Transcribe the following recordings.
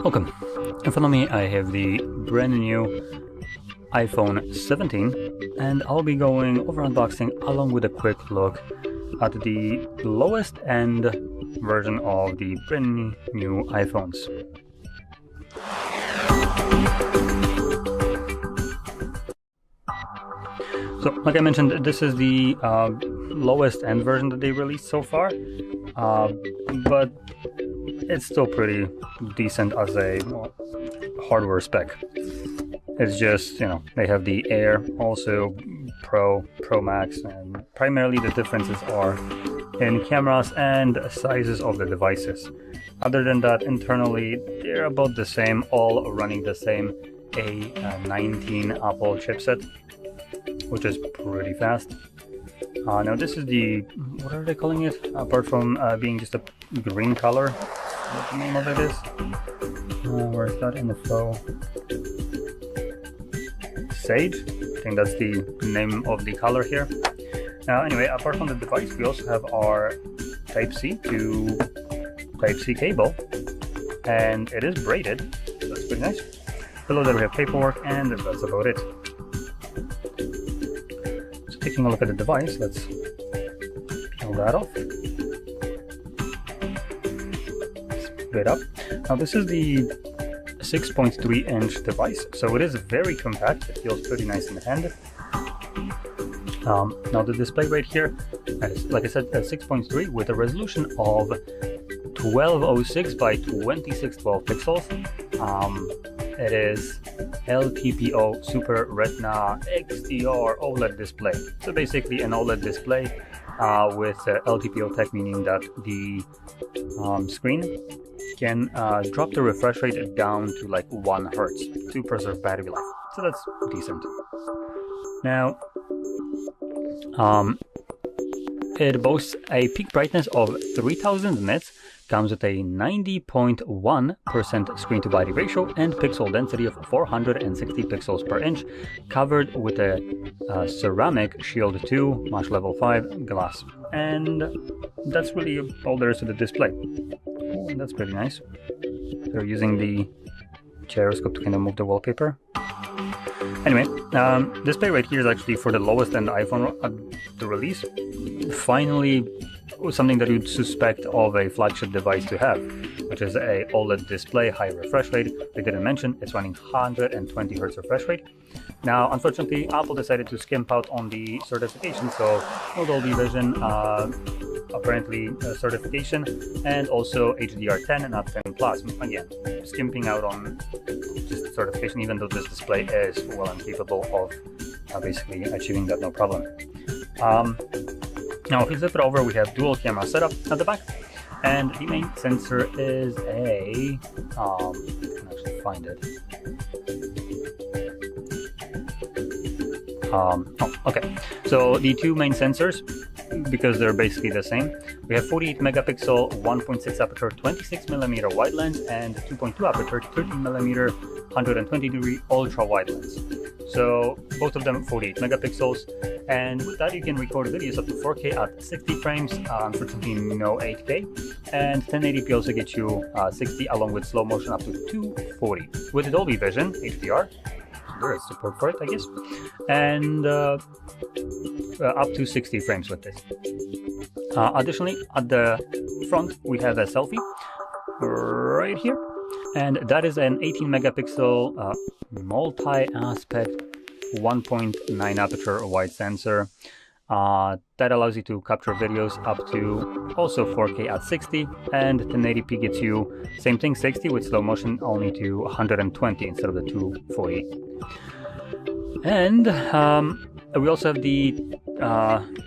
Welcome. In front of me I have the brand new iPhone 17 and I'll be going over unboxing along with a quick look at the lowest end version of the brand new iPhones. So, like I mentioned, this is the lowest end version that they released so far, but it's still pretty decent as a hardware spec. It's just, you know, they have the Air, also Pro, Pro Max, and primarily the differences are in cameras and sizes of the devices. Other than that, internally, they're about the same, all running the same A19 Apple chipset, which is pretty fast. Now this is the, what are they calling it? Apart from being just a green color, what the name of it is? Where is that info? Sage? I think that's the name of the color here. Now anyway, apart from the device, we also have our Type-C to Type-C cable, and it is braided, so that's pretty nice. Below that we have paperwork, and that's about it. So taking a look at the device, let's peel that off. Split it up. Now this is the 6.3-inch device, so it is very compact. It feels pretty nice in the hand. Now the display right here is, like I said, 6.3 with a resolution of 1206 by 2612 pixels. It is LTPO Super Retina XDR OLED display. So basically an OLED display with LTPO tech, meaning that the screen can drop the refresh rate down to like 1 Hertz to preserve battery life. So that's decent. Now, it boasts a peak brightness of 3000 nits, comes with a 90.1% screen to body ratio and pixel density of 460 pixels per inch, covered with a ceramic Shield 2 Mesh Level 5 glass. And that's really all there is to the display. Oh, and that's pretty nice. They're using the gyroscope to kind of move the wallpaper. Anyway, display right here is actually for the lowest end iPhone at the release. Finally, something that you'd suspect of a flagship device to have, which is a OLED display, high refresh rate. They didn't mention it's running 120 Hz refresh rate. Now, unfortunately, Apple decided to skimp out on the certification, so no Dolby Vision, apparently certification, and also HDR10 and not 10 Plus. Again, skimping out on just certification, even though this display is well and capable of basically achieving that no problem. Now, if we flip it over, we have dual camera setup at the back, and the main sensor is a, I can actually find it. Okay, so the two main sensors, because they're basically the same, we have 48 megapixel 1.6 aperture 26mm wide lens and 2.2 aperture 13mm 120 degree ultra wide lens. So both of them 48 megapixels, and with that you can record videos up to 4K at 60 frames, unfortunately no 8K, and 1080p also gets you 60 along with slow motion up to 240. With Dolby Vision HDR, there is support for it, I guess, and up to 60 frames with this. Additionally, at the front we have a selfie right here, and that is an 18 megapixel multi-aspect 1.9 aperture wide sensor that allows you to capture videos up to also 4K at 60, and 1080p gets you same thing, 60 with slow motion only to 120 instead of the 240. And we also have the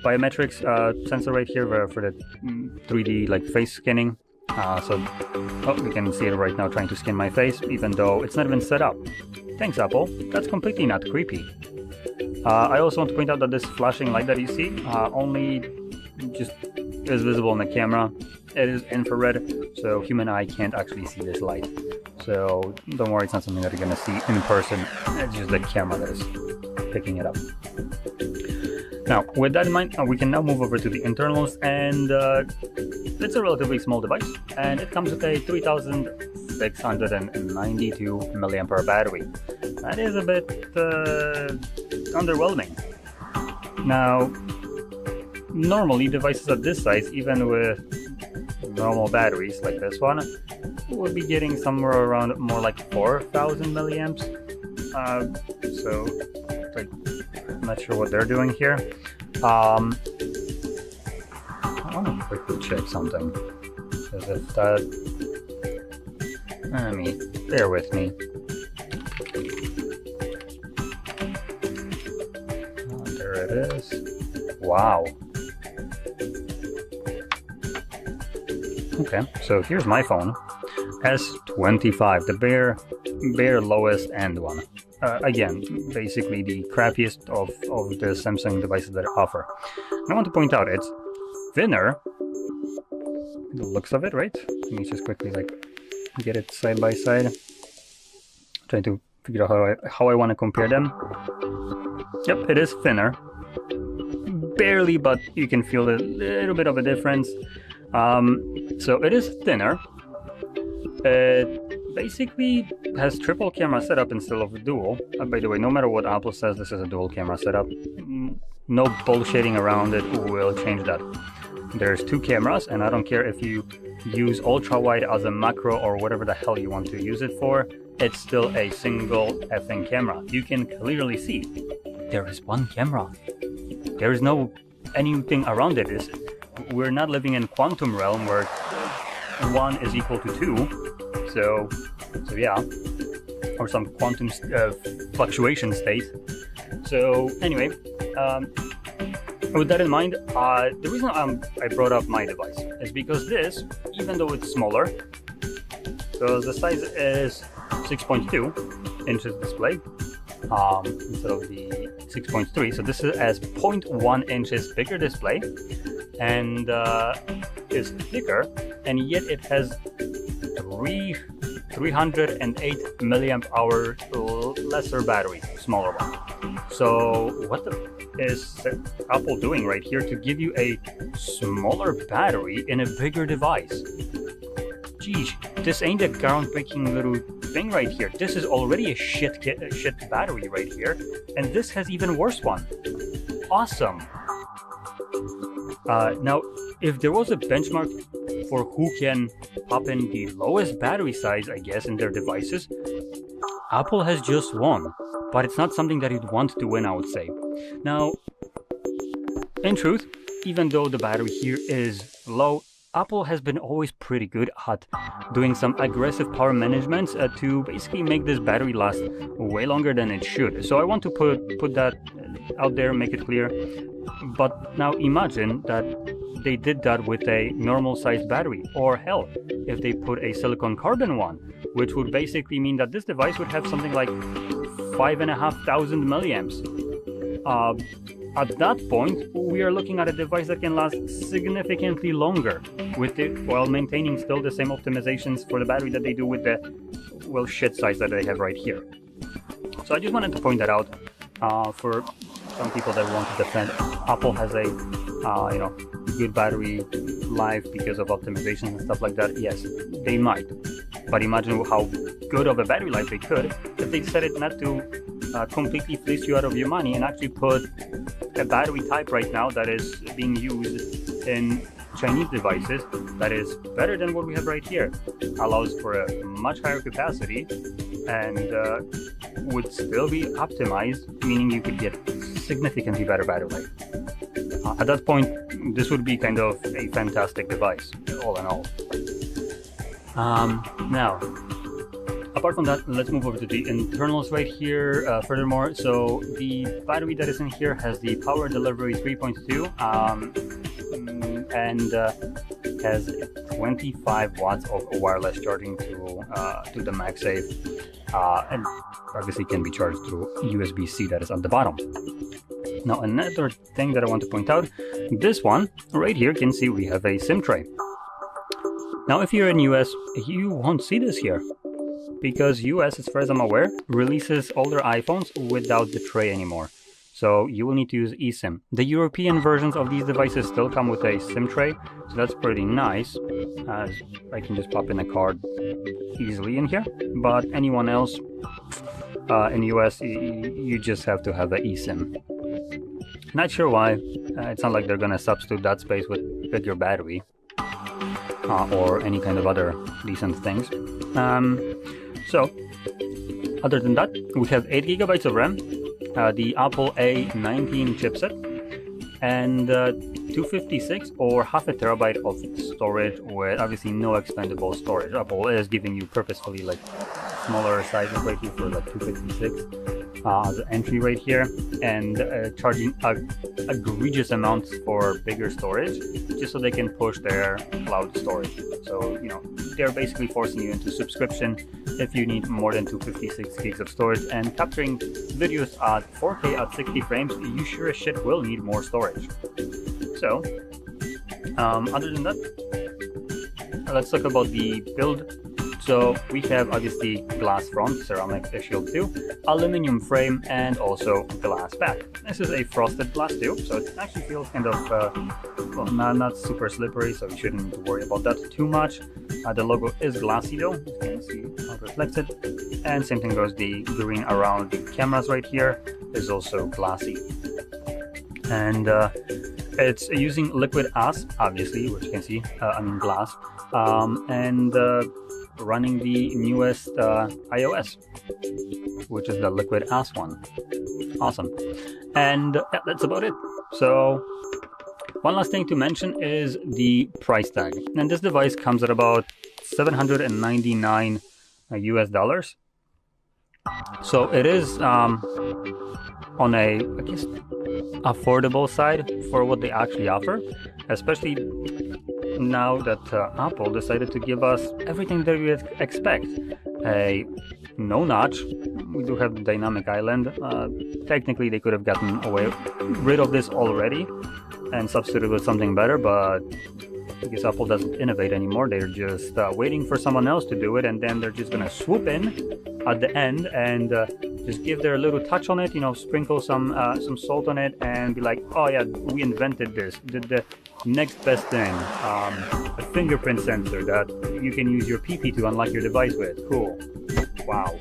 biometrics sensor right here for the 3D like face scanning. We can see it right now trying to scan my face, even though it's not even set up. Thanks, Apple. That's completely not creepy. I also want to point out that this flashing light that you see only just is visible in the camera. It is infrared, so human eye can't actually see this light. So don't worry, it's not something that you're going to see in person. It's just the camera that is picking it up. Now, with that in mind, we can now move over to the internals, and it's a relatively small device, and it comes with a 3000 692 milliampere hour battery. That is a bit underwhelming. Now, normally devices of this size, even with normal batteries like this one, would be getting somewhere around more like 4,000 milliamps. So, like, I'm not sure what they're doing here. I want to quickly check something. Because if that... bear with me. There it is. Wow. Okay, so here's my phone. S25, the bare lowest end one. Again, basically the crappiest of the Samsung devices that I offer. And I want to point out, it's thinner. The looks of it, right? Let me just quickly get it side by side. Trying to figure out how I want to compare them. Yep, it is thinner. Barely, but you can feel a little bit of a difference. So it is thinner. It basically has triple camera setup instead of dual. By the way, no matter what Apple says, this is a dual camera setup. No bullshitting around it will change that. There's two cameras, and I don't care if you use ultra wide as a macro or whatever the hell you want to use it for, it's still a single effing camera. You can clearly see there is one camera. There is no anything around it. We're not living in quantum realm where 1 is equal to 2. So yeah, or some quantum fluctuation state. So anyway, with that in mind, the reason I brought up my device is because this, even though it's smaller, so the size is 6.2 inches display instead of the 6.3, so this is as 0.1 inches bigger display and is thicker, and yet it has 308 milliamp hour lesser battery, smaller one. So what is Apple doing right here to give you a smaller battery in a bigger device? Geez, this ain't a groundbreaking little thing right here. This is already a shit battery right here, and this has even worse one. Awesome. Now, if there was a benchmark for who can pop in the lowest battery size, I guess, in their devices, Apple has just won. But it's not something that you'd want to win, I would say. Now, in truth, even though the battery here is low, Apple has been always pretty good at doing some aggressive power management to basically make this battery last way longer than it should. So I want to put that out there, make it clear. But now imagine that they did that with a normal sized battery, or hell, if they put a silicon carbon one, which would basically mean that this device would have something like 5,500 milliamps. At that point, we are looking at a device that can last significantly longer with it, while maintaining still the same optimizations for the battery that they do with the, well, shit size that they have right here. So I just wanted to point that out for some people that want to defend Apple has a good battery life because of optimizations and stuff like that. Yes, they might, but imagine how good of a battery life they could if they decided not to completely fleece you out of your money and actually put a battery type right now that is being used in Chinese devices that is better than what we have right here, allows for a much higher capacity, and would still be optimized, meaning you could get significantly better battery life. At that point, this would be kind of a fantastic device, all in all. Now, apart from that, let's move over to the internals right here. Furthermore, so the battery that is in here has the power delivery 3.2 and has 25 watts of wireless charging to the MagSafe, and obviously can be charged through USB-C that is at the bottom. Now, another thing that I want to point out, this one right here, can see we have a SIM tray. Now, if you're in US, you won't see this here, because US, as far as I'm aware, releases older iPhones without the tray anymore. So you will need to use eSIM. The European versions of these devices still come with a SIM tray, so that's pretty nice, as I can just pop in a card easily in here. But anyone else in the US, you just have to have the eSIM. Not sure why. It's not like they're gonna substitute that space with bigger battery or any kind of other decent things. So other than that, we have 8 GB of RAM, the Apple A19 chipset, and 256 or half a terabyte of storage with obviously no expandable storage. Apple is giving you purposefully like smaller sizes right here for like 256 the entry right here, and charging egregious amounts for bigger storage just so they can push their cloud storage. So they're basically forcing you into subscription if you need more than 256 gigs of storage, and capturing videos at 4K at 60 frames, you sure as shit will need more storage. So other than that, let's talk about the build. So we have obviously glass front, ceramic shield too, aluminum frame, and also glass back. This is a frosted glass too, so it actually feels kind of well, not super slippery, so you shouldn't need to worry about that too much. The logo is glassy though, you can see how it reflects it, and same thing goes, the green around the cameras right here is also glassy. And it's using liquid ass, obviously, which you can see, glass, and running the newest iOS, which is the liquid ass one. Awesome. And yeah, that's about it. So one last thing to mention is the price tag, and this device comes at about $799 US. So it is on a, I guess, affordable side for what they actually offer, especially now that Apple decided to give us everything that we expect. A no notch. We do have the dynamic island. Technically they could have gotten rid of this already and substituted with something better, but I guess Apple doesn't innovate anymore. They're just waiting for someone else to do it, and then they're just gonna swoop in at the end and just give their little touch on it, sprinkle some salt on it and be like, oh yeah, we invented this, did the next best thing, a fingerprint sensor that you can use your PP to unlock your device with. Cool. Wow.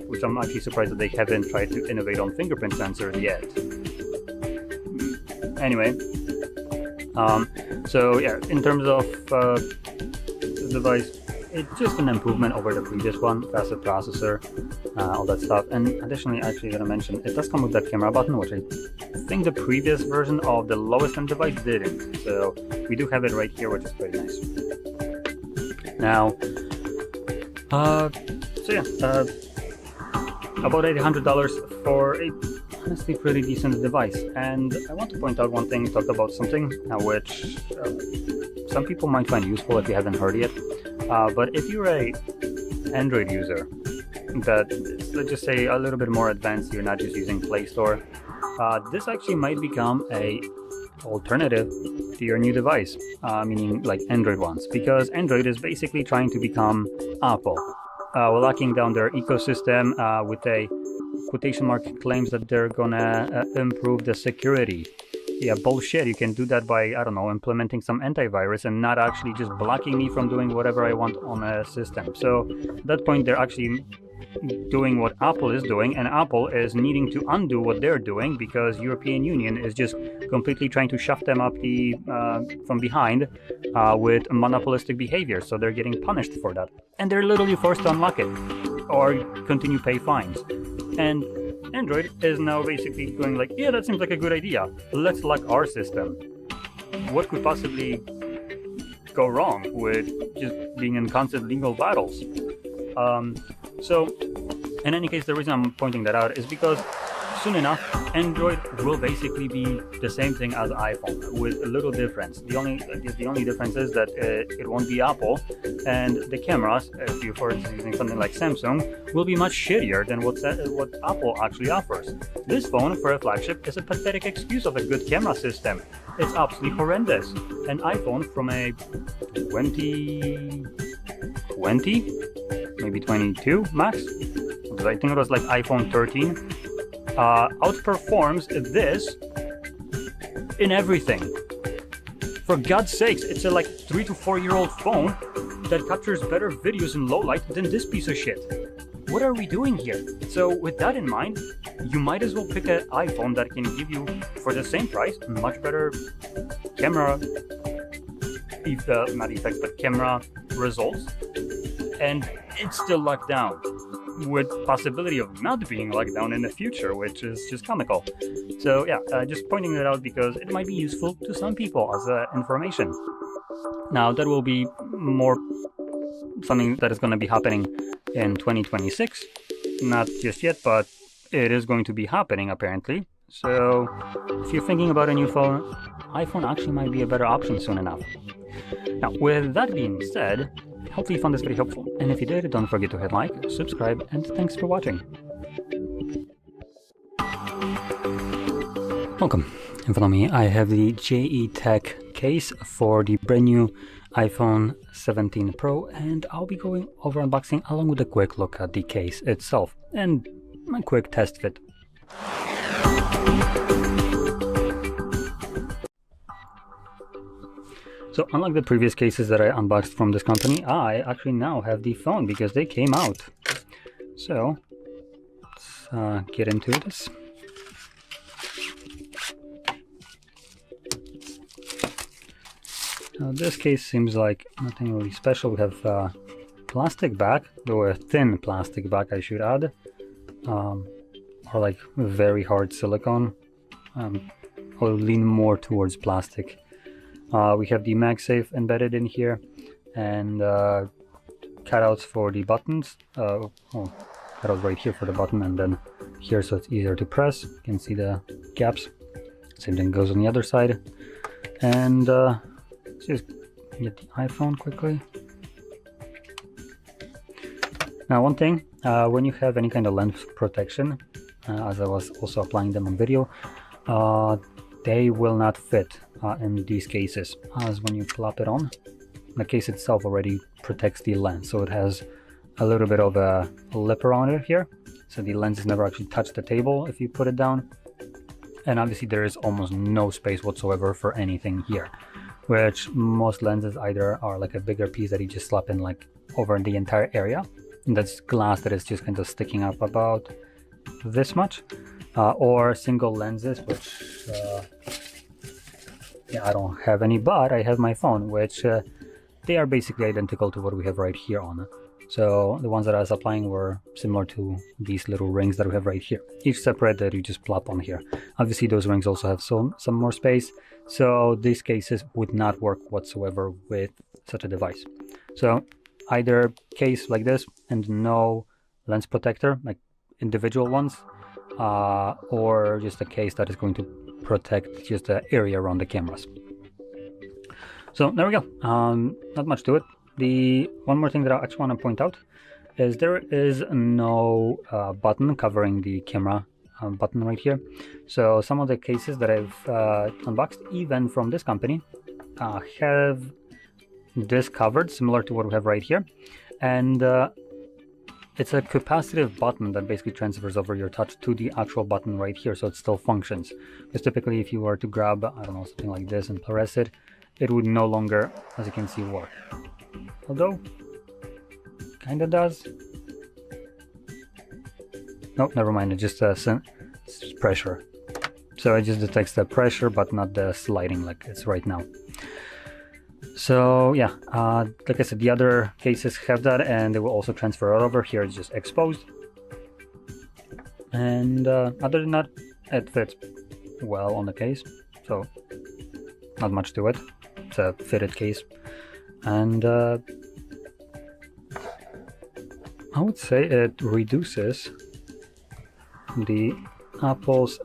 Which I'm actually surprised that they haven't tried to innovate on fingerprint sensors yet. Anyway, so yeah, in terms of the device, it's just an improvement over the previous one, faster processor, all that stuff. And additionally, actually going to mention, it does come with that camera button, which I think the previous version of the lowest end device didn't. So we do have it right here, which is pretty nice. Now, so yeah, about $800 for a honestly pretty decent device. And I want to point out one thing, talk about something which some people might find useful if you haven't heard yet. But if you're a Android user that, let's just say, a little bit more advanced, you're not just using Play Store, this actually might become a alternative to your new device, meaning like Android ones, because Android is basically trying to become Apple, locking down their ecosystem with a quotation mark claims that they're gonna improve the security. Yeah, bullshit. You can do that by, I don't know, implementing some antivirus and not actually just blocking me from doing whatever I want on a system. So at that point, they're actually doing what Apple is doing, and Apple is needing to undo what they're doing because European Union is just completely trying to shove them up from behind with monopolistic behavior. So they're getting punished for that, and they're literally forced to unlock it or continue pay fines. And Android is now basically going like, yeah, that seems like a good idea. Let's lock our system. What could possibly go wrong with just being in constant legal battles? So, in any case, the reason I'm pointing that out is because soon enough, Android will basically be the same thing as iPhone with a little difference. The only difference is that it won't be Apple, and the cameras, if you're for instance using something like Samsung, will be much shittier than what Apple actually offers. This phone for a flagship is a pathetic excuse of a good camera system. It's absolutely horrendous. An iPhone from a 2020, maybe 22 max, because I think it was like iPhone 13. outperforms this in everything. For God's sakes, it's a like 3 to 4 year old phone that captures better videos in low light than this piece of shit. What are we doing here? So with that in mind, you might as well pick an iPhone that can give you, for the same price, much better camera, not effects, but camera results, and it's still locked down, with possibility of not being locked down in the future, which is just comical. So yeah, just pointing that out because it might be useful to some people as information. Now that will be more something that is going to be happening in 2026, not just yet, but it is going to be happening apparently. So if you're thinking about a new phone, iPhone actually might be a better option soon enough. Now with that being said, hopefully you found this very helpful, and if you did, don't forget to hit like, subscribe, and thanks for watching. Welcome. In front of me I have the JE Tech case for the brand new iPhone 17 Pro, and I'll be going over unboxing along with a quick look at the case itself and a quick test fit. So unlike the previous cases that I unboxed from this company, I actually now have the phone because they came out. So let's get into this. Now this case seems like nothing really special. We have plastic back, though a thin plastic back I should add, or like very hard silicone. I'll lean more towards plastic. We have the MagSafe embedded in here, and cutouts for the buttons. Cutout right here for the button, and then here so it's easier to press. You can see the gaps. Same thing goes on the other side. And let's just get the iPhone quickly. Now one thing, when you have any kind of lens protection, as I was also applying them on video, they will not fit in these cases, as when you plop it on, the case itself already protects the lens, so it has a little bit of a lip around it here, so the lenses never actually touch the table if you put it down, and obviously there is almost no space whatsoever for anything here, which most lenses either are like a bigger piece that you just slap in like over the entire area, and that's glass that is just kind of sticking up about this much, or single lenses, which yeah, I don't have any, but I have my phone, which they are basically identical to what we have right here on. So the ones that I was applying were similar to these little rings that we have right here, each separate that you just plop on here. Obviously those rings also have some more space, so these cases would not work whatsoever with such a device. So either case like this and no lens protector, like individual ones, or just a case that is going to protect just the area around the cameras. So there we go. Not much to it. The one more thing that I actually want to point out is there is no button covering the camera button right here. So some of the cases that I've unboxed, even from this company, have this covered, similar to what we have right here, and it's a capacitive button that basically transfers over your touch to the actual button right here, so it still functions. Because typically if you were to grab, I don't know, something like this and press it, it would no longer, as you can see, work. Although, kinda does. Nope, never mind, it just it's just pressure. So it just detects the pressure, but not the sliding like it's right now. So yeah, like I said, the other cases have that, and they will also transfer it over. Here it's just exposed, and other than that, it fits well on the case, so not much to it. It's a fitted case, and I would say it reduces the Apple's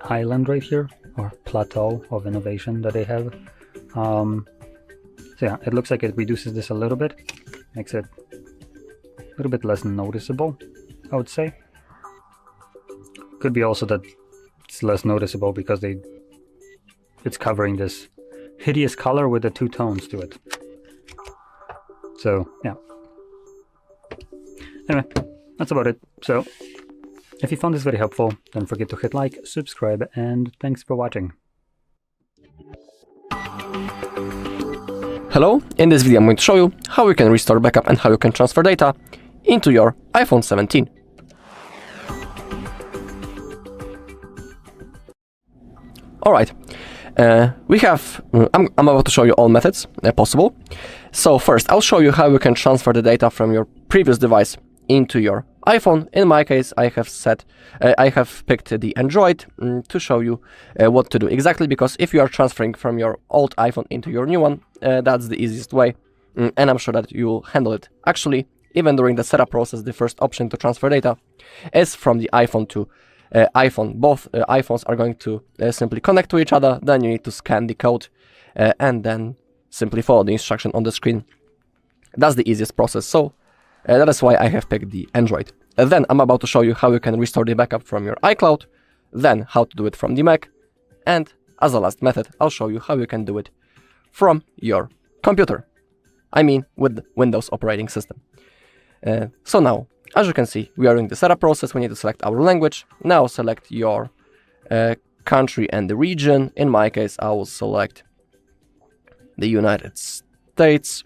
island right here, or plateau of innovation that they have. So yeah, it looks like it reduces this a little bit, makes it a little bit less noticeable, I would say. Could be also that it's less noticeable because it's covering this hideous color with the two tones to it. So yeah. Anyway, that's about it. So, if you found this very helpful, don't forget to hit like, subscribe, and thanks for watching. Hello, in this video I'm going to show you how you can restore backup and how you can transfer data into your iPhone 17. Alright, I'm about to show you all methods possible. So first, I'll show you how you can transfer the data from your previous device into your iPhone. In my case, I have picked the Android to show you what to do exactly, because if you are transferring from your old iPhone into your new one, that's the easiest way, and I'm sure that you will handle it. Actually, even during the setup process, the first option to transfer data is from the iPhone to iPhone. Both iPhones are going to simply connect to each other. Then you need to scan the code and then simply follow the instruction on the screen. That's the easiest process, so that is why I have picked the Android. Then I'm about to show you how you can restore the backup from your iCloud, then how to do it from the Mac, and as a last method, I'll show you how you can do it from your computer. I mean, with Windows operating system. So now, as you can see, we are in the setup process. We need to select our language. Now select your country and the region. In my case, I will select the United States.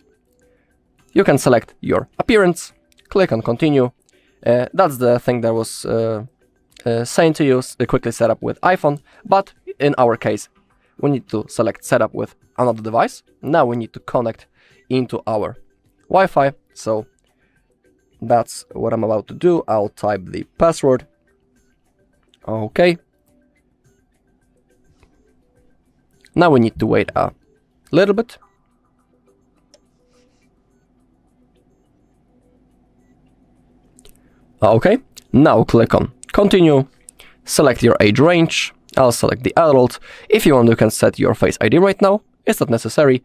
You can select your appearance, click on continue. That's the thing that was saying to you, quickly set up with iPhone, but in our case, we need to select setup with another device. Now we need to connect into our Wi-Fi, so that's what I'm about to do. I'll type the password. Okay. Now we need to wait a little bit. Okay, now click on continue, select your age range. I'll select the adult. If you want, you can set your Face ID right now. It's not necessary,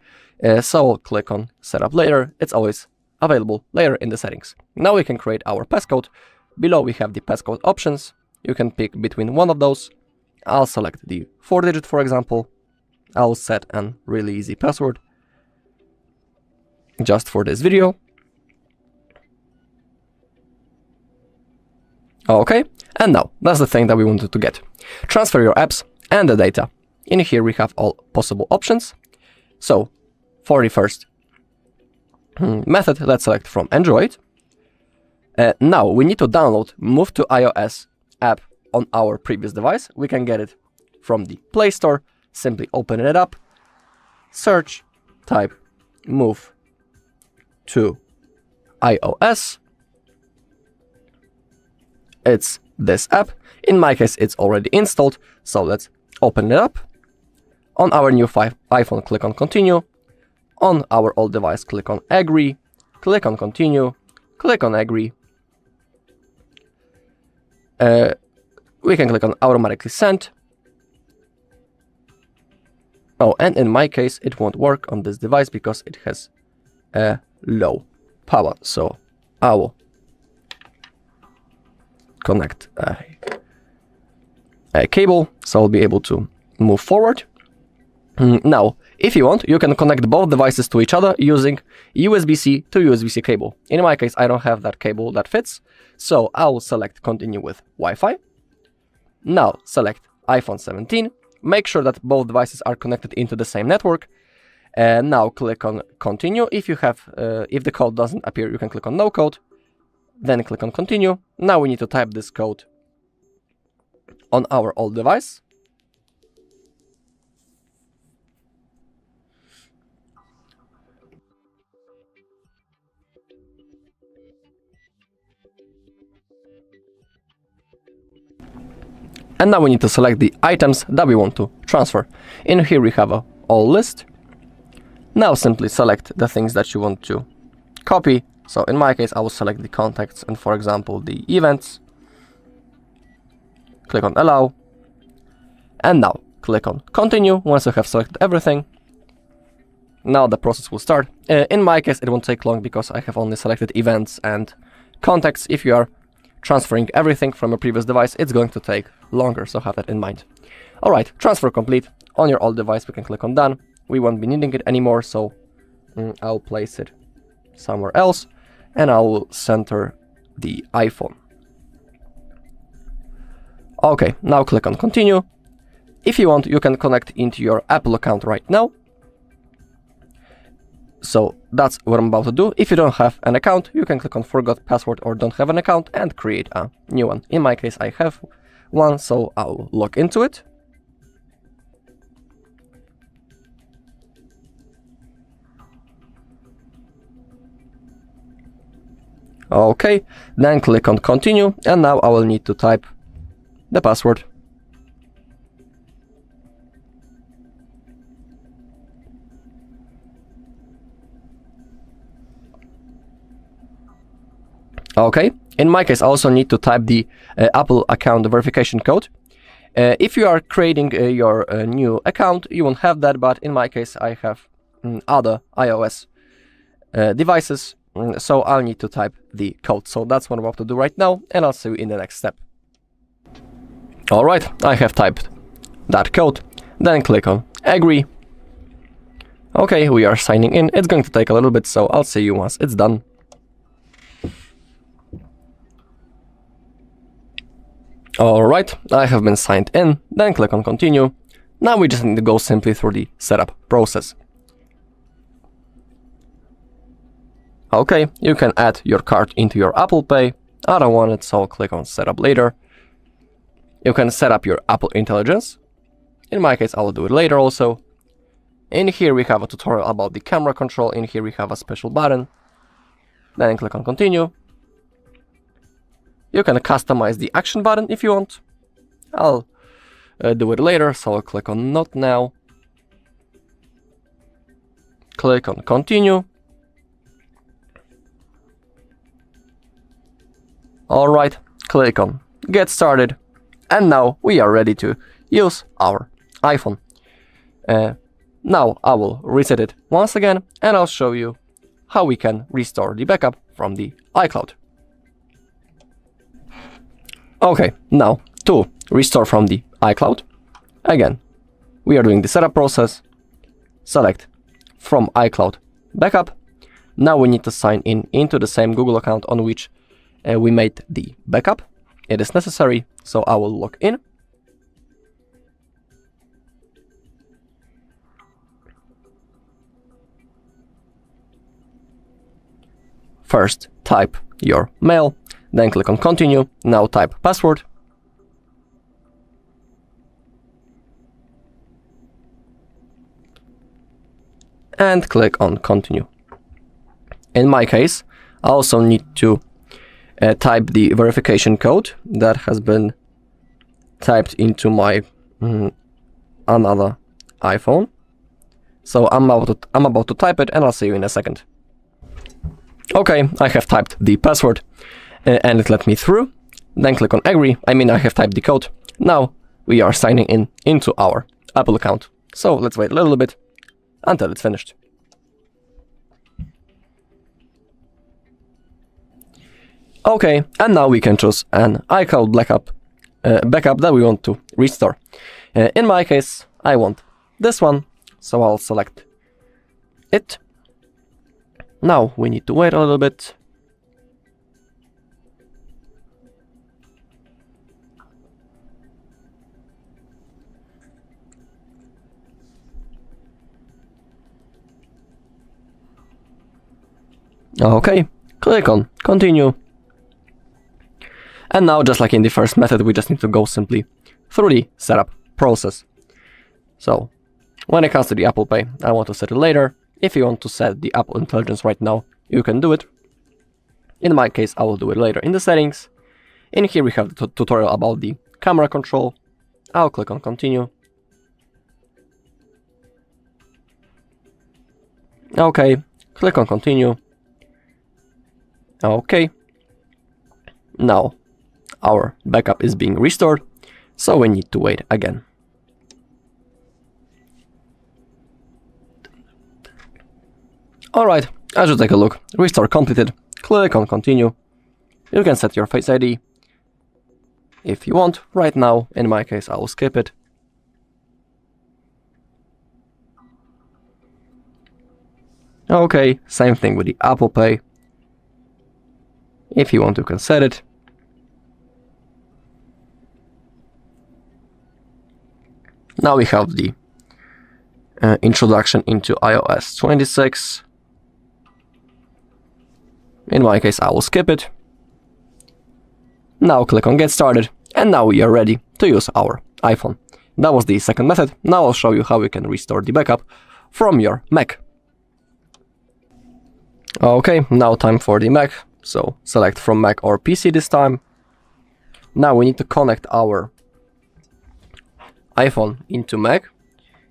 so I'll click on setup later. It's always available later in the settings. Now we can create our passcode. Below we have the passcode options. You can pick between one of those. I'll select the 4-digit, for example. I'll set a really easy password just for this video. Okay, and now that's the thing that we wanted to get. Transfer your apps and the data. In here we have all possible options. So for the first method, let's select from Android. Now we need to download Move to iOS app on our previous device. We can get it from the Play Store. Simply open it up, search, type Move to iOS. It's this app. In my case, it's already installed, so let's open it up. On our new iPhone, click on continue. On our old device, click on agree, click on continue, click on agree. We can click on automatically send. Oh, and in my case, it won't work on this device because it has low power. So I will connect a cable, so I'll be able to move forward. Now, if you want, you can connect both devices to each other using USB-C to USB-C cable. In my case, I don't have that cable that fits, so I'll select continue with Wi-Fi. Now select iPhone 17. Make sure that both devices are connected into the same network. And now click on continue. If the code doesn't appear, you can click on no code. Then click on continue. Now we need to type this code on our old device. And now we need to select the items that we want to transfer. In here we have a all list. Now simply select the things that you want to copy. So in my case, I will select the contacts and, for example, the events. Click on allow. And now click on continue once you have selected everything. Now the process will start. In my case, it won't take long because I have only selected events and contacts. If you are transferring everything from a previous device, it's going to take longer, so have that in mind. Alright, transfer complete. On your old device, we can click on done. We won't be needing it anymore, so I'll place it somewhere else, and I will center the iPhone. Okay, now click on continue. If you want, you can connect into your Apple account right now. So that's what I'm about to do. If you don't have an account, you can click on forgot password or don't have an account and create a new one. In my case, I have one, so I'll log into it. Okay, then click on continue, and now I will need to type the password. Okay, in my case I also need to type the Apple account verification code. If you are creating your new account, you won't have that, but in my case I have other iOS devices, so I'll need to type the code. So that's what I'm about to do right now, and I'll see you in the next step. Alright, I have typed that code, then click on agree. Okay, we are signing in. It's going to take a little bit, so I'll see you once it's done. Alright, I have been signed in, then click on continue. Now we just need to go simply through the setup process. Okay, you can add your card into your Apple Pay. I don't want it, so I'll click on setup later. You can set up your Apple Intelligence. In my case, I'll do it later also. In here we have a tutorial about the camera control. In here we have a special button. Then click on continue. You can customize the action button if you want. I'll do it later, so I'll click on not now. Click on continue. Alright, click on get started. And now we are ready to use our iPhone. Now I will reset it once again, and I'll show you how we can restore the backup from the iCloud. Okay, now to restore from the iCloud, again, we are doing the setup process. Select from iCloud backup. Now we need to sign in into the same Google account on which we made the backup. It is necessary, so I will log in. First, type your mail, then click on continue. Now type password. And click on continue. In my case, I also need to type the verification code that has been typed into my another iPhone. So I'm about to type it, and I'll see you in a second. Okay, I have typed the password and it let me through. Then click on agree. I have typed the code. Now we are signing in into our Apple account. So let's wait a little bit until it's finished. Okay, and now we can choose an iCloud backup that we want to restore. In my case, I want this one, so I'll select it. Now we need to wait a little bit. Okay, click on continue. And now, just like in the first method, we just need to go simply through the setup process. So when it comes to the Apple Pay, I want to set it later. If you want to set the Apple Intelligence right now, you can do it. In my case, I will do it later in the settings. In here we have the tutorial about the camera control. I'll click on continue. Okay, click on continue. Okay. Now our backup is being restored, so we need to wait again. Alright, as you take a look, restore completed. Click on continue. You can set your Face ID if you want. Right now, in my case, I will skip it. Okay, same thing with the Apple Pay. If you want, you can set it. Now we have the introduction into iOS 26. In my case, I will skip it. Now click on Get Started, and now we are ready to use our iPhone. That was the second method. Now I'll show you how you can restore the backup from your Mac. Okay, now time for the Mac. So select from Mac or PC this time. Now we need to connect our iPhone into Mac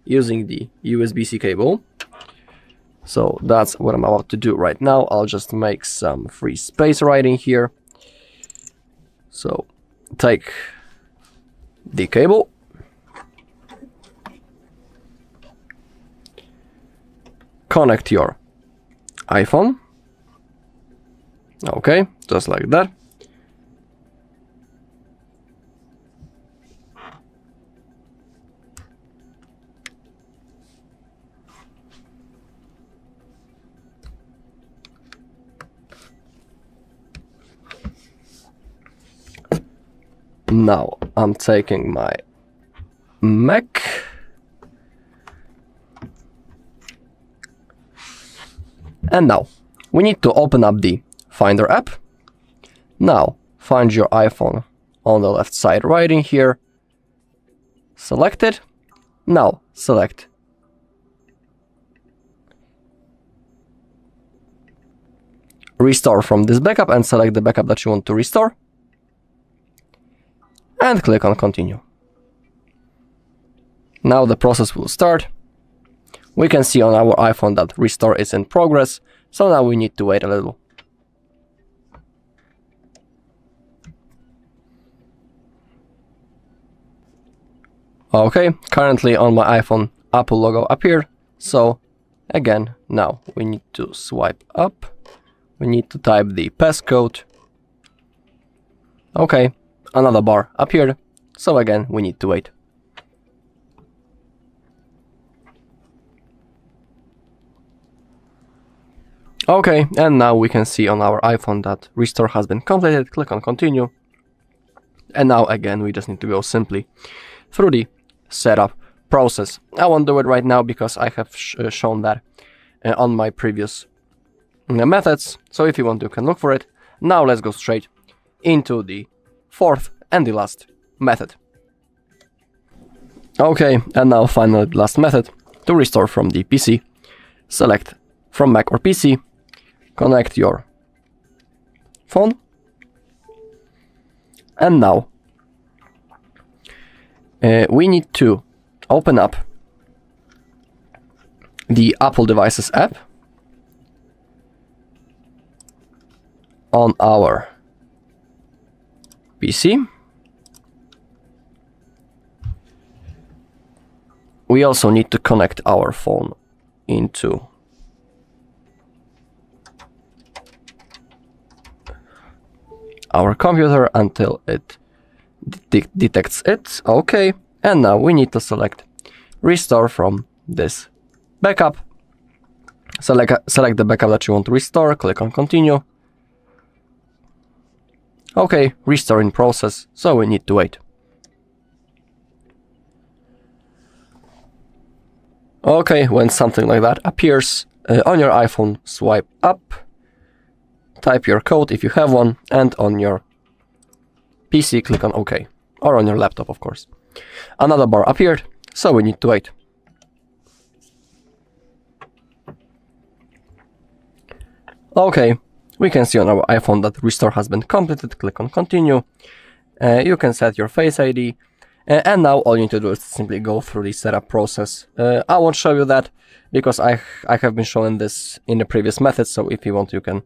using the USB-C cable. So that's what I'm about to do right now. I'll just make some free space right in here. So take the cable, connect your iPhone. Okay, just like that. Now I'm taking my Mac. And now we need to open up the Finder app. Now find your iPhone on the left side right in here. Select it. Now select Restore from this backup and select the backup that you want to restore. And click on Continue. Now the process will start. We can see on our iPhone that restore is in progress, so now we need to wait a little. Okay, currently on my iPhone Apple logo appeared, so again, now we need to swipe up. We need to type the passcode. Okay, another bar appeared, so again we need to wait. Okay, and now we can see on our iPhone that restore has been completed. Click on Continue. And now again we just need to go simply through the setup process. I won't do it right now because I have shown that on my previous methods. So if you want, you can look for it. Now let's go straight into the fourth and the last method. Okay, and now finally the last method to restore from the PC. Select from Mac or PC, connect your phone, and now we need to open up the Apple Devices app on our PC. We also need to connect our phone into our computer until it detects it. Okay, and now we need to select restore from this backup. Select the backup that you want to restore, click on Continue. Okay, restore in process, so we need to wait. Okay, when something like that appears on your iPhone, swipe up, type your code if you have one, and on your PC click on OK, or on your laptop of course. Another bar appeared, so we need to wait. Okay, we can see on our iPhone that restore has been completed. Click on Continue. You can set your Face ID, and now all you need to do is simply go through the setup process. I won't show you that because I have been showing this in the previous method, so if you want you can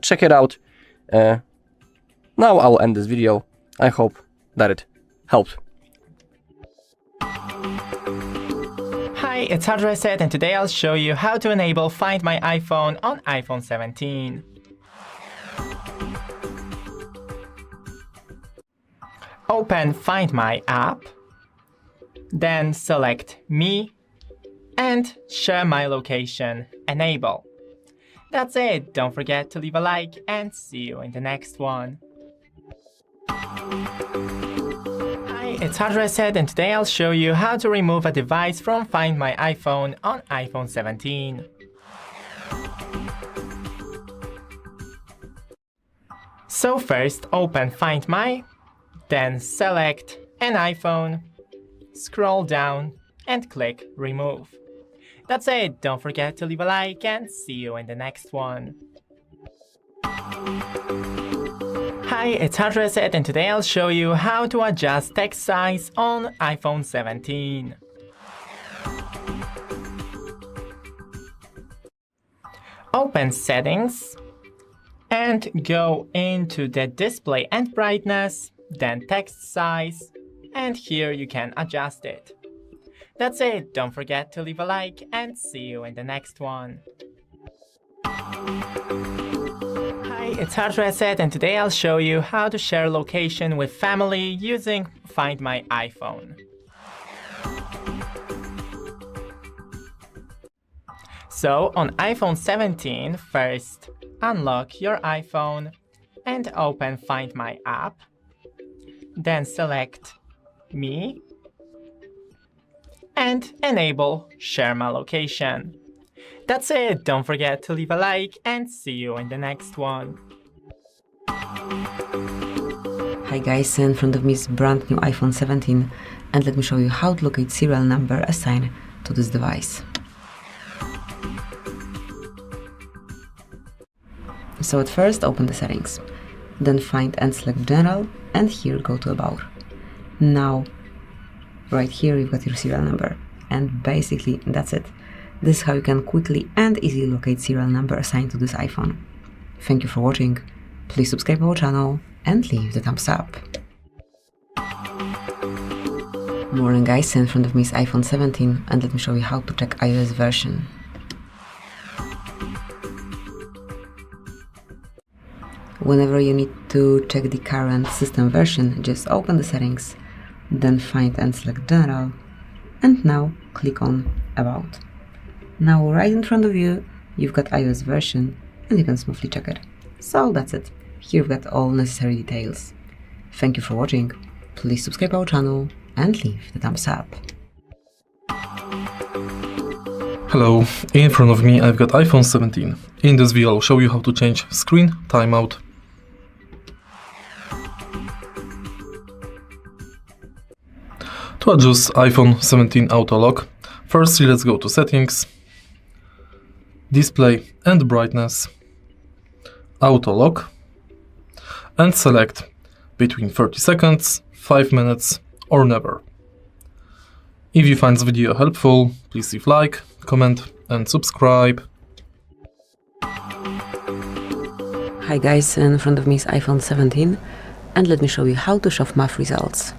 check it out. Now I will end this video. I hope that it helped. Hi, it's HardReset, and today I'll show you how to enable Find My iPhone on iPhone 17. Open Find My app, then select Me and Share My Location Enable. That's it, don't forget to leave a like and see you in the next one. Hi, it's HardReset and today I'll show you how to remove a device from Find My iPhone on iPhone 17. So first open Find My, then select an iPhone, scroll down and click Remove. That's it, don't forget to leave a like and see you in the next one. Hi, it's HardReset and today I'll show you how to adjust text size on iPhone 17. Open Settings and go into the Display and Brightness, then Text Size, and here you can adjust it. That's it, don't forget to leave a like and see you in the next one. Hi, it's HardReset and today I'll show you how to share location with family using Find My iPhone. So on iPhone 17, first unlock your iPhone and open Find My app, then select Me and enable Share My Location. That's it, don't forget to leave a like and see you in the next one. Hi guys, in front of me is brand new iPhone 17 and let me show you how to locate serial number assigned to this device. So at first open the settings, then find and select General and here go to About. Now right here you've got your serial number and basically that's it. This is how you can quickly and easily locate serial number assigned to this iPhone. Thank you for watching, please subscribe our channel and leave the thumbs up. Morning guys, in front of me is iPhone 17 and let me show you how to check iOS version. Whenever you need to check the current system version, just open the settings, then find and select General, and now click on About. Now right in front of you, you've got iOS version and you can smoothly check it. So that's it. Here you've got all necessary details. Thank you for watching, please subscribe our channel and leave the thumbs up. Hello, in front of me I've got iPhone 17. In this video I'll show you how to change screen timeout. To adjust iPhone 17 auto lock, firstly let's go to Settings, Display and Brightness, Auto Lock, and select between 30 seconds, 5 minutes or never. If you find this video helpful, please leave like, comment and subscribe. Hi guys, in front of me is iPhone 17 and let me show you how to show math results.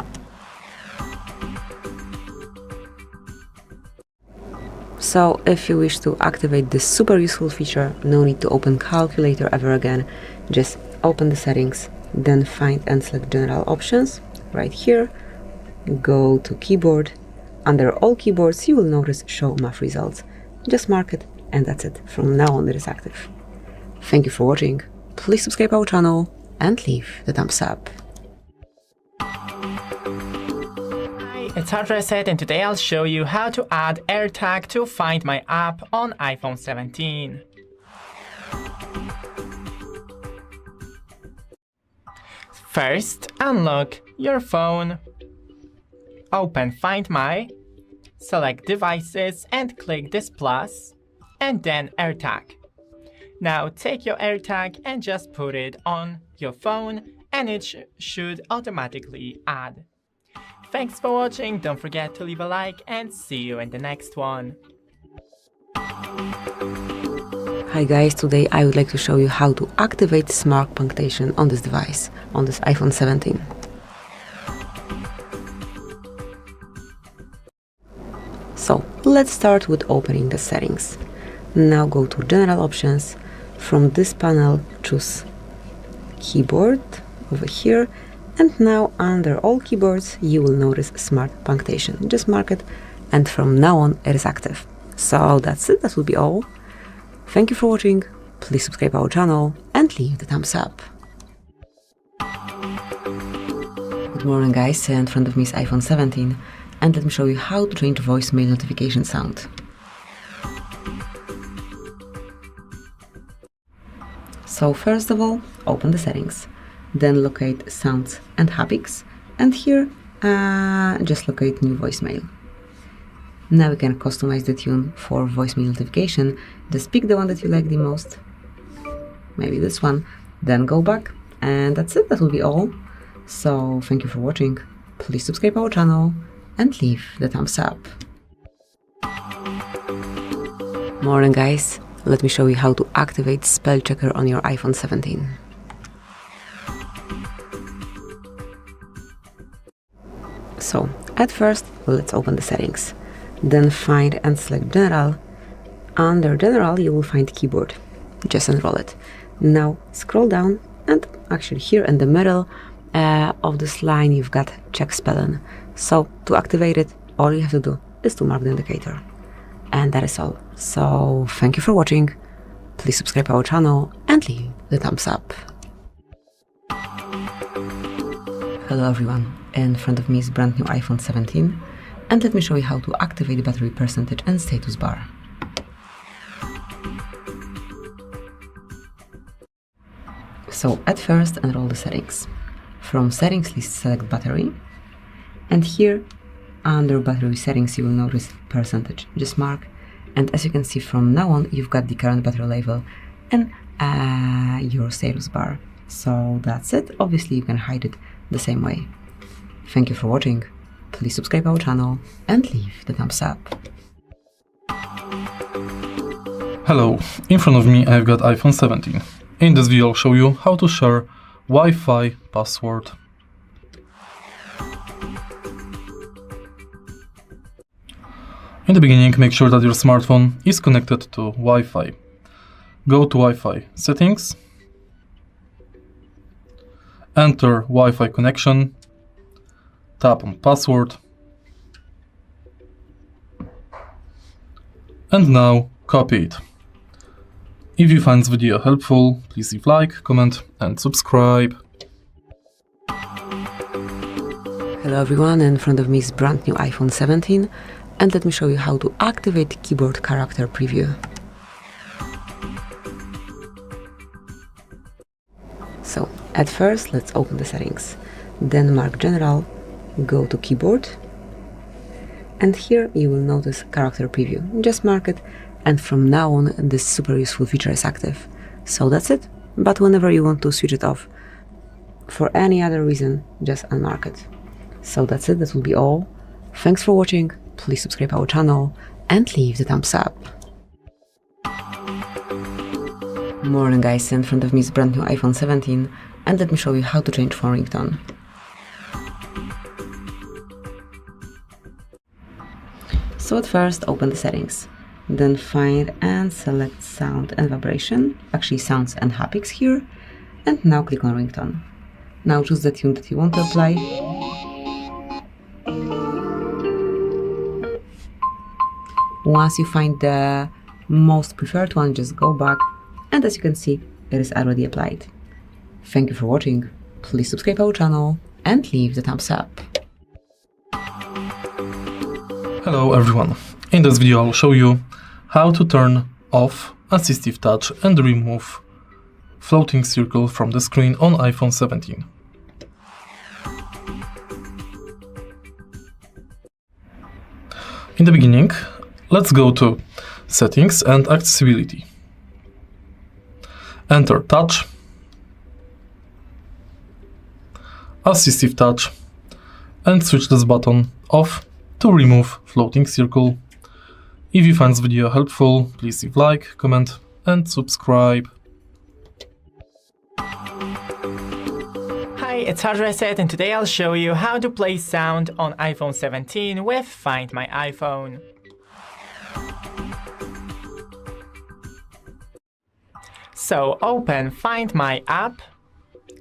So if you wish to activate this super useful feature, no need to open calculator ever again, just open the settings, then find and select General Options, right here, go to Keyboard, under all keyboards you will notice Show Math Results, just mark it and that's it, from now on it is active. Thank you for watching, please subscribe our channel and leave the thumbs up. It's HardReset and today I'll show you how to add AirTag to Find My app on iPhone 17. First, unlock your phone, open Find My, select Devices and click this plus, and then AirTag. Now take your AirTag and just put it on your phone and it should automatically add. Thanks for watching, don't forget to leave a like and see you in the next one. Hi guys, today I would like to show you how to activate smart punctuation on this device, on this iPhone 17. So let's start with opening the settings. Now go to General Options, from this panel choose Keyboard over here. And now under all keyboards you will notice Smart Punctuation. Just mark it and from now on it is active. So that's it, that will be all. Thank you for watching, please subscribe our channel and leave the thumbs up. Good morning guys, in front of me is iPhone 17 and let me show you how to change voicemail notification sound. So first of all, open the settings, then locate sounds and haptics, and here just locate new voicemail. Now you can customize the tune for voicemail notification. Just pick the one that you like the most, maybe this one, then go back, and that's it, that will be all. So thank you for watching, please subscribe our channel and leave the thumbs up. Morning guys, let me show you how to activate spell checker on your iPhone 17. So at first, let's open the settings, then find and select General. Under General you will find Keyboard, just enroll it. Now scroll down and actually here in the middle of this line you've got check spelling. So to activate it, all you have to do is to mark the indicator. And that is all. So thank you for watching, please subscribe our channel and leave the thumbs up. Hello everyone, in front of me is brand new iPhone 17 and let me show you how to activate the battery percentage and status bar. So at first enroll the settings. From settings list select battery, and here under battery settings you will notice percentage, just mark, and as you can see from now on you've got the current battery level and your status bar. So that's it, obviously you can hide it the same way. Thank you for watching, please subscribe our channel and leave the thumbs up. Hello, in front of me I've got iPhone 17. In this video I'll show you how to share Wi-Fi password. In the beginning, make sure that your smartphone is connected to Wi-Fi. Go to Wi-Fi settings, enter Wi-Fi connection, tap on password, and now copy it. If you find this video helpful, please leave like, comment and subscribe. Hello everyone, in front of me is brand new iPhone 17 and let me show you how to activate keyboard character preview. So at first let's open the settings, then mark General, go to Keyboard, and here you will notice character preview. Just mark it, and from now on this super useful feature is active. So that's it, but whenever you want to switch it off for any other reason, just unmark it. So that's it, that will be all. Thanks for watching, please subscribe our channel and leave the thumbs up. Morning guys, in front of me is brand new iPhone 17 and let me show you how to change phone ringtone. So at first open the settings, then find and select sound and vibration, actually sounds and haptics here, and now click on ringtone. Now choose the tune that you want to apply. Once you find the most preferred one, just go back, and as you can see, it is already applied. Thank you for watching, please subscribe our channel and leave the thumbs up. Hello everyone, in this video I'll show you how to turn off Assistive Touch and remove floating circle from the screen on iPhone 17. In the beginning, let's go to Settings and Accessibility. Enter Touch, Assistive Touch, and switch this button off to remove floating circle. If you find this video helpful, please leave like, comment and subscribe. Hi, it's HardReset and today I'll show you how to play sound on iPhone 17 with Find My iPhone. So open Find My app,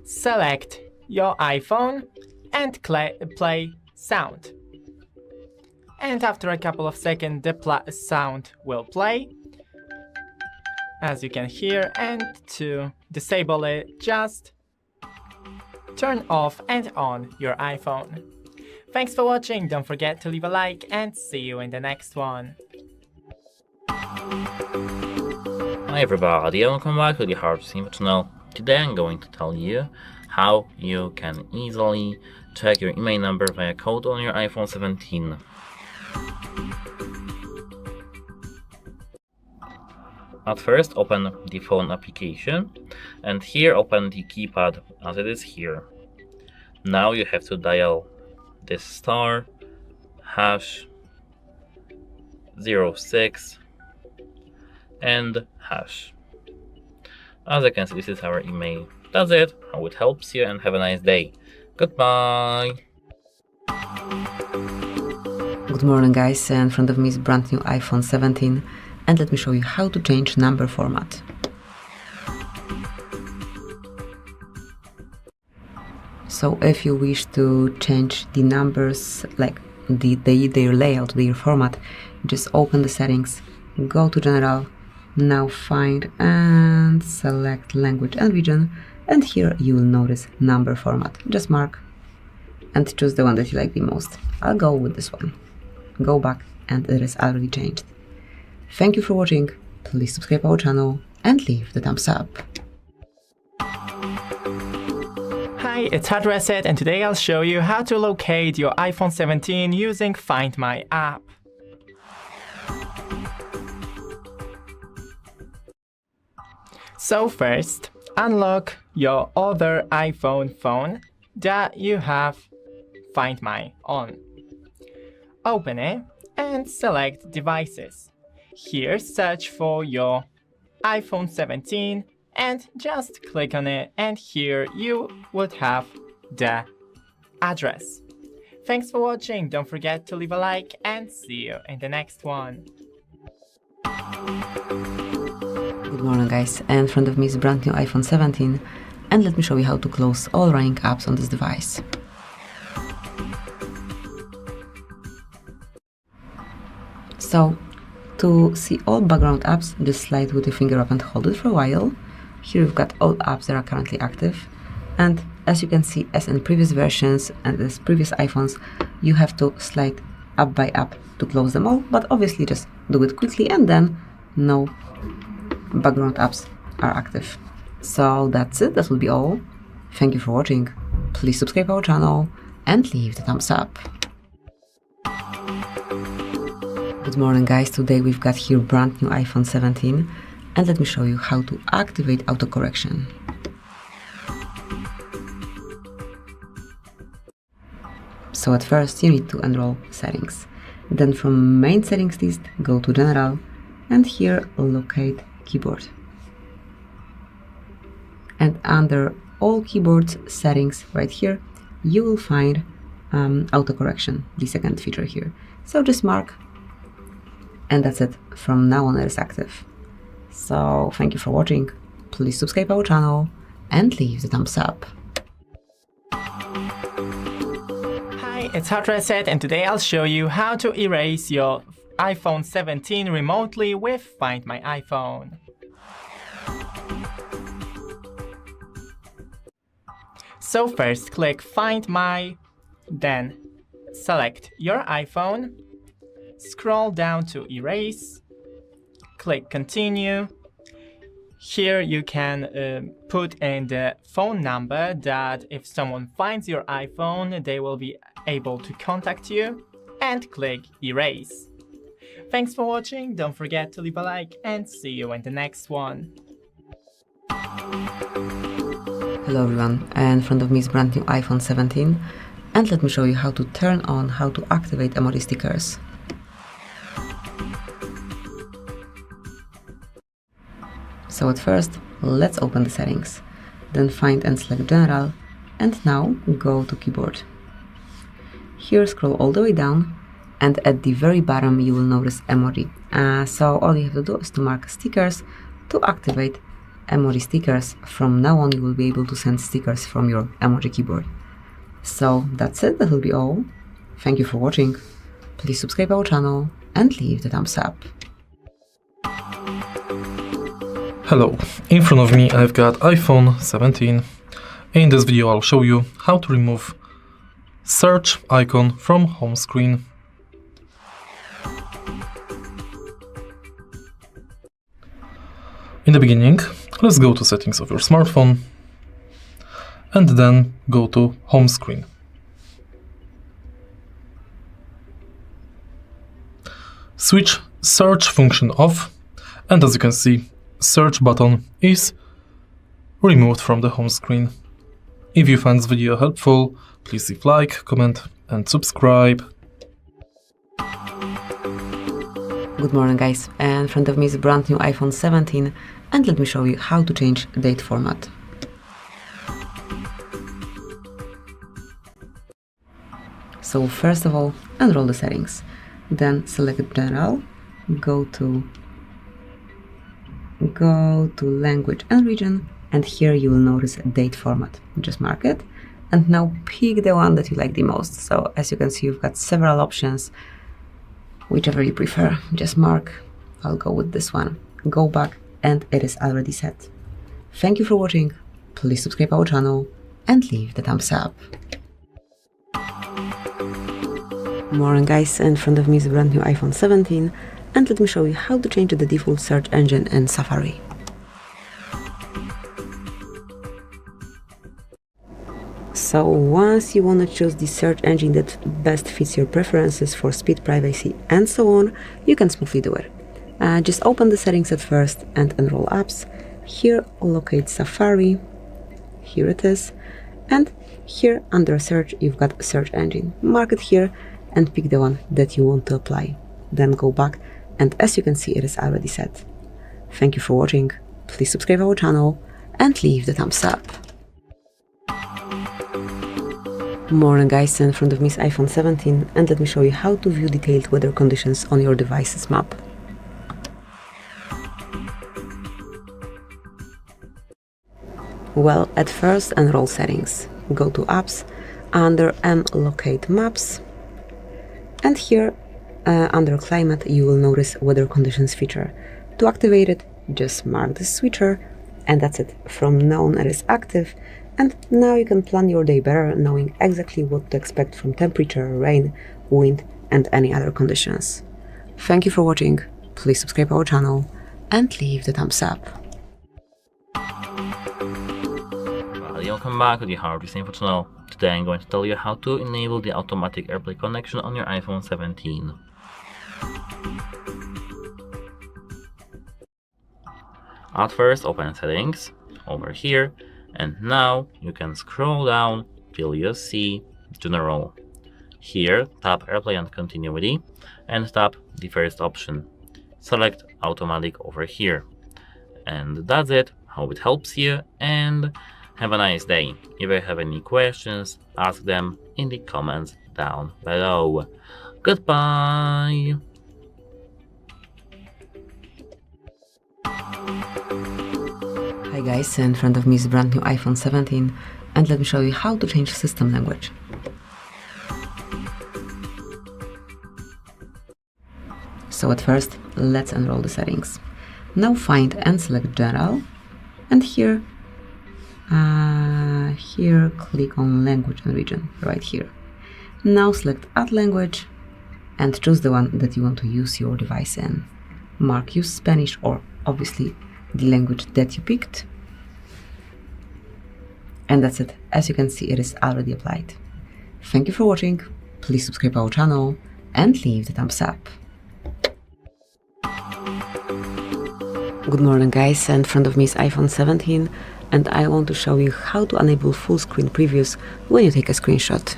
select your iPhone and play sound. And after a couple of seconds the sound will play. as you can hear, and to disable it, just turn off and on your iPhone. Thanks for watching, don't forget to leave a like and see you in the next one. Hi everybody, welcome back to the HardReset.Info channel. Today I'm going to tell you how you can easily check your IMEI number via code on your iPhone 17. At first, open the phone application and here open the keypad as it is here. Now you have to dial this star #06 and hash. As you can see, this is our email. That's it. I hope it helps you and have a nice day. Goodbye. Good morning guys, in front of me is brand new iPhone 17 and let me show you how to change number format. So if you wish to change the numbers, like their layout, their format, just open the settings, go to general, now find and select language and region, and here you will notice number format. Just mark and choose the one that you like the most. I'll go with this one. Go back and it is already changed. Thank you for watching, please subscribe our channel and leave the thumbs up. Hi, it's HardReset and today I'll show you how to locate your iPhone 17 using Find My app. So first, unlock your other iPhone phone that you have Find My on. Open it and select Devices. Here search for your iPhone 17 and just click on it, and here you would have the address. Thanks for watching, don't forget to leave a like and see you in the next one. Good morning guys, in front of me is brand new iPhone 17 and let me show you how to close all running apps on this device. So, to see all background apps, just slide with your finger up and hold it for a while. Here we've got all apps that are currently active, and as you can see, as in previous versions and as previous iPhones, you have to slide app by app to close them all, but obviously just do it quickly and then no background apps are active. So that's it, that will be all. Thank you for watching, please subscribe our channel and leave the thumbs up. Good morning guys, today we've got here brand new iPhone 17 and let me show you how to activate autocorrection. So at first you need to enroll settings. Then from main settings list, go to general and here locate keyboard. And under all keyboards settings right here, you will find autocorrection, the second feature here. So just mark and that's it. From now on it is active. So thank you for watching, please subscribe our channel and leave the thumbs up. Hi, it's HardReset and today I'll show you how to erase your iPhone 17 remotely with Find My iPhone. So first click Find My, then select your iPhone, scroll down to Erase, click Continue. Here you can put in the phone number that if someone finds your iPhone, they will be able to contact you, and click Erase. Thanks for watching, don't forget to leave a like and see you in the next one. Hello everyone, in front of me is brand new iPhone 17 and let me show you how to turn on, how to activate emoji stickers. So at first, let's open the settings, then find and select general, and now go to keyboard. Here scroll all the way down, and at the very bottom you will notice emoji. So all you have to do is to mark stickers to activate emoji stickers. From now on you will be able to send stickers from your emoji keyboard. So that's it, that will be all. Thank you for watching, please subscribe our channel and leave the thumbs up. Hello, in front of me I've got iPhone 17. In this video I'll show you how to remove search icon from home screen. In the beginning, let's go to settings of your smartphone and then go to home screen. Switch search function off, and as you can see, search button is removed from the home screen. If you find this video helpful, please leave like, comment and subscribe. Good morning guys, and in front of me is a brand new iPhone 17 and let me show you how to change date format. So first of all, enroll the settings, then select General, go to Language and Region, and here you will notice date format. Just mark it and now pick the one that you like the most. So as you can see, you've got several options. Whichever you prefer, just mark. I'll go with this one. Go back and it is already set. Thank you for watching. Please subscribe our channel and leave the thumbs up. Morning guys, in front of me is a brand new iPhone 17 and let me show you how to change the default search engine in Safari. So once you want to choose the search engine that best fits your preferences for speed, privacy and so on, you can smoothly do it. Just open the settings at first and enroll apps. Here locate Safari, here it is, and here under search you've got search engine. Mark it here and pick the one that you want to apply. Then go back and as you can see it is already set. Thank you for watching, please subscribe our channel and leave the thumbs up. Morning guys, in front of me is iPhone 17 and let me show you how to view detailed weather conditions on your device's map. Well, at first enroll settings, go to apps, under locate maps, and here under climate you will notice weather conditions feature. To activate it, just mark the switcher and that's it. From now on it is active. And now you can plan your day better, knowing exactly what to expect from temperature, rain, wind, and any other conditions. Thank you for watching, please subscribe our channel, and leave the thumbs up. Welcome back to the HardReset.Info channel. Today I'm going to tell you how to enable the automatic AirPlay connection on your iPhone 17. At first, open Settings, over here, and now you can scroll down till you see General. Here tap AirPlay and Continuity and tap the first option. Select Automatic over here. And that's it. Hope it helps you and have a nice day. If you have any questions, ask them in the comments down below. Goodbye! Hi guys, in front of me is a brand new iPhone 17 and let me show you how to change system language. So at first, let's enroll the settings. Now find and select General and here click on Language and Region, right here. Now select Add Language and choose the one that you want to use your device in. Mark Use Spanish or obviously the language that you picked. And that's it. As you can see, it is already applied. Thank you for watching. Please subscribe our channel and leave the thumbs up. Good morning guys, in front of me is iPhone 17 and I want to show you how to enable full screen previews when you take a screenshot.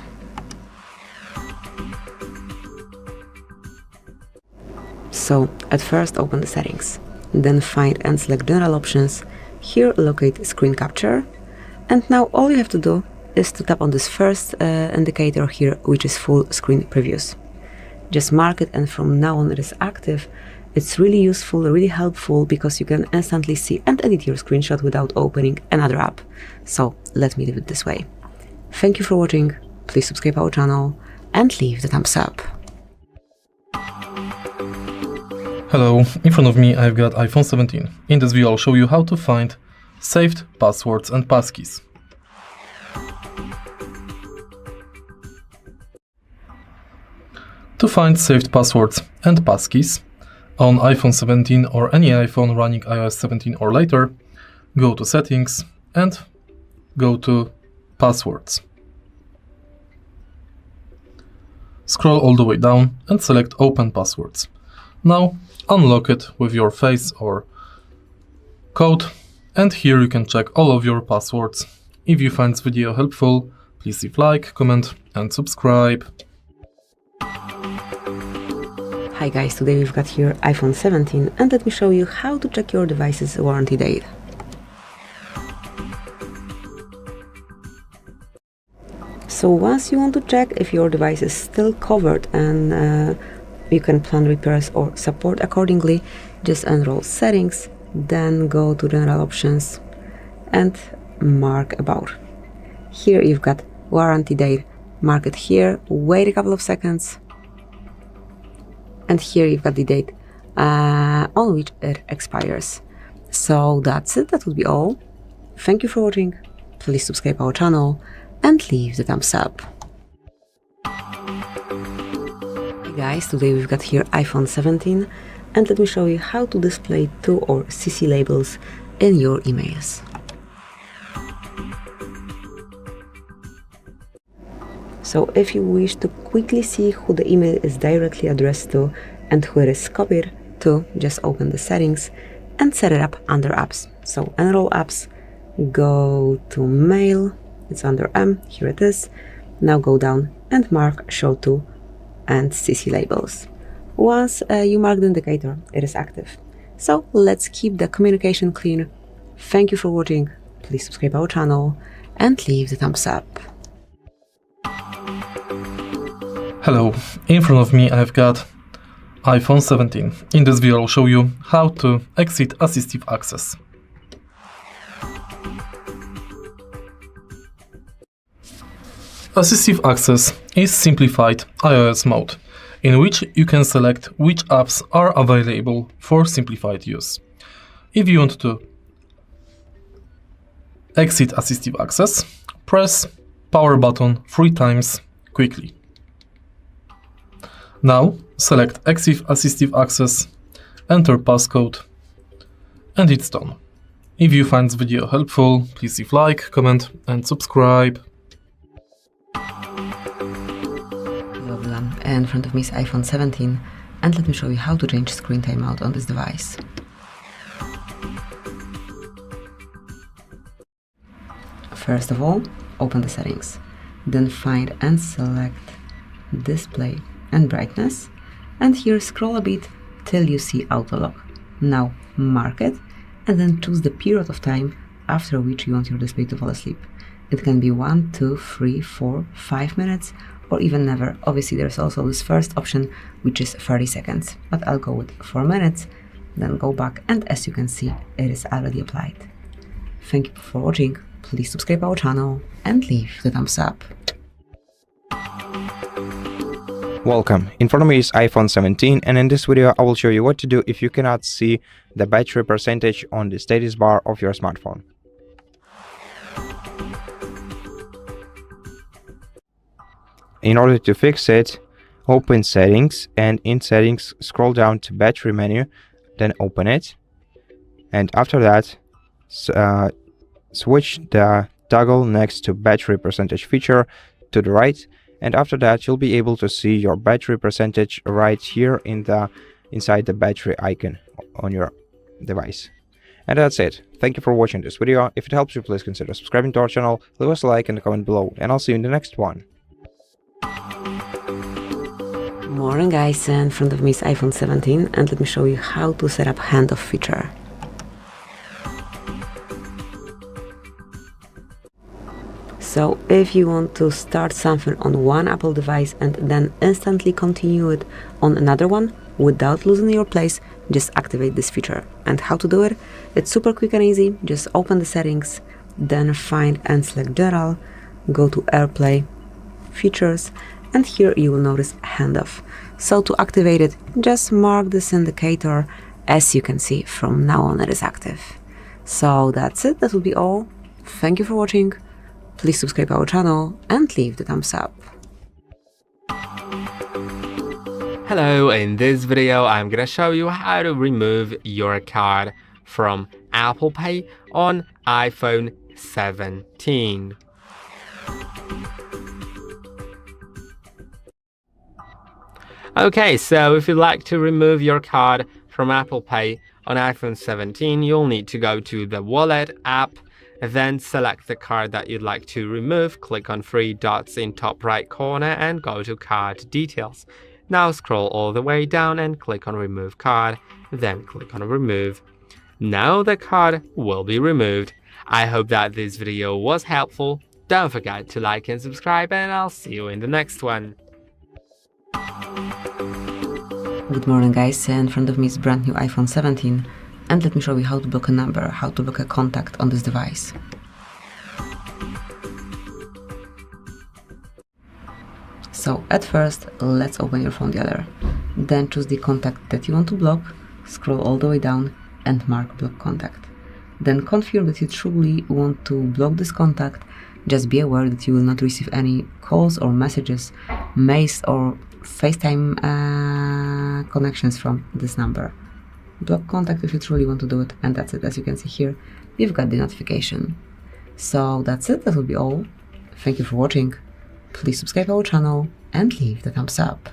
So at first open the settings. Then find and select General Options, here locate Screen Capture, and now all you have to do is to tap on this first indicator here, which is Full Screen Previews. Just mark it and from now on it is active. It's really useful, really helpful because you can instantly see and edit your screenshot without opening another app. So let me leave it this way. Thank you for watching, please subscribe our channel and leave the thumbs up. Hello, in front of me I've got iPhone 17. In this video I'll show you how to find saved passwords and passkeys. To find saved passwords and passkeys on iPhone 17 or any iPhone running iOS 17 or later, go to Settings and go to Passwords. Scroll all the way down and select Open Passwords. Now unlock it with your face or code, and here you can check all of your passwords. If you find this video helpful, please leave like, comment and subscribe. Hi guys, today we've got here iPhone 17 and let me show you how to check your device's warranty date. So once you want to check if your device is still covered and you can plan repairs or support accordingly, just enroll Settings, then go to General Options and mark About. Here you've got warranty date, mark it here, wait a couple of seconds, and here you've got the date on which it expires. So that's it, that would be all. Thank you for watching, please subscribe our channel and leave the thumbs up. Hey guys, today we've got here iPhone 17 and let me show you how to display to or CC labels in your emails. So if you wish to quickly see who the email is directly addressed to and who it is copied to, just open the settings and set it up under apps. So enroll apps, go to mail, it's under M, here it is. Now go down and mark show to and CC labels. Once you mark the indicator, it is active. So let's keep the communication clean. Thank you for watching, please subscribe our channel and leave the thumbs up. Hello, in front of me I've got iPhone 17. In this video I'll show you how to exit assistive access. Assistive access is simplified iOS mode, in which you can select which apps are available for simplified use. If you want to exit assistive access, press power button 3 times quickly. Now select Exit Assistive Access, enter passcode, and it's done. If you find this video helpful, please leave like, comment and subscribe. In front of me is iPhone 17 and let me show you how to change screen timeout on this device. First of all, open the settings, then find and select display and brightness, and here scroll a bit till you see auto lock. Now mark it and then choose the period of time after which you want your display to fall asleep. It can be 1, 2, 3, 4, 5 minutes or even never. Obviously there's also this first option which is 30 seconds, but I'll go with 4 minutes, then go back and as you can see it is already applied. Thank you for watching, please subscribe our channel and leave the thumbs up. Welcome, in front of me is iPhone 17 and in this video I will show you what to do if you cannot see the battery percentage on the status bar of your smartphone. In order to fix it, open Settings and in Settings scroll down to Battery menu, then open it, and after that switch the toggle next to Battery Percentage feature to the right, and after that you'll be able to see your battery percentage right here inside the battery icon on your device. And that's it. Thank you for watching this video. If it helps you, please consider subscribing to our channel, leave us a like and a comment below, and I'll see you in the next one. Morning guys, in front of me is iPhone 17 and let me show you how to set up Handoff feature. So if you want to start something on one Apple device and then instantly continue it on another one without losing your place, just activate this feature. And how to do it? It's super quick and easy. Just open the settings, then find and select General, go to AirPlay, Features, and here you will notice Handoff. So to activate it, just mark this indicator. As you can see, from now on it is active. So that's it, that will be all. Thank you for watching. Please subscribe our channel and leave the thumbs up. Hello, in this video I'm gonna show you how to remove your card from Apple Pay on iPhone 17. Okay, so if you'd like to remove your card from Apple Pay on iPhone 17, you'll need to go to the Wallet app, then select the card that you'd like to remove, click on three dots in top right corner and go to Card Details. Now scroll all the way down and click on Remove Card, then click on Remove. Now the card will be removed. I hope that this video was helpful. Don't forget to like and subscribe, and I'll see you in the next one. Good morning guys, in front of me is brand new iPhone 17 and let me show you how to block a number, how to block a contact on this device. So at first, let's open your phone the other. Then choose the contact that you want to block, scroll all the way down and mark block contact. Then confirm that you truly want to block this contact. Just be aware that you will not receive any calls or messages, mails or FaceTime connections from this number. Block contact if you truly want to do it, and that's it. As you can see here, you've got the notification. So that's it, that will be all. Thank you for watching. Please subscribe our channel and leave the thumbs up.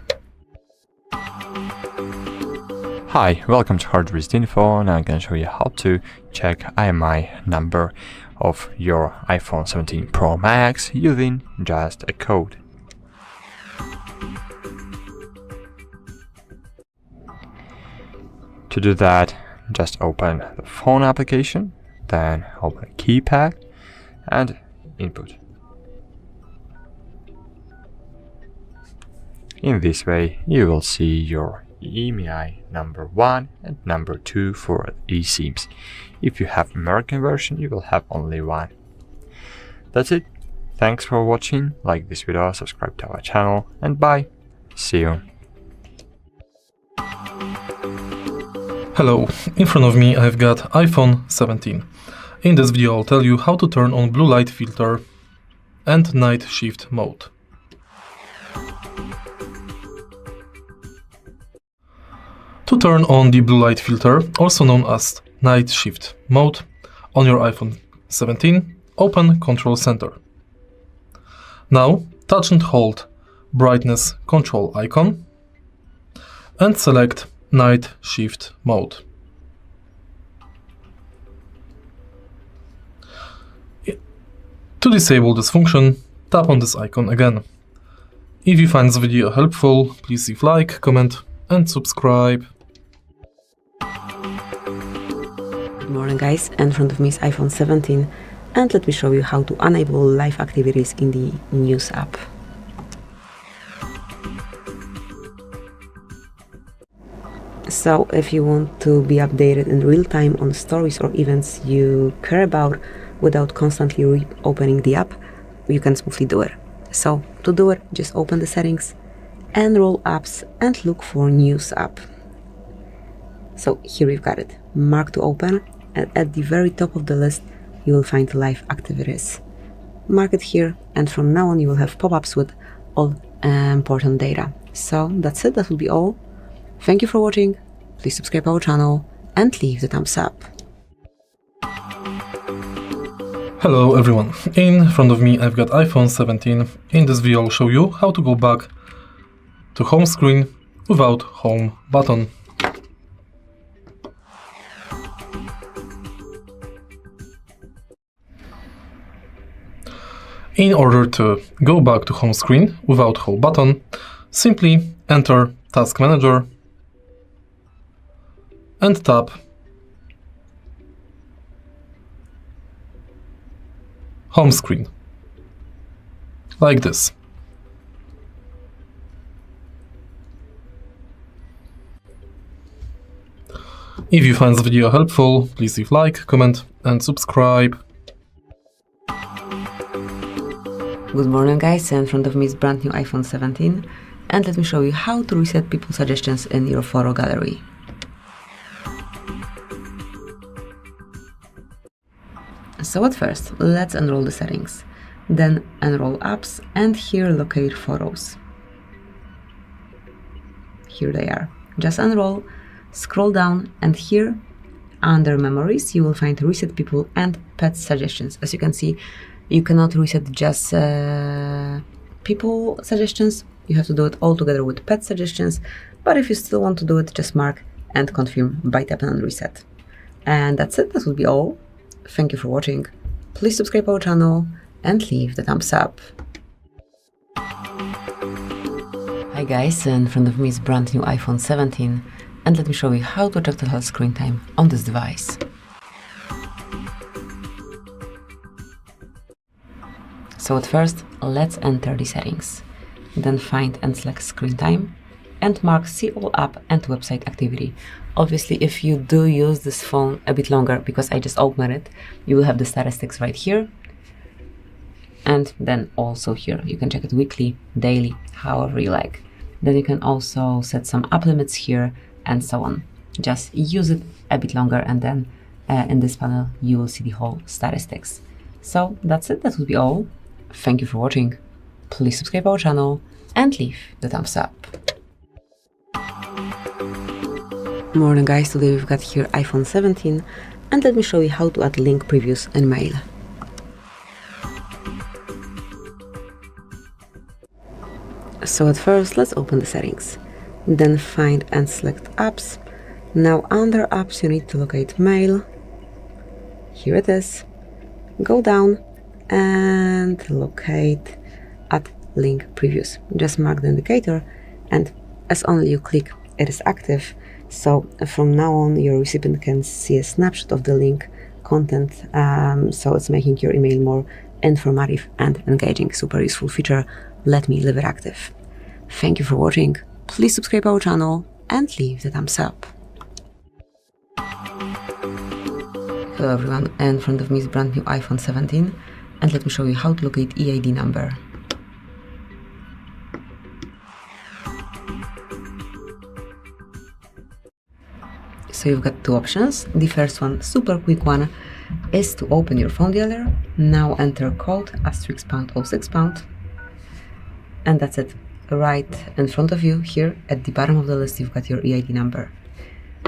Hi, welcome to HardReset.Info, and I'm going to show you how to check IMEI number of your iPhone 17 Pro Max using just a code. To do that, just open the phone application, then open keypad and input. In this way, you will see your IMEI number 1 and number 2 for eSIMs. If you have American version, you will have only one. That's it. Thanks for watching. Like this video, subscribe to our channel, and bye. See you. Hello, in front of me I've got iPhone 17. In this video I'll tell you how to turn on blue light filter and night shift mode. To turn on the blue light filter, also known as night shift mode, on your iPhone 17, open Control Center. Now touch and hold brightness control icon and select night shift mode. To disable this function, tap on this icon again. If you find this video helpful, please leave like, comment and subscribe. Good morning guys, in front of me is iPhone 17 and let me show you how to enable live activities in the News app. So if you want to be updated in real time on stories or events you care about without constantly reopening the app, you can smoothly do it. So to do it, just open the settings and roll apps and look for News app. So here we've got it, mark to open, and at the very top of the list you will find live activities. Mark it here, and from now on you will have pop-ups with all important data. So that's it, that will be all. Thank you for watching, please subscribe our channel and leave the thumbs up. Hello everyone, in front of me I've got iPhone 17. In this video I'll show you how to go back to home screen without home button. In order to go back to home screen without home button, simply enter Task Manager and tap Home Screen, like this. If you find this video helpful, please leave like, comment and subscribe. Good morning guys, in front of me is brand new iPhone 17 and let me show you how to reset people suggestions in your photo gallery. So at first, let's enroll the settings, then enroll apps, and here locate photos. Here they are. Just enroll, scroll down, and here under memories you will find reset people and pet suggestions. As you can see, you cannot reset just people suggestions, you have to do it all together with pet suggestions, but if you still want to do it, just mark and confirm by tapping on reset. And that's it, that will be all. Thank you for watching. Please subscribe our channel and leave the thumbs up. Hi guys, in front of me is brand new iPhone 17, and let me show you how to check total screen time on this device. So at first, let's enter the settings, then find and select screen time, and mark see all app and website activity. Obviously, if you do use this phone a bit longer, because I just opened it, you will have the statistics right here. And then also here, you can check it weekly, daily, however you like. Then you can also set some app limits here and so on. Just use it a bit longer, and then in this panel, you will see the whole statistics. So that's it, that will be all. Thank you for watching. Please subscribe our channel and leave the thumbs up. Morning guys, today we've got here iPhone 17, and let me show you how to add link previews in Mail. So at first, let's open the settings, then find and select apps. Now under apps you need to locate Mail. Here it is. Go down and locate add link previews. Just mark the indicator, and as only you click, it is active. So from now on, your recipient can see a snapshot of the link content, so it's making your email more informative and engaging. Super useful feature. Let me leave it active. Thank you for watching. Please subscribe our channel and leave the thumbs up. Hello everyone, in front of me is brand new iPhone 17, and let me show you how to locate EID number. So you've got two options. The first one, super quick one, is to open your phone dealer. Now enter code *#06#, and that's it. Right in front of you here at the bottom of the list, you've got your EID number.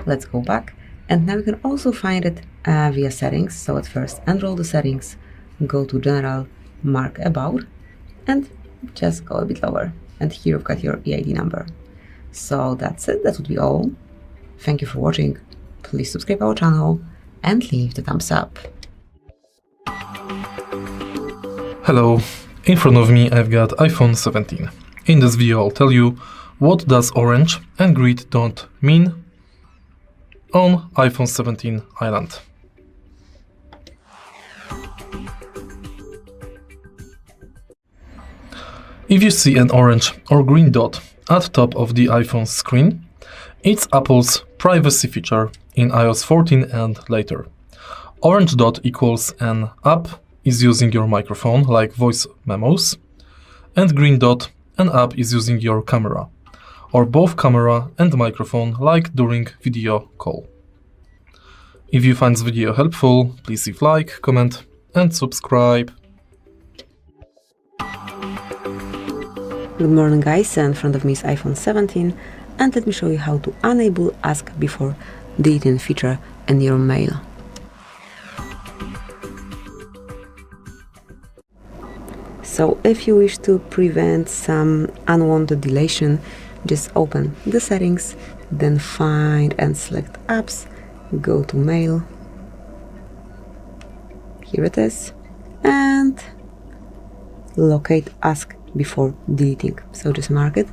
Let's go back, and now you can also find it via settings. So at first, enroll the settings, go to general, mark about, and just go a bit lower, and here you've got your EID number. So that's it, that would be all. Thank you for watching. Please subscribe our channel and leave the thumbs up. Hello, in front of me I've got iPhone 17. In this video I'll tell you what does orange and green dot mean on iPhone 17 Island. If you see an orange or green dot at top of the iPhone screen, it's Apple's privacy feature in iOS 14 and later. Orange dot equals an app is using your microphone, like voice memos, and green dot an app is using your camera, or both camera and microphone, like during video call. If you find this video helpful, please leave like, comment and subscribe. Good morning guys, in front of me is iPhone 17, and let me show you how to enable Ask Before Deleting feature in your mail. So if you wish to prevent some unwanted deletion, just open the settings, then find and select apps, go to mail, here it is, and locate Ask Before Deleting. So just mark it,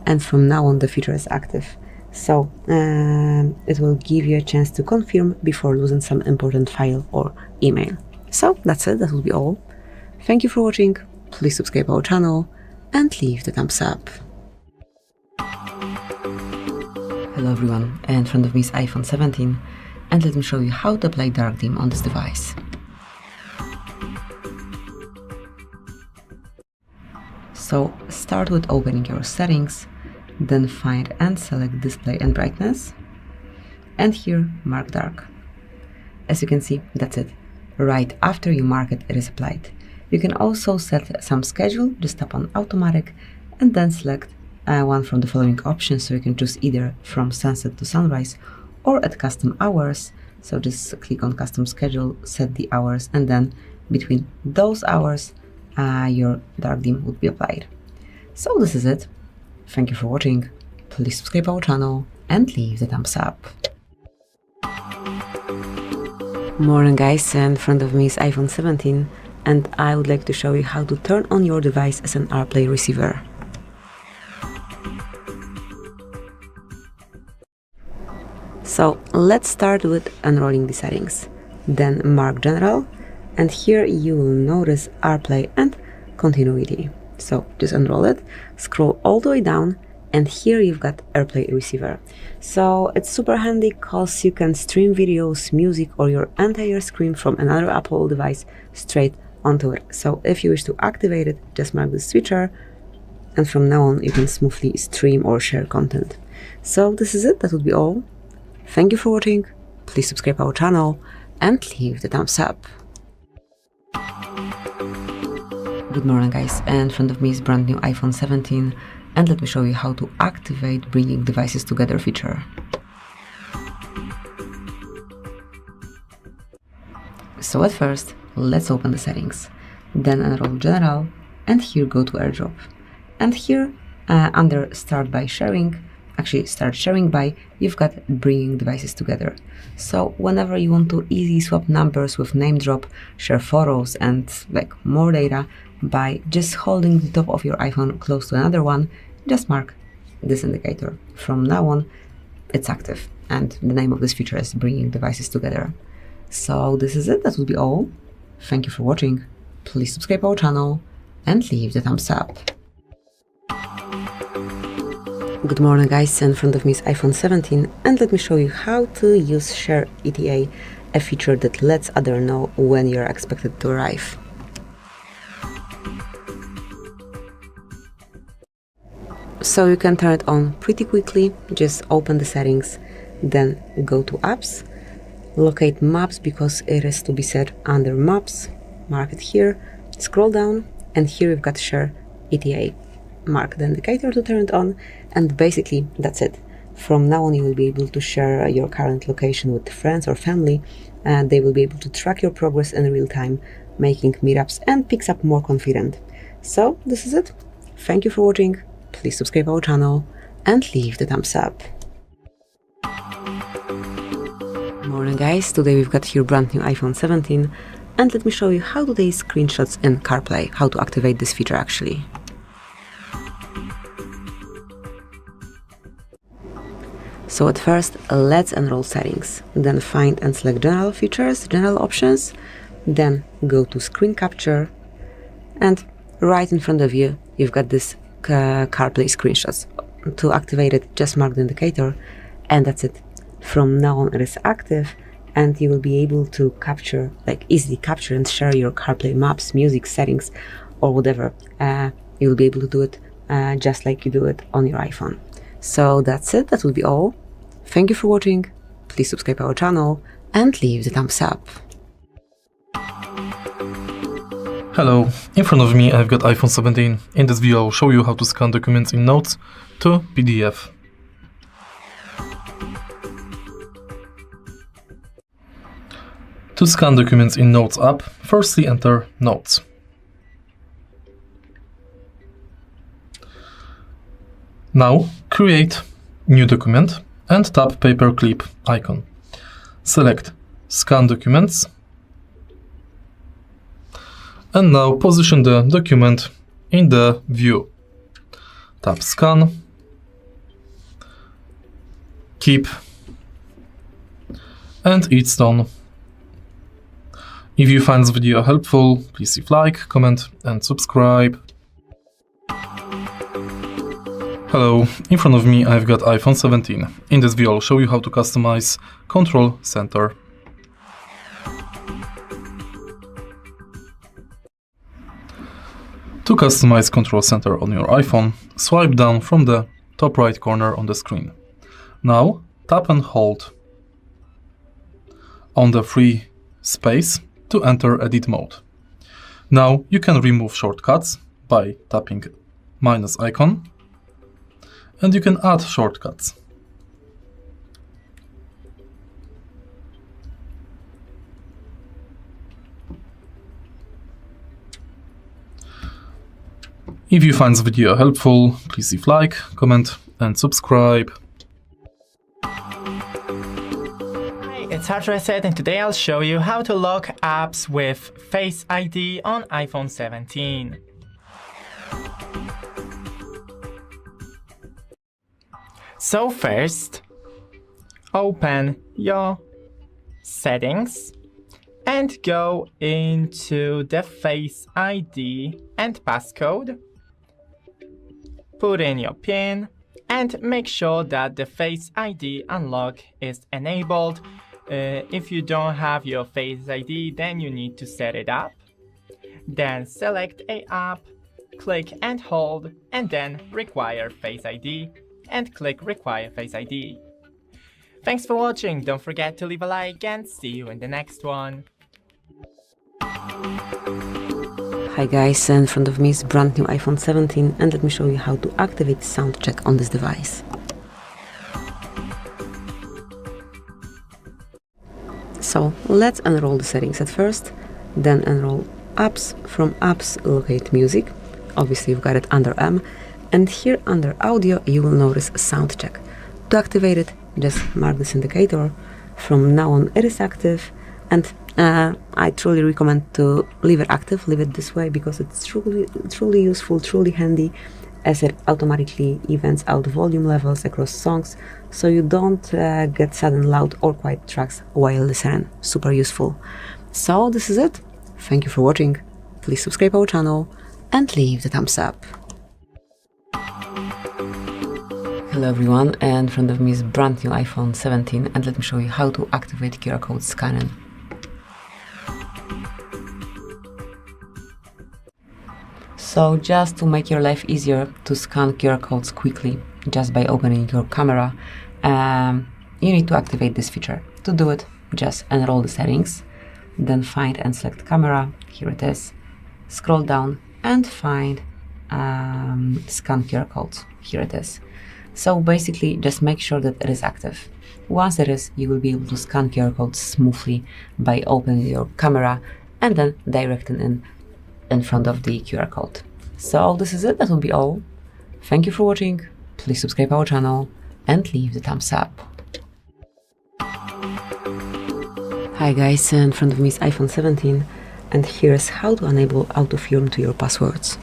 and from now on the feature is active. So it will give you a chance to confirm before losing some important file or email. So that's it, that will be all. Thank you for watching. Please subscribe our channel and leave the thumbs up. Hello everyone, in front of me is iPhone 17, and let me show you how to apply dark theme on this device. So start with opening your settings, then find and select display and brightness, and here mark dark. As you can see, that's it. Right after you mark it, it is applied. You can also set some schedule, just tap on automatic and then select one from the following options, so you can choose either from sunset to sunrise or at custom hours. So just click on custom schedule, set the hours, and then between those hours your dark dim would be applied. So this is it. Thank you for watching. Please subscribe our channel and leave the thumbs up. Morning guys, in front of me is iPhone 17 and I would like to show you how to turn on your device as an AirPlay receiver. So let's start with unrolling the settings, then mark General, and here you will notice AirPlay and Continuity. So just unroll it, scroll all the way down, and here you've got AirPlay receiver. So it's super handy because you can stream videos, music, or your entire screen from another Apple device straight onto it. So if you wish to activate it, just mark the switcher, and from now on you can smoothly stream or share content. So this is it, that would be all. Thank you for watching, please subscribe our channel and leave the thumbs up. Good morning guys, and in front of me is brand new iPhone 17 and let me show you how to activate bringing devices together feature. So at first, let's open the settings, then enroll General, and here go to AirDrop. And here under Start Sharing By, you've got bringing devices together. So whenever you want to easily swap numbers with name drop, share photos and like more data by just holding the top of your iPhone close to another one, just mark this indicator. From now on, it's active, and the name of this feature is bringing devices together. So this is it, that will be all. Thank you for watching, please subscribe our channel and leave the thumbs up. Good morning guys, in front of me is iPhone 17 and let me show you how to use Share ETA, a feature that lets others know when you're expected to arrive. So you can turn it on pretty quickly, just open the settings, then go to Apps, locate Maps because it is to be set under Maps, mark it here, scroll down, and here we've got Share ETA. Mark the indicator to turn it on, and basically that's it. From now on you will be able to share your current location with friends or family, and they will be able to track your progress in real time, making meetups and picks up more confident. So this is it. Thank you for watching, please subscribe our channel and leave the thumbs up. Morning guys, today we've got here brand new iPhone 17 and let me show you how to take screenshots in CarPlay, how to activate this feature actually. So at first, let's enroll settings, then find and select General Features, General Options, then go to Screen Capture, and right in front of you, you've got this CarPlay screenshots. To activate it, just mark the indicator, and that's it. From now on, it is active, and you will be able to capture, like easily capture and share your CarPlay maps, music, settings, or whatever. You will be able to do it just like you do it on your iPhone. So that's it, that will be all. Thank you for watching, please subscribe our channel and leave the thumbs up. Hello, in front of me I've got iPhone 17. In this video I'll show you how to scan documents in Notes to PDF. To scan documents in Notes app, firstly enter Notes. Now create new document and tap Paperclip icon. Select Scan Documents and now position the document in the view. Tap Scan, Keep, and it's done. If you find this video helpful, please leave like, comment and subscribe. Hello, in front of me I've got iPhone 17. In this video I'll show you how to customize Control Center. To customize Control Center on your iPhone, swipe down from the top right corner on the screen. Now tap and hold on the free space to enter edit mode. Now you can remove shortcuts by tapping minus icon, and you can add shortcuts. If you find this video helpful, please leave like, comment and subscribe. Hi, it's HardReset, and today I'll show you how to lock apps with Face ID on iPhone 17. So first, open your settings and go into the Face ID and passcode. Put in your PIN and make sure that the Face ID unlock is enabled. If you don't have your Face ID, then you need to set it up. Then select a app, click and hold, and then require Face ID, and click require Face ID. Thanks for watching, don't forget to leave a like and see you in the next one. Hi guys, in front of me is brand new iPhone 17 and let me show you how to activate sound check on this device. So let's enroll the settings at first, then enroll apps. From apps locate music, obviously you've got it under M, and here under audio you will notice sound check. To activate it, just mark this indicator. From now on it is active, and I truly recommend to leave it active, leave it this way, because it's truly useful, truly handy, as it automatically evens out volume levels across songs, so you don't get sudden loud or quiet tracks while listening. Super useful. So this is it. Thank you for watching. Please subscribe our channel and leave the thumbs up. Hello everyone, and in front of me is brand new iPhone 17 and let me show you how to activate QR code scanning. So just to make your life easier to scan QR codes quickly, just by opening your camera, you need to activate this feature. To do it, just enroll the settings, then find and select camera, here it is, scroll down and find scan QR codes, here it is. So basically just make sure that it is active. Once it is, you will be able to scan QR codes smoothly by opening your camera and then directing in front of the QR code. So this is it, that will be all. Thank you for watching, please subscribe our channel and leave the thumbs up. Hi guys, in front of me is iPhone 17 and here's how to enable autofill to your passwords.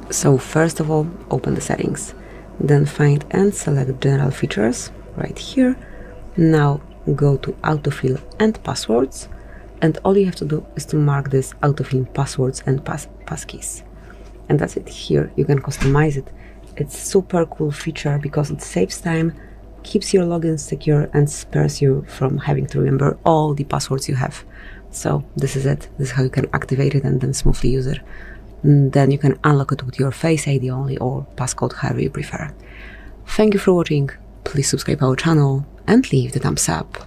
So first of all, open the settings, then find and select general features right here. Now go to autofill and passwords, and all you have to do is to mark this autofill passwords and passkeys, and that's it. Here you can customize it. It's super cool feature because it saves time, keeps your login secure and spares you from having to remember all the passwords you have. So this is it. This is how you can activate it and then smoothly use it. Then you can unlock it with your Face ID only or passcode, however you prefer. Thank you for watching, please subscribe our channel and leave the thumbs up.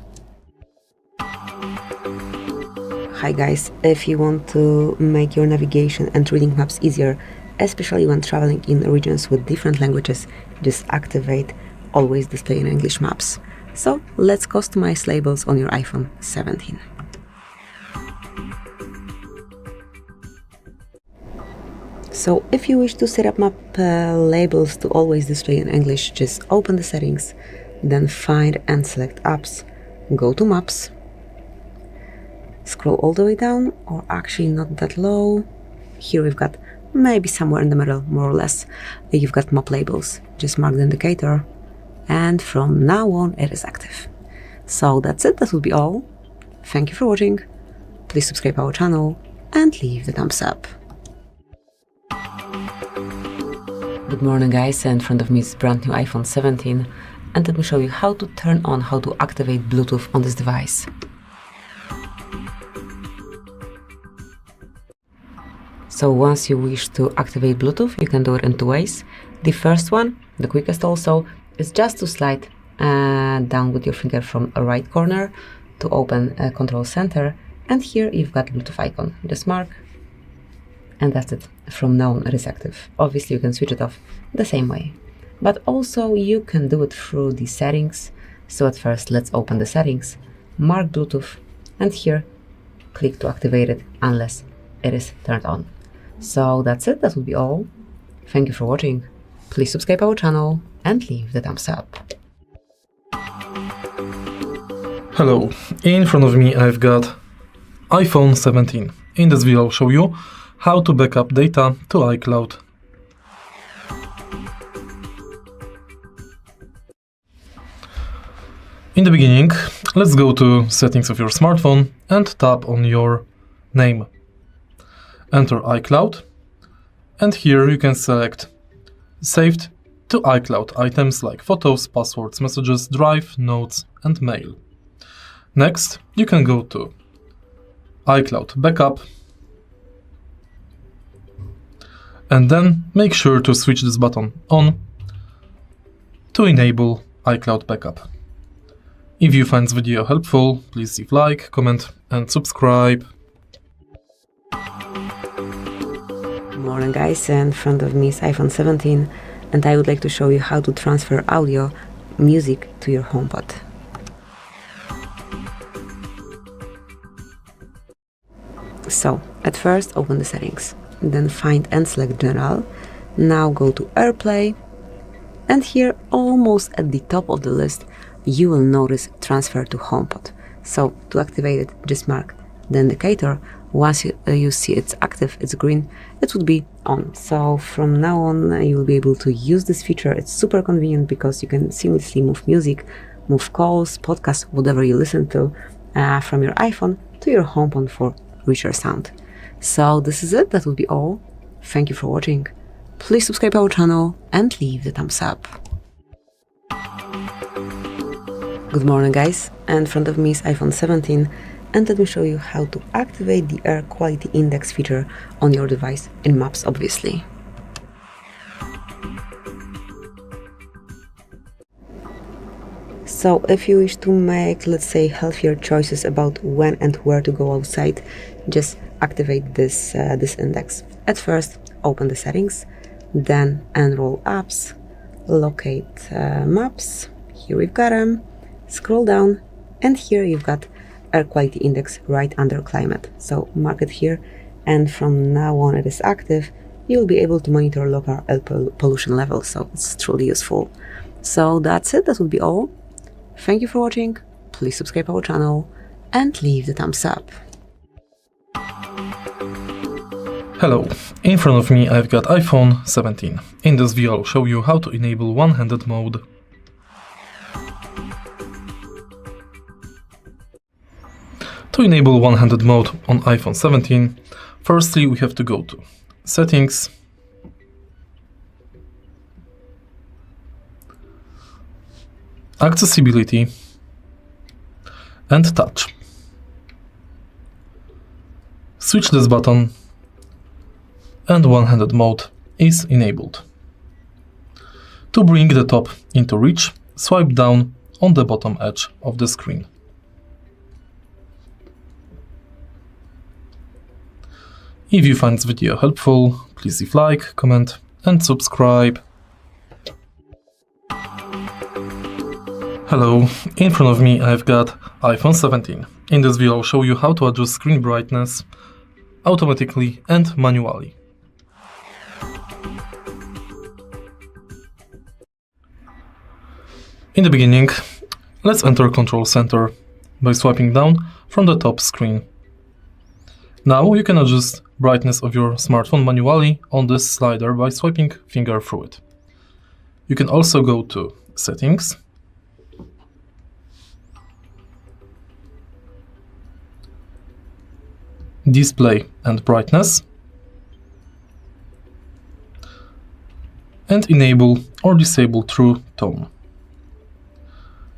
Hi guys, if you want to make your navigation and reading maps easier, especially when traveling in regions with different languages, just activate always display in English maps. So let's customize labels on your iPhone 17. So if you wish to set up map labels to always display in English, just open the settings, then find and select apps, go to maps, scroll all the way down, or actually not that low. Here we've got maybe somewhere in the middle, more or less, you've got map labels. Just mark the indicator and from now on it is active. So that's it, that will be all. Thank you for watching, please subscribe our channel and leave the thumbs up. Good morning guys, in front of me is brand new iPhone 17 and let me show you how to turn on, how to activate Bluetooth on this device. So once you wish to activate Bluetooth, you can do it in two ways. The first one, the quickest also, is just to slide down with your finger from a right corner to open a control center, and here you've got Bluetooth icon. Just mark, and that's it. From now on, it is active. Obviously, you can switch it off the same way, but also you can do it through the settings. So at first, let's open the settings, mark Bluetooth, and here click to activate it unless it is turned on. So that's it. That will be all. Thank you for watching. Please subscribe our channel and leave the thumbs up. Hello, in front of me I've got iPhone 17. In this video I'll show you how to backup data to iCloud. In the beginning, let's go to settings of your smartphone and tap on your name. Enter iCloud, and here you can select saved to iCloud items like photos, passwords, messages, drive, notes, and mail. Next, you can go to iCloud Backup, and then make sure to switch this button on to enable iCloud Backup. If you find this video helpful, please leave like, comment, and subscribe. Good morning guys, in front of me is iPhone 17, and I would like to show you how to transfer audio music to your HomePod. So, at first open the settings, then find and select General. Now go to AirPlay, and here almost at the top of the list you will notice Transfer to HomePod. So to activate it, just mark the indicator. Once you see it's active, it's green, it would be on. So from now on you will be able to use this feature. It's super convenient because you can seamlessly move music, move calls, podcasts, whatever you listen to from your iPhone to your HomePod for richer sound. So this is it, that will be all. Thank you for watching. Please subscribe our channel and leave the thumbs up. Good morning guys, in front of me is iPhone 17, and let me show you how to activate the Air Quality Index feature on your device in Maps, obviously. So if you wish to make, let's say, healthier choices about when and where to go outside, just activate this index. At first, open the settings, then enroll apps, locate maps. Here we've got them. Scroll down, and here you've got Air Quality Index right under Climate. So mark it here, and from now on it is active. You'll be able to monitor local air pollution levels, so it's truly useful. So that's it, that will be all. Thank you for watching. Please subscribe our channel and leave the thumbs up. Hello, in front of me I've got iPhone 17. In this video I'll show you how to enable one-handed mode. To enable one-handed mode on iPhone 17, firstly we have to go to Settings, Accessibility, and Touch. Switch this button and one-handed mode is enabled. To bring the top into reach, swipe down on the bottom edge of the screen. If you find this video helpful, please leave like, comment, and subscribe. Hello, in front of me I've got iPhone 17. In this video I'll show you how to adjust screen brightness automatically and manually. In the beginning, let's enter Control Center by swiping down from the top screen. Now you can adjust brightness of your smartphone manually on this slider by swiping finger through it. You can also go to Settings, Display and Brightness, and enable or disable True Tone.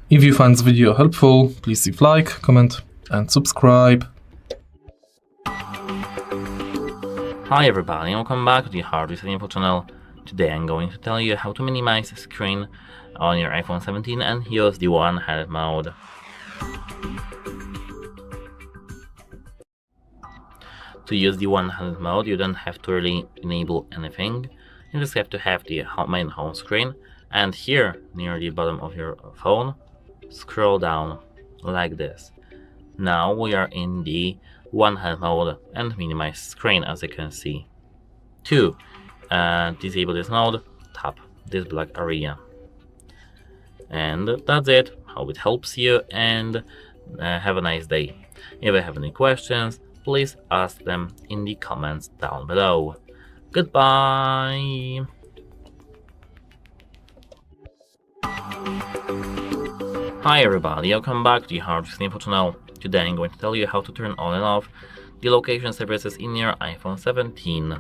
If you find this video helpful, please leave like, comment, and subscribe. Hi everybody, welcome back to the HardReset.Info channel. Today I'm going to tell you how to minimize the screen on your iPhone 17 and use the one-handed mode. To use the one-handed mode, you don't have to really enable anything. You just have to have the main home screen, and here, near the bottom of your phone, scroll down like this. Now we are in the one-hand mode and minimize screen, as you can see. To disable this mode, tap this black area. And that's it, how it helps you, and have a nice day. If you have any questions, please ask them in the comments down below. Goodbye! Hi everybody, welcome back to the HardReset.Info channel. Today I'm going to tell you how to turn on and off the location services in your iPhone 17.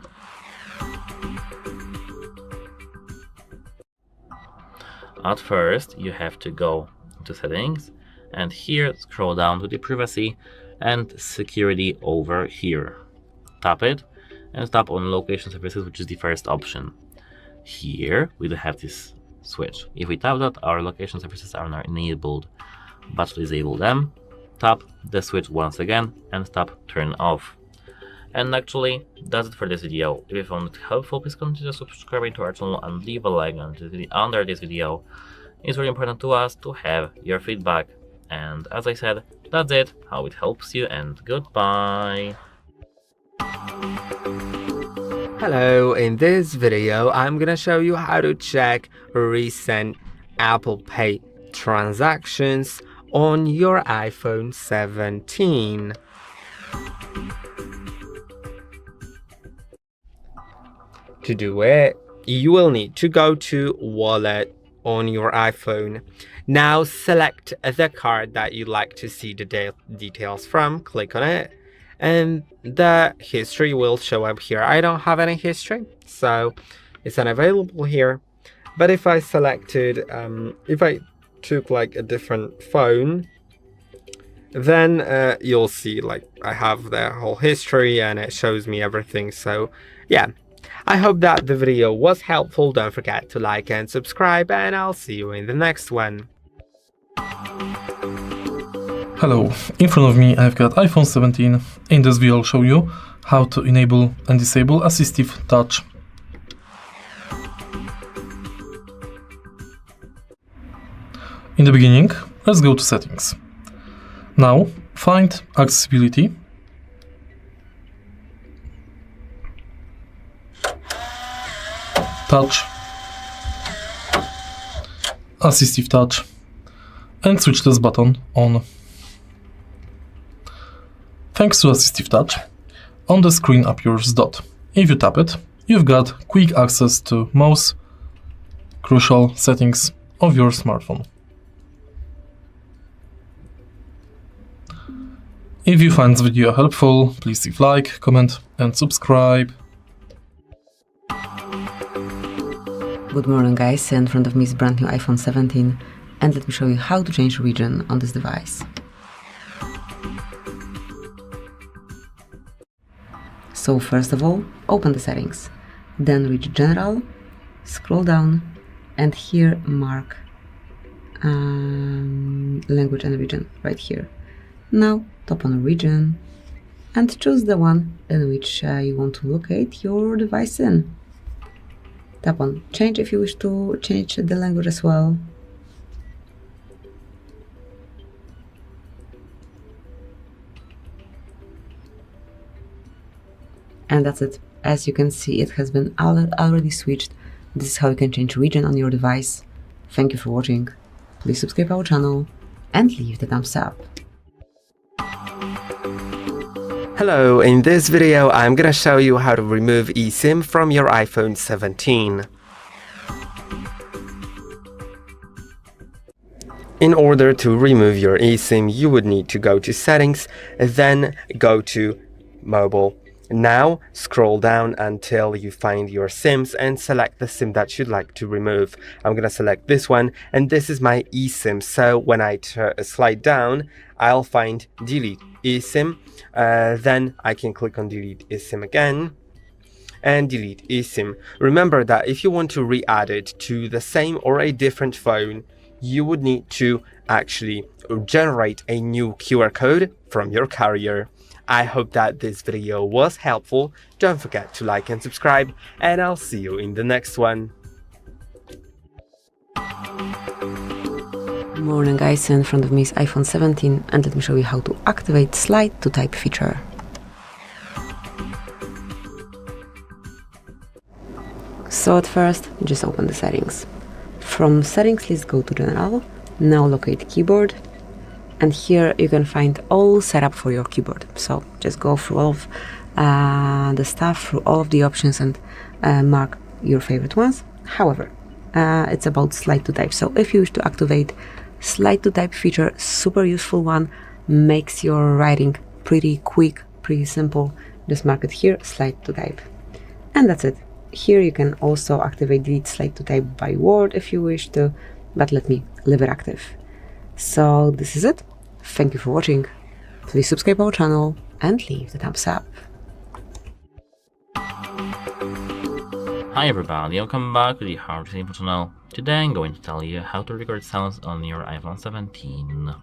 At first, you have to go to settings, and here scroll down to the privacy and security over here. Tap it and tap on location services, which is the first option. Here we do have this switch. If we tap that, our location services are now enabled, but to disable them, tap the switch once again and tap turn off. And actually, that's it for this video. If you found it helpful, please consider subscribing to our channel and leave a like under this video. It's very important to us to have your feedback. And as I said, that's it, how it helps you, and goodbye. Hello, in this video I'm gonna show you how to check recent Apple Pay transactions on your iPhone 17. To do it, you will need to go to Wallet on your iPhone. Now select the card that you'd like to see the details from, click on it, and the history will show up here. I don't have any history, so it's unavailable here. But if I selected, if I took like a different phone, then you'll see like I have the whole history and it shows me everything. So yeah, I hope that the video was helpful. Don't forget to like and subscribe, and I'll see you in the next one. Hello, in front of me I've got iPhone 17. In this video I'll show you how to enable and disable Assistive Touch. In the beginning, let's go to settings. Now find accessibility. Touch. Assistive Touch. And switch this button on. Thanks to Assistive Touch, on the screen appears dot. If you tap it, you've got quick access to most crucial settings of your smartphone. If you find this video helpful, please leave like, comment and subscribe. Good morning guys, in front of me is brand new iPhone 17, and let me show you how to change region on this device. So first of all, open the settings, then reach General, scroll down, and here mark Language and Region right here. Now tap on Region and choose the one in which you want to locate your device in. Tap on Change if you wish to change the language as well. And that's it. As you can see, it has been already switched. This is how you can change region on your device. Thank you for watching. Please subscribe our channel and leave the thumbs up. Hello, in this video I'm gonna show you how to remove eSIM from your iPhone 17. In order to remove your eSIM, you would need to go to Settings, then go to Mobile. Now scroll down until you find your SIMs and select the SIM that you'd like to remove. I'm gonna select this one, and this is my eSIM, so when I slide down, I'll find Delete eSIM. Then I can click on Delete eSIM again, and delete eSIM. Remember that if you want to re-add it to the same or a different phone, you would need to actually generate a new QR code from your carrier. I hope that this video was helpful. Don't forget to like and subscribe, and I'll see you in the next one. Morning guys, in front of me is iPhone 17 and let me show you how to activate slide to type feature. So at first, just open the settings. From settings list, go to general, now locate keyboard, and here you can find all setup for your keyboard. So just go through all of the stuff, through all of the options, and mark your favorite ones. However, it's about slide to type. So if you wish to activate slide to type feature, super useful one, makes your writing pretty quick, pretty simple. Just mark it here, slide to type, and that's it. Here you can also activate delete slide to type by word if you wish to, but let me leave it active. So this is it. Thank you for watching. Please subscribe our channel and leave the thumbs up. Hi everybody, welcome back to the HardReset.Info channel. Today I'm going to tell you how to record sounds on your iPhone 17.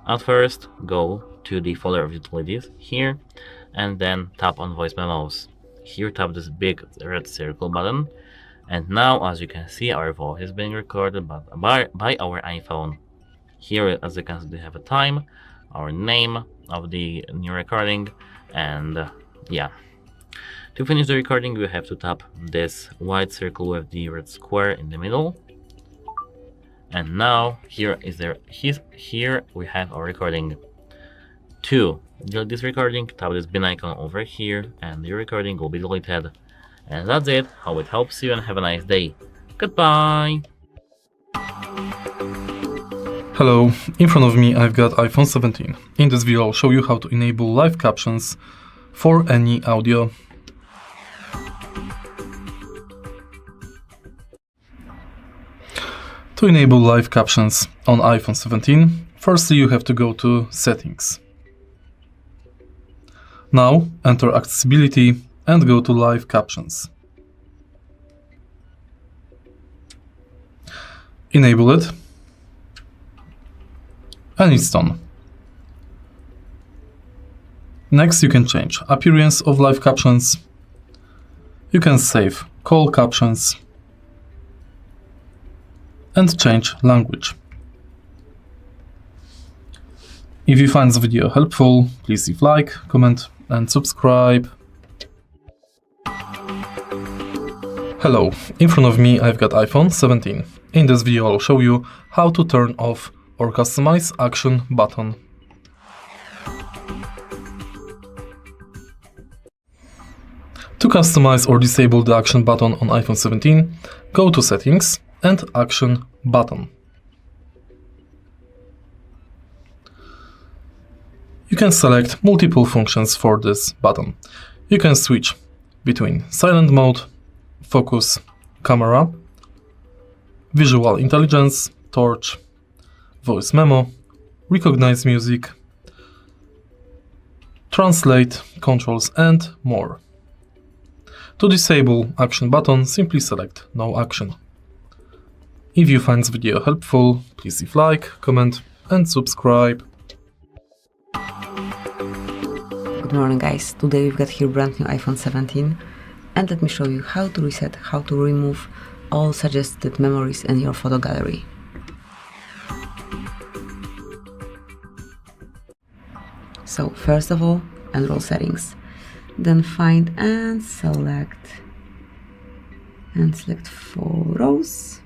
At first, go to the folder of utilities here, and then tap on voice memos. Here tap this big red circle button, and now as you can see our voice is being recorded by our iPhone. Here as you can see we have a time, our name of the new recording, and yeah. To finish the recording you have to tap this white circle with the red square in the middle. And now here we have our recording. To delete this recording, tap this bin icon over here and your recording will be deleted. And that's it. Hope it helps you and have a nice day. Goodbye! Hello, in front of me I've got iPhone 17. In this video I'll show you how to enable live captions for any audio. To enable live captions on iPhone 17, firstly you have to go to Settings. Now enter Accessibility and go to Live Captions. Enable it, and it's done. Next you can change appearance of live captions. You can save call captions and change language. If you find this video helpful, please leave like, comment and subscribe. Hello, in front of me I've got iPhone 17. In this video I'll show you how to turn off or customize action button. To customize or disable the action button on iPhone 17, go to Settings and Action button. You can select multiple functions for this button. You can switch between silent mode, focus, camera, visual intelligence, torch, voice memo, recognize music, translate, controls and more. To disable action button, simply select no action. If you find this video helpful, please leave like, comment and subscribe. Good morning guys, today we've got here brand new iPhone 17 and let me show you how to reset, how to remove all suggested memories in your photo gallery. So first of all, enroll settings, then find and select photos.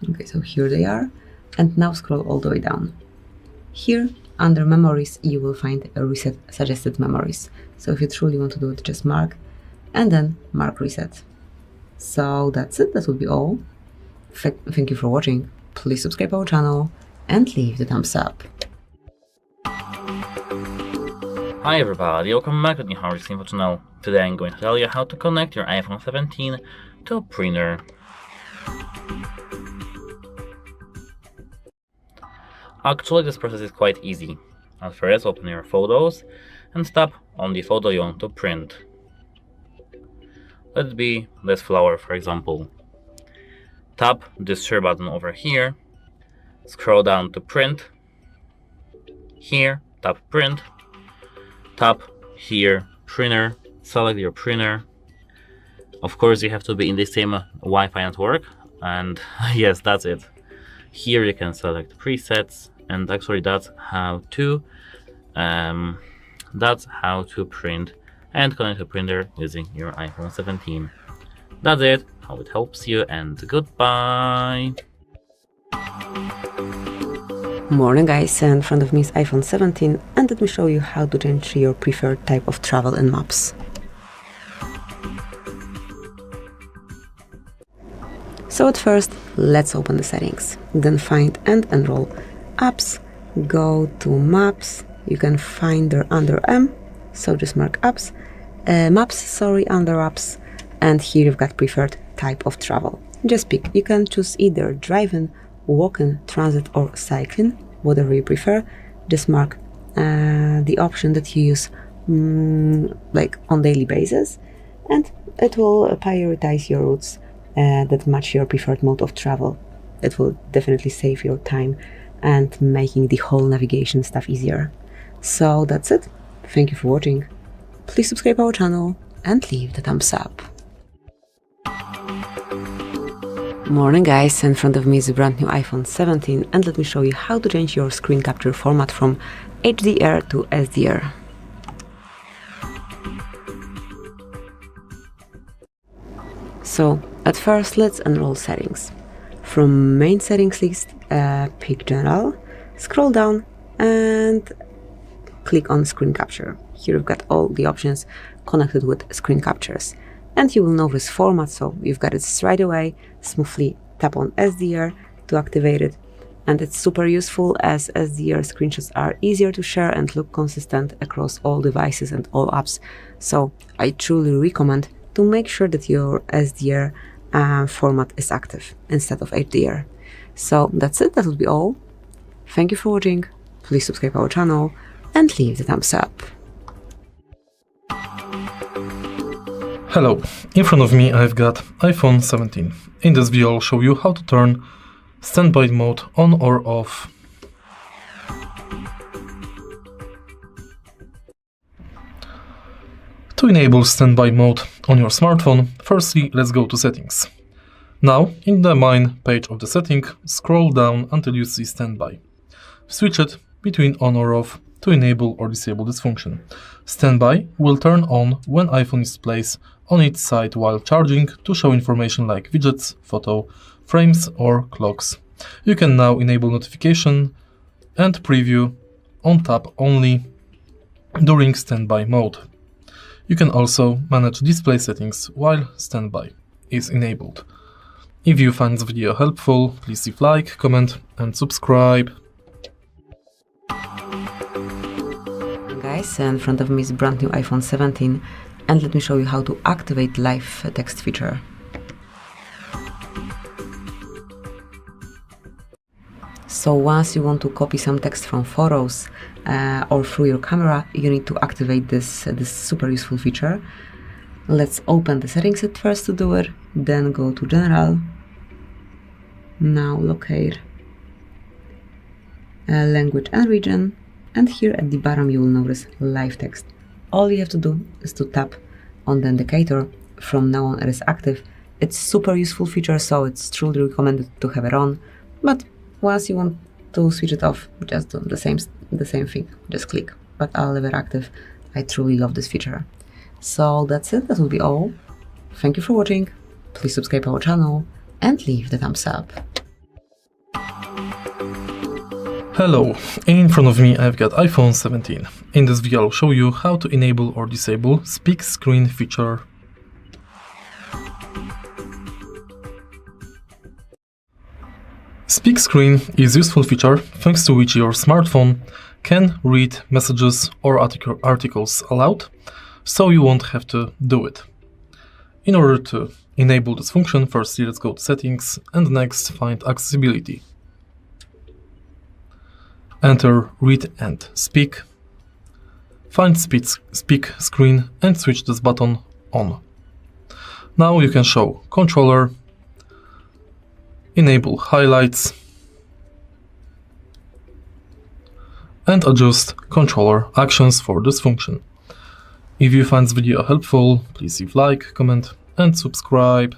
Okay, so here they are, and now scroll all the way down. Here, under memories, you will find a reset suggested memories. So if you truly want to do it, just mark, and then mark reset. So that's it, that would be all. Thank you for watching, please subscribe our channel, and leave the thumbs up. Hi everybody, welcome back to the HardReset.Info channel. Today I'm going to tell you how to connect your iPhone 17 to a printer. Actually, this process is quite easy. At first, open your photos and tap on the photo you want to print. Let it be this flower, for example. Tap this share button over here, scroll down to print. Here, tap print. Tap here, printer, select your printer. Of course, you have to be in the same Wi-Fi network, and yes, that's it. Here you can select presets, and actually that's how to print and connect a printer using your iPhone 17. That's it. Hope it helps you, and goodbye. Morning guys, in front of me is iPhone 17 and let me show you how to change your preferred type of travel in Maps. So at first, let's open the settings, then find and enroll apps, go to Maps, you can find there under M, so just mark apps, Maps, under apps, and here you've got preferred type of travel. Just pick, you can choose either drive-in, walk-in, transit or cycling, whatever you prefer. Just mark the option that you use like on daily basis, and it will prioritize your routes that match your preferred mode of travel. It will definitely save your time and making the whole navigation stuff easier. So that's it. Thank you for watching. Please subscribe our channel and leave the thumbs up. Morning guys, in front of me is a brand new iPhone 17 and let me show you how to change your screen capture format from HDR to SDR. So at first let's enroll settings. From main settings list, pick general, scroll down and click on screen capture. Here you've got all the options connected with screen captures. And you will know this format, so you've got it straight away. Smoothly tap on SDR to activate it. And it's super useful as SDR screenshots are easier to share and look consistent across all devices and all apps. So I truly recommend to make sure that your SDR format is active instead of HDR. So that's it, that will be all. Thank you for watching. Please subscribe our channel and leave the thumbs up. Hello, in front of me I've got iPhone 17. In this video I'll show you how to turn standby mode on or off. To enable standby mode on your smartphone, firstly let's go to settings. Now, in the main page of the setting, scroll down until you see standby. Switch it between on or off to enable or disable this function. Standby will turn on when iPhone is placed on its side while charging to show information like widgets, photo, frames or clocks. You can now enable notification and preview on tap only during standby mode. You can also manage display settings while standby is enabled. If you find this video helpful, please leave like, comment and subscribe. Guys, in front of me is brand new iPhone 17 and let me show you how to activate live text feature. So once you want to copy some text from photos or through your camera, you need to activate this super useful feature. Let's open the settings at first to do it, then go to general. Now locate language and region, and here at the bottom you will notice live text. All you have to do is to tap on the indicator. From now on it is active. It's super useful feature, so it's truly recommended to have it on, but once you want to switch it off, just do the same thing, just click, but I'll leave it active. I truly love this feature. So that's it, that will be all. Thank you for watching, please subscribe our channel and leave the thumbs up. Hello, in front of me I've got iPhone 17. In this video I'll show you how to enable or disable speak screen feature. Speak screen is a useful feature thanks to which your smartphone can read messages or articles aloud, so you won't have to do it. In order to enable this function, firstly let's go to Settings and next find Accessibility. Enter Read and Speak. Find Speak screen and switch this button on. Now you can show controller, enable highlights, and adjust controller actions for this function. If you find this video helpful, please leave like, comment, and subscribe.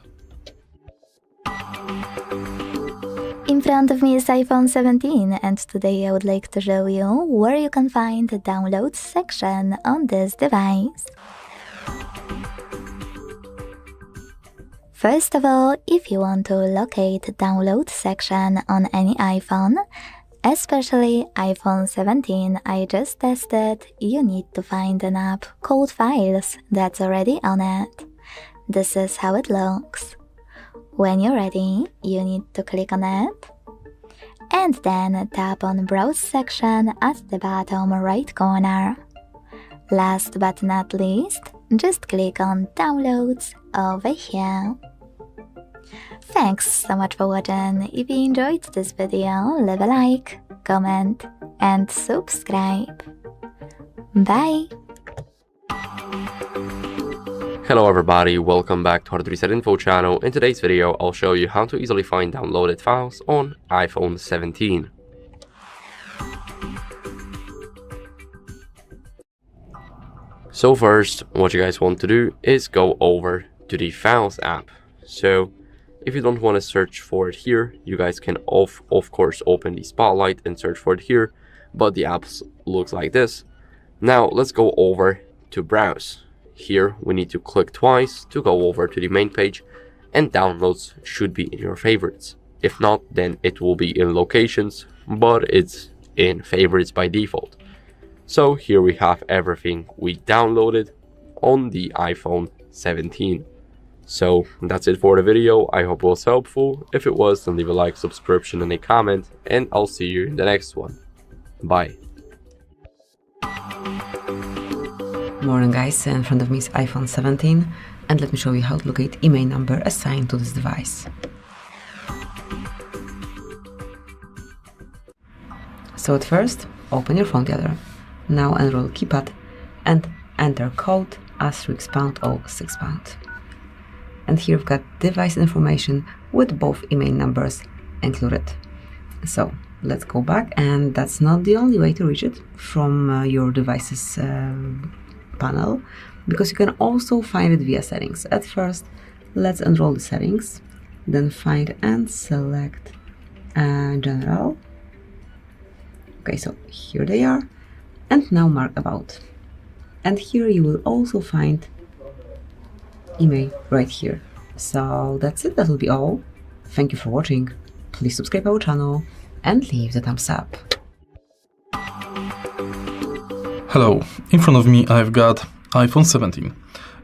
In front of me is iPhone 17, and today I would like to show you where you can find the Downloads section on this device. First of all, if you want to locate the Downloads section on any iPhone, especially iPhone 17 I just tested, you need to find an app called Files that's already on it. This is how it looks. When you're ready, you need to click on it, and then tap on Browse section at the bottom right corner. Last but not least, just click on Downloads over here. Thanks so much for watching. If you enjoyed this video, leave a like, comment, and subscribe. Bye! Hello everybody, welcome back to HardReset.Info channel. In today's video, I'll show you how to easily find downloaded files on iPhone 17. So first, what you guys want to do is go over to the Files app. So if you don't want to search for it here, you guys can of course open the Spotlight and search for it here, but the app looks like this. Now let's go over to Browse. Here we need to click twice to go over to the main page, and Downloads should be in your favorites. If not, then it will be in Locations, but it's in Favorites by default. So here we have everything we downloaded on the iPhone 17. So that's it for the video. I hope it was helpful. If it was, then leave a like, subscription, and a comment, and I'll see you in the next one. Bye. Morning guys, in front of me is iPhone 17, and let me show you how to locate email number assigned to this device. So at first, open your phone together. Now enroll keypad and enter code *pound or £6. And here we've got device information with both email numbers included. So let's go back, and that's not the only way to reach it from your device's panel, because you can also find it via settings. At first, let's enroll the settings, then find and select general. Okay, so here they are, and now mark about. And here you will also find email right here. So that's it, that will be all. Thank you for watching. Please subscribe our channel and leave the thumbs up. Hello, in front of me I've got iPhone 17.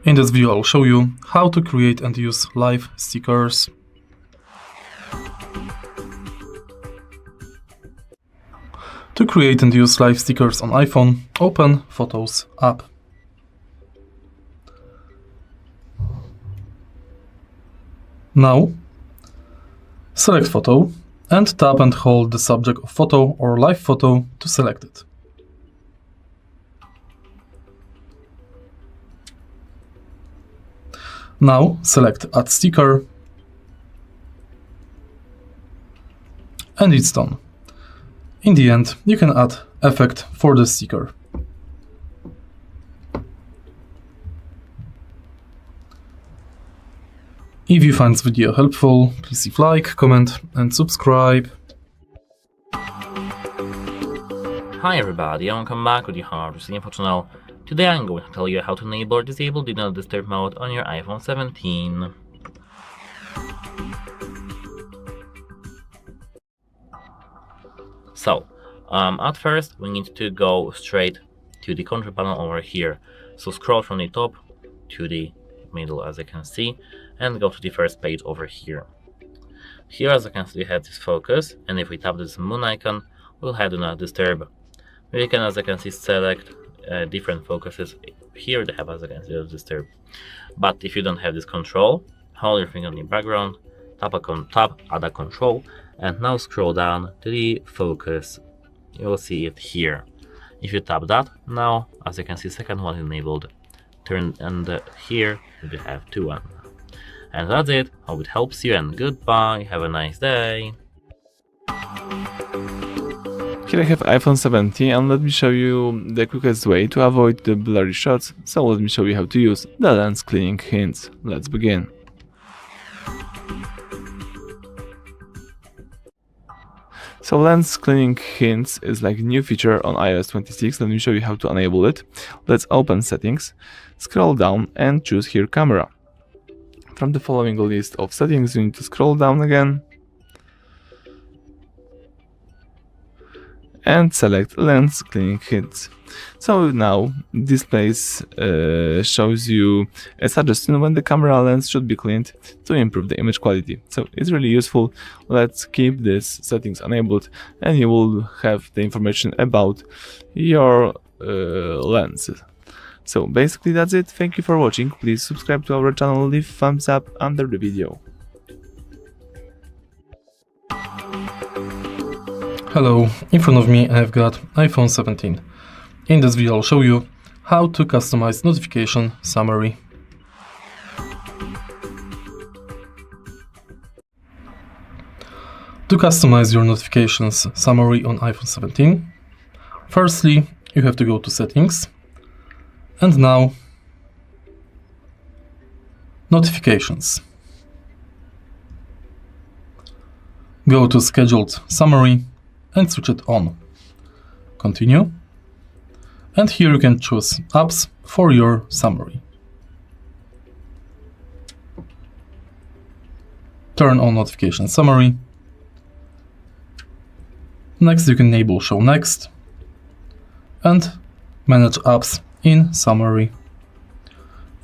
In this video I'll show you how to create and use live stickers. To create and use live stickers on iPhone, open Photos app. Now, select photo and tap and hold the subject of photo or live photo to select it. Now select Add Sticker, and it's done. In the end, you can add effect for the sticker. If you find this video helpful, please leave like, comment, and subscribe. Hi everybody, and welcome back with the HardReset.Info channel. Today I'm going to tell you how to enable or disable Do Not Disturb mode on your iPhone 17. So, at first we need to go straight to the control panel over here. So scroll from the top to the middle, as you can see, and go to the first page over here. Here, as you can see, we have this focus, and if we tap this moon icon, we'll have Do Not Disturb. We can, as I can see, select different focuses. Here they have, as I can see, disturb. But if you don't have this control, hold your finger on the background, tap add a control, and now scroll down to the focus. You will see it here. If you tap that, now, as you can see, second one enabled. Turn, and here you have 2 1. And that's it. Hope it helps you, and goodbye. Have a nice day. Here I have iPhone 17 and let me show you the quickest way to avoid the blurry shots, so let me show you how to use the lens cleaning hints. Let's begin. So lens cleaning hints is like a new feature on iOS 26, let me show you how to enable it. Let's open settings, scroll down and choose here camera. From the following list of settings you need to scroll down again and select lens cleaning hints. So now this place shows you a suggestion when the camera lens should be cleaned to improve the image quality. So it's really useful. Let's keep these settings enabled and you will have the information about your lens. So basically that's it. Thank you for watching. Please subscribe to our channel, leave thumbs up under the video. Hello, in front of me I've got iPhone 17. In this video I'll show you how to customize notification summary. To customize your notifications summary on iPhone 17, firstly you have to go to settings and now notifications. Go to scheduled summary and switch it on. Continue. And here you can choose apps for your summary. Turn on notification summary. Next you can enable show next and manage apps in summary.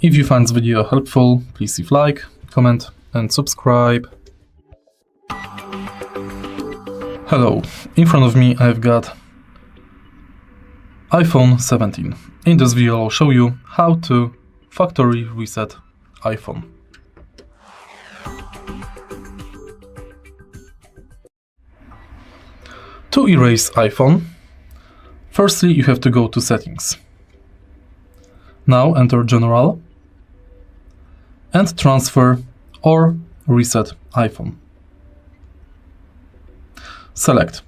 If you find this video helpful, please leave like, comment and subscribe. Hello, in front of me I've got iPhone 17. In this video I'll show you how to factory reset iPhone. To erase iPhone, firstly you have to go to settings. Now enter General and transfer or reset iPhone. Select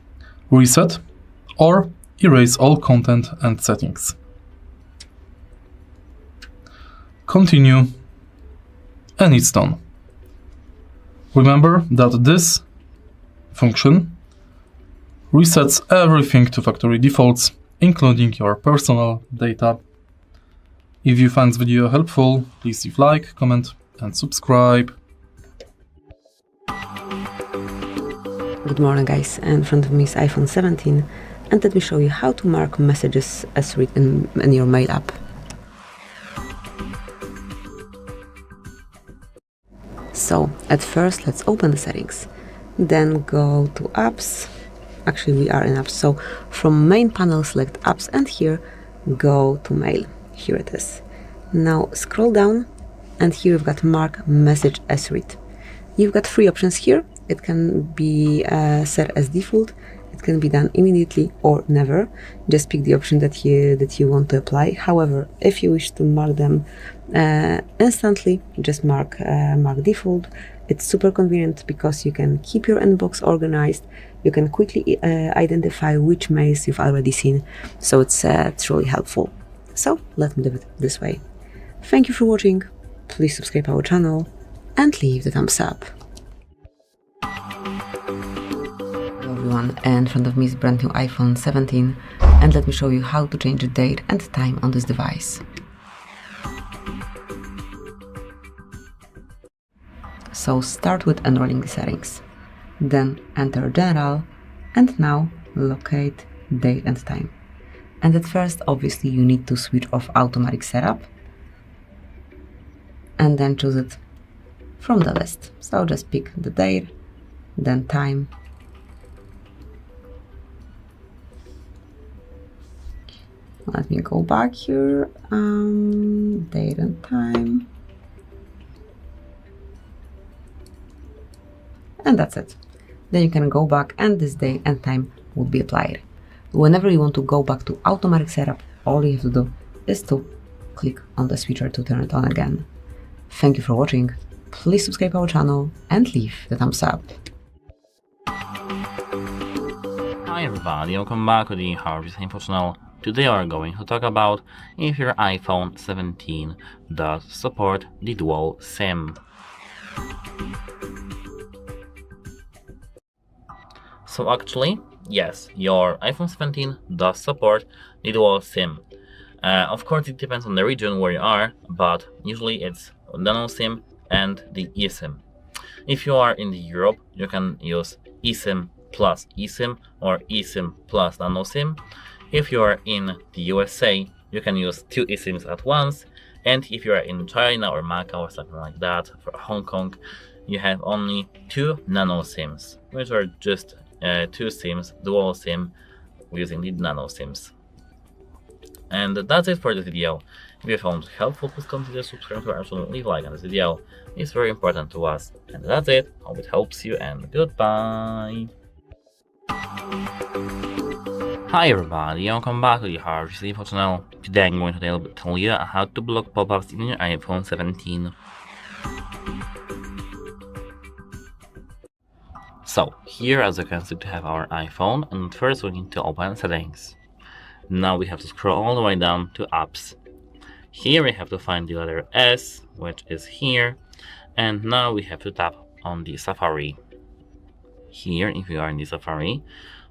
Reset or Erase all content and settings. Continue and it's done. Remember that this function resets everything to factory defaults, including your personal data. If you find this video helpful, please leave like, comment and subscribe. Good morning guys, in front of me is iPhone 17 and let me show you how to mark messages as read in your mail app. So at first let's open the settings, then go to apps. Actually we are in apps, so from main panel select apps and here go to mail. Here it is. Now scroll down and here you've got mark message as read. You've got 3 options here. It can be set as default, it can be done immediately or never. Just pick the option that you want to apply. However, if you wish to mark them instantly, just mark default. It's super convenient because you can keep your inbox organized. You can quickly identify which mails you've already seen. So it's truly helpful. So let me do it this way. Thank you for watching. Please subscribe our channel and leave the thumbs up. Hello everyone, in front of me is brand new iPhone 17 and let me show you how to change the date and time on this device. So start with enrolling the settings, then enter General and now locate date and time. And at first obviously you need to switch off automatic setup and then choose it from the list. So just pick the date, then time, Let me go back here, date and time. And that's it. Then you can go back and this date and time will be applied. Whenever you want to go back to automatic setup, all you have to do is to click on the switcher to turn it on again. Thank you for watching. Please subscribe our channel and leave the thumbs up. Hi everybody, welcome back to the HardReset.Info channel. Today we are going to talk about if your iPhone 17 does support the dual SIM. So actually, yes, your iPhone 17 does support the dual SIM. Of course, it depends on the region where you are, but usually it's nano SIM and the eSIM. If you are in the Europe, you can use eSIM plus eSIM or eSIM plus nano SIM. If you are in the USA, you can use 2 eSIMs at once. And if you are in China or Macau or something like that, for Hong Kong, you have only 2 nano SIMs, which are just 2 SIMs, dual SIM, using the nano SIMs. And that's it for this video. If you found it helpful, please consider subscribing to our channel, leave a like on this video. It's very important to us. And that's it. Hope it helps you, and goodbye. Hi everybody, welcome back to the HardReset.Info channel. Today I'm going to tell you how to block pop-ups in your iPhone 17. So, here as you can see, we have our iPhone, and first we need to open settings. Now we have to scroll all the way down to apps. Here we have to find the letter S, which is here, and now we have to tap on the Safari. Here, if you are in the Safari,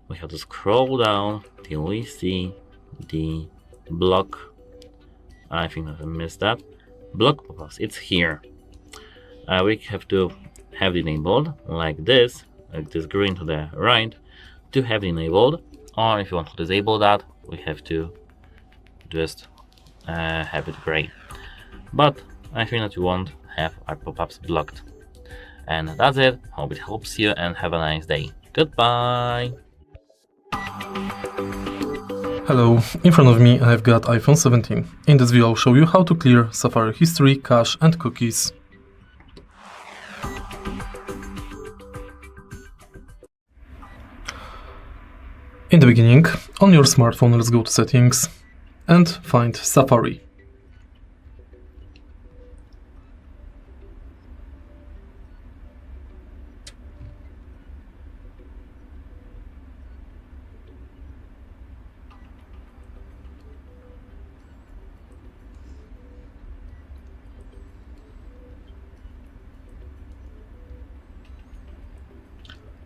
we have to scroll down till we see the block. I think I missed that. Block pop-ups, it's here. We have to have it enabled like this green to the right, to have it enabled, or if you want to disable that, we have to just have it gray. But I think that you won't have our pop-ups blocked. And that's it. Hope it helps you, and have a nice day. Goodbye. Hello, in front of me I've got iPhone 17. In this video I'll show you how to clear Safari history, cache and cookies. In the beginning, on your smartphone, let's go to settings and find Safari.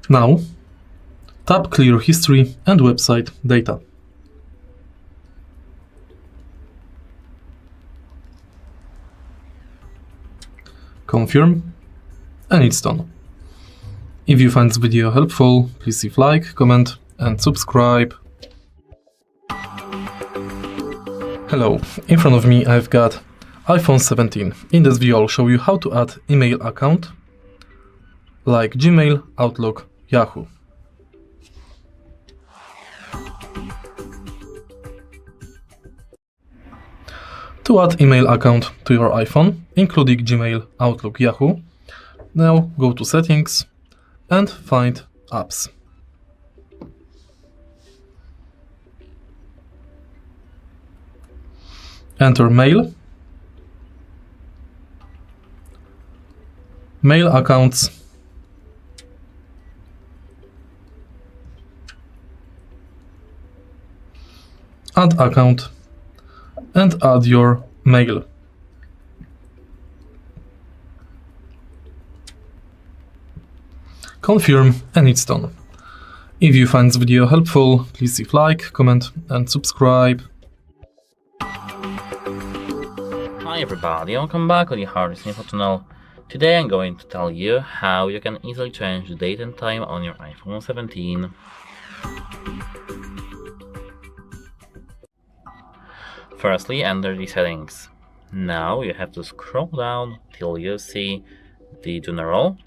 Now, tap Clear History and Website Data. Confirm, and it's done. If you find this video helpful, please leave like, comment and subscribe. Hello, in front of me I've got iPhone 17. In this video I'll show you how to add email account like Gmail, Outlook, Yahoo. To add email account to your iPhone, including Gmail, Outlook, Yahoo, now go to Settings and find Apps. Enter Mail, Mail Accounts, Add Account, and add your mail. Confirm, and it's done. If you find this video helpful, please leave like, comment and subscribe. Hi everybody, welcome back to the HardReset.Info channel. Today I'm going to tell you how you can easily change the date and time on your iPhone 17. Firstly, enter the settings. Now you have to scroll down till you see the general,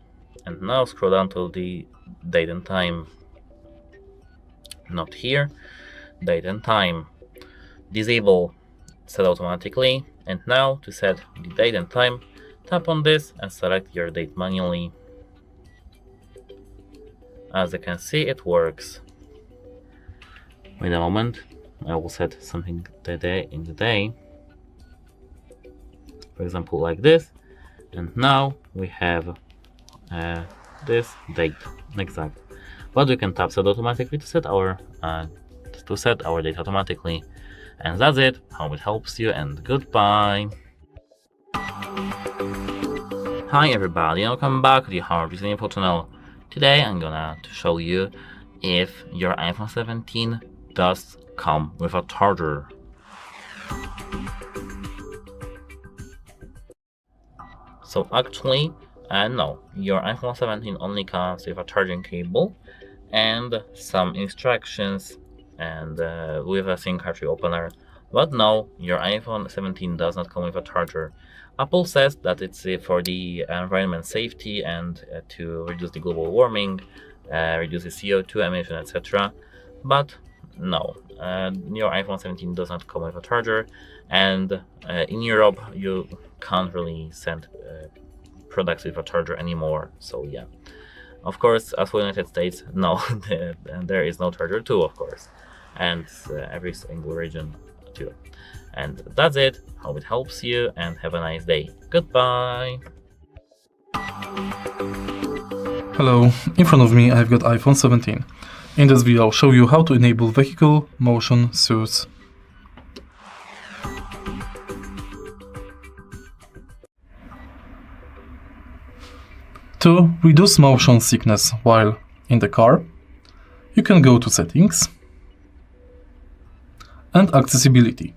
and now scroll down to the date and time. Not here, date and time. disable set automatically. And now to set the date and time, tap on this and select your date manually. As you can see, it works. Wait a moment, I will set something in the day. For example, like this. And now we have this date exact. But we can tap set automatically to set our date automatically. And that's it. Hope it helps you, and goodbye. Hi everybody, welcome back to the HardReset.Info channel. Today I'm gonna show you if your iPhone 17 does come with a charger. So actually, no, your iPhone 17 only comes with a charging cable and some instructions and with a SIM card opener. But no, your iPhone 17 does not come with a charger. Apple says that it's for the environment safety and to reduce the global warming, reduce the CO2 emission, etc. But no, your iPhone 17 does not come with a charger, and in Europe you can't really send products with a charger anymore. So yeah, of course, as for United States, no, there is no charger too, of course, and every single region too. And that's it. Hope it helps you, and have a nice day. Goodbye. Hello, in front of me I've got iPhone 17. In this video I'll show you how to enable vehicle motion source. To reduce motion sickness while in the car, you can go to Settings and Accessibility.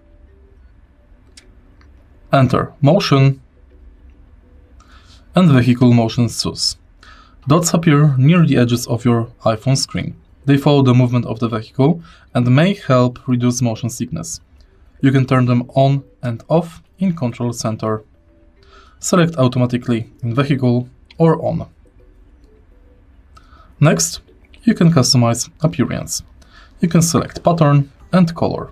Enter Motion and Vehicle Motion Source. Dots appear near the edges of your iPhone screen. They follow the movement of the vehicle and may help reduce motion sickness. You can turn them on and off in Control Center. Select automatically in Vehicle or On. Next, you can customize appearance. You can select pattern and color.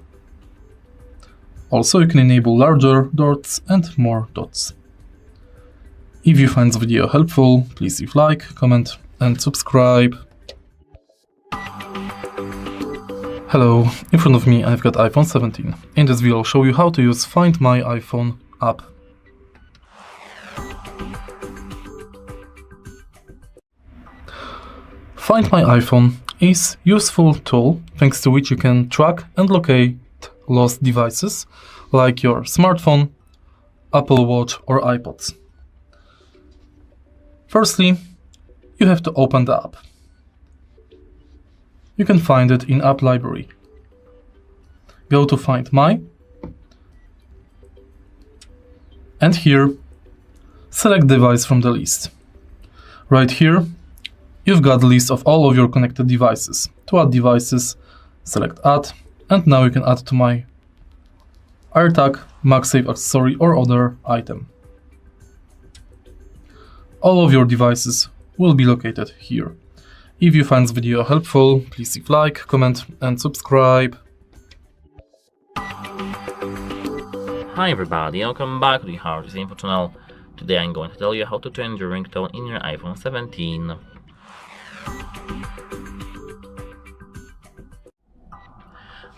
Also, you can enable larger dots and more dots. If you find this video helpful, please leave like, comment and subscribe. Hello, in front of me I've got iPhone 17. In this video I'll show you how to use Find My iPhone app. Find My iPhone is a useful tool thanks to which you can track and locate lost devices like your smartphone, Apple Watch or iPods. Firstly, you have to open the app. You can find it in App Library. Go to Find My, and here select device from the list. Right here you've got the list of all of your connected devices. To add devices, select Add, and now you can add to my AirTag, MagSafe accessory or other item. All of your devices will be located here. If you find this video helpful, please leave like, comment and subscribe. Hi everybody, welcome back to the HardReset.Info channel. Today I'm going to tell you how to change your ringtone in your iPhone 17.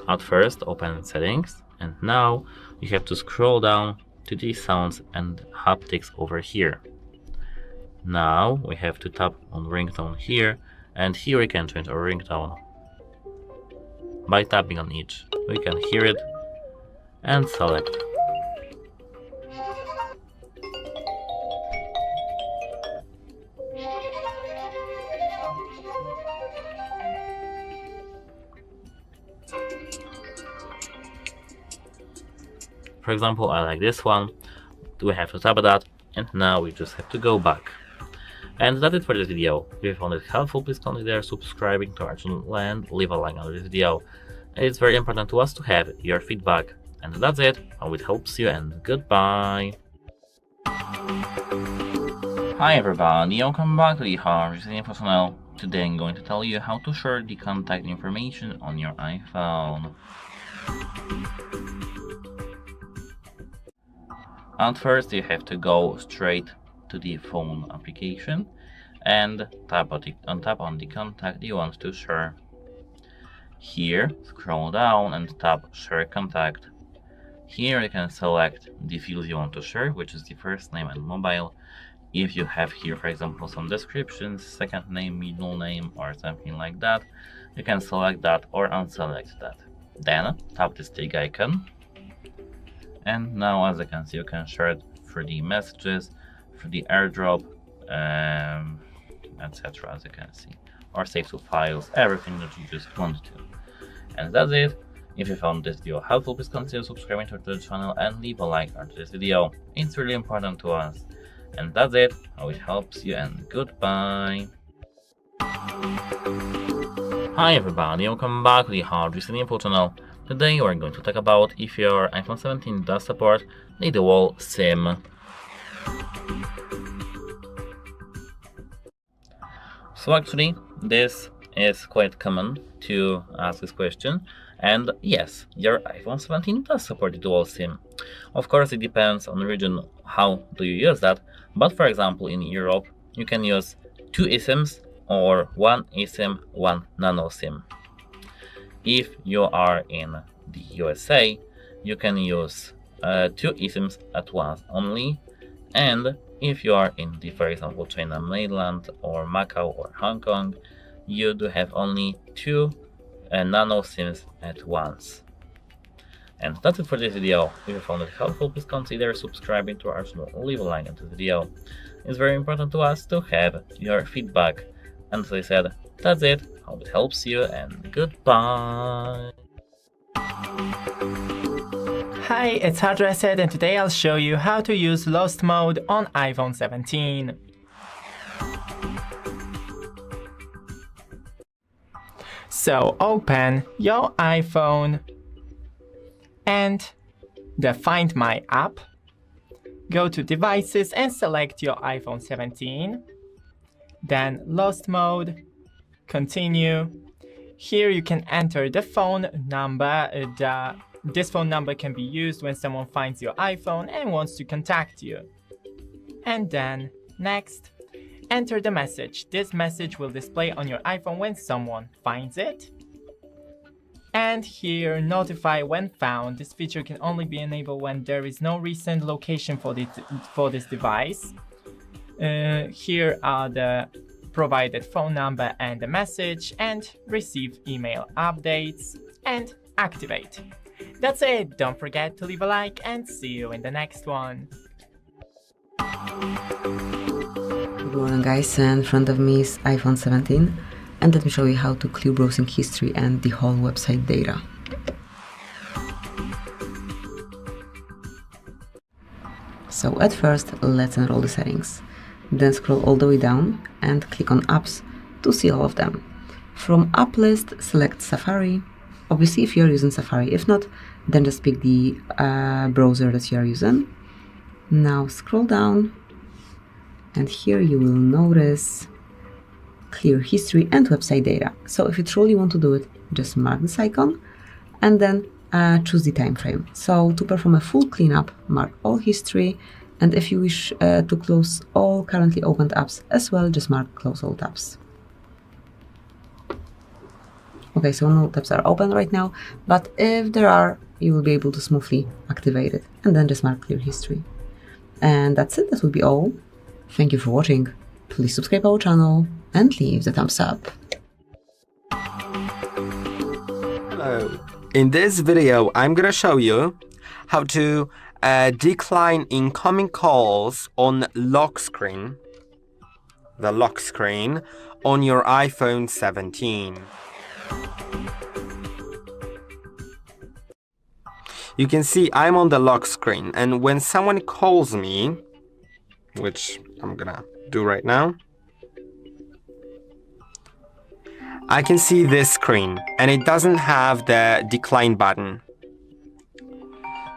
At first, open Settings, and now you have to scroll down to the Sounds and Haptics over here. Now we have to tap on Ringtone here, and here we can change our ringtone. By tapping on each, we can hear it and select. For example, I like this one. We have to tap that, and now we just have to go back. And that's it for this video. If you found it helpful, please consider subscribing to our channel and leave a like under this video. It's very important to us to have your feedback. And that's it. I hope it helps you, and goodbye. Hi everybody, welcome back to the HardReset.Info channel. Today I'm going to tell you how to share the contact information on your iPhone. At first you have to go straight to the phone application and tap on the contact you want to share. Here, scroll down and tap Share Contact. Here you can select the fields you want to share, which is the first name and mobile. If you have here, for example, some descriptions, second name, middle name, or something like that, you can select that or unselect that. Then tap this tick icon. And now, as you can see, you can share it through the messages, through the AirDrop, etc. as you can see, or save to files, everything that you just want to. And that's it. If you found this video helpful, please consider subscribing to the channel and leave a like under this video. It's really important to us. And that's it. I hope it helps you, and goodbye. Hi everybody, welcome back to the HardReset.Info channel. Today we're going to talk about if your iPhone 17 does support the dual SIM. So actually, this is quite common to ask this question, and yes, your iPhone 17 does support the dual SIM. Of course, it depends on the region how do you use that, but for example in Europe you can use 2 eSIMs or 1 eSIM, 1 nano SIM. If you are in the USA, you can use 2 eSIMs at once only, and if you are in the, for example, China mainland or Macau or Hong Kong, you do have only 2 nano SIMs at once. And that's it for this video. If you found it helpful, please consider subscribing to our channel, leave a like on this video. It's very important to us to have your feedback. And as I said, that's it. Hope it helps you, and goodbye. Hi, it's HardReset, and today I'll show you how to use Lost Mode on iPhone 17. So open your iPhone and the Find My app. Go to Devices and select your iPhone 17. Then Lost Mode, continue. Here you can enter the phone number. This phone number can be used when someone finds your iPhone and wants to contact you. And then next, enter the message. This message will display on your iPhone when someone finds it. And here, notify when found. This feature can only be enabled when there is no recent location for this device. Here are the provided phone number and the message, and receive email updates and activate. That's it. Don't forget to leave a like, and see you in the next one. Good morning guys, in front of me is iPhone 17, and let me show you how to clear browsing history and the whole website data. So at first, let's enroll the settings. Then scroll all the way down and click on apps to see all of them. From app list, select Safari. Obviously if you are using Safari, if not, then just pick the browser that you are using. Now scroll down, and here you will notice clear history and website data. So if you truly want to do it, just mark this icon and then choose the time frame. So to perform a full cleanup, mark all history, and if you wish to close all currently opened apps as well, just mark close all tabs. Okay, so no tabs are open right now, but if there are, you will be able to smoothly activate it, and then just mark clear history. And that's it, that will be all. Thank you for watching. Please subscribe our channel and leave the thumbs up. Hello. In this video, I'm gonna show you how to decline incoming calls on lock screen, the lock screen on your iPhone 17. You can see I'm on the lock screen, and when someone calls me, which I'm gonna do right now, I can see this screen, and it doesn't have the decline button.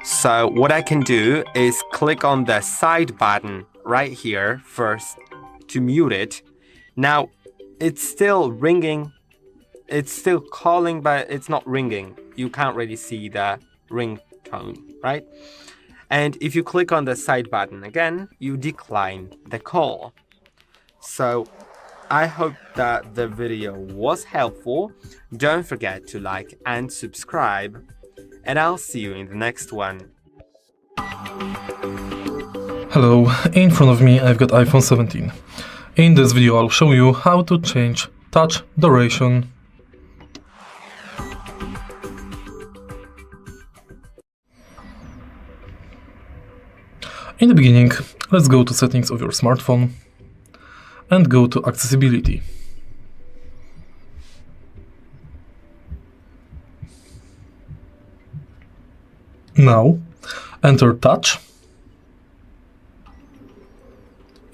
So what I can do is click on the side button right here first to mute it. Now it's still ringing it's still calling, but it's not ringing. You can't really see the ringtone, right? And if you click on the side button again, you decline the call. So I hope that the video was helpful. Don't forget to like and subscribe, and I'll see you in the next one. Hello, in front of me I've got iPhone 17. In this video I'll show you how to change touch duration. In the beginning, let's go to settings of your smartphone and go to accessibility. Now, enter touch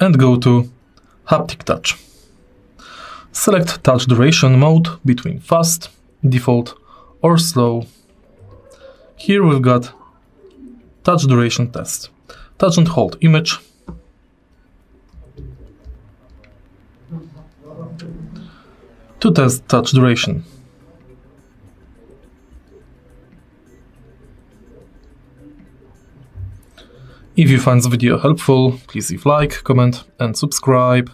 and go to haptic touch. Select touch duration mode between fast, default or slow. Here we've got touch duration test. Touch and hold image. To test touch duration. If you find the video helpful, please leave like, comment and subscribe.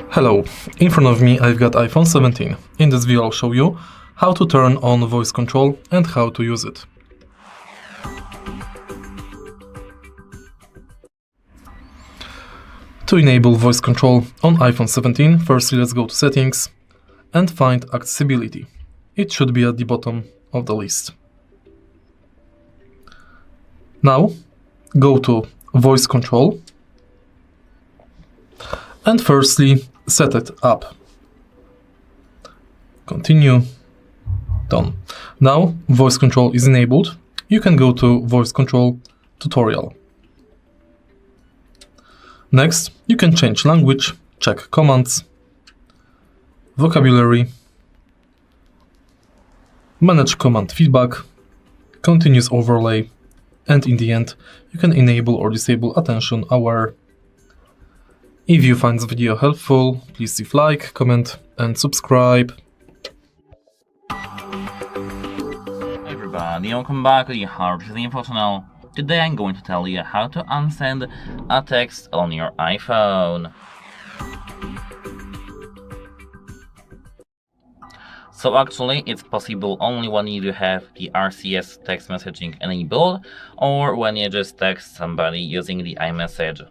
Hello, in front of me I've got iPhone 17. In this video I'll show you how to turn on voice control and how to use it. To enable voice control on iPhone 17, firstly let's go to settings and find accessibility. It should be at the bottom of the list. Now go to voice control and firstly set it up. Continue. Done. Now voice control is enabled. You can go to voice control tutorial. Next, you can change language, check commands, vocabulary, manage command feedback, continuous overlay, and in the end, you can enable or disable attention aware. If you find the video helpful, please leave like, comment, and subscribe. Hey everybody, welcome back to the HardReset.Info channel. Today I'm going to tell you how to unsend a text on your iPhone. So actually it's possible only when you do have the RCS text messaging enabled or when you just text somebody using the iMessage.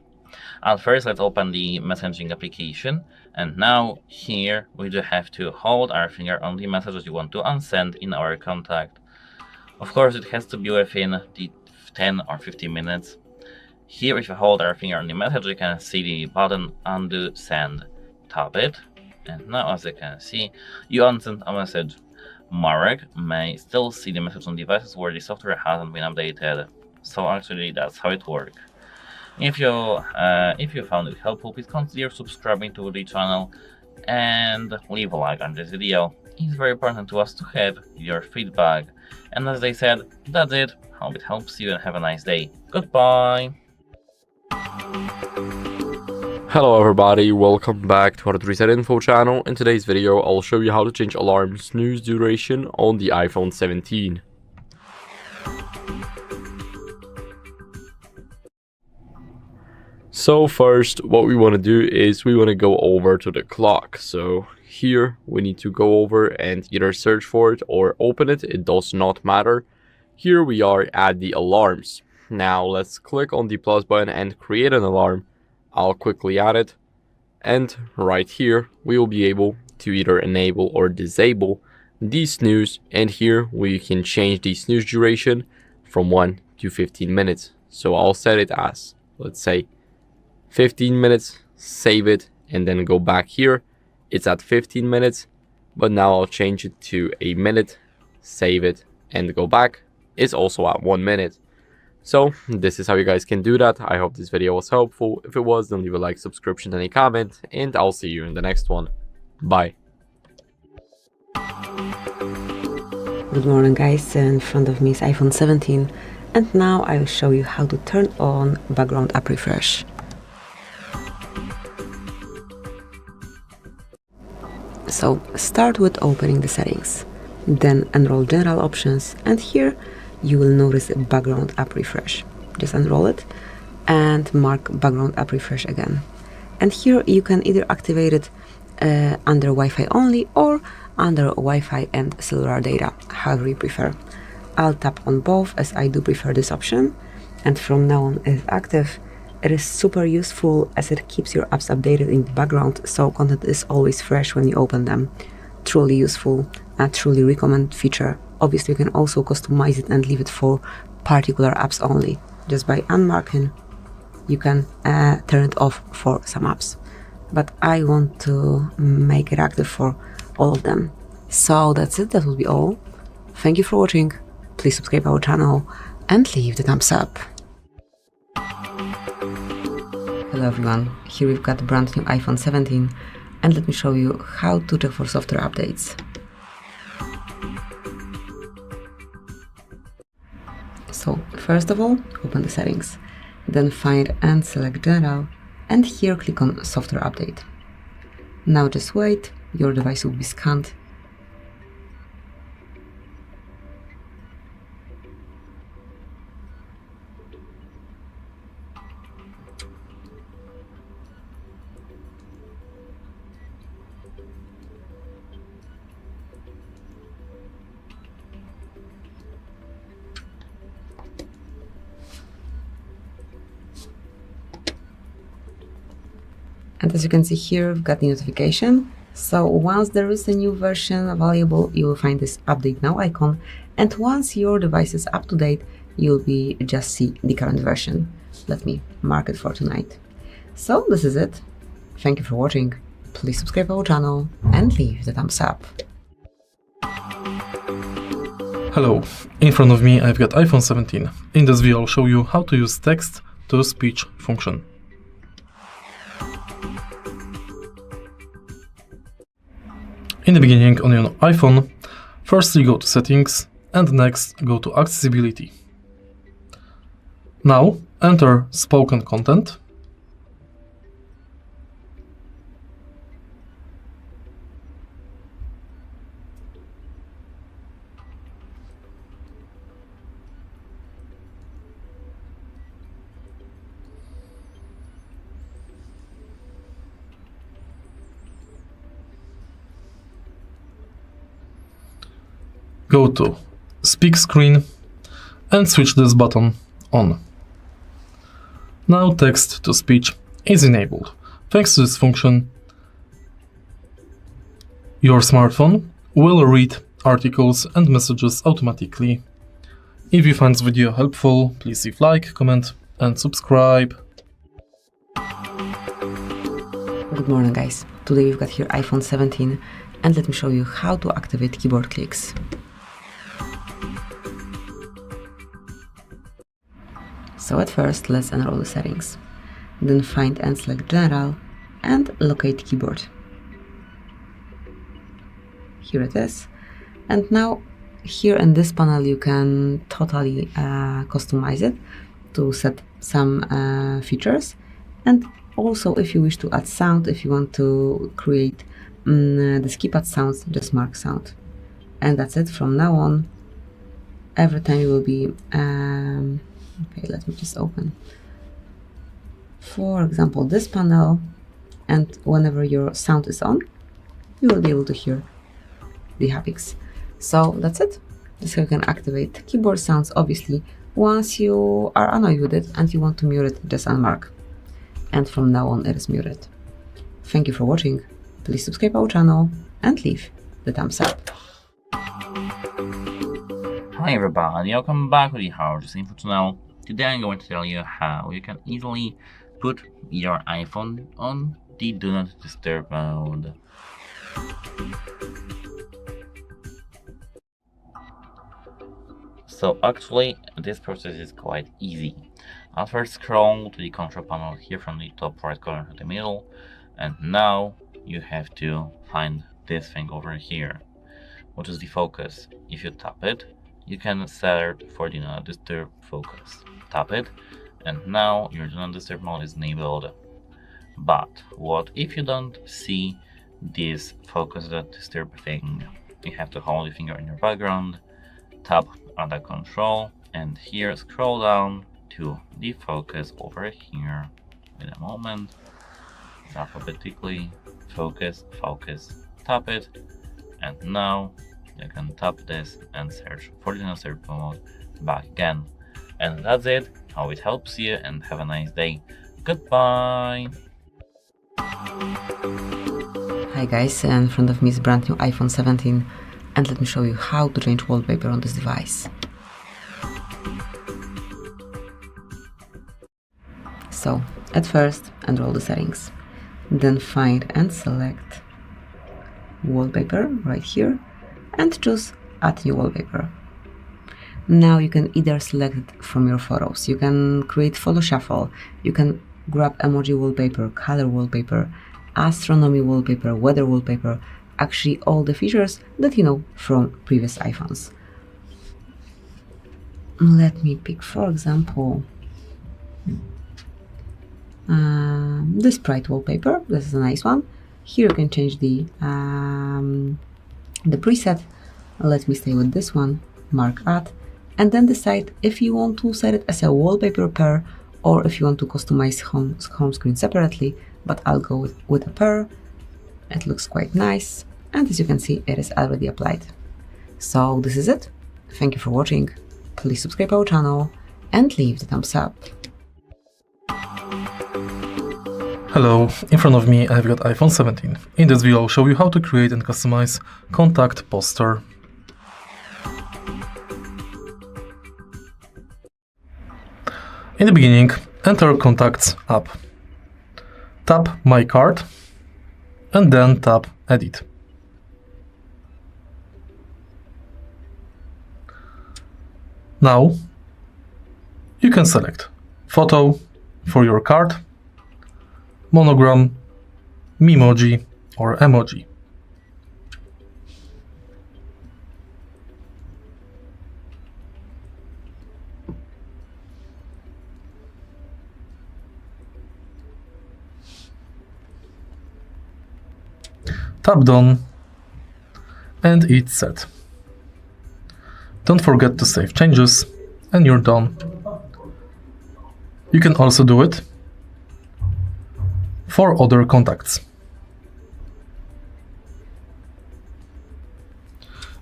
At first let's open the messaging application, and now here we do have to hold our finger on the messages you want to unsend in our contact. Of course it has to be within the 10 or 15 minutes. Here if you hold our finger on the message you can see the button undo send. Tap it, and now as you can see you unsend a message. Marek may still see the message on devices where the software hasn't been updated. So actually that's how it works. If you found it helpful, please consider subscribing to the channel and leave a like on this video. It's very important to us to have your feedback. And as I said, that's it. Hope it helps you and have a nice day. Goodbye! Hello everybody, welcome back to HardReset.Info channel. In today's video, I'll show you how to change alarm snooze duration on the iPhone 17. So first, what we want to do is we want to go over to the clock. So here we need to go over and either search for it or open it. It does not matter. Here we are at the alarms. Now let's click on the plus button and create an alarm. I'll quickly add it. And right here, we will be able to either enable or disable the snooze. And here we can change the snooze duration from 1 to 15 minutes. So I'll set it as, let's say, 15 minutes, save it, and then go back here. It's at 15 minutes, but now I'll change it to a minute, save it, and go back. It's also at 1 minute. So this is how you guys can do that. I hope this video was helpful. If it was, then leave a like, subscription, and a comment, and I'll see you in the next one. Bye. Good morning guys, in front of me is iPhone 17 and now I will show you how to turn on background app refresh. So start with opening the settings, then enroll general options, and here you will notice a background app refresh. Just enroll it and mark background app refresh again. And here you can either activate it under Wi-Fi only or under Wi-Fi and cellular data, however you prefer. I'll tap on both as I do prefer this option, and from now on it is active. It is super useful as it keeps your apps updated in the background, so content is always fresh when you open them. Truly useful, a truly recommend feature. Obviously you can also customize it and leave it for particular apps only. Just by unmarking, you can turn it off for some apps. But I want to make it active for all of them. So that's it, that will be all. Thank you for watching. Please subscribe our channel and leave the thumbs up. Hello everyone, here we've got the brand new iPhone 17 and let me show you how to check for software updates. So first of all, open the settings, then find and select General, and here click on Software Update. Now just wait, your device will be scanned. And as you can see here, we've got the notification. So once there is a new version available, you will find this Update Now icon. And once your device is up to date, you'll be just see the current version. Let me mark it for tonight. So this is it. Thank you for watching. Please subscribe our channel and leave the thumbs up. Hello, in front of me I've got iPhone 17. In this video I'll show you how to use text-to-speech function. In the beginning on your iPhone, firstly go to Settings and next go to Accessibility. Now enter spoken content. Go to Speak Screen and switch this button on. Now text-to-speech is enabled. Thanks to this function, your smartphone will read articles and messages automatically. If you find this video helpful, please leave like, comment and subscribe. Good morning guys. Today we've got here iPhone 17 and let me show you how to activate keyboard clicks. So at first, let's enroll the settings. Then find and select General and locate keyboard. Here it is. And now here in this panel you can totally customize it to set some features. And also if you wish to add sound, if you want to create the skip add sounds, just mark sound. And that's it. From now on, every time you will be okay, let me just open, for example, this panel, and whenever your sound is on, you will be able to hear the Haptics. So that's it. This is how you can activate keyboard sounds. Obviously, once you are annoyed with it and you want to mute it, just unmark. And from now on, it is muted. Thank you for watching. Please subscribe our channel and leave the thumbs up. Hi everybody, welcome back to the HardReset.Info channel. Today I'm going to tell you how you can easily put your iPhone on the Do Not Disturb mode. So actually this process is quite easy. I'll first scroll to the control panel here from the top right corner to the middle, and now you have to find this thing over here, which is the focus. If you tap it, you can set for Do Not Disturb focus. Tap it, and now your Do Not Disturb mode is enabled. But what if you don't see this focus disturb thing. You have to hold your finger in your background, tap other control, and here scroll down to defocus over here. Wait a moment. Alphabetically, focus, tap it, and now you can tap this and search for the Transcript mode back again. And that's it. Hope it helps you and have a nice day. Goodbye! Hi guys, in front of me is brand new iPhone 17 and let me show you how to change wallpaper on this device. So, at first, enroll the settings. Then find and select Wallpaper right here and choose Add New Wallpaper. Now you can either select it from your photos, you can create photo shuffle, you can grab emoji wallpaper, color wallpaper, astronomy wallpaper, weather wallpaper, actually all the features that you know from previous iPhones. Let me pick, for example, the sprite wallpaper. This is a nice one. Here you can change the preset. Let me stay with this one, mark add, and then decide if you want to set it as a wallpaper pair or if you want to customize home screen separately, but I'll go with a pair. It looks quite nice, and as you can see, it is already applied. So this is it. Thank you for watching. Please subscribe our channel and leave the thumbs up. Hello, in front of me I've got iPhone 17. In this video I'll show you how to create and customize contact poster. In the beginning, enter Contacts app. Tap My Card and then tap Edit. Now you can select photo for your card, monogram, memoji or emoji. Tap Done and it's set. Don't forget to save changes and you're done. You can also do it for other contacts.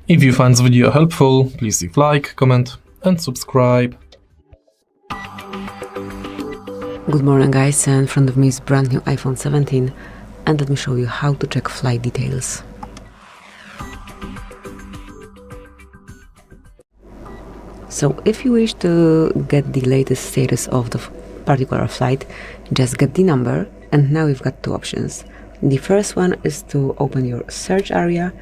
If you find this video helpful, please leave like, comment and subscribe. Good morning guys, in front of me is brand new iPhone 17 and let me show you how to check flight details. So if you wish to get the latest status of the particular flight, just get the number, and now you've got two options. The first one is to open your search area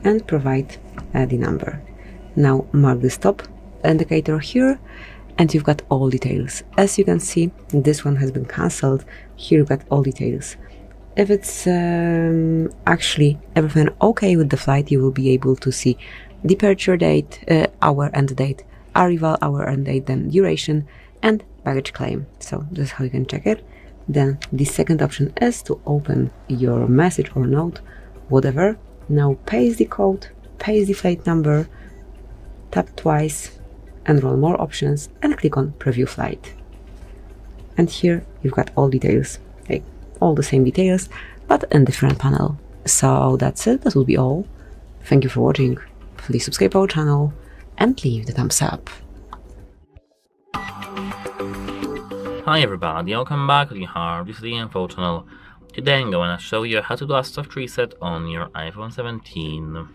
and provide the number. Now mark the stop indicator here and you've got all details. As you can see, this one has been cancelled. Here you've got all details. If it's actually everything okay with the flight, you will be able to see departure date, hour and date, arrival hour and date, then duration and baggage claim. So this is how you can check it. Then the second option is to open your message or note, whatever. Now paste the code, paste the flight number, tap twice, enroll more options and click on preview flight. And here you've got all details. Okay, all the same details, but in different panel. So that's it, that will be all. Thank you for watching. Please subscribe our channel and leave the thumbs up. Hi everybody, welcome back to the HardReset.Info channel. Today I'm going to show you how to do a soft reset on your iPhone 17.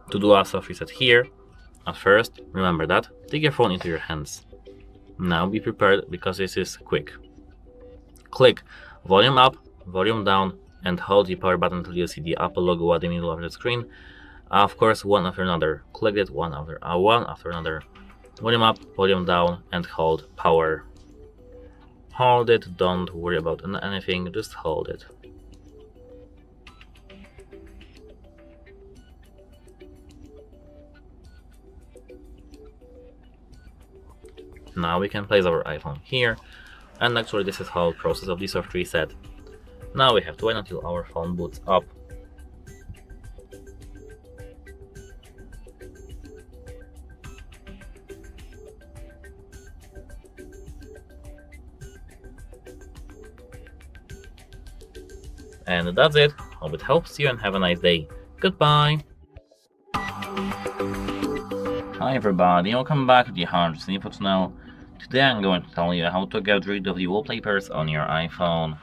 To do a soft reset here, at first, remember that, take your phone into your hands. Now be prepared because this is quick. Click volume up, volume down and hold the power button until you see the Apple logo at the middle of the screen. Of course, one after another. Click it one after another. Volume up, volume down, and hold power. Hold it, don't worry about anything, just hold it. Now we can place our iPhone here. And actually this is how the process of the soft reset. Now we have to wait until our phone boots up. And that's it. Hope it helps you and have a nice day. Goodbye. Hi everybody, welcome back to the HardReset.Info channel. Today I'm going to tell you how to get rid of the wallpapers on your iPhone.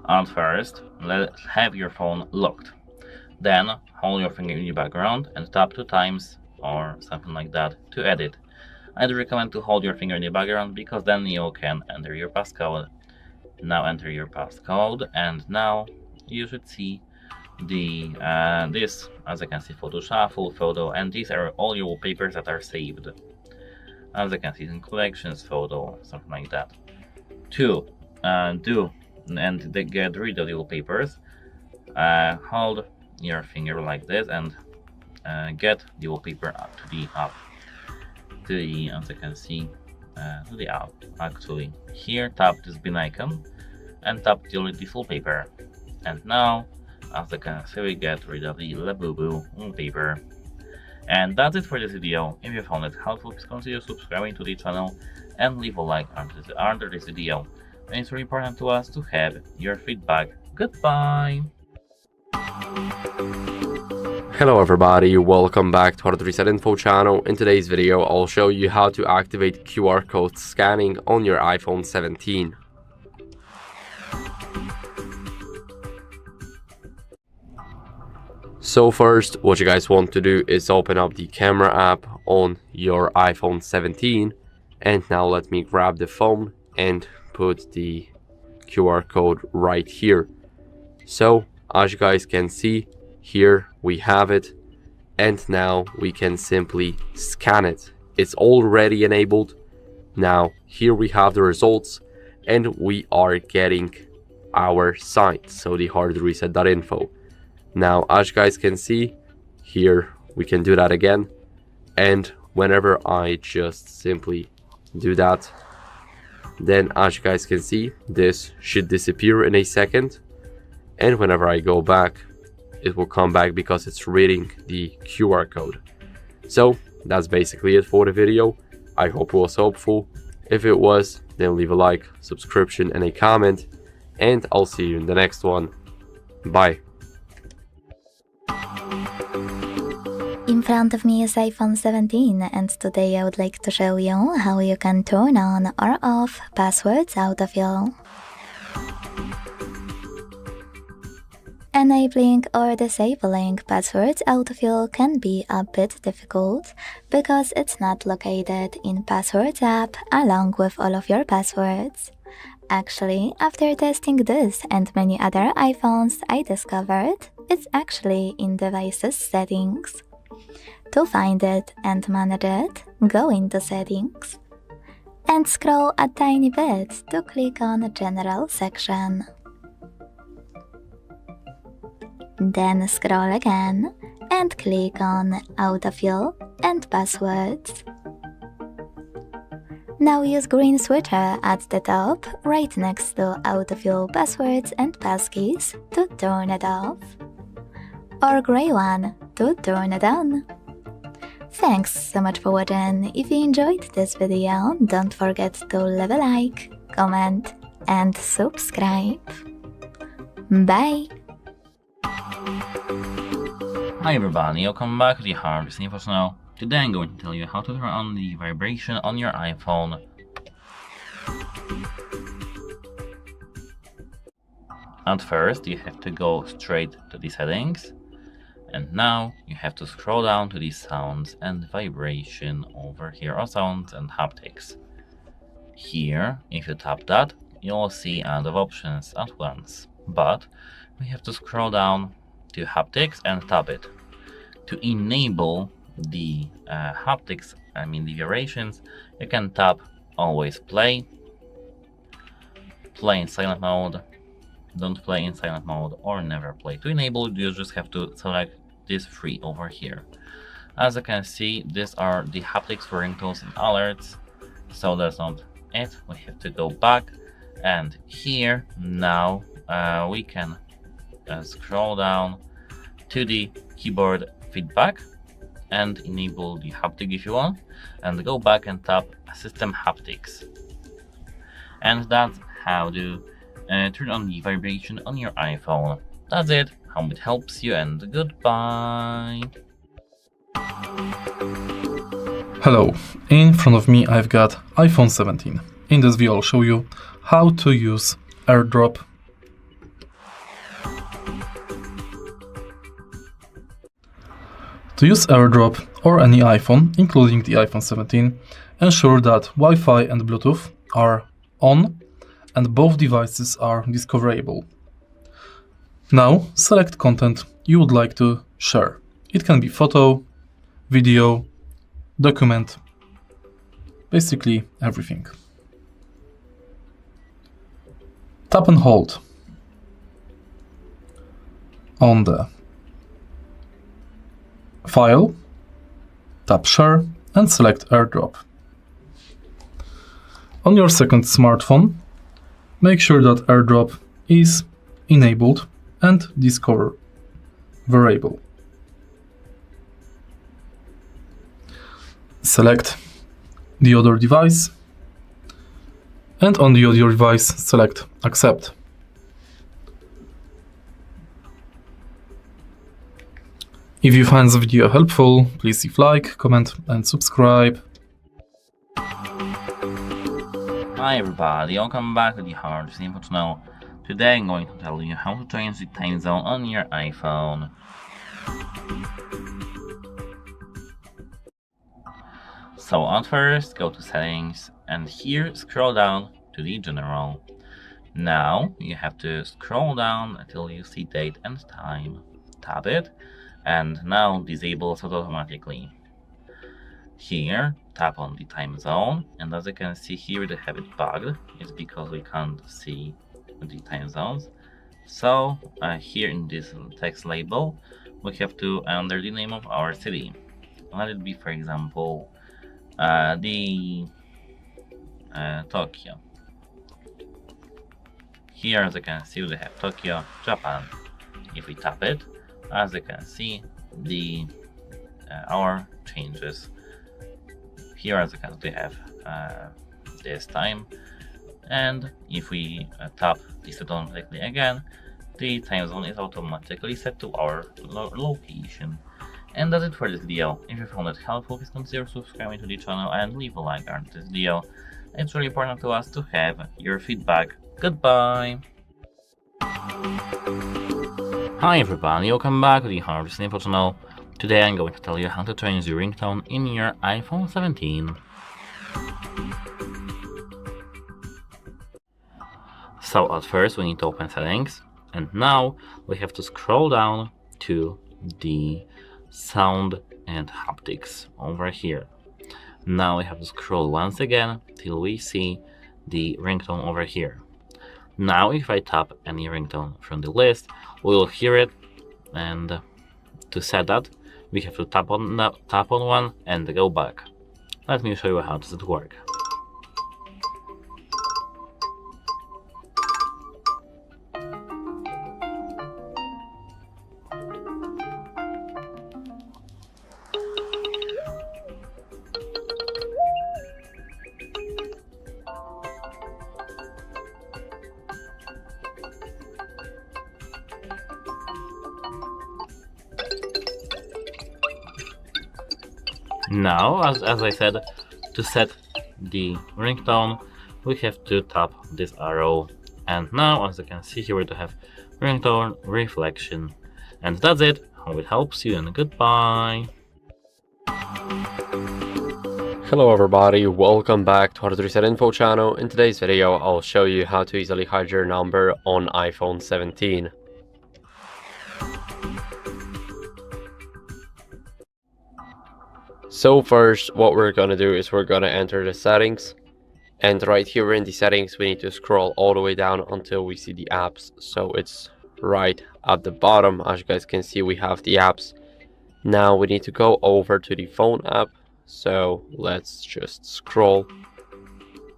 At first, let's have your phone locked. Then hold your finger in the background and tap 2 times or something like that to edit. I'd recommend to hold your finger in the background because then you can enter your passcode. Now enter your passcode, and now you should see the this, as you can see, photo shuffle, photo, and these are all your wallpapers that are saved. As you can see, in collections, photo, something like that. To get rid of the wallpapers, hold your finger like this and get the wallpaper up to the app. As you can see, to the app. Actually, here tap this bin icon and tap delete this wallpaper. And now, as you can see, we get rid of the Labubu wallpaper. And that's it for this video. If you found it helpful, please consider subscribing to the channel and leave a like under this video. And it's really important to us to have your feedback. Goodbye! Hello everybody, welcome back to HardReset.Info channel. In today's video, I'll show you how to activate QR code scanning on your iPhone 17. So first, what you guys want to do is open up the camera app on your iPhone 17. And now let me grab the phone and put the QR code right here. So, as you guys can see, here we have it, and now we can simply scan it. It's already enabled. Now here we have the results, and we are getting our site, so the HardReset.Info. Now as you guys can see, here we can do that again, and whenever I just simply do that, then as you guys can see, this should disappear in a second, and whenever I go back, it will come back because it's reading the QR code. So that's basically it for the video. I hope it was helpful. If it was, then leave a like, subscription, and a comment, and I'll see you in the next one. Bye. In front of me is iPhone 17, and today I would like to show you how you can turn on or off passwords autofill. Enabling or disabling passwords autofill can be a bit difficult because it's not located in Passwords app along with all of your passwords. Actually, after testing this and many other iPhones, I discovered it's actually in Devices Settings. To find it and manage it, go into Settings and scroll a tiny bit to click on General section. Then scroll again and click on Autofill and Passwords. Now use green switcher at the top right next to Autofill Passwords and Passkeys to turn it off, or grey one to turn it on. Thanks so much for watching. If you enjoyed this video, don't forget to leave a like, comment and subscribe. Bye! Hi everybody, welcome back to the HardReset.Info channel. Today I'm going to tell you how to turn on the vibration on your iPhone. At first you have to go straight to the settings, and now you have to scroll down to the sounds and vibration over here, or sounds and haptics. Here, if you tap that, you will see a lot of options at once, but we have to scroll down to haptics and tap it. To enable the haptics, the variations, you can tap always play, play in silent mode, don't play in silent mode, or never play. To enable it, you just have to select these three over here. As you can see, these are the haptics for ringtones and alerts. So that's not it. We have to go back, and here now we can scroll down to the keyboard feedback and enable the haptic if you want, and go back and tap System Haptics. And that's how to turn on the vibration on your iPhone. That's it. Hope it helps you, and goodbye. Hello, in front of me I've got iPhone 17. In this video I'll show you how to use AirDrop. To use AirDrop or any iPhone, including the iPhone 17, ensure that Wi-Fi and Bluetooth are on and both devices are discoverable. Now select content you would like to share. It can be photo, video, document, basically everything. Tap and hold on the file, tap share and select AirDrop. On your second smartphone, make sure that AirDrop is enabled and discover variable. Select the other device, and on the other device select accept. If you find the video helpful, please leave like, comment and subscribe. Hi everybody, welcome back to the HardReset.Info channel. Today I'm going to tell you how to change the time zone on your iPhone. So at first, go to settings and here scroll down to the general. Now you have to scroll down until you see date and time. Tap it and now disable it automatically. Here tap on the time zone, and as you can see here they have it bugged. It's because we can't see the time zones. So here in this text label we have to enter the name of our city. Let it be, for example, Tokyo. Here as you can see we have Tokyo, Japan. If we tap it, as you can see the hour changes. Here as you can see we have this time, and if we tap this automatically again, the time zone is automatically set to our location. And that's it for this video. If you found it helpful, please consider subscribing to the channel and leave a like on this video. It's really important to us to have your feedback. Goodbye! Hi everybody, welcome back to the HardReset.Info channel. Today I'm going to tell you how to change the ringtone in your iPhone 17. So at first we need to open settings, and now we have to scroll down to the sound and haptics over here. Now we have to scroll once again till we see the ringtone over here. Now if I tap any ringtone from the list, we will hear it, and to set that we have to tap on one and go back. Let me show you how does it work. Now, as I said, to set the ringtone, we have to tap this arrow. And now, as you can see here, we have ringtone reflection. And that's it. Hope it helps you, and goodbye. Hello everybody, welcome back to HardReset.Info channel. In today's video, I'll show you how to easily hide your number on iPhone 17. So first, what we're gonna do is we're gonna enter the settings, and right here in the settings we need to scroll all the way down until we see the apps. So it's right at the bottom. As you guys can see, we have the apps, Now we need to go over to the phone app. So let's just scroll.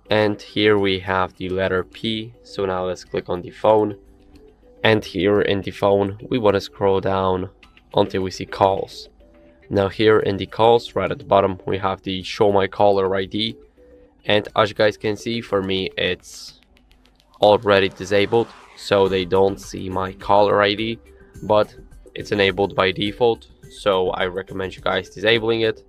And here we have the letter P. So now let's click on the phone. And here in the phone, we want to scroll down until we see calls. Now here in the calls, right at the bottom, we have the show my caller ID. And as you guys can see, for me, it's already disabled, so they don't see my caller ID, but it's enabled by default. So I recommend you guys disabling it.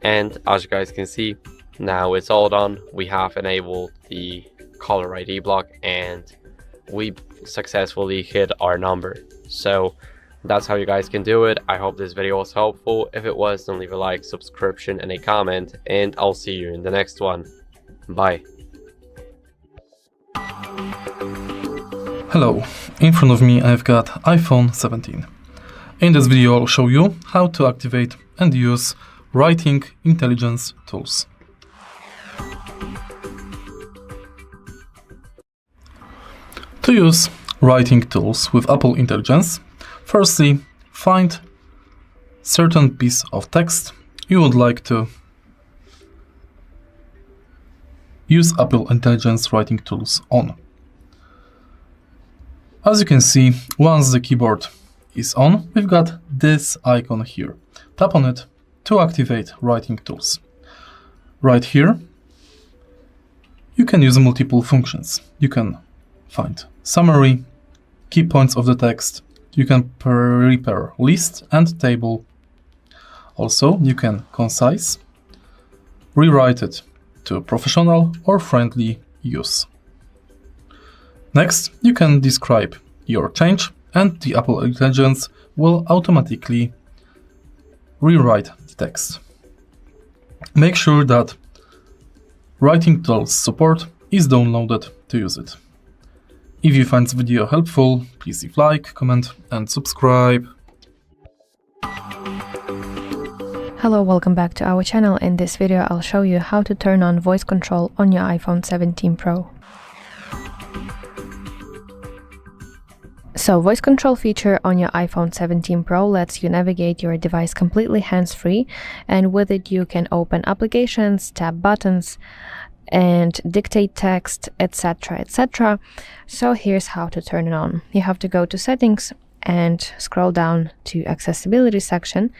And as you guys can see, now it's all done. We have enabled the caller ID block and we successfully hit our number. So that's how you guys can do it. I hope this video was helpful. If it was, then leave a like, subscription, and a comment, and I'll see you in the next one. Bye. Hello, in front of me I've got iPhone 17. In this video I'll show you how to activate and use writing intelligence tools. To use writing tools with Apple Intelligence, firstly, find certain piece of text you would like to use Apple Intelligence writing tools on. As you can see, once the keyboard is on, we've got this icon here. Tap on it to activate writing tools. Right here, you can use multiple functions. You can find summary, key points of the text. You can prepare list and table. Also, you can concise, rewrite it to professional or friendly use. Next, you can describe your change and the Apple Intelligence will automatically rewrite the text. Make sure that writing tools support is downloaded to use it. If you find this video helpful, please leave like, comment and subscribe. Hello, welcome back to our channel. In this video I'll show you how to turn on voice control on your iPhone 17 Pro. So, voice control feature on your iPhone 17 Pro lets you navigate your device completely hands-free, and with it you can open applications, tap buttons, and dictate text, etc, etc. So here's how to turn it on. You have to go to settings and scroll down to accessibility section,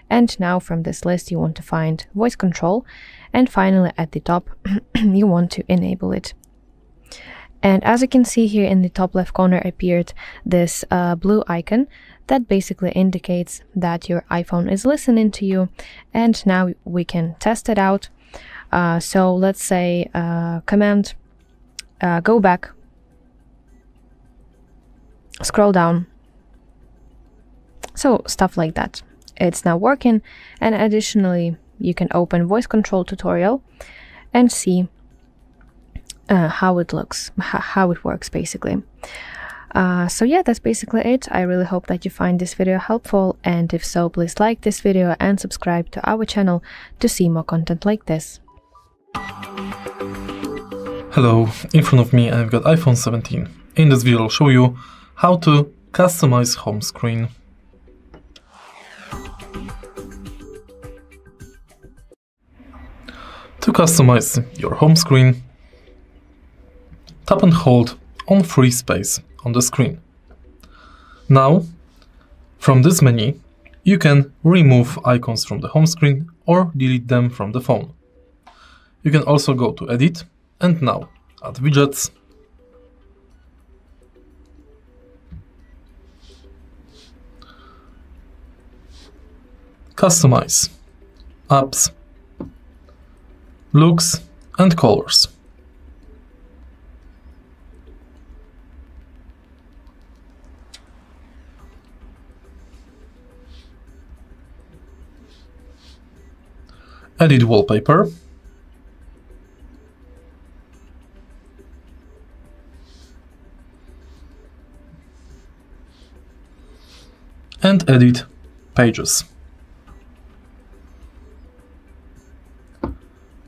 and now from this list you want to find voice control, and finally at the top you want to enable it. And as you can see here in the top left corner appeared this blue icon that basically indicates that your iPhone is listening to you, and now we can test it out. So let's say command go back, scroll down, so stuff like that. It's now working, and additionally you can open voice control tutorial and see how it looks, how it works basically. So yeah, that's basically it. I really hope that you find this video helpful, and if so, please like this video and subscribe to our channel to see more content like this. Hello, in front of me I've got iPhone 17. In this video I'll show you how to customize home screen. To customize your home screen, tap and hold on free space on the screen. Now, from this menu, you can remove icons from the home screen or delete them from the phone. You can also go to Edit, and now add widgets, customize apps, looks and colors. Edit wallpaper, and edit pages.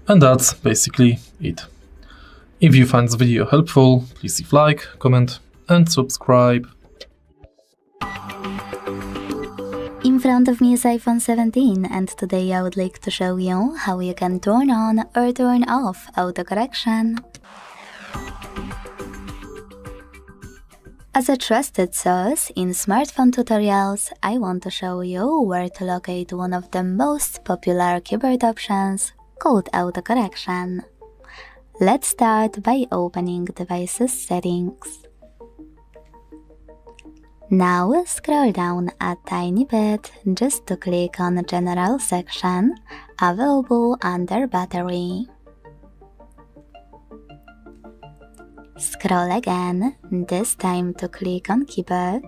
And that's basically it. If you find this video helpful, please leave like, comment and subscribe. front of me is iPhone 17 and today I would like to show you how you can turn on or turn off autocorrection. As a trusted source in smartphone tutorials, I want to show you where to locate one of the most popular keyboard options, called autocorrection. Let's start by opening Devices Settings. Now scroll down a tiny bit just to click on General section, available under Battery. Scroll again, this time to click on Keyboard.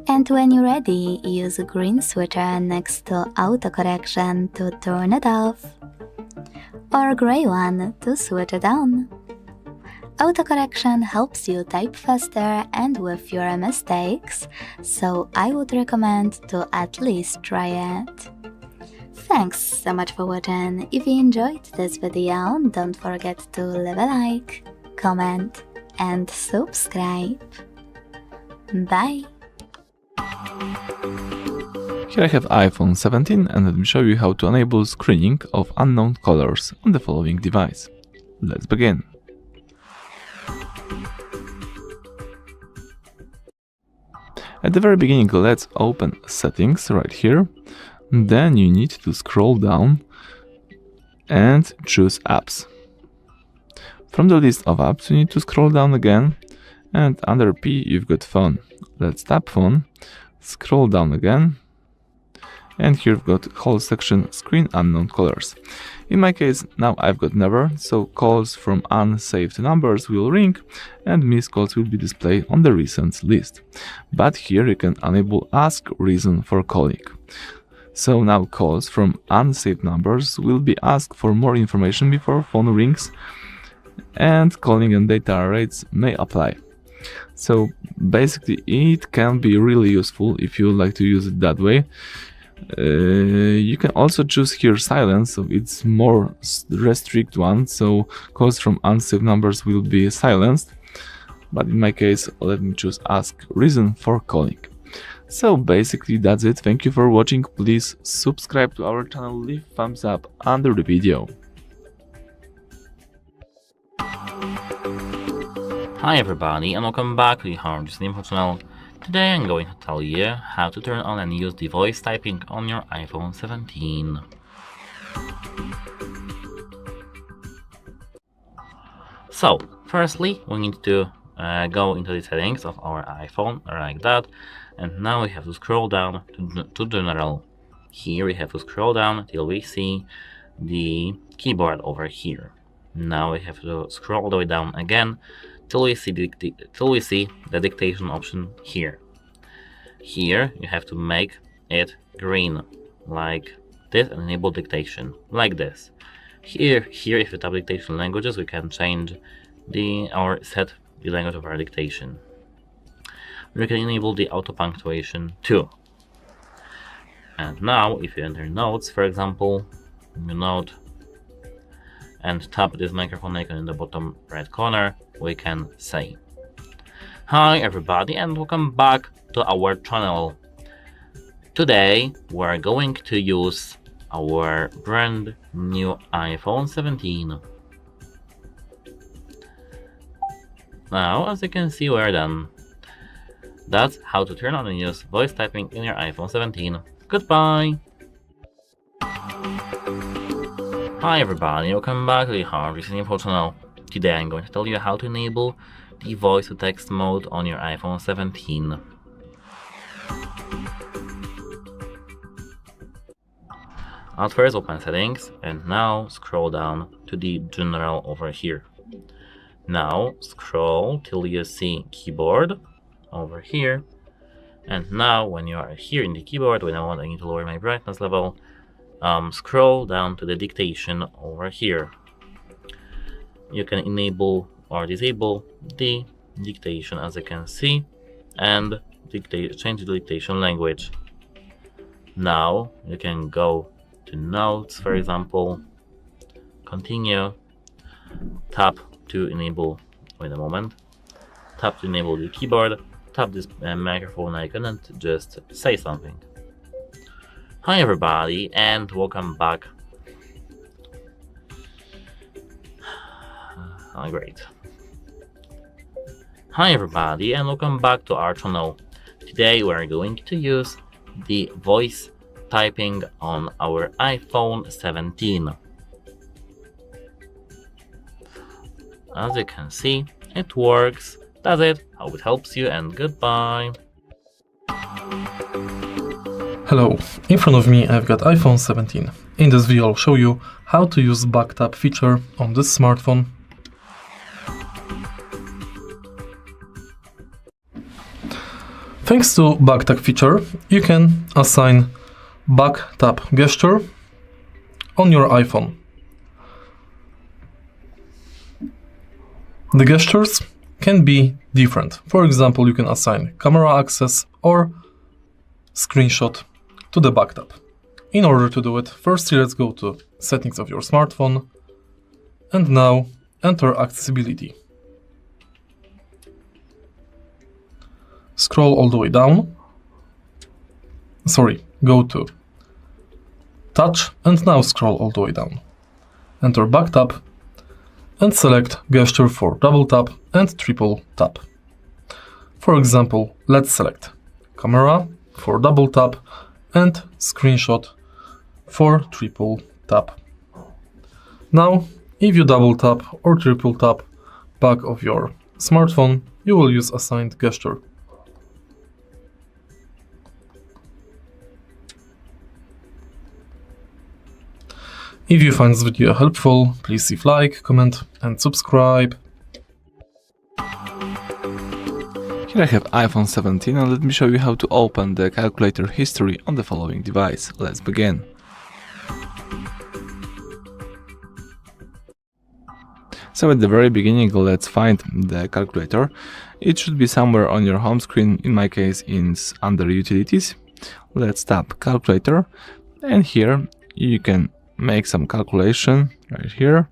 And when you're ready, use a green switcher next to autocorrection to turn it off, or a grey one to switch it on. Autocorrection helps you type faster and with fewer mistakes, so I would recommend to at least try it. Thanks so much for watching. If you enjoyed this video, don't forget to leave a like, comment and subscribe. Bye! Here I have iPhone 17 and let me show you how to enable screening of unknown colors on the following device. Let's begin. At the very beginning, let's open Settings right here. Then you need to scroll down and choose Apps. From the list of apps, you need to scroll down again, and under P you've got Phone. Let's tap Phone, scroll down again, and here we've got whole section Screen Unknown Colors. In my case, now I've got Never, so calls from unsaved numbers will ring and missed calls will be displayed on the recent list. But here you can enable Ask Reason for Calling. So now calls from unsaved numbers will be asked for more information before phone rings, and calling and data rates may apply. So basically it can be really useful if you like to use it that way. You can also choose here silence, so it's more restrict one, so calls from unsaved numbers will be silenced, but in my case let me choose Ask Reason for Calling. So basically that's it. Thank you for watching. Please subscribe to our channel, leave thumbs up under the video. Hi everybody and welcome back to the HardReset.Info channel. Today I'm going to tell you how to turn on and use the voice typing on your iPhone 17. So, firstly we need to go into the settings of our iPhone like that, and now we have to scroll down to General. Here we have to scroll down till we see the keyboard over here. Now we have to scroll all the way down again till we see the dictation option here. Here you have to make it green like this and enable dictation like this. Here if you tap dictation languages, we can change or set the language of our dictation. We can enable the auto punctuation too. And now if you enter notes, for example, new note, and tap this microphone icon in the bottom right corner, we can say, "Hi everybody and welcome back to our channel. Today we're going to use our brand new iPhone 17. Now as you can see, we're done. That's how to turn on and use voice typing in your iPhone 17. Goodbye! Hi everybody, welcome back to the HardReset.Info channel. Today I'm going to tell you how to enable the voice to text mode on your iPhone 17. At first open settings and now scroll down to the General over here. Now scroll till you see keyboard over here, and now when you are here in the keyboard, when I need to lower my brightness level, scroll down to the dictation over here. You can enable or disable the dictation as you can see, and change the dictation language. Now you can go to notes, for example, continue, tap to enable, wait a moment, tap to enable your keyboard, tap this microphone icon and just say something. Hi everybody and welcome back. Oh, great. Hi everybody and welcome back to our channel. Today we're going to use the voice typing on our iPhone 17. As you can see, it works. That's it. Hope it helps you and goodbye. Hello, in front of me I've got iPhone 17. In this video I'll show you how to use back tap feature on this smartphone. Thanks to back tap feature, you can assign back tap gesture on your iPhone. The gestures can be different. For example, you can assign camera access or screenshot to the back tap. In order to do it, first let's go to settings of your smartphone and now enter accessibility. Scroll all the way down. Go to touch and now scroll all the way down. Enter back tap and select gesture for double tap and triple tap. For example, let's select camera for double tap and screenshot for triple tap. Now, if you double tap or triple tap back of your smartphone, you will use assigned gesture. If you find this video helpful, please leave like, comment and subscribe. Here I have iPhone 17 and let me show you how to open the calculator history on the following device. Let's begin. So at the very beginning, let's find the calculator. It should be somewhere on your home screen, in my case it's under utilities. Let's tap calculator and here you can make some calculation right here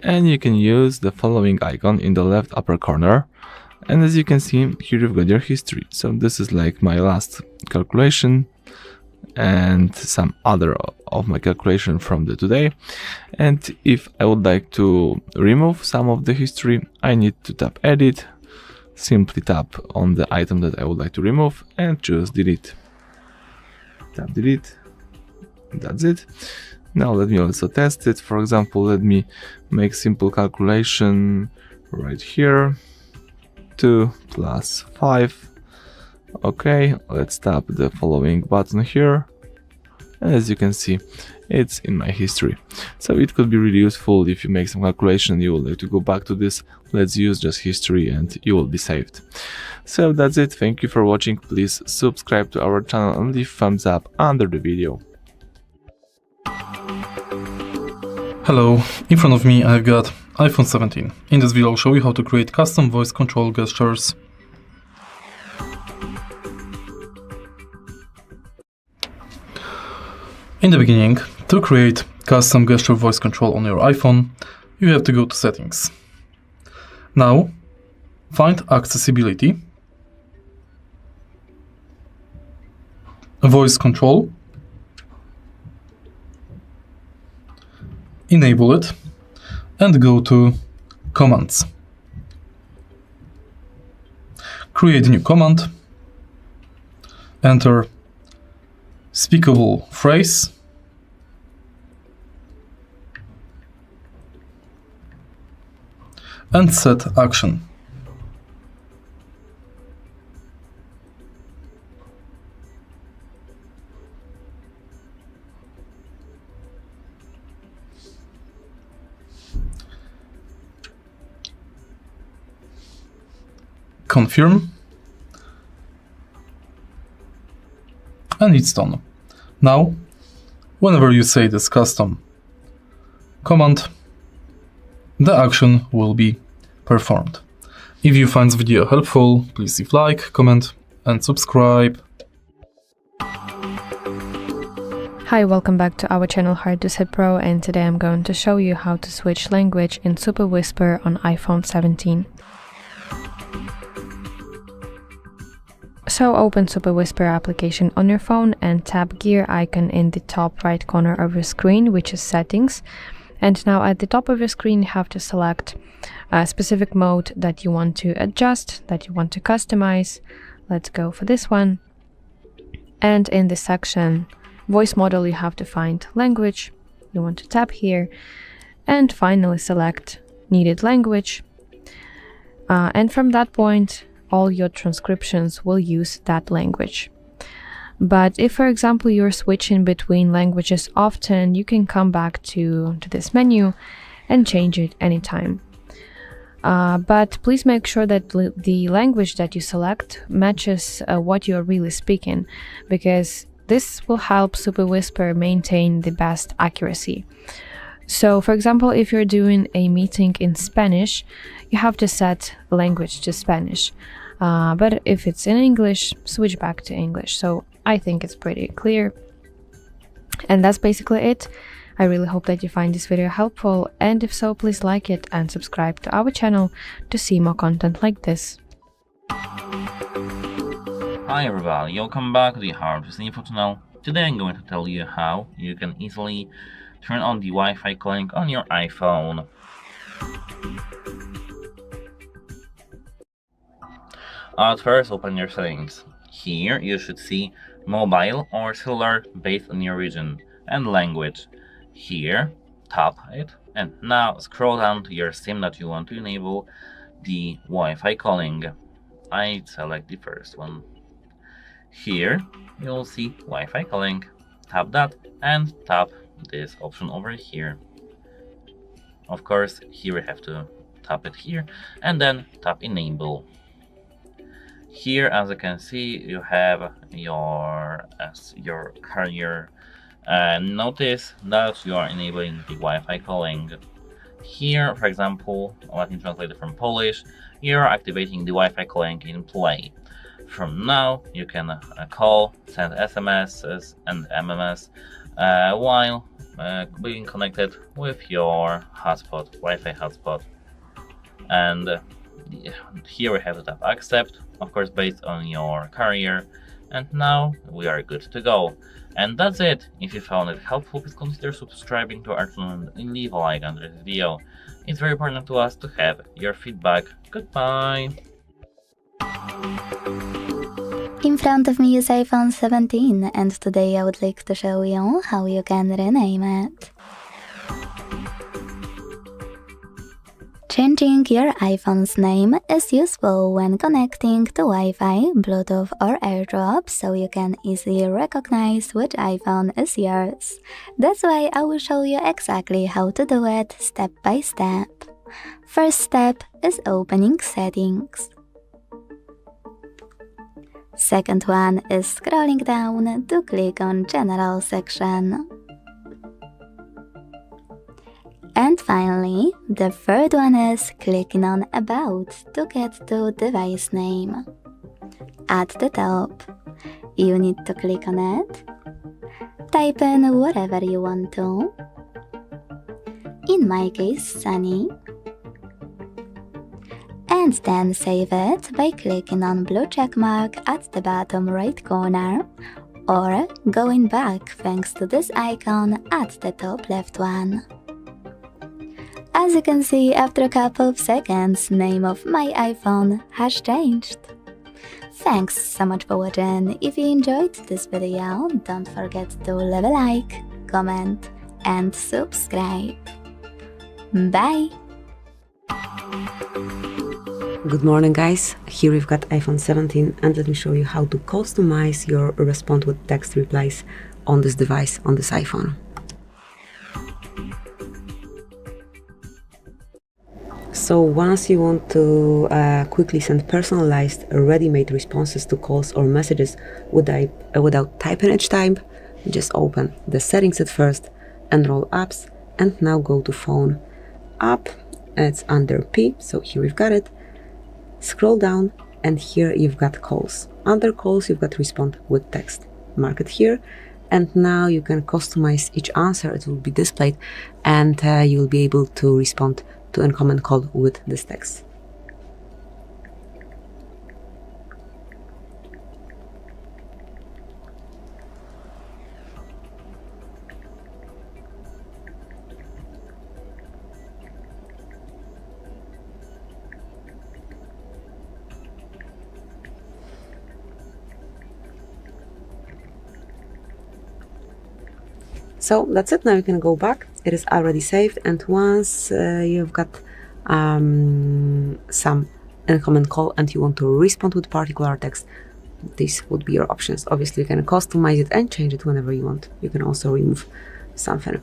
and you can use the following icon in the left upper corner, and as you can see here you've got your history. So this is like my last calculation and some other of my calculation from the today, and if I would like to remove some of the history I need to tap edit, simply tap on the item that I would like to remove and choose delete. Tap delete. That's it. Now let me also test it. For example, let me make simple calculation right here. 2 plus 5. Okay, let's tap the following button here. And as you can see, it's in my history. So it could be really useful if you make some calculation and you would like to go back to this. Let's use just history and you will be saved. So that's it. Thank you for watching. Please subscribe to our channel and leave thumbs up under the video. Hello, in front of me I've got iPhone 17. In this video I'll show you how to create custom voice control gestures. In the beginning, to create custom gesture voice control on your iPhone, you have to go to settings. Now, find accessibility, voice control, enable it and go to commands. Create a new command, enter speakable phrase, and set action. Confirm, and it's done. Now, whenever you say this custom command, the action will be performed. If you find this video helpful, please leave like, comment and subscribe. Hi, welcome back to our channel HardReset Pro, and today I'm going to show you how to switch language in Super Whisper on iPhone 17. So open Super Whisper application on your phone and tap gear icon in the top right corner of your screen, which is settings. And now at the top of your screen, you have to select a specific mode that you want to adjust, that you want to customize. Let's go for this one. And in the section voice model, you have to find language. You want to tap here and finally select needed language. And from that point, all your transcriptions will use that language. But if, for example, you're switching between languages often, you can come back to this menu and change it anytime. But please make sure that the language that you select matches what you're really speaking, because this will help Super Whisper maintain the best accuracy. So, for example, if you're doing a meeting in Spanish, you have to set language to Spanish. But if it's in English, switch back to English. So I think it's pretty clear. And that's basically it. I really hope that you find this video helpful, and if so, please like it and subscribe to our channel to see more content like this. Hi everybody, welcome back to the HardReset.Info channel. Today I'm going to tell you how you can easily turn on the Wi-Fi calling on your iPhone. At first, open your settings. Here you should see mobile or cellular based on your region and language. Here, tap it, and now scroll down to your SIM that you want to enable the Wi-Fi calling. I select the first one. Here you'll see Wi-Fi calling. Tap that and tap this option over here. Of course, here we have to tap it here and then tap enable. Here, as you can see, you have your carrier. Notice that you are enabling the Wi-Fi calling. Here, for example, let me translate it from Polish. You're activating the Wi-Fi calling in Play. From now, you can call, send SMSs and MMS while being connected with your hotspot, Wi-Fi hotspot. And here we have to tap accept, of course based on your carrier, and now we are good to go. And that's it. If you found it helpful, please consider subscribing to our channel and leave a like under this video. It's very important to us to have your feedback. Goodbye! In front of me is iPhone 17, and today I would like to show you how you can rename it. Changing your iPhone's name is useful when connecting to Wi-Fi, Bluetooth or AirDrop, so you can easily recognize which iPhone is yours. That's why I will show you exactly how to do it step by step. First step is opening settings. Second one is scrolling down to click on General section. And finally, the third one is clicking on About to get to device name. At the top, you need to click on it, type in whatever you want to. In my case, Sunny. And then save it by clicking on blue checkmark at the bottom right corner, or going back thanks to this icon at the top left one. As you can see, after a couple of seconds, name of my iPhone has changed. Thanks so much for watching. If you enjoyed this video, don't forget to leave a like, comment and subscribe. Bye! Good morning guys, here we've got iPhone 17 and let me show you how to customize your respond with text replies on this device, on this iPhone. So once you want to quickly send personalized, ready-made responses to calls or messages without typing each time, you just open the settings at first, enroll apps, and now go to phone. App, it's under P, so here we've got it. Scroll down and here you've got calls. Under calls you've got respond with text. Mark it here, and now you can customize each answer. It will be displayed and you'll be able to respond to incoming call with this text. So that's it. Now you can go back. It is already saved, and once you've got some incoming call and you want to respond with particular text, these would be your options. Obviously, you can customize it and change it whenever you want. You can also remove something.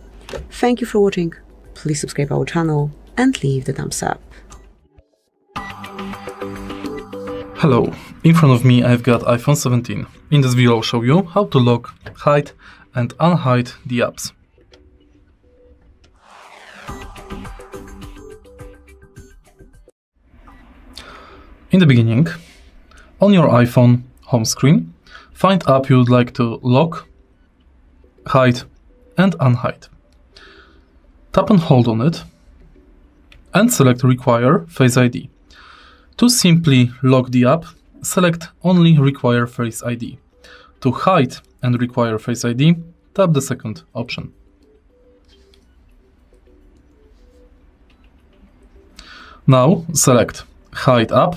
Thank you for watching. Please subscribe our channel and leave the thumbs up. Hello, in front of me I've got iPhone 17. In this video I'll show you how to lock, hide and unhide the apps. In the beginning, on your iPhone home screen, find app you would like to lock, hide and unhide. Tap and hold on it and select Require Face ID. To simply lock the app, select only Require Face ID. To hide and require Face ID, tap the second option. Now select Hide App,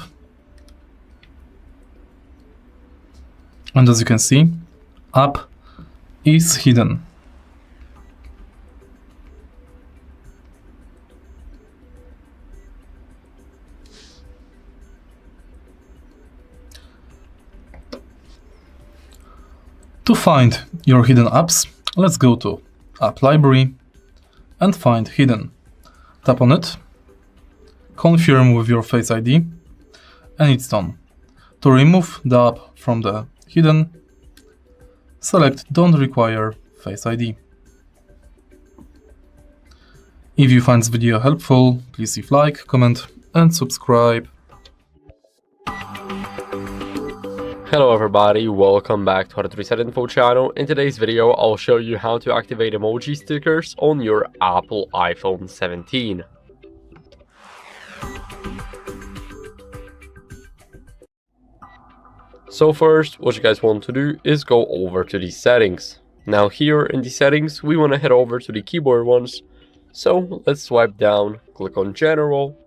and as you can see, app is hidden. To find your hidden apps, let's go to App Library and find Hidden. Tap on it, confirm with your Face ID, and it's done. To remove the app from the hidden, select Don't Require Face ID. If you find this video helpful, please leave like, comment and subscribe. Hello everybody, welcome back to HardReset.Info channel. In today's video, I'll show you how to activate emoji stickers on your Apple iPhone 17. So first, what you guys want to do is go over to the settings. Now here in the settings, we want to head over to the keyboard ones. So let's swipe down, click on General,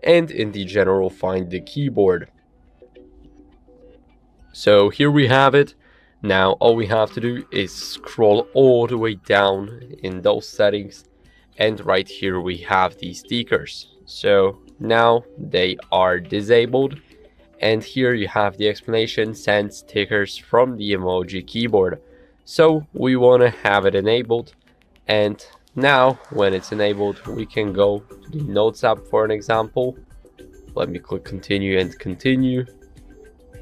and in the General find the keyboard. So here we have it. Now all we have to do is scroll all the way down in those settings, and right here we have the stickers. So now they are disabled, and here you have the explanation: send stickers from the emoji keyboard. So we want to have it enabled, and now when it's enabled we can go to the Notes app for an example. Let me click continue and continue.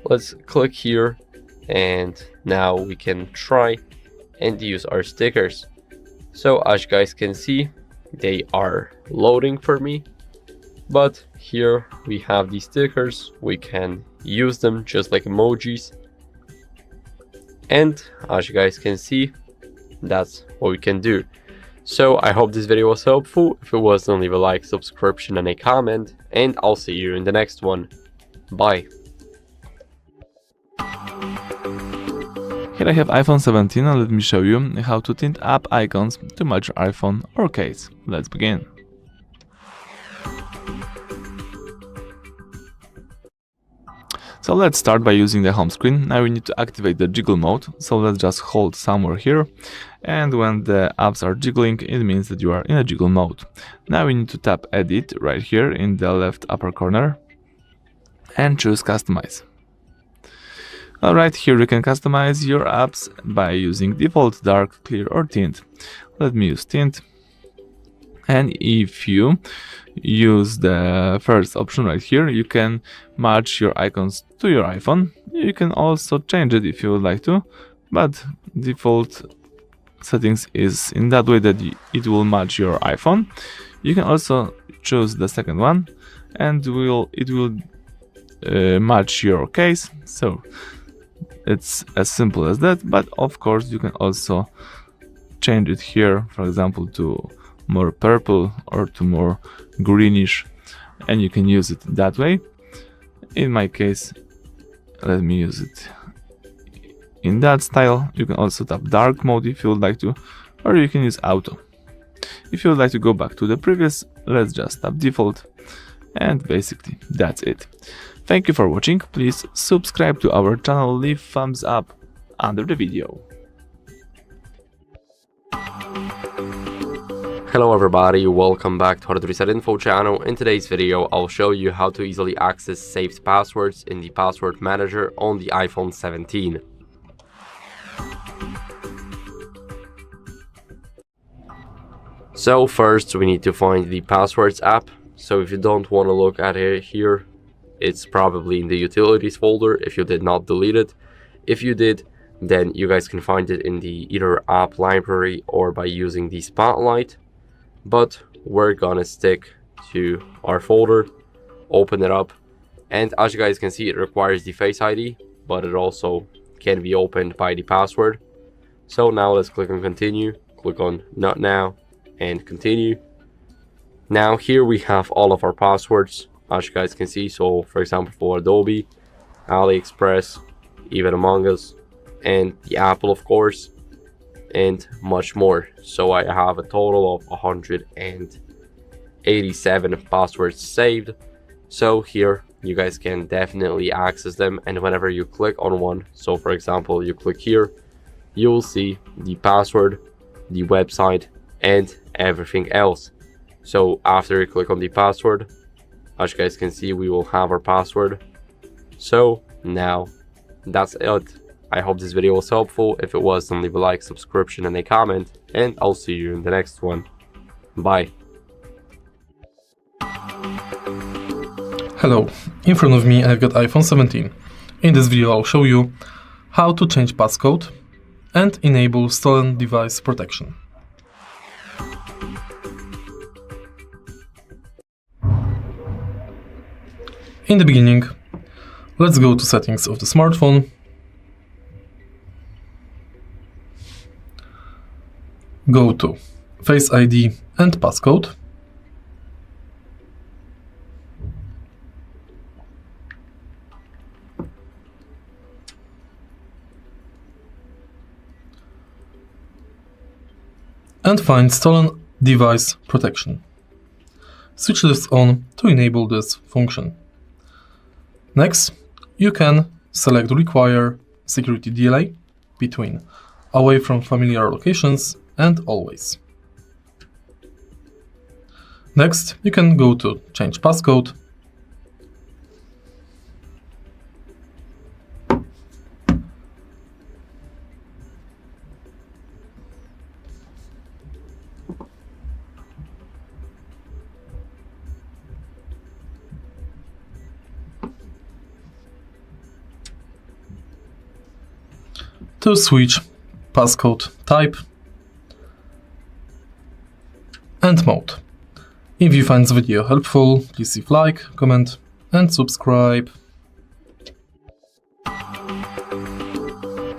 Let's click here, and now we can try and use our stickers. So as you guys can see, they are loading for me, but here we have these stickers. We can use them just like emojis, and as you guys can see, that's what we can do. So I hope this video was helpful. If it was, then leave a like, subscription and a comment, and I'll see you in the next one. Bye. Here I have iPhone 17 and let me show you how to tint app icons to match your iPhone or case. Let's begin. So let's start by using the home screen. Now we need to activate the Jiggle mode, so let's just hold somewhere here, and when the apps are jiggling, it means that you are in a Jiggle mode. Now we need to tap Edit right here in the left upper corner and choose Customize. Alright, here you can customize your apps by using default, dark, clear or tint. Let me use tint. And if you use the first option right here, you can match your icons to your iPhone. You can also change it if you would like to, but default settings is in that way that it will match your iPhone. You can also choose the second one, and it will match your case. So it's as simple as that, but of course you can also change it here, for example, to more purple or to more greenish, and you can use it that way. In my case, let me use it in that style. You can also tap dark mode if you would like to, or you can use auto. If you would like to go back to the previous, let's just tap default, and basically that's it. Thank you for watching. Please subscribe to our channel, leave thumbs up under the video. Hello everybody, welcome back to HardReset.Info channel. In today's video, I'll show you how to easily access saved passwords in the password manager on the iPhone 17. So first we need to find the Passwords app. So if you don't want to look at it here, it's probably in the utilities folder if you did not delete it. If you did, then you guys can find it in the either app library or by using the spotlight. But we're gonna stick to our folder, open it up, and as you guys can see, it requires the Face ID, but it also can be opened by the password. So now let's click on continue, click on not now, and continue. Now here we have all of our passwords, as you guys can see. So for example, for Adobe, AliExpress, even Among Us, and the Apple of course, and much more. So I have a total of 187 passwords saved. So here you guys can definitely access them, and whenever you click on one, so for example you click here, you will see the password, the website, and everything else. So after you click on the password, as you guys can see, we will have our password. So now that's it. I hope this video was helpful. If it was, then leave a like, subscription, and a comment, and I'll see you in the next one. Bye. Hello, in front of me I've got iPhone 17. In this video I'll show you how to change passcode and enable stolen device protection. In the beginning, let's go to settings of the smartphone. Go to Face ID and Passcode. And find Stolen Device Protection. Switch this on to enable this function. Next, you can select Require Security Delay between Away from familiar locations and Always. Next, you can go to Change Passcode. To switch passcode type and mode. If you find this video helpful, please leave like, comment, and subscribe.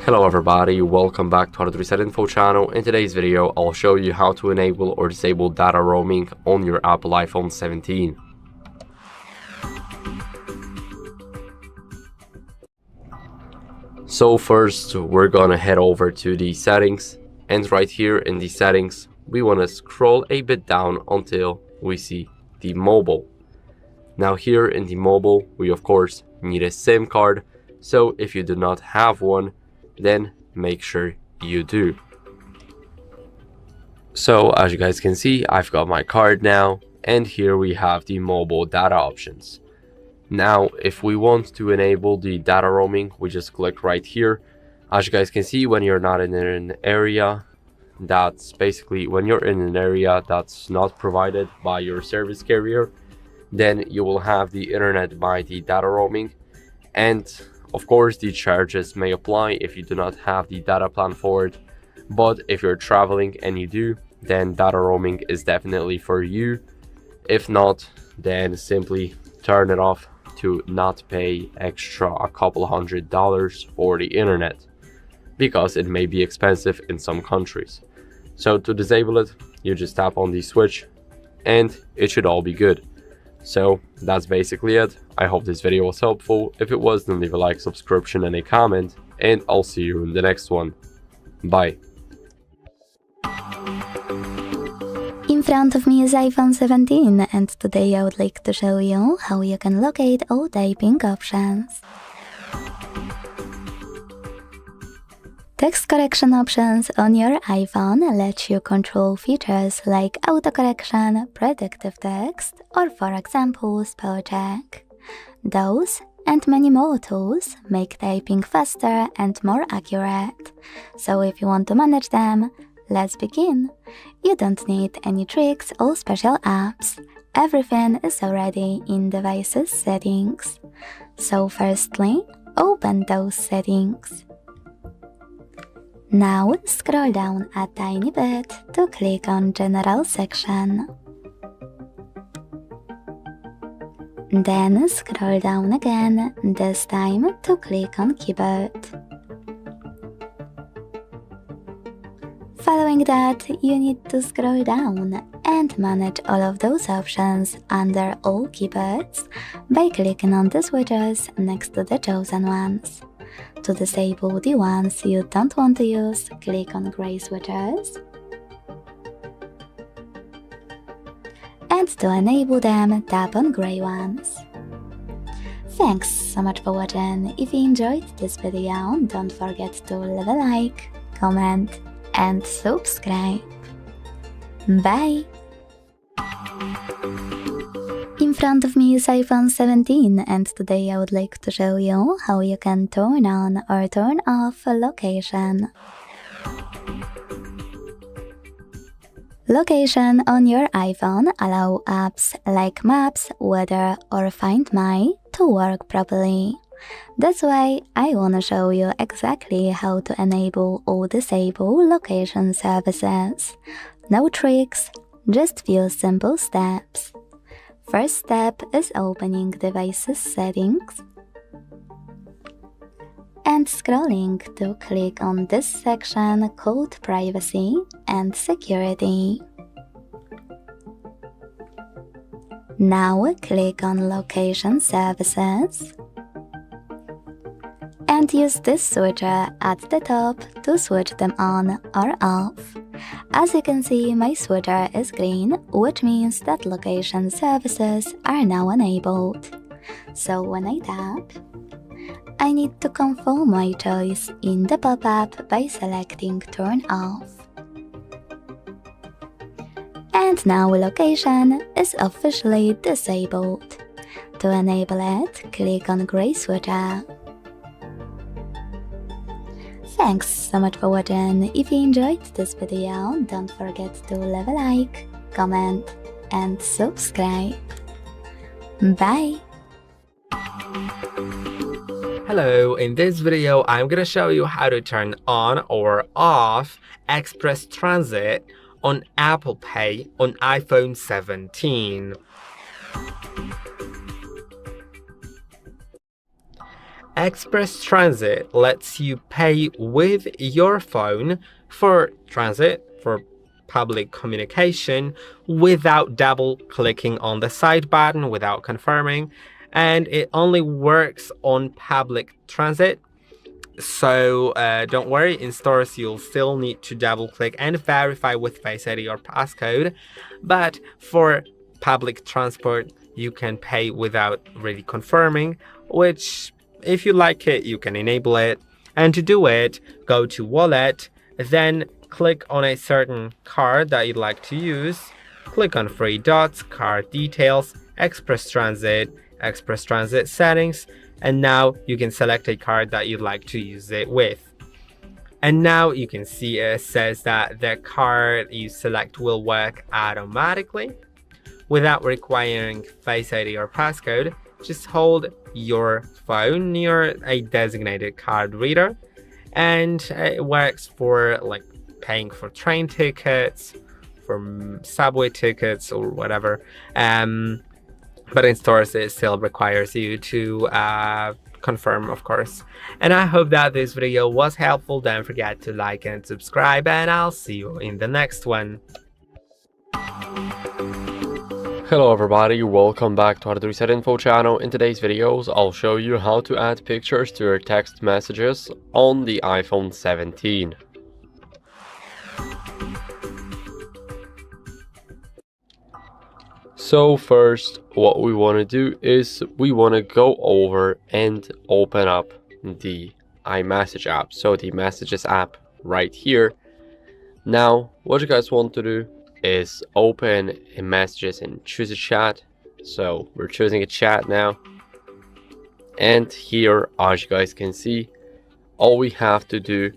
Hello everybody, welcome back to HardReset.Info channel. In today's video, I'll show you how to enable or disable data roaming on your Apple iPhone 17. So first, we're gonna head over to the settings, and right here in the settings, we wanna scroll a bit down until we see the mobile. Now here in the mobile, we of course need a SIM card, so if you do not have one, then make sure you do. So as you guys can see, I've got my card now, and here we have the mobile data options. Now, if we want to enable the data roaming, we just click right here. As you guys can see, when you're not in an area, that's basically when you're in an area that's not provided by your service carrier, then you will have the internet by the data roaming. And of course, the charges may apply if you do not have the data plan for it. But if you're traveling and you do, then data roaming is definitely for you. If not, then simply turn it off to not pay extra a couple $100 for the internet, because it may be expensive in some countries. So to disable it, you just tap on the switch and it should all be good. So that's basically it. I hope this video was helpful. If it was, then leave a like, subscription, and a comment, and I'll see you in the next one. Bye. In front of me is iPhone 17, and today I would like to show you how you can locate all typing options. Text correction options on your iPhone let you control features like autocorrection, predictive text, or for example, spell check. Those and many more tools make typing faster and more accurate. So if you want to manage them, let's begin. You don't need any tricks or special apps. Everything is already in devices settings. So firstly, open those settings. Now scroll down a tiny bit to click on General section. Then scroll down again, this time to click on Keyboard. Following that, you need to scroll down and manage all of those options under all keyboards by clicking on the switches next to the chosen ones. To disable the ones you don't want to use, click on gray switches. And to enable them, tap on gray ones. Thanks so much for watching. If you enjoyed this video, don't forget to leave a like, comment, and subscribe. Bye! In front of me is iPhone 17 and today I would like to show you how you can turn on or turn off location. Location on your iPhone allow apps like Maps, Weather or Find My to work properly. That's why I wanna show you exactly how to enable or disable location services. No tricks, just few simple steps. First step is opening devices settings and scrolling to click on this section called Privacy and Security. Now click on Location Services and use this switcher at the top to switch them on or off. As you can see, my switcher is green, which means that location services are now enabled. So when I tap, I need to confirm my choice in the pop-up by selecting Turn Off. And now location is officially disabled. To enable it, click on gray switcher. Thanks so much for watching. If you enjoyed this video, don't forget to leave a like, comment, and subscribe. Bye! Hello, in this video I'm gonna show you how to turn on or off Express Transit on Apple Pay on iPhone 17. Express Transit lets you pay with your phone for transit, for public communication, without double clicking on the side button, without confirming, and it only works on public transit. So don't worry, in stores you'll still need to double click and verify with Face ID or passcode, but for public transport you can pay without really confirming, which if you like it, you can enable it. And to do it, go to Wallet, then click on a certain card that you'd like to use, click on three dots, Card Details, Express Transit Settings, and now you can select a card that you'd like to use it with. And now you can see it says that the card you select will work automatically without requiring Face ID or passcode. Just hold your phone near a designated card reader and it works for like paying for train tickets, for subway tickets or whatever, but in stores it still requires you to confirm, of course. And I hope that this video was helpful. Don't forget to like and subscribe, and I'll see you in the next one. Hello everybody, welcome back to HardReset.Info channel. In today's videos, I'll show you how to add pictures to your text messages on the iPhone 17. So first, what we want to do is we want to go over and open up the iMessage app, so the Messages app right here. Now, what you guys want to do is open in Messages and choose a chat. So we're choosing a chat now. And here, as you guys can see, all we have to do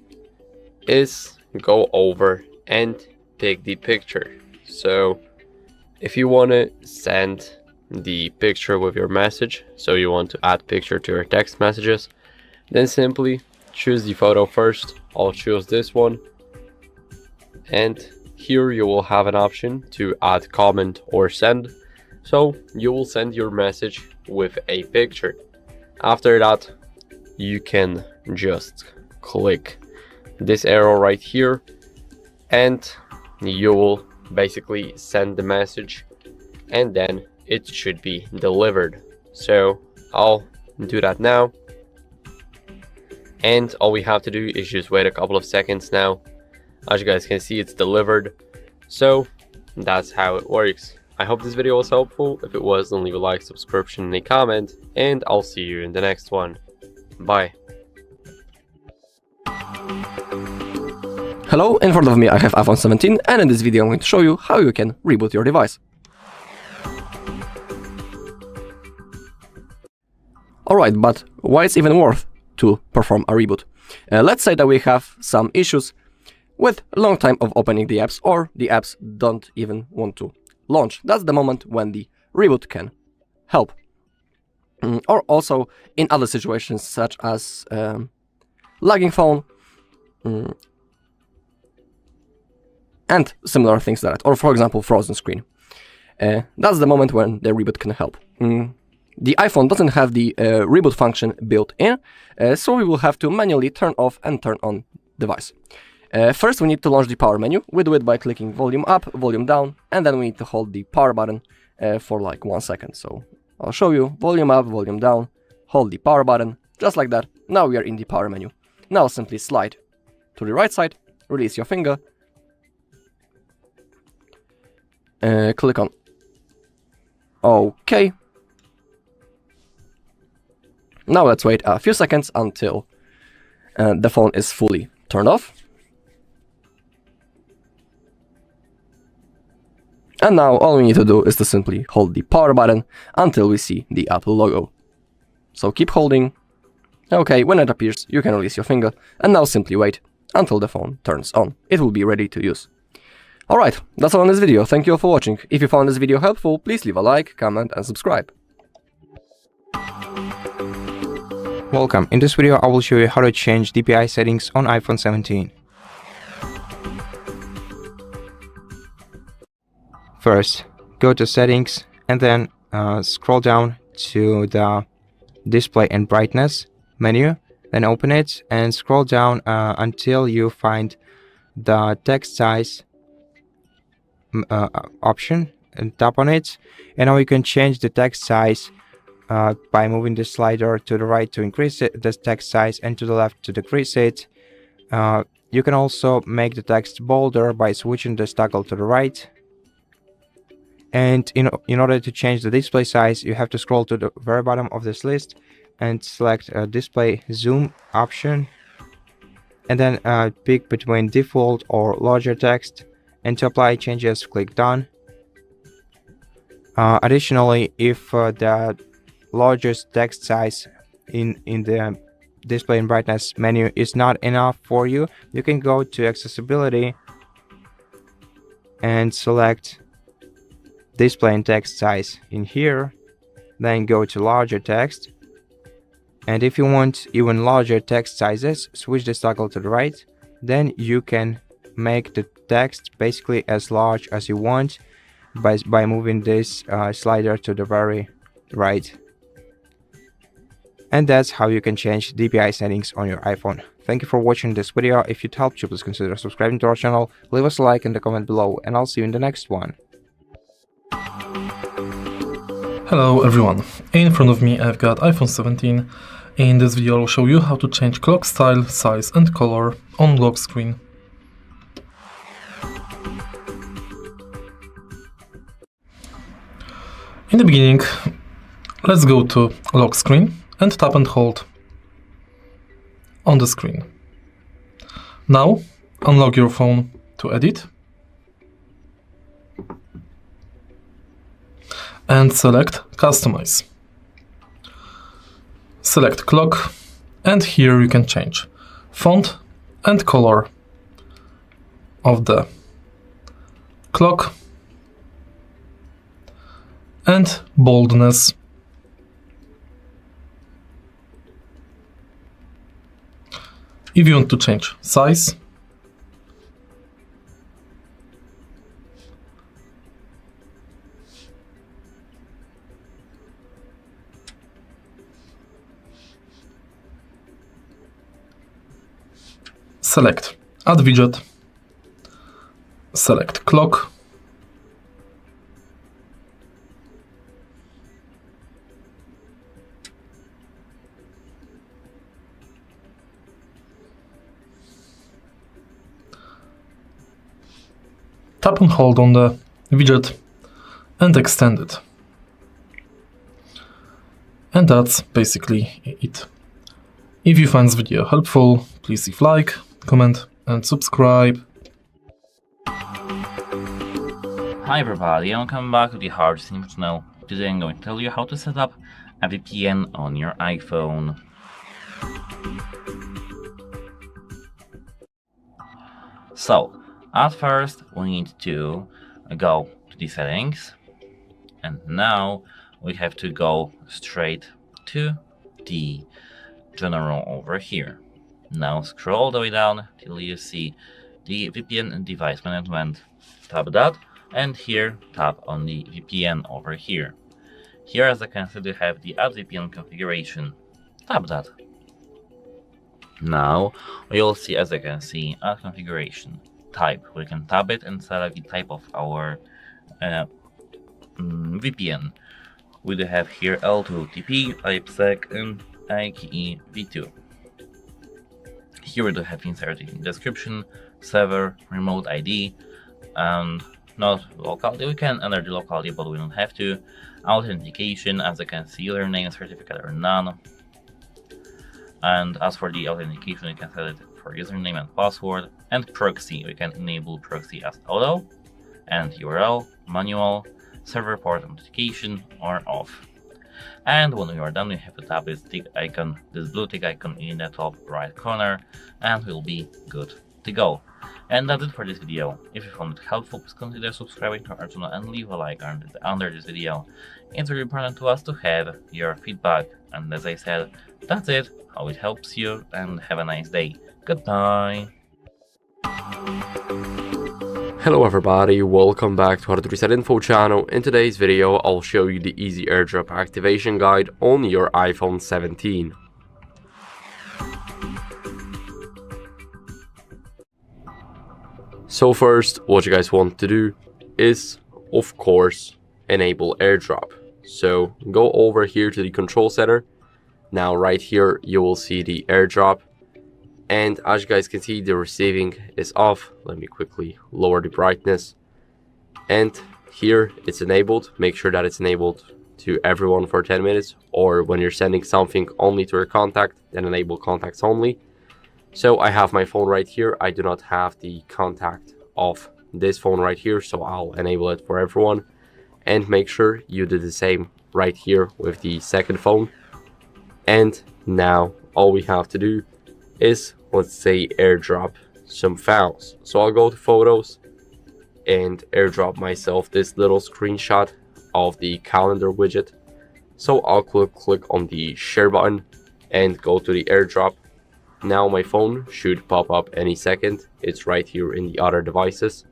is go over and pick the picture. So if you want to send the picture with your message, so you want to add picture to your text messages, then simply choose the photo first. I'll choose this one, and here you will have an option to add comment or send. So you will send your message with a picture. After that, you can just click this arrow right here and you will basically send the message, and then it should be delivered. So I'll do that now, and all we have to do is just wait a couple of seconds. Now, as you guys can see, it's delivered. So that's how it works. I hope this video was helpful. If it was, then leave a like, subscription, and a comment, and I'll see you in the next one. Bye. Hello, in front of me I have iPhone 17, and in this video I'm going to show you how you can reboot your device. Alright, but why it's even worth to perform a reboot? Let's say that we have some issues with long time of opening the apps, or the apps don't even want to launch. That's the moment when the reboot can help. Or also in other situations such as lagging phone, and similar things like that, or for example frozen screen. That's the moment when the reboot can help. The iPhone doesn't have the reboot function built in, so we will have to manually turn off and turn on device. First we need to launch the power menu. We do it by clicking volume up, volume down, and then we need to hold the power button for like 1 second. So I'll show you: volume up, volume down, hold the power button, just like that. Now we are in the power menu. Now simply slide to the right side, release your finger, click on OK. Now let's wait a few seconds until the phone is fully turned off. And now all we need to do is to simply hold the power button until we see the Apple logo. So keep holding. OK, when it appears, you can release your finger, and now simply wait until the phone turns on. It will be ready to use. Alright, that's all in this video. Thank you all for watching. If you found this video helpful, please leave a like, comment, and subscribe. Welcome. In this video I will show you how to change DPI settings on iPhone 17. First, go to settings and then scroll down to the display and brightness menu, then open it and scroll down until you find the text size option, and tap on it, and now you can change the text size by moving the slider to the right to increase it, the text size, and to the left to decrease it. You can also make the text bolder by switching the toggle to the right. And in order to change the display size, you have to scroll to the very bottom of this list and select display zoom option, and then pick between default or larger text, and to apply changes click done. Additionally, if the largest text size in the display and brightness menu is not enough for you, you can go to accessibility and select display and text size in here, then go to larger text, and if you want even larger text sizes, switch this toggle to the right. Then you can make the text basically as large as you want by moving this slider to the very right. And that's how you can change DPI settings on your iPhone. Thank you for watching this video. If it helped you, please consider subscribing to our channel, leave us a like in the comment below, and I'll see you in the next one. Hello everyone, in front of me I've got iPhone 17. In this video I'll show you how to change clock style, size and color on lock screen. In the beginning, let's go to lock screen and tap and hold on the screen. Now, unlock your phone to edit and select Customize. Select clock, and here you can change font and color of the clock and boldness. If you want to change size, select Add Widget, select Clock, tap and hold on the widget and extend it. And that's basically it. If you find this video helpful, please leave like, comment and subscribe. Hi everybody, and welcome back to the HardReset.Info channel. Today I'm going to tell you how to set up a VPN on your iPhone. So, at first we need to go to the settings, and now we have to go straight to the general over here. Now scroll all the way down till you see the VPN and device management. Tap that, and here tap on the VPN over here. Here, as I can see, we have the Add VPN configuration. Tap that. Now you'll see, as I can see, Add configuration type. We can tap it and select the type of our VPN. We do have here L2TP, IPsec, and IKE-v2. Here we do have inserted description, server, remote ID, and not locality. We can enter the locality, but we don't have to. Authentication, as I can see, username, certificate, or none. And as for the authentication, we can set it for username and password. And proxy, we can enable proxy as auto, and URL, manual, server port authentication, or off. And when we are done, we have to tap this tick icon, this blue tick icon in the top right corner, and we'll be good to go. And that's it for this video. If you found it helpful, please consider subscribing to our channel and leave a like under this video. It's really important to us to have your feedback. And as I said, that's it. Hope it helps you, and have a nice day. Goodbye. Hello everybody, welcome back to HardReset.Info channel. In today's video, I'll show you the easy AirDrop activation guide on your iPhone 17. So first, what you guys want to do is, of course, enable AirDrop. So go over here to the control center. Now right here, you will see the AirDrop. And as you guys can see, the receiving is off. Let me quickly lower the brightness. And here it's enabled. Make sure that it's enabled to everyone for 10 minutes. Or when you're sending something only to your contact, then enable contacts only. So I have my phone right here. I do not have the contact of this phone right here. So I'll enable it for everyone. And make sure you do the same right here with the second phone. And now all we have to do is, let's say, AirDrop some files. So I'll go to photos and AirDrop myself this little screenshot of the calendar widget. So I'll click on the share button and go to the AirDrop. Now my phone should pop up any second. It's right here in the other devices.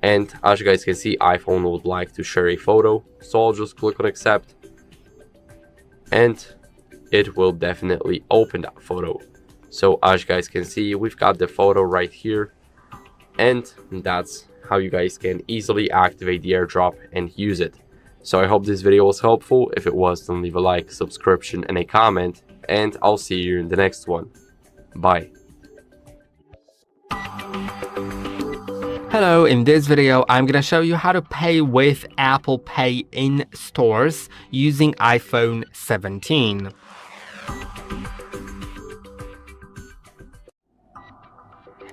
And as you guys can see, iPhone would like to share a photo. So I'll just click on accept. And it will definitely open that photo. So as you guys can see, we've got the photo right here, and that's how you guys can easily activate the AirDrop and use it. So I hope this video was helpful. If it was, then leave a like, subscription, and a comment, and I'll see you in the next one. Bye. Hello, in this video I'm gonna show you how to pay with Apple Pay in stores using iPhone 17.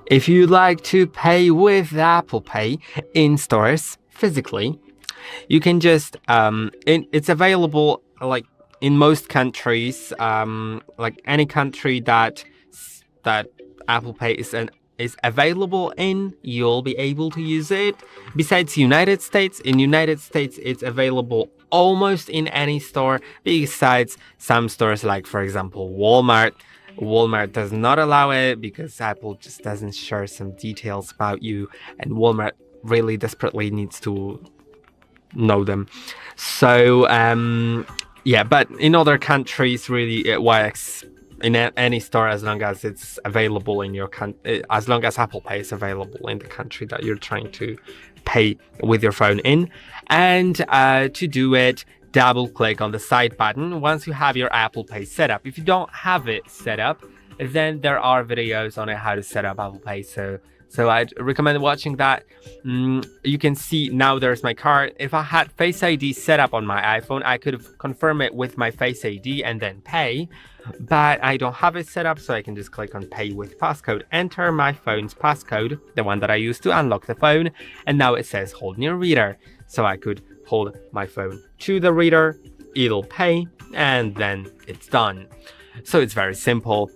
If you'd like to pay with Apple Pay in stores physically, you can just it's available like in most countries, like any country that Apple Pay is available in, you'll be able to use it. Besides United States, in United States it's available almost in any store, besides some stores like, for example, Walmart. Walmart does not allow it because Apple just doesn't share some details about you, and Walmart really desperately needs to know them. So yeah, but in other countries really it works in any store as long as it's available in your country, as long as Apple Pay is available in the country that you're trying to pay with your phone in. And to do it, double click on the side button once you have your Apple Pay set up. If you don't have it set up, then there are videos on it how to set up Apple Pay, so I'd recommend watching that. You can see now there's my card. If I had Face ID set up on my iPhone, I could have confirmed it with my Face ID and then pay, but I don't have it set up, so I can just click on Pay with Passcode, enter my phone's passcode, the one that I used to unlock the phone, and now it says hold near reader, so I could hold my phone to the reader, it'll pay, and then it's done. So it's very simple.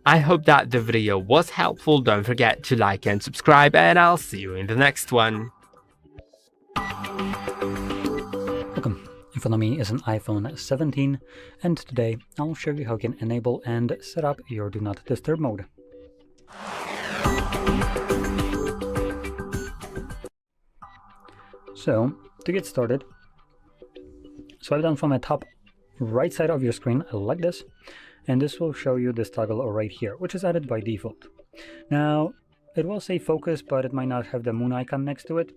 I hope that the video was helpful. Don't forget to like and subscribe, and I'll see you in the next one. Welcome. In front of me is an iPhone 17, and today I'll show you how you can enable and set up your Do Not Disturb mode. So, to get started, swipe down from the top right side of your screen like this, and this will show you this toggle right here, which is added by default. Now, it will say focus, but it might not have the moon icon next to it.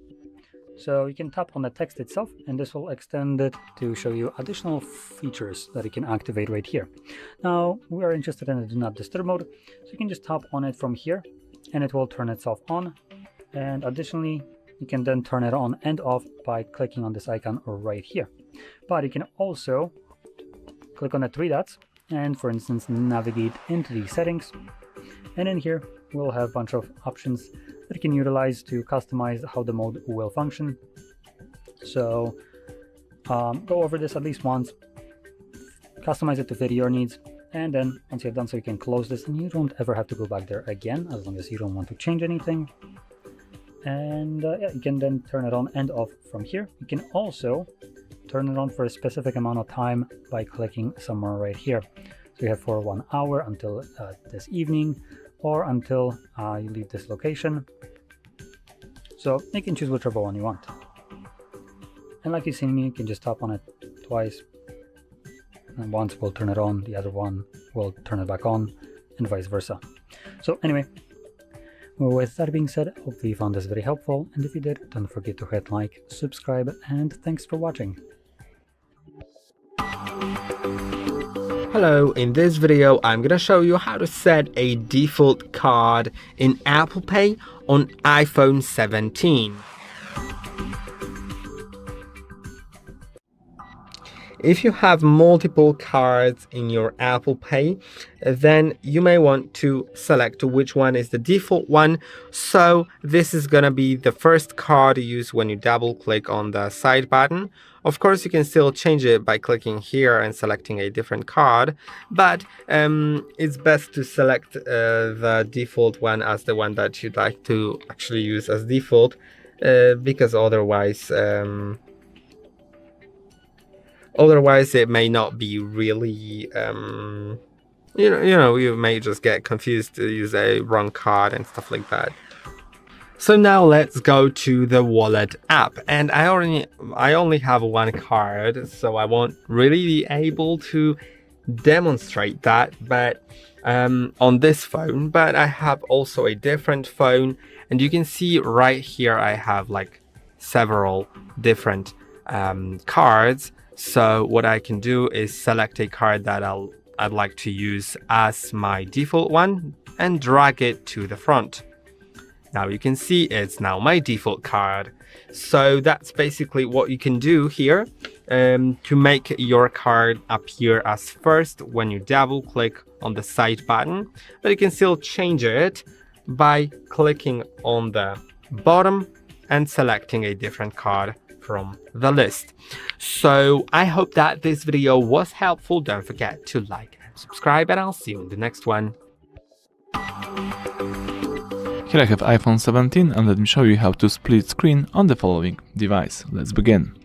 So you can tap on the text itself, and this will extend it to show you additional features that you can activate right here. Now, we are interested in the Do Not Disturb mode, so you can just tap on it from here, and it will turn itself on. And additionally, you can then turn it on and off by clicking on this icon right here. But you can also click on the three dots and, for instance, navigate into the settings, and in here we'll have a bunch of options that you can utilize to customize how the mode will function. So go over this at least once, customize it to fit your needs, and then once you've done so, you can close this and you don't ever have to go back there again, as long as you don't want to change anything. And yeah, you can then turn it on and off from here. You can also turn it on for a specific amount of time by clicking somewhere right here. So you have for 1 hour until this evening, or until you leave this location. So you can choose whichever one you want. And like you've seen me, you can just tap on it twice, and once will turn it on, the other one will turn it back on, and vice versa. So anyway, with that being said, hopefully you found this very helpful, and if you did, don't forget to hit like, subscribe, and thanks for watching. Hello, in this video I'm gonna show you how to set a default card in Apple Pay on iPhone 17. If you have multiple cards in your Apple Pay, then you may want to select which one is the default one. So this is gonna be the first card you use when you double click on the side button. Of course, you can still change it by clicking here and selecting a different card, but it's best to select the default one as the one that you'd like to actually use as default, because otherwise it may not be really you may just get confused to use a wrong card and stuff like that. So now let's go to the Wallet app, and I only have one card, so I won't really be able to demonstrate that, but on this phone. But I have also a different phone, and you can see right here I have like several different cards. So what I can do is select a card that I'd like to use as my default one and drag it to the front. Now you can see it's now my default card. So that's basically what you can do here to make your card appear as first when you double click on the side button, but you can still change it by clicking on the bottom and selecting a different card from the list. So I hope that this video was helpful. Don't forget to like and subscribe, and I'll see you in the next one. Here I have iPhone 17 and let me show you how to split screen on the following device. Let's begin.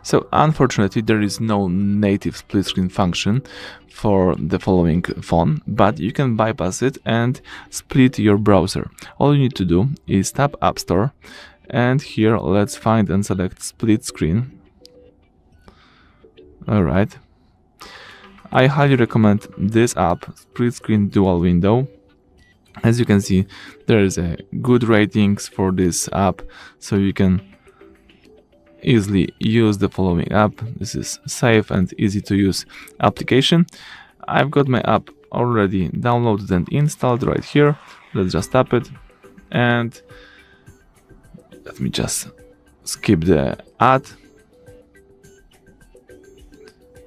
So unfortunately there is no native split screen function for the following phone, but you can bypass it and split your browser. All you need to do is tap App Store, and here let's find and select split screen. Alright. I highly recommend this app, Split Screen Dual Window. As you can see, there is a good ratings for this app, so you can easily use the following app. This is safe and easy to use application. I've got my app already downloaded and installed right here. Let's just tap it, and let me just skip the ad.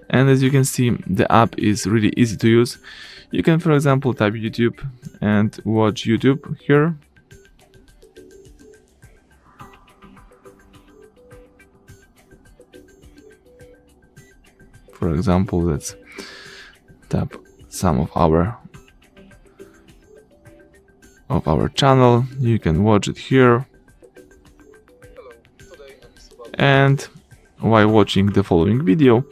And as you can see, the app is really easy to use. You can, for example, type YouTube and watch YouTube here. For example, let's tap some of our channel. You can watch it here. And while watching the following video,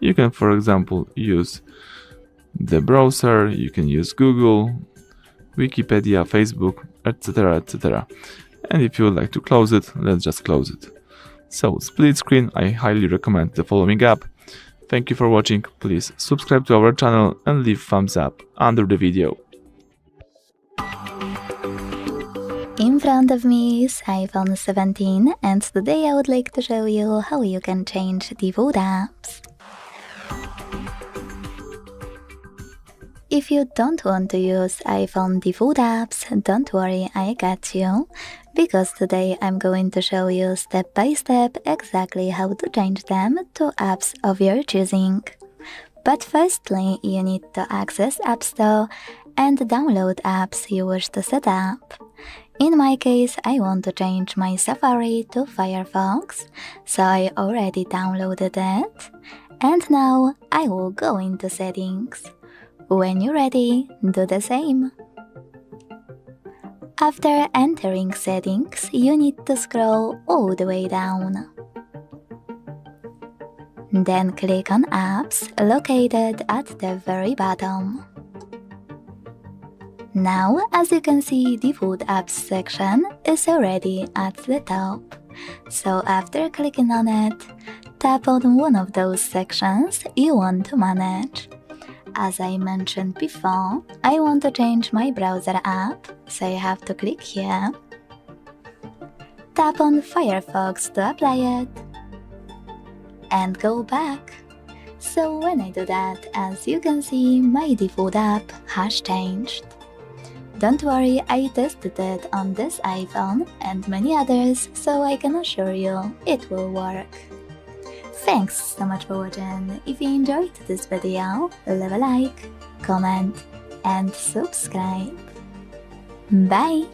you can, for example, use the browser, you can use Google, Wikipedia, Facebook, etc, etc. And if you would like to close it, let's just close it. So, split screen, I highly recommend the following app. Thank you for watching. Please subscribe to our channel and leave thumbs up under the video. In front of me is iPhone 17, and today I would like to show you how you can change default apps. If you don't want to use iPhone default apps, don't worry, I got you. Because today I'm going to show you step by step exactly how to change them to apps of your choosing. But firstly, you need to access App Store and download apps you wish to set up. In my case, I want to change my Safari to Firefox, so I already downloaded it. And now I will go into settings. When you're ready, do the same. After entering settings, you need to scroll all the way down. Then click on apps located at the very bottom. Now, as you can see, default apps section is already at the top. So after clicking on it, tap on one of those sections you want to manage. As I mentioned before, I want to change my browser app, so I have to click here. Tap on Firefox to apply it. And go back. So when I do that, as you can see, my default app has changed. Don't worry, I tested it on this iPhone and many others, so I can assure you it will work. Thanks so much for watching. If you enjoyed this video, leave a like, comment, and subscribe. Bye!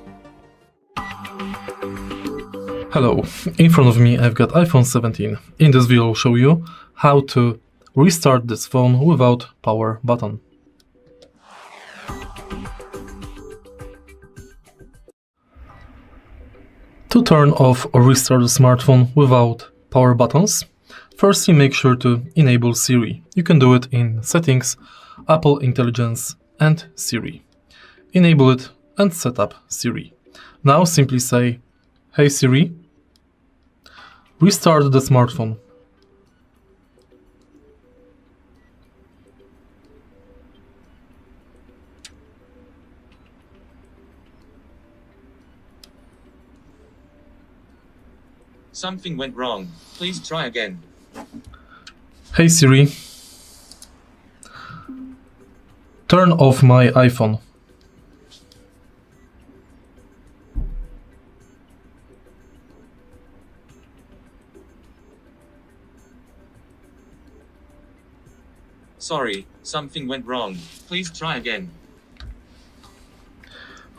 Hello, in front of me I've got iPhone 17. In this video I'll show you how to restart this phone without power button. To turn off or restart the smartphone without power buttons, firstly make sure to enable Siri. You can do it in Settings, Apple Intelligence and Siri. Enable it and set up Siri. Now simply say, "Hey Siri, restart the smartphone." Something went wrong. Please try again. "Hey Siri, turn off my iPhone." Sorry, something went wrong. Please try again.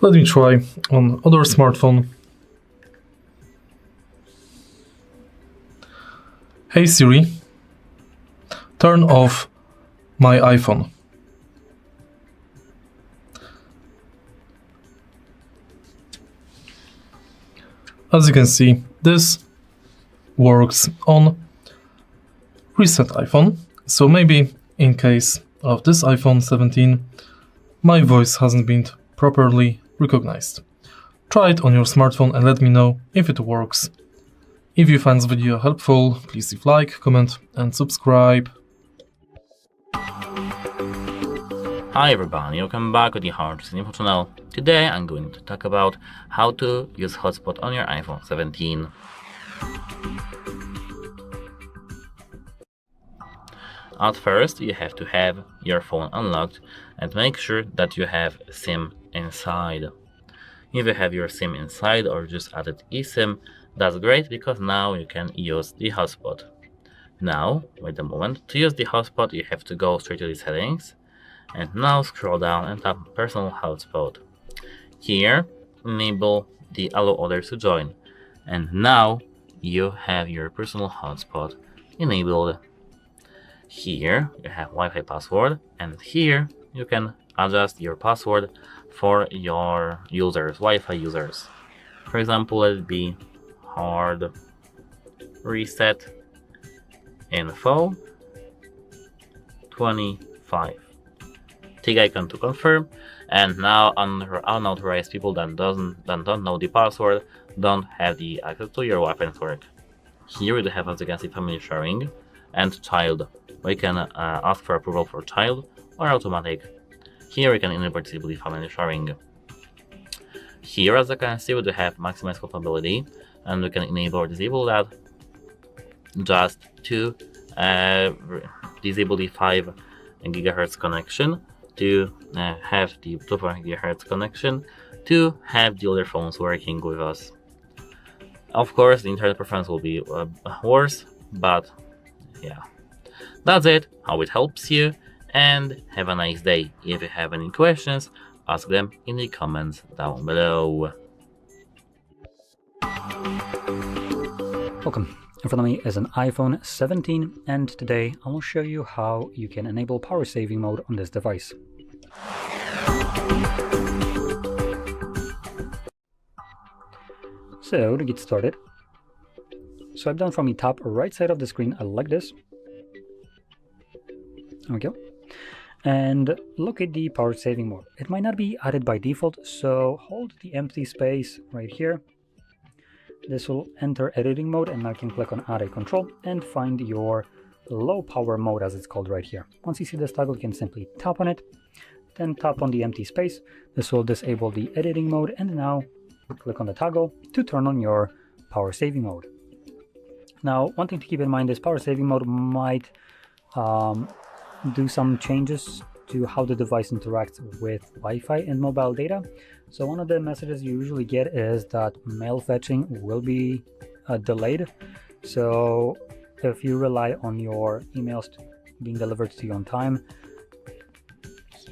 Let me try on other smartphone. Hey Siri, turn off my iPhone. As you can see, this works on Reset iPhone. So maybe in case of this iPhone 17, my voice hasn't been properly recognized. Try it on your smartphone and let me know if it works. If you find this video helpful, please leave like, comment and subscribe. Hi everybody, welcome back to the HardReset.Info channel. Today I'm going to talk about how to use Hotspot on your iPhone 17. At first, you have to have your phone unlocked and make sure that you have SIM inside. If you have your SIM inside or just added eSIM, that's great because now you can use the hotspot. Now, wait a moment, to use the hotspot you have to go straight to the settings and now scroll down and tap personal hotspot. Here, enable the allow others to join and now you have your personal hotspot enabled. Here you have Wi-Fi password and here you can adjust your password for your users, Wi-Fi users. For example, let it be HardReset.Info 25. Tick icon to confirm, and now unauthorized people that don't know the password don't have the access to your Wi-Fi network. Here we have, as you can see, family sharing and child. We can ask for approval for child or automatic. Here we can enable or disable the family sharing. Here, as you can see, we have maximize compatibility, and we can enable or disable that just to disable the 5 GHz connection, to have the 2.5 GHz connection, to have the other phones working with us. Of course, the internet preference will be worse, but yeah. That's it, how it helps you, and have a nice day. If you have any questions, ask them in the comments down below. Welcome. In front of me is an iPhone 17 and today I will show you how you can enable power saving mode on this device. So to get started, swipe down from the top right side of the screen like this. There we go. And locate the power saving mode. It might not be added by default, so hold the empty space right here. This will enter editing mode, and now you can click on add a control and find your low power mode, as it's called right here. Once you see this toggle, you can simply tap on it, then tap on the empty space. This will disable the editing mode, and now click on the toggle to turn on your power saving mode. Now, one thing to keep in mind is power saving mode might do some changes to how the device interacts with Wi-Fi and mobile data. So one of the messages you usually get is that mail fetching will be delayed. So if you rely on your emails being delivered to you on time,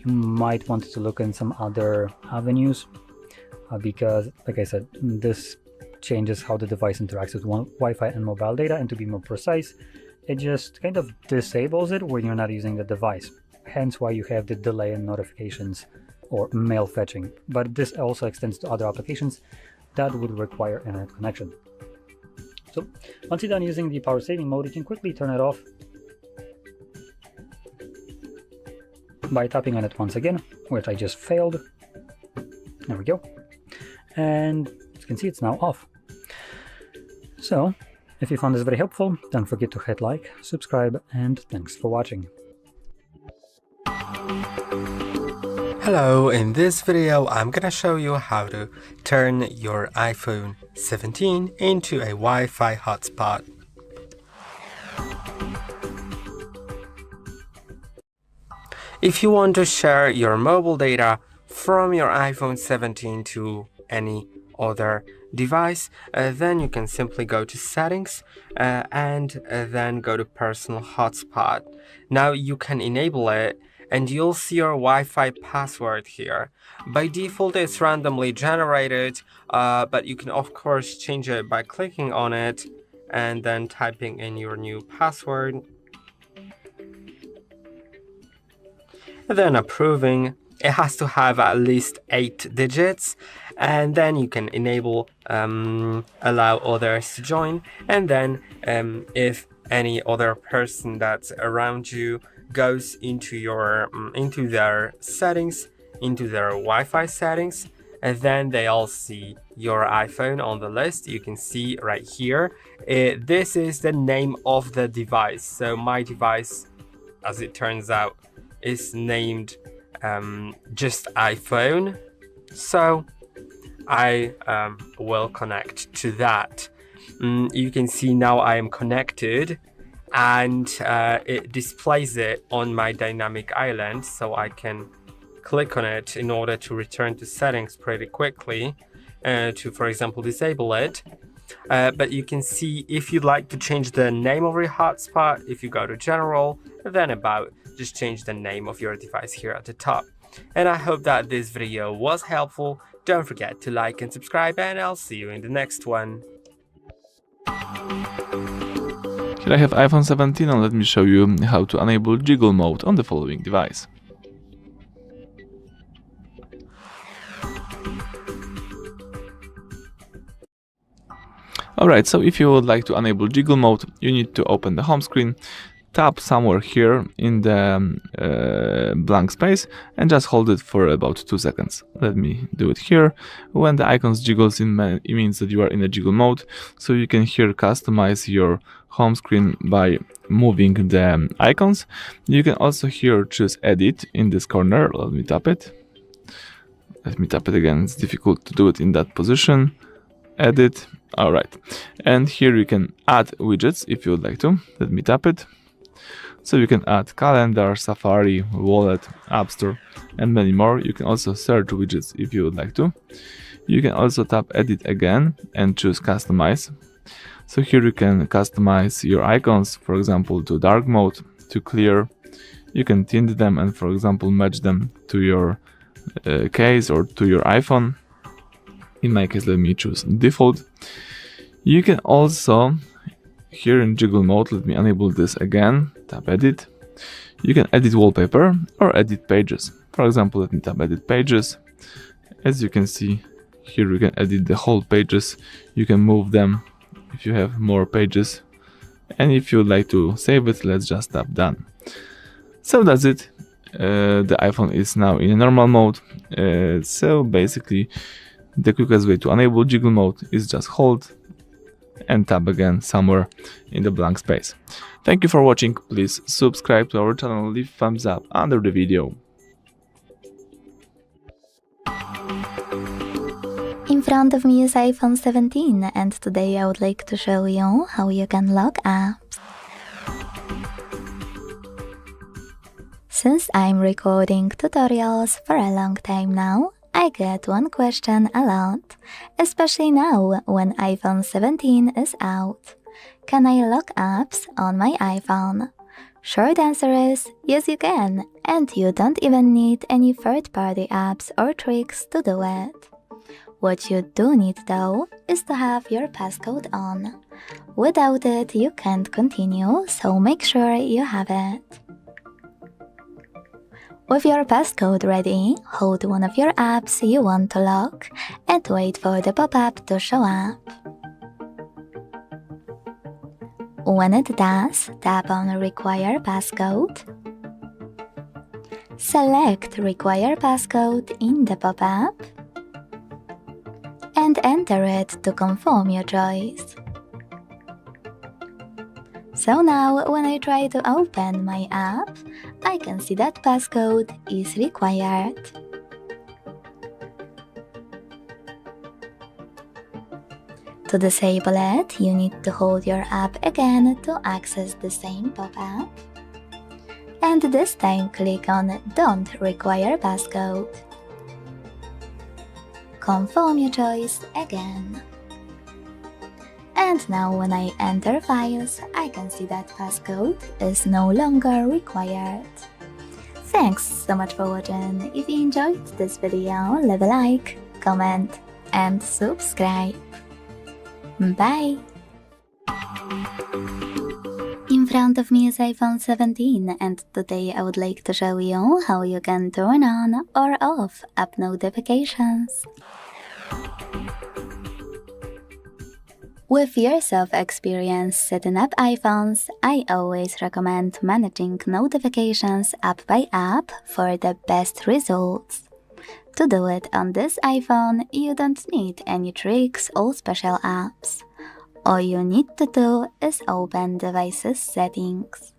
you might want to look in some other avenues because, like I said, this changes how the device interacts with Wi-Fi and mobile data, and to be more precise, it just kind of disables it when you're not using the device. Hence why you have the delay in notifications or mail fetching. But this also extends to other applications that would require internet connection. So once you're done using the power saving mode, you can quickly turn it off by tapping on it once again, which I just failed. There we go. And as you can see, it's now off. So if you found this very helpful, don't forget to hit like, subscribe, and thanks for watching. Hello, in this video I'm gonna show you how to turn your iPhone 17 into a Wi-Fi hotspot. If you want to share your mobile data from your iPhone 17 to any other device, then you can simply go to settings and then go to personal hotspot. Now you can enable it and you'll see your Wi-Fi password here. By default it's randomly generated, but you can of course change it by clicking on it and then typing in your new password and then approving. It has to have at least 8 digits, and then you can enable allow others to join, and then if any other person that's around you goes into your into their settings, into their Wi-Fi settings, and then they all see your iPhone on the list. You can see right here, this is the name of the device. So my device, as it turns out, is named just iPhone, so I will connect to that. You can see now I am connected, and it displays it on my dynamic island, so I can click on it in order to return to settings pretty quickly to, for example, disable it. But you can see if you'd like to change the name of your hotspot, if you go to general, then about, just change the name of your device here at the top. And I hope that this video was helpful. Don't forget to like and subscribe, and I'll see you in the next one. Here I have iPhone 17 and let me show you how to enable Jiggle mode on the following device. Alright, so if you would like to enable Jiggle mode, you need to open the home screen, tap somewhere here in the blank space and just hold it for about 2 seconds. Let me do it here. When the icons jiggles in, it means that you are in a jiggle mode, so you can here customize your home screen by moving the icons. You can also here choose edit in this corner. Let me tap it. Let me tap it again, it's difficult to do it in that position. Edit. Alright, and here you can add widgets if you would like to. Let me tap it. So you can add calendar, Safari, wallet, App Store, and many more. You can also search widgets if you would like to. You can also tap edit again and choose customize. So here you can customize your icons, for example, to dark mode, to clear. You can tint them and, for example, match them to your case or to your iPhone. In my case, let me choose default. You can also, here in Jiggle mode, let me enable this again, tap edit. You can edit wallpaper or edit pages. For example, let me tap edit pages. As you can see, here you can edit the whole pages. You can move them if you have more pages. And if you would like to save it, let's just tap done. So that's it. The iPhone is now in a normal mode. So basically, the quickest way to enable Jiggle mode is just hold and tap again somewhere in the blank space. Thank you for watching. Please subscribe to our channel, leave thumbs up under the video. In front of me is iPhone 17, and today I would like to show you how you can lock apps. Since I'm recording tutorials for a long time now, I get one question a lot, especially now when iPhone 17 is out. Can I lock apps on my iPhone? Short answer is yes, you can, and you don't even need any third-party apps or tricks to do it. What you do need though is to have your passcode on. Without it, you can't continue, so make sure you have it. With your passcode ready, hold one of your apps you want to lock and wait for the pop-up to show up. When it does, tap on Require Passcode. Select Require Passcode in the pop-up and enter it to confirm your choice. So now, when I try to open my app, I can see that passcode is required. To disable it, you need to hold your app again to access the same pop-up. And this time click on Don't Require Passcode. confirm your choice again. And now when I enter files, I can see that passcode is no longer required. Thanks so much for watching. If you enjoyed this video, leave a like, comment and subscribe. Bye! In front of me is iPhone 17 and today I would like to show you how you can turn on or off app notifications. With years of experience setting up iPhones, I always recommend managing notifications app by app for the best results. To do it on this iPhone, you don't need any tricks or special apps. All you need to do is open Devices Settings.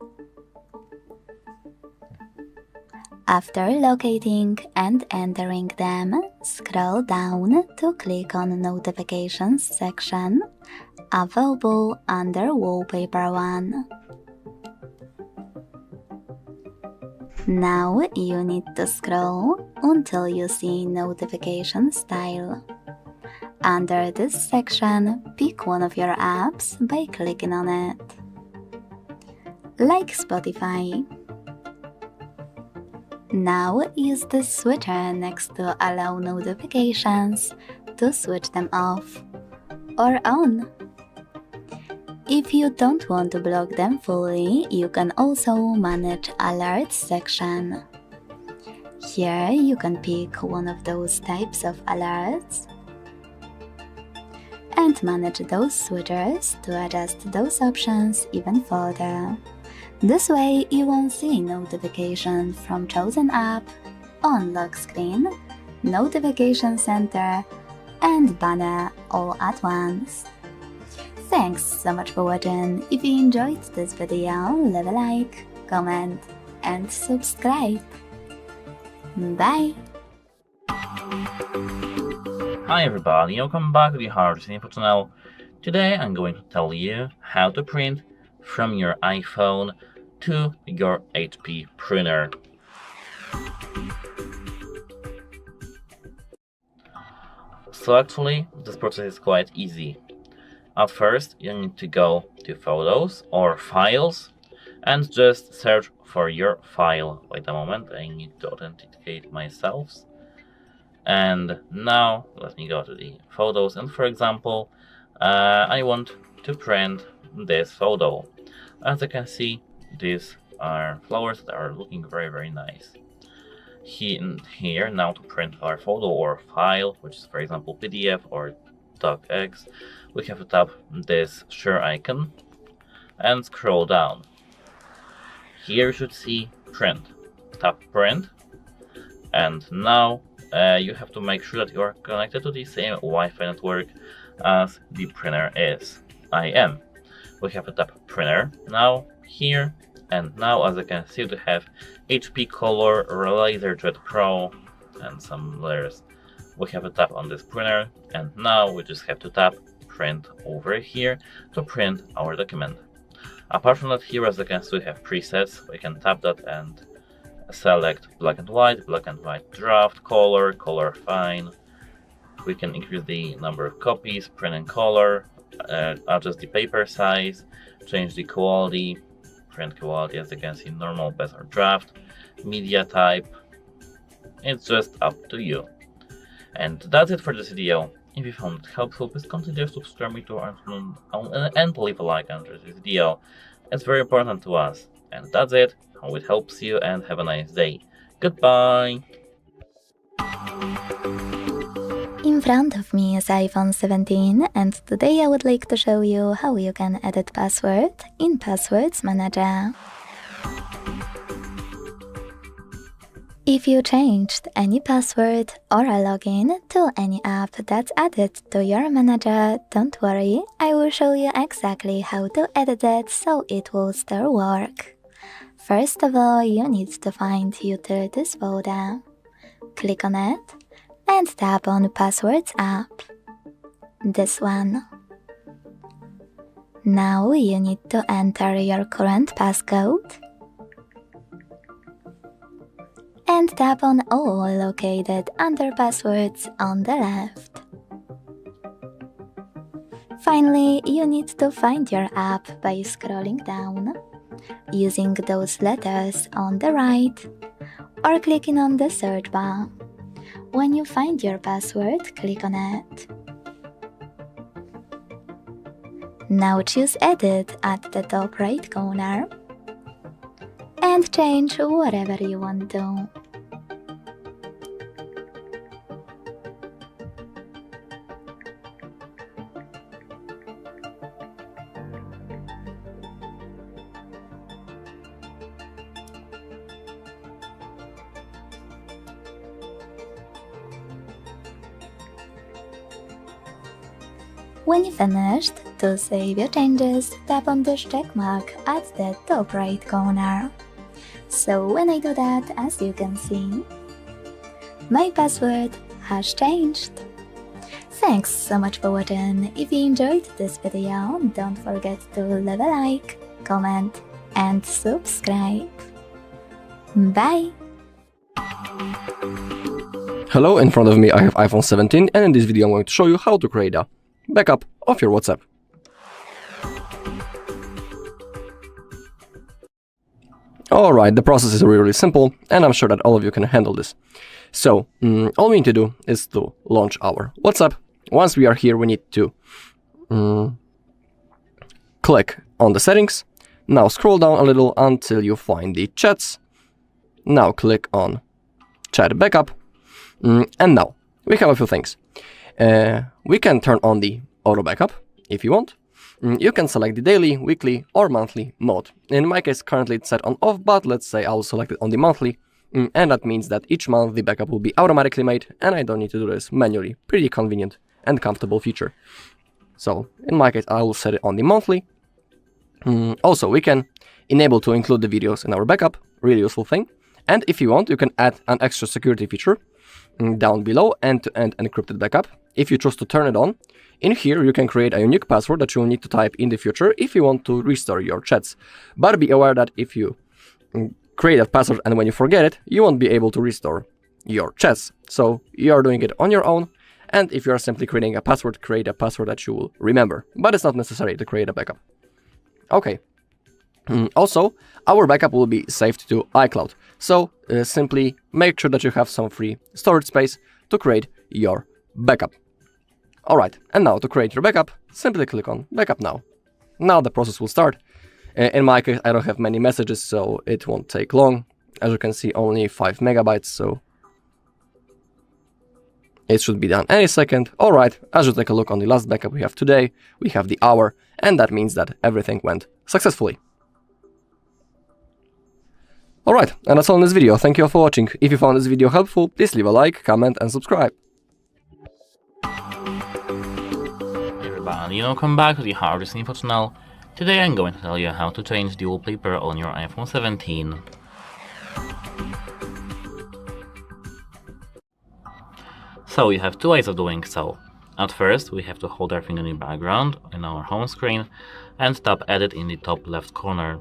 After locating and entering them, scroll down to click on Notifications section, available under Wallpaper 1. Now you need to scroll until you see Notification Style. Under this section, pick one of your apps by clicking on it. Like Spotify. Now use the switcher next to Allow Notifications to switch them off or on. If you don't want to block them fully, you can also manage Alerts section. Here you can pick one of those types of alerts and manage those switchers to adjust those options even further. This way you won't see notification from chosen app, on lock screen, notification center, and banner all at once. Thanks so much for watching. If you enjoyed this video, leave a like, comment, and subscribe. Bye! Hi everybody, welcome back to the HardReset.Info channel. Today I'm going to tell you how to print from your iPhone to your HP printer. So actually, this process is quite easy. At first, you need to go to Photos or Files and just search for your file. Wait a moment, I need to authenticate myself. And now let me go to the photos, and for example I want to print this photo. As you can see, these are flowers that are looking very nice. Here now to print our photo or file, which is for example PDF or docx, we have to tap this share icon and scroll down. Here you should see print. Tap print, and now you have to make sure that you are connected to the same Wi-Fi network as the printer is. I am. We have to tap printer now here, and now as you can see we have HP Color, LaserJet Pro, and some layers. We have to tap on this printer, and now we just have to tap print over here to print our document. Apart from that, here as you can see we have presets. We can tap that and select black and white draft, color fine. We can increase the number of copies, print and color, adjust the paper size, change the quality, print quality as you can see, normal, best or draft, media type. It's just up to you. And that's it for this video. If you found it helpful, please consider subscribing to our channel and leave a like under this video. It's very important to us. And that's it. Hope it helps you and have a nice day. Goodbye! In front of me is iPhone 17 and today I would like to show you how you can edit password in Passwords Manager. If you changed any password or a login to any app that's added to your manager, don't worry, I will show you exactly how to edit it so it will still work. First of all, you need to find Utilities folder. Click on it and tap on Passwords app. This one. Now you need to enter your current passcode and tap on All located under Passwords on the left. Finally, you need to find your app by scrolling down, using those letters on the right, or clicking on the search bar. When you find your password, click on it. Now choose Edit at the top right corner and change whatever you want to. When you finished, to save your changes, tap on this check mark at the top right corner. So when I do that, as you can see, my password has changed. Thanks so much for watching. If you enjoyed this video, don't forget to leave a like, comment, and subscribe. Bye! Hello, in front of me I have iPhone 17, and in this video I'm going to show you how to create a backup of your WhatsApp. Alright, the process is really simple, and I'm sure that all of you can handle this. So, all we need to do is to launch our WhatsApp. Once we are here, we need to click on the settings. Now scroll down a little until you find the chats. Now click on Chat Backup. And now, we have a few things. We can turn on the auto backup if you want. You can select the daily, weekly or monthly mode. In my case currently it's set on off, but let's say I'll select it on the monthly, and that means that each month the backup will be automatically made and I don't need to do this manually. Pretty convenient and comfortable feature. So in my case I will set it on the monthly. Also we can enable to include the videos in our backup, really useful thing. And if you want, you can add an extra security feature down below, end-to-end encrypted backup. If you choose to turn it on, in here you can create a unique password that you will need to type in the future if you want to restore your chats. But be aware that if you create a password and when you forget it, you won't be able to restore your chats. So you are doing it on your own, and if you are simply creating a password, create a password that you will remember. But it's not necessary to create a backup. Okay. Also, our backup will be saved to iCloud. So simply make sure that you have some free storage space to create your backup. Alright, and now to create your backup, simply click on Backup Now. Now the process will start. In my case, I don't have many messages, so it won't take long. As you can see, only 5 megabytes, so it should be done any second. Alright, as you take a look on the last backup we have today, we have the hour, and that means that everything went successfully. Alright, and that's all in this video. Thank you all for watching. If you found this video helpful, please leave a like, comment and subscribe. Hey everybody, welcome back to the HardReset.Info channel. Today I'm going to tell you how to change the wallpaper on your iPhone 17. So you have two ways of doing so. At first, we have to hold our finger in the background in our home screen and tap Edit in the top left corner.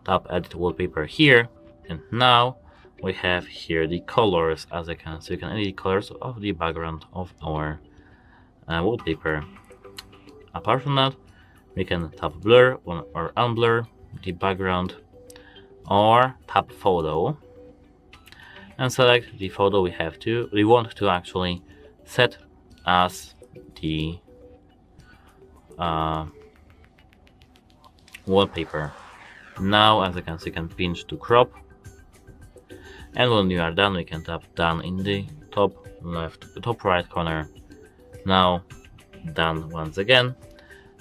Tap Edit Wallpaper here. And now we have here the colors, as you can see. You can edit the colors of the background of our wallpaper. Apart from that, we can tap Blur or Unblur the background, or tap Photo and select the photo we want to actually set as the wallpaper. Now, as you can see, you can pinch to crop. And when you are done, we can tap Done in the top right corner. Now, done once again.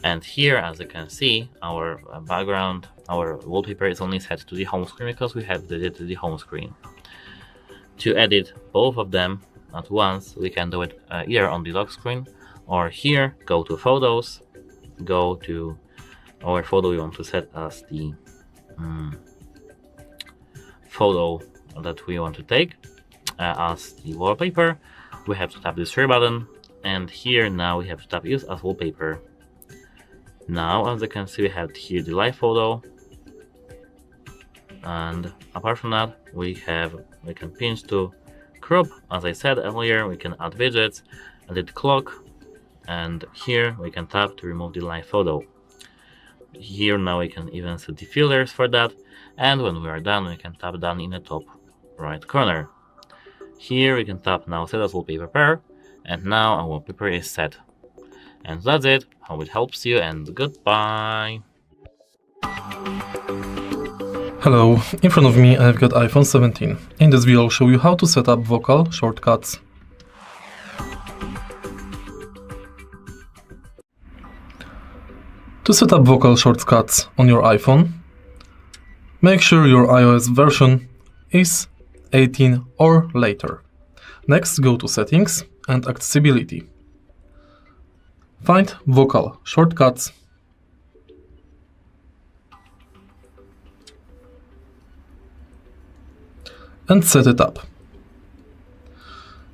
And here, as you can see, our background, our wallpaper is only set to the home screen because we have edited the home screen. To edit both of them at once, we can do it either on the lock screen or here, go to Photos, go to our photo we want to set as the photo that we want to take as the wallpaper. We have to tap this share button, and here now we have to tap Use as Wallpaper. Now, as you can see, we have here the live photo And apart from that, we can pinch to crop. As I said earlier, we can add widgets, edit clock, and here we can tap to remove the live photo. Here now we can even set the filters for that, and when we are done, we can tap down in the top right corner. Here we can tap now set as wallpaper pair, and now our wallpaper is set. And that's it. Hope it helps you, and goodbye. Hello, in front of me I've got iPhone 17. In this video I'll show you how to set up vocal shortcuts. To set up vocal shortcuts on your iPhone, make sure your iOS version is 18 or later. Next, go to Settings and Accessibility. Find Vocal Shortcuts and set it up.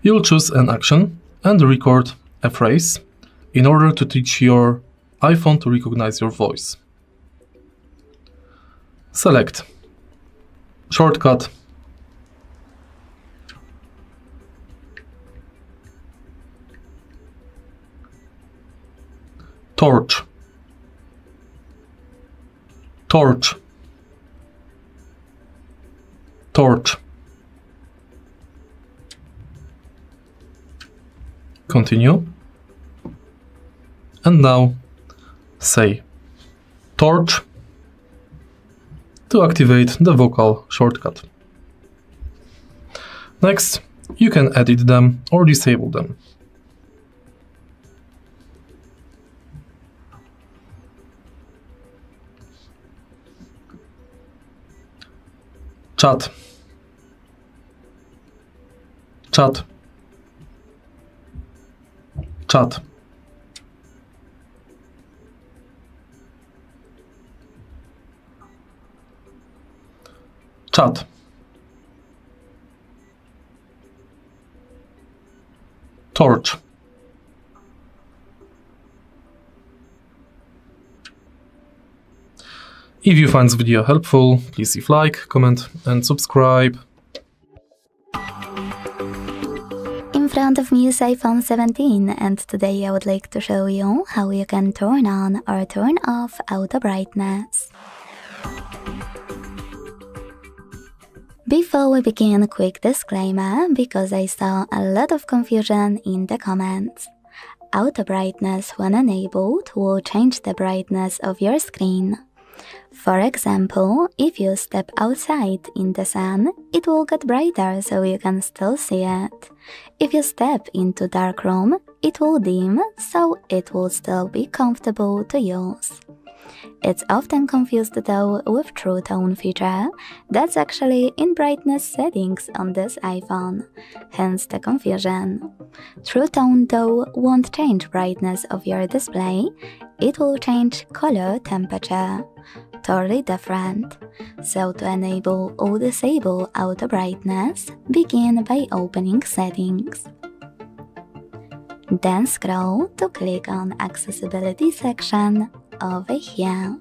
You'll choose an action and record a phrase in order to teach your iPhone to recognize your voice. Select Shortcut, Torch, Torch, Torch. Continue. And now say Torch to activate the vocal shortcut. Next, you can edit them or disable them. Chat, chat, chat, chat, torch, If you find this video helpful, please leave like, comment and subscribe. In front of me is iPhone 17 and today I would like to show you how you can turn on or turn off auto brightness. Before we begin, a quick disclaimer because I saw a lot of confusion in the comments. Auto brightness when enabled will change the brightness of your screen. For example, if you step outside in the sun, it will get brighter so you can still see it. If you step into dark room, it will dim so it will still be comfortable to use. It's often confused though with True Tone feature, that's actually in brightness settings on this iPhone, hence the confusion. True Tone though won't change brightness of your display, it will change color temperature. Totally different. So to enable or disable auto brightness, begin by opening Settings. Then scroll to click on Accessibility section over here.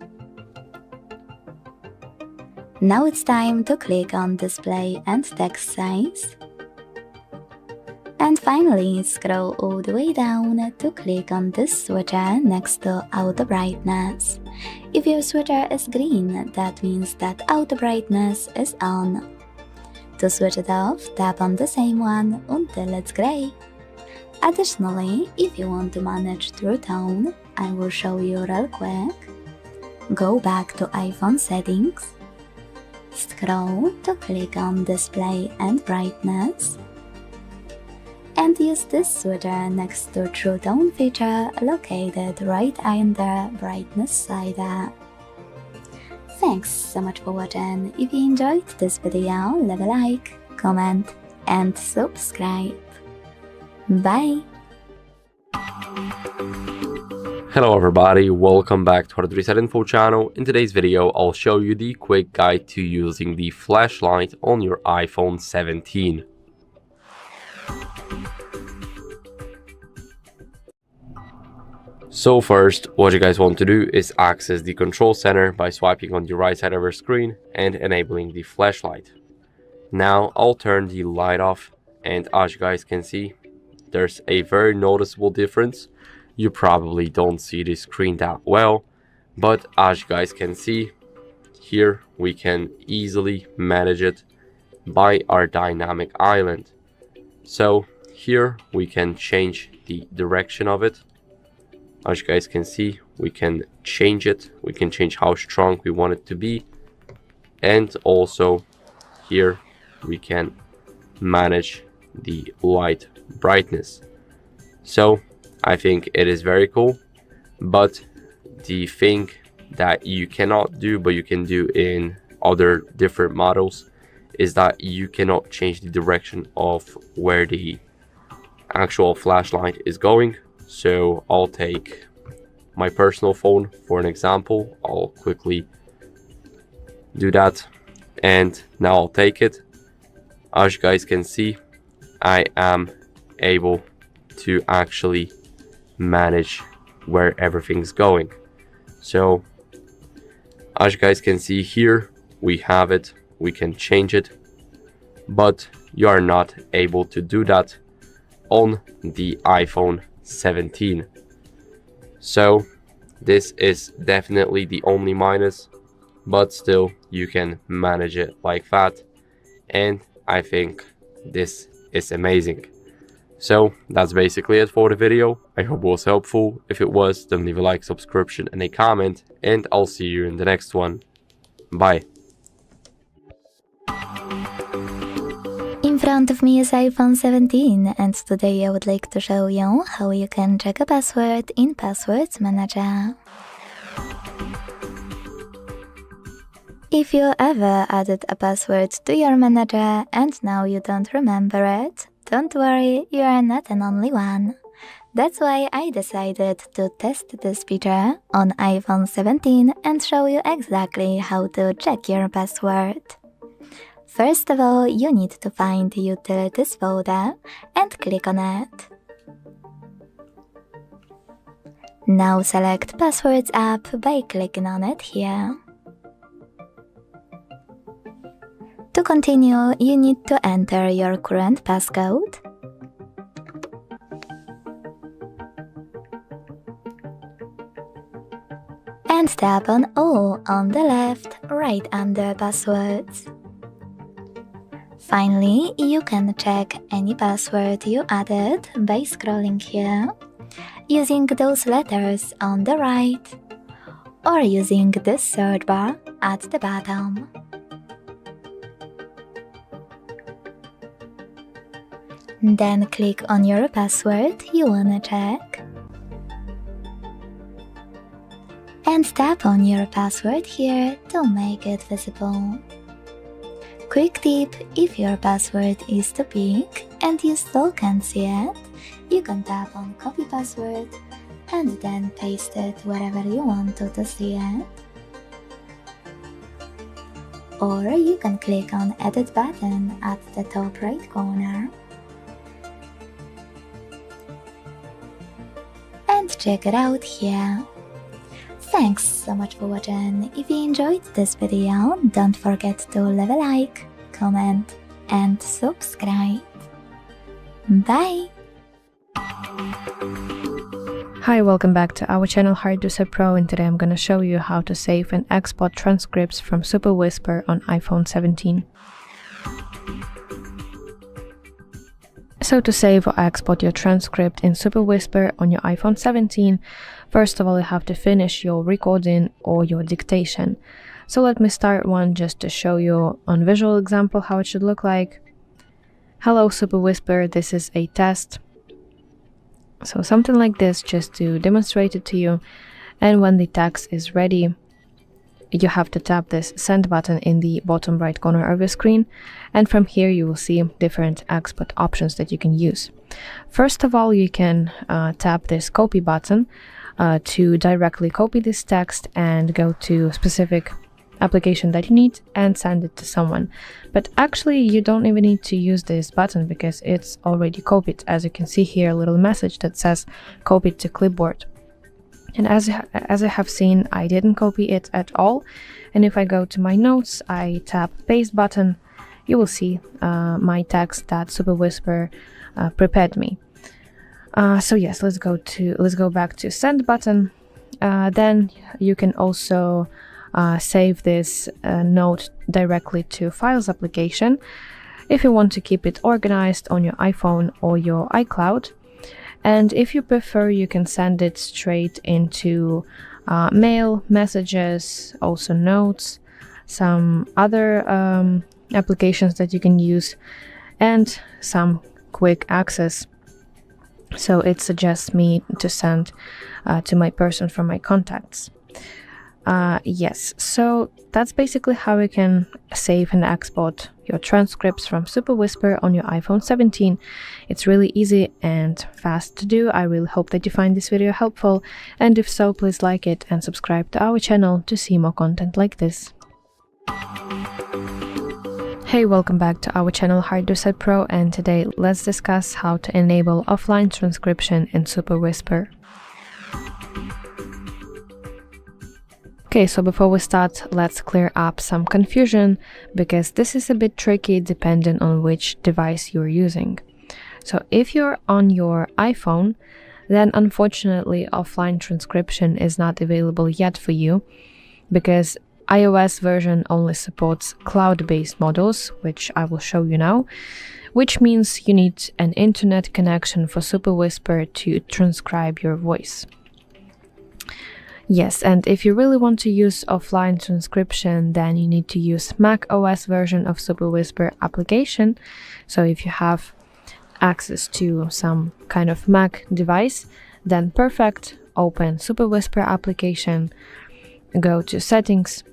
Now it's time to click on Display and Text Size. And finally, scroll all the way down to click on this switcher next to Auto Brightness. If your switcher is green, that means that Auto Brightness is on. To switch it off, tap on the same one until it's gray. Additionally, if you want to manage True Tone, I will show you real quick. Go back to iPhone Settings. Scroll to click on Display and Brightness. And use this switcher next to True Tone feature located right under Brightness slider. Thanks so much for watching. If you enjoyed this video, leave a like, comment and subscribe. Bye! Hello everybody, welcome back to HardReset.Info channel. In today's video, I'll show you the quick guide to using the flashlight on your iPhone 17. So first, what you guys want to do is access the control center by swiping on the right side of your screen and enabling the flashlight. Now I'll turn the light off, and as you guys can see, there's a very noticeable difference. You probably don't see the screen that well, but as you guys can see, here we can easily manage it by our dynamic island. So here we can change the direction of it. As you guys can see, we can change it. We can change how strong we want it to be. And also here we can manage the light brightness. So I think it is very cool. But the thing that you cannot do, but you can do in other different models, is that you cannot change the direction of where the actual flashlight is going. So I'll take my personal phone for an example. I'll quickly do that, and now I'll take it. As you guys can see, I am able to actually manage where everything's going. So as you guys can see here, we have it, we can change it, but you are not able to do that on the iPhone 17. So this is definitely the only minus, but still you can manage it like that, and I think this is amazing. So that's basically it for the video. I hope it was helpful. If it was, then leave a like, subscription and a comment, and I'll see you in the next one. Bye. In front of me is iPhone 17, and today I would like to show you how you can check a password in Passwords Manager. If you ever added a password to your manager and now you don't remember it, don't worry, you are not an only one. That's why I decided to test this feature on iPhone 17 and show you exactly how to check your password. First of all, you need to find the Utilities folder and click on it. Now select Passwords app by clicking on it here. To continue, you need to enter your current passcode. And tap on All on the left, right under Passwords. Finally, you can check any password you added by scrolling here, using those letters on the right, or using this search bar at the bottom. Then click on your password you wanna check. And tap on your password here to make it visible. Quick tip, if your password is too big and you still can't see it, you can tap on Copy Password and then paste it wherever you want to see it. Or you can click on Edit button at the top right corner. And check it out here. Thanks so much for watching. If you enjoyed this video, don't forget to leave a like, comment and subscribe. Bye! Hi, welcome back to our channel HardReset Pro, and today I'm gonna show you how to save and export transcripts from Super Whisper on iPhone 17. So to save or export your transcript in Super Whisper on your iPhone 17, first of all you have to finish your recording or your dictation. So let me start one just to show you on visual example how it should look like. Hello Super Whisper, this is a test. So something like this, just to demonstrate it to you. And when the text is ready, you have to tap this send button in the bottom right corner of your screen, and from here you will see different export options that you can use. First of all, you can tap this copy button to directly copy this text and go to a specific application that you need and send it to someone. But actually you don't even need to use this button because it's already copied. As you can see here, a little message that says copied to clipboard. And as I have seen, I didn't copy it at all. And if I go to my notes, I tap paste button, you will see my text that Super Whisper prepared me. So yes, let's go back to send button. Then you can also save this note directly to Files application if you want to keep it organized on your iPhone or your iCloud. And if you prefer, you can send it straight into mail, messages, also notes, some other applications that you can use, and some quick access. So it suggests me to send to my person from my contacts. Yes, so that's basically how you can save and export your transcripts from Super Whisper on your iPhone 17. It's really easy and fast to do. I really hope that you find this video helpful, and if so, please like it and subscribe to our channel to see more content like this. Hey, welcome back to our channel HardReset Pro, and today let's discuss how to enable offline transcription in Super Whisper. Okay, so before we start, let's clear up some confusion, because this is a bit tricky depending on which device you're using. So if you're on your iPhone, then unfortunately offline transcription is not available yet for you, because iOS version only supports cloud-based models, which I will show you now, which means you need an internet connection for Super Whisper to transcribe your voice. Yes, and if you really want to use offline transcription, then you need to use Mac OS version of Super Whisper application. So if you have access to some kind of Mac device, then perfect, open Super Whisper application, go to settings,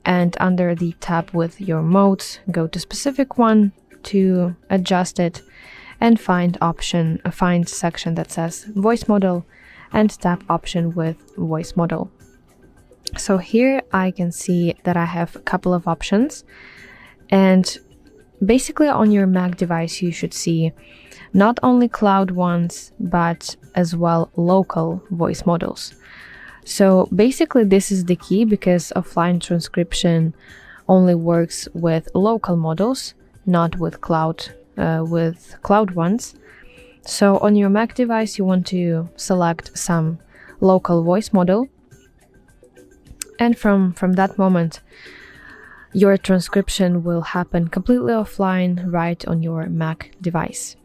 and under the tab with your modes, go to specific one to adjust it, and find section that says voice model, and tap option with voice model. So here I can see that I have a couple of options, and basically on your Mac device you should see not only cloud ones but as well local voice models. So basically this is the key, because offline transcription only works with local models, not with cloud ones. So on your Mac device you want to select some local voice model, and from that moment your transcription will happen completely offline right on your Mac device.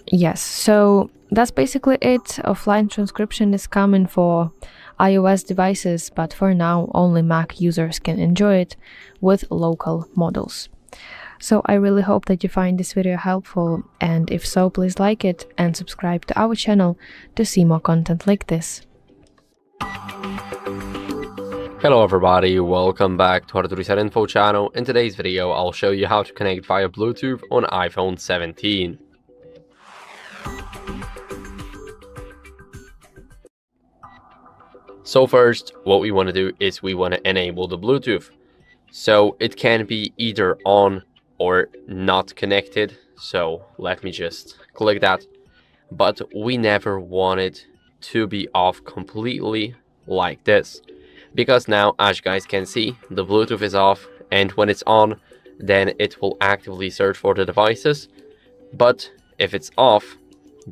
Yes, so that's basically it. Offline transcription is coming for iOS devices, but for now only Mac users can enjoy it with local models. So I really hope that you find this video helpful, and if so, please like it and subscribe to our channel to see more content like this. Hello everybody, welcome back to HardReset.Info channel. In today's video, I'll show you how to connect via Bluetooth on iPhone 17. So first, what we want to do is we want to enable the Bluetooth. So it can be either on or not connected. So let me just click that. But we never want it to be off completely like this, because now, as you guys can see, the Bluetooth is off, and when it's on, then it will actively search for the devices. But if it's off,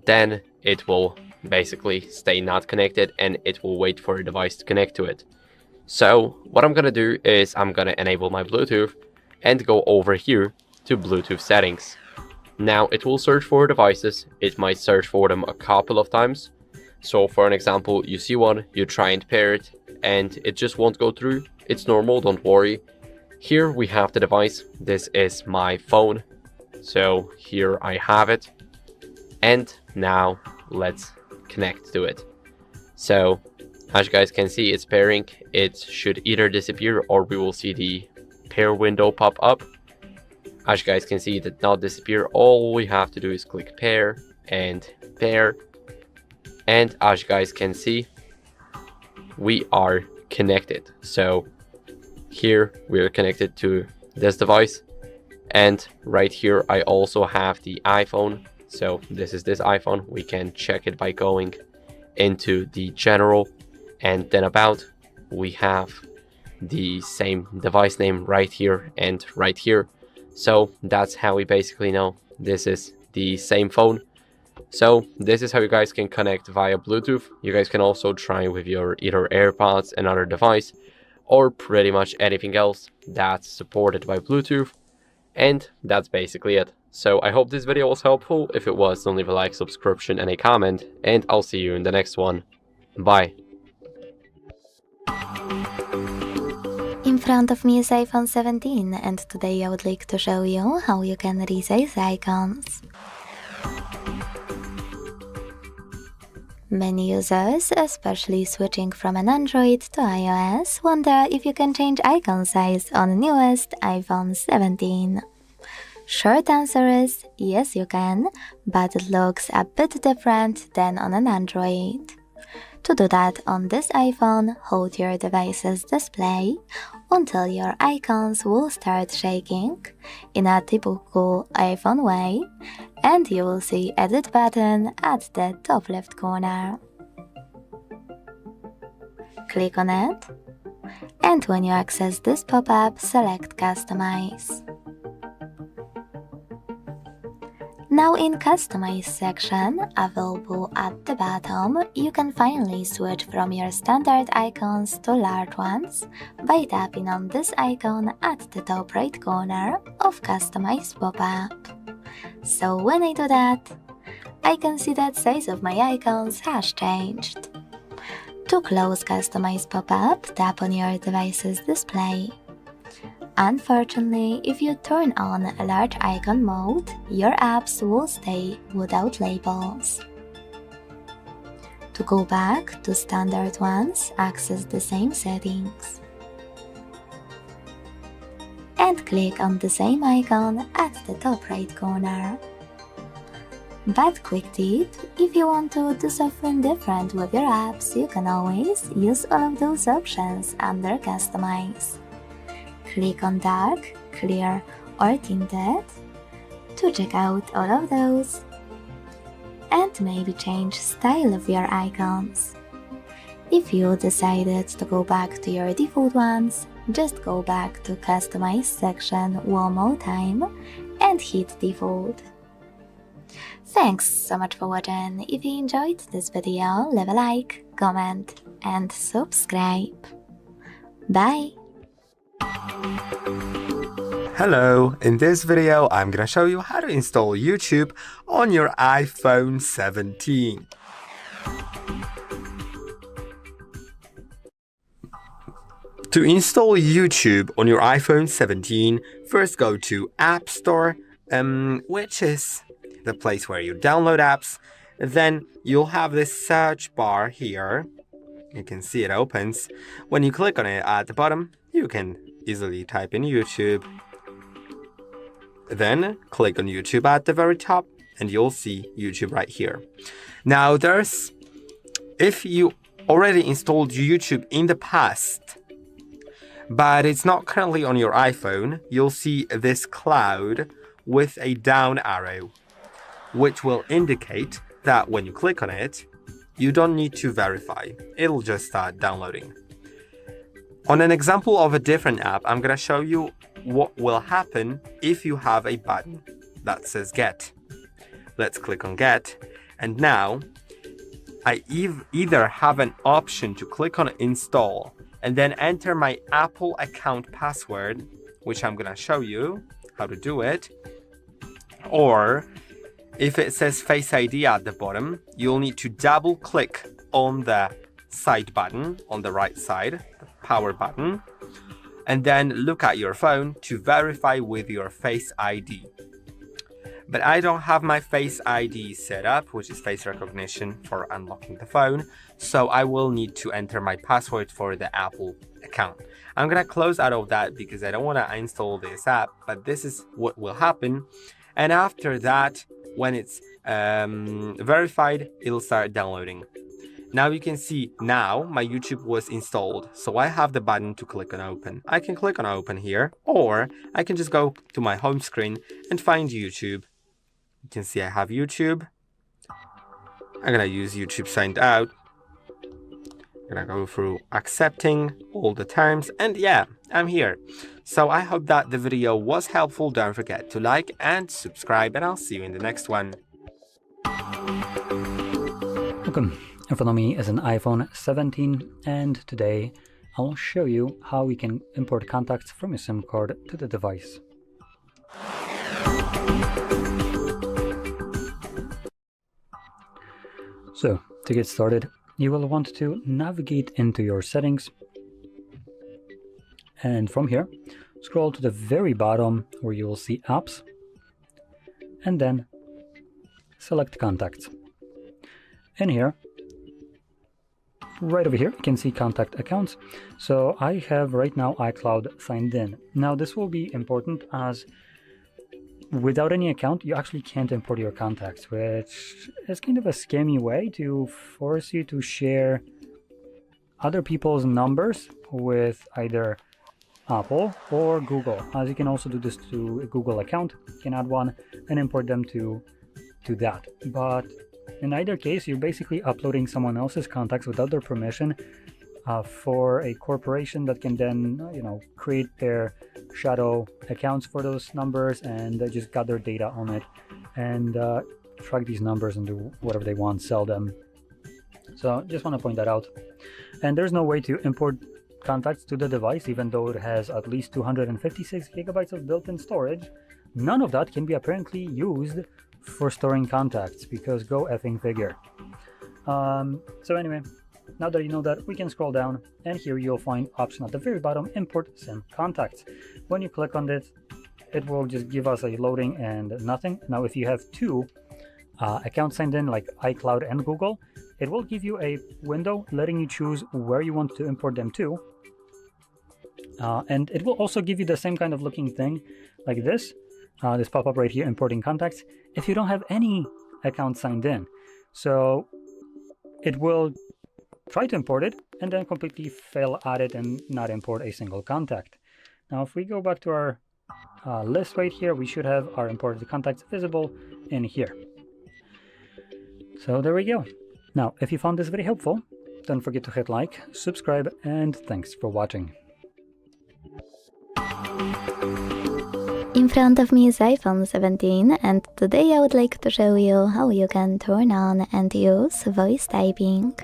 then it will basically stay not connected, and it will wait for a device to connect to it. So what I'm gonna do is I'm gonna enable my Bluetooth and go over here to Bluetooth settings. Now it will search for devices. It might search for them a couple of times. So for an example, you see one, you try and pair it, and it just won't go through. It's normal, don't worry. Here we have the device. This is my phone. So here I have it. And now let's connect to it. So as you guys can see, it's pairing. It should either disappear or we will see the pair window pop up. As you guys can see, it did not disappear. All we have to do is click pair and pair. And as you guys can see, we are connected. So here we are connected to this device, and right here I also have the iPhone. So this is this iPhone. We can check it by going into the general, and then about, we have the same device name right here and right here. So that's how we basically know this is the same phone. So this is how you guys can connect via Bluetooth. You guys can also try with your either AirPods, another device, or pretty much anything else that's supported by Bluetooth. And that's basically it. So I hope this video was helpful. If it was, don't leave a like, subscription, and a comment, and I'll see you in the next one. Bye. In front of me is iPhone 17, and today I would like to show you how you can resize icons. Many users, especially switching from an Android to iOS, wonder if you can change icon size on newest iPhone 17. Short answer is yes you can, but it looks a bit different than on an Android. To do that on this iPhone, hold your device's display until your icons will start shaking in a typical iPhone way, and you will see Edit button at the top left corner. Click on it, and when you access this pop-up, select Customize. Now in Customize section, available at the bottom, you can finally switch from your standard icons to large ones by tapping on this icon at the top right corner of Customize pop-up. So when I do that, I can see that size of my icons has changed. To close Customize pop-up, tap on your device's display. Unfortunately, if you turn on a large icon mode, your apps will stay without labels. To go back to standard ones, access the same settings. And click on the same icon at the top right corner. But quick tip, if you want to do something different with your apps, you can always use all of those options under Customize. Click on Dark, Clear, or Tinted to check out all of those, and maybe change style of your icons. If you decided to go back to your default ones, just go back to Customize section one more time and hit Default. Thanks so much for watching. If you enjoyed this video, leave a like, comment, and subscribe. Bye! Hello, in this video I'm gonna show you how to install YouTube on your iPhone 17. To install YouTube on your iPhone 17, first go to App Store, which is the place where you download apps. Then you'll have this search bar here. You can see it opens. When you click on it at the bottom, you can easily type in YouTube. Then click on YouTube at the very top and you'll see YouTube right here. Now if you already installed YouTube in the past, but it's not currently on your iPhone, you'll see this cloud with a down arrow, which will indicate that when you click on it, you don't need to verify. It'll just start downloading. On an example of a different app, I'm gonna show you what will happen if you have a button that says Get. Let's click on Get, and now I either have an option to click on Install and then enter my Apple account password, which I'm gonna show you how to do it, or if it says Face ID at the bottom, you'll need to double click on the side button on the right side, the power button, and then look at your phone to verify with your Face ID. But I don't have my Face ID set up, which is face recognition for unlocking the phone, so I will need to enter my password for the Apple account. I'm gonna close out of that because I don't want to install this app, but this is what will happen. And after that, when it's verified, it'll start downloading. Now you can see now my YouTube was installed, so I have the button to click on open. I can click on open here, or I can just go to my home screen and find YouTube. You can see I have YouTube. I'm gonna use YouTube signed out gonna go through accepting all the terms, and yeah, I'm here. So I hope that the video was helpful. Don't forget to like and subscribe, and I'll see you in the next one. Welcome. In front of me is an iPhone 17, and today I'll show you how we can import contacts from your SIM card to the device. So, to get started, you will want to navigate into your settings, and from here, scroll to the very bottom where you will see Apps, and then select Contacts. In here, right over here, you can see Contact Accounts. So I have right now iCloud signed in. Now this will be important as without any account, you actually can't import your contacts, which is kind of a scammy way to force you to share other people's numbers with either Apple or Google. As you can also do this to a Google account, you can add one and import them to that. But in either case, you're basically uploading someone else's contacts without their permission for a corporation that can then, create their shadow accounts for those numbers and just gather data on it and track these numbers and do whatever they want, sell them. So just want to point that out. And there's no way to import contacts to the device, even though it has at least 256 gigabytes of built-in storage. None of that can be apparently used for storing contacts, because go effing figure. So anyway, now that you know that, we can scroll down, and here you'll find option at the very bottom, Import SIM Contacts. When you click on it, it will just give us a loading and nothing. Now if you have two accounts signed in, like iCloud and Google, it will give you a window letting you choose where you want to import them to. And it will also give you the same kind of looking thing like this. This pop-up right here, importing contacts, if you don't have any account signed in. So it will try to import it and then completely fail at it and not import a single contact. Now if we go back to our list right here, we should have our imported contacts visible in here. So there we go. Now if you found this very helpful, don't forget to hit like, subscribe, and thanks for watching. In front of me is iPhone 17, and today I would like to show you how you can turn on and use voice typing.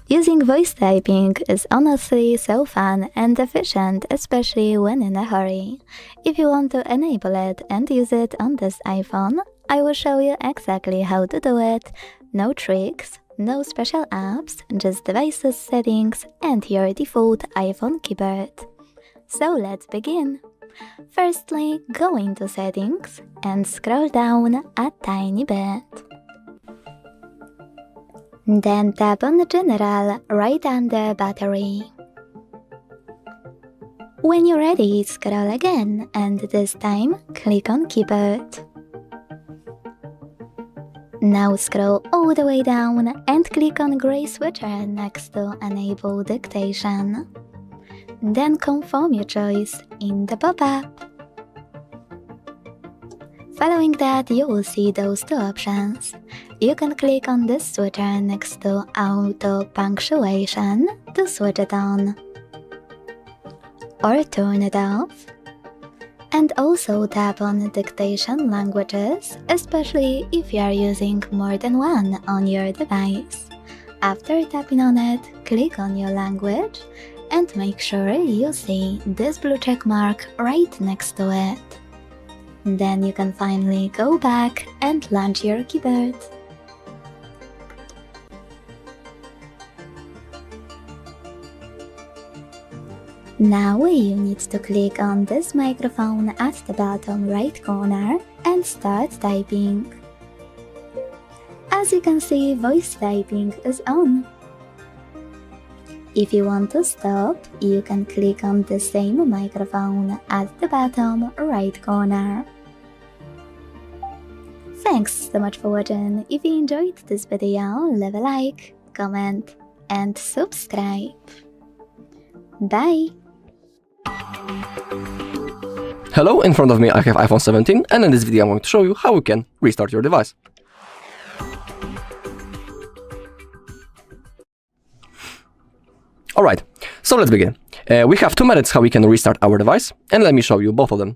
Using voice typing is honestly so fun and efficient, especially when in a hurry. If you want to enable it and use it on this iPhone, I will show you exactly how to do it. No tricks, no special apps, just devices settings and your default iPhone keyboard. So let's begin. Firstly, go into Settings and scroll down a tiny bit. Then tap on General right under Battery. When you're ready, scroll again and this time click on Keyboard. Now scroll all the way down and click on gray switcher next to Enable Dictation. Then confirm your choice in the pop-up. Following that, you will see those two options. You can click on this switcher next to Auto Punctuation to switch it on, or turn it off. And also tap on Dictation Languages, especially if you are using more than one on your device. After tapping on it, click on your language and make sure you see this blue check mark right next to it. Then you can finally go back and launch your keyboard. Now you need to click on this microphone at the bottom right corner and start typing. As you can see, voice typing is on. If you want to stop, you can click on the same microphone at the bottom right corner. Thanks so much for watching. If you enjoyed this video, leave a like, comment, and subscribe. Bye! Hello, in front of me I have iPhone 17, and in this video I'm going to show you how you can restart your device. Alright, so let's begin. We have 2 methods how we can restart our device, and let me show you both of them.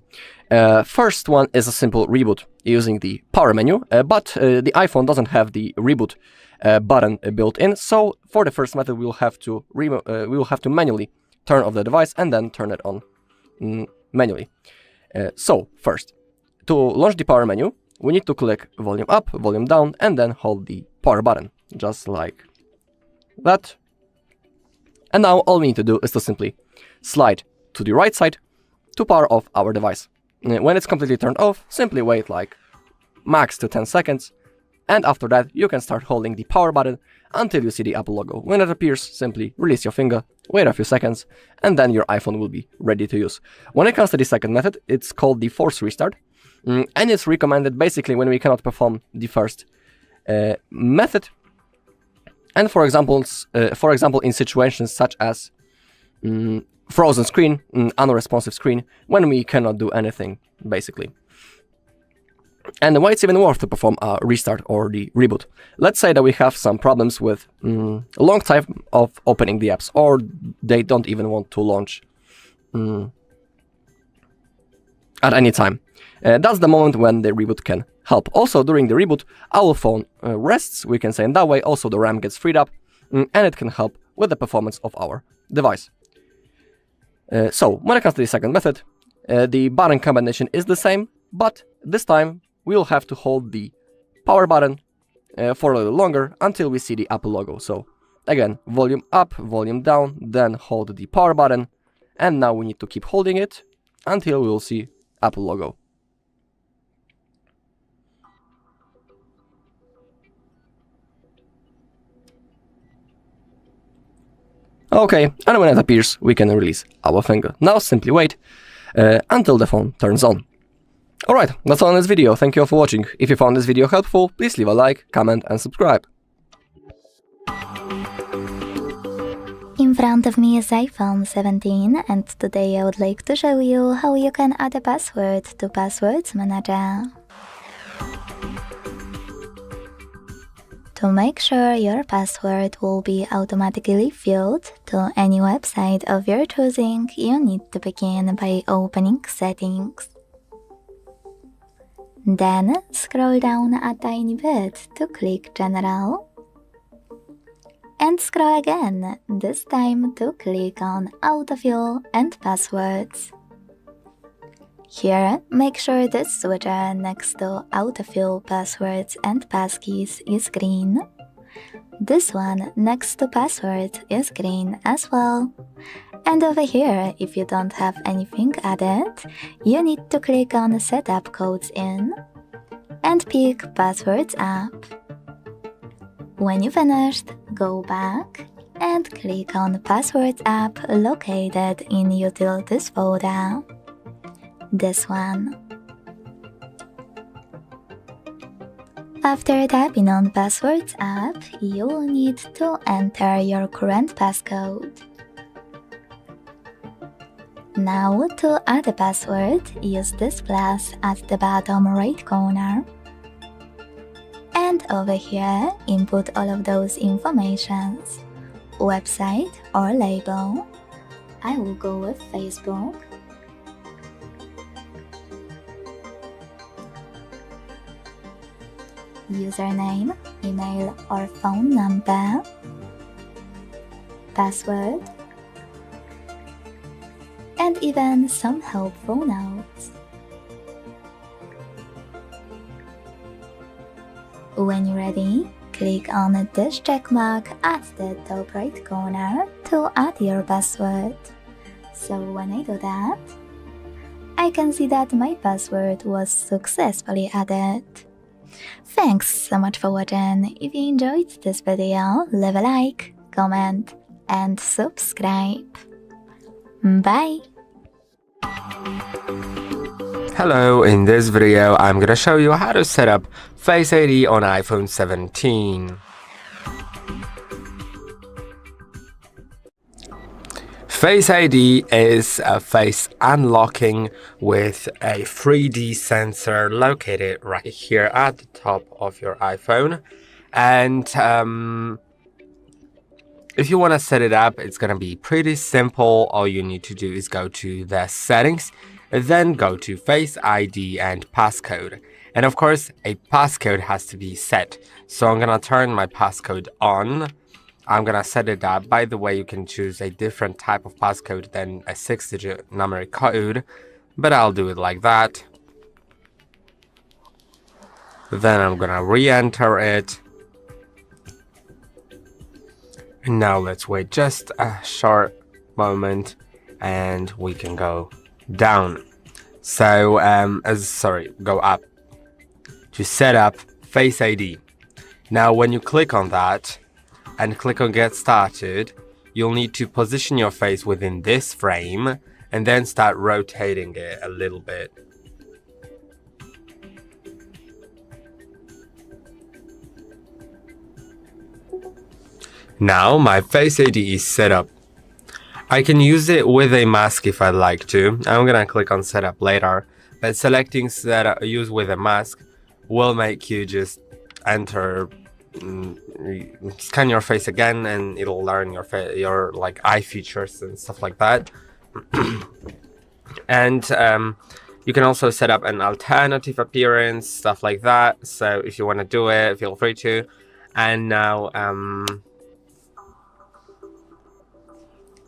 First one is a simple reboot using the power menu, but the iPhone doesn't have the reboot button built in, so for the first method we will have to manually turn off the device and then turn it on manually. So first, to launch the power menu, we need to click volume up, volume down, and then hold the power button, just like that. And now all we need to do is to simply slide to the right side to power off our device. When it's completely turned off, simply wait like max to 10 seconds, and after that you can start holding the power button until you see the Apple logo. When it appears, simply release your finger, wait a few seconds, and then your iPhone will be ready to use. When it comes to the second method, it's called the force restart, and it's recommended basically when we cannot perform the first method. And for example, in situations such as frozen screen, unresponsive screen, when we cannot do anything, basically. And why it's even worth to perform a restart or the reboot. Let's say that we have some problems with a long time of opening the apps, or they don't even want to launch at any time. That's the moment when the reboot can help. Also, during the reboot, our phone rests, we can say in that way. Also, the RAM gets freed up, and it can help with the performance of our device. So, when it comes to the second method, the button combination is the same, but this time we'll have to hold the power button for a little longer until we see the Apple logo. So, again, volume up, volume down, then hold the power button, and now we need to keep holding it until we will see Apple logo. Okay, and when it appears, we can release our finger. Now simply wait until the phone turns on. Alright, that's all in this video. Thank you all for watching. If you found this video helpful, please leave a like, comment and subscribe. In front of me is iPhone 17, and today I would like to show you how you can add a password to Passwords Manager. To make sure your password will be automatically filled to any website of your choosing, you need to begin by opening Settings. Then scroll down a tiny bit to click General. And scroll again, this time to click on Autofill and Passwords. Here, make sure this switcher next to Autofill Passwords and Passkeys is green. This one next to Passwords is green as well. And over here, if you don't have anything added, you need to click on Setup Codes in and pick Passwords app. When you finished, go back and click on Passwords app located in Utilities folder. This one. After tapping on Passwords app, you will need to enter your current passcode. Now, to add a password, use this plus at the bottom right corner. And over here, input all of those informations. Website or label. I will go with Facebook. Username, email or phone number, password, and even some helpful notes. When you're ready, click on this checkmark at the top right corner to add your password. So when I do that, I can see that my password was successfully added. Thanks so much for watching. If you enjoyed this video, leave a like, comment, and subscribe. Bye! Hello, in this video I'm gonna show you how to set up Face ID on iPhone 17. Face ID is a face unlocking with a 3D sensor located right here at the top of your iPhone. And if you want to set it up, it's going to be pretty simple. All you need to do is go to the settings, then go to Face ID and passcode. And of course, a passcode has to be set. So I'm going to turn my passcode on. I'm going to set it up. By the way, you can choose a different type of passcode than a 6-digit numeric code, but I'll do it like that. Then I'm going to re-enter it. And now let's wait just a short moment and we can go down. So, go up to set up Face ID. Now, when you click on that and click on Get Started, you'll need to position your face within this frame and then start rotating it a little bit. Now my Face ID is set up. I can use it with a mask if I'd like to. I'm gonna click on setup later, but selecting setup use with a mask will make you just enter, scan your face again, and it'll learn your like eye features and stuff like that. And you can also set up an alternative appearance, stuff like that. So if you want to do it, feel free to. And now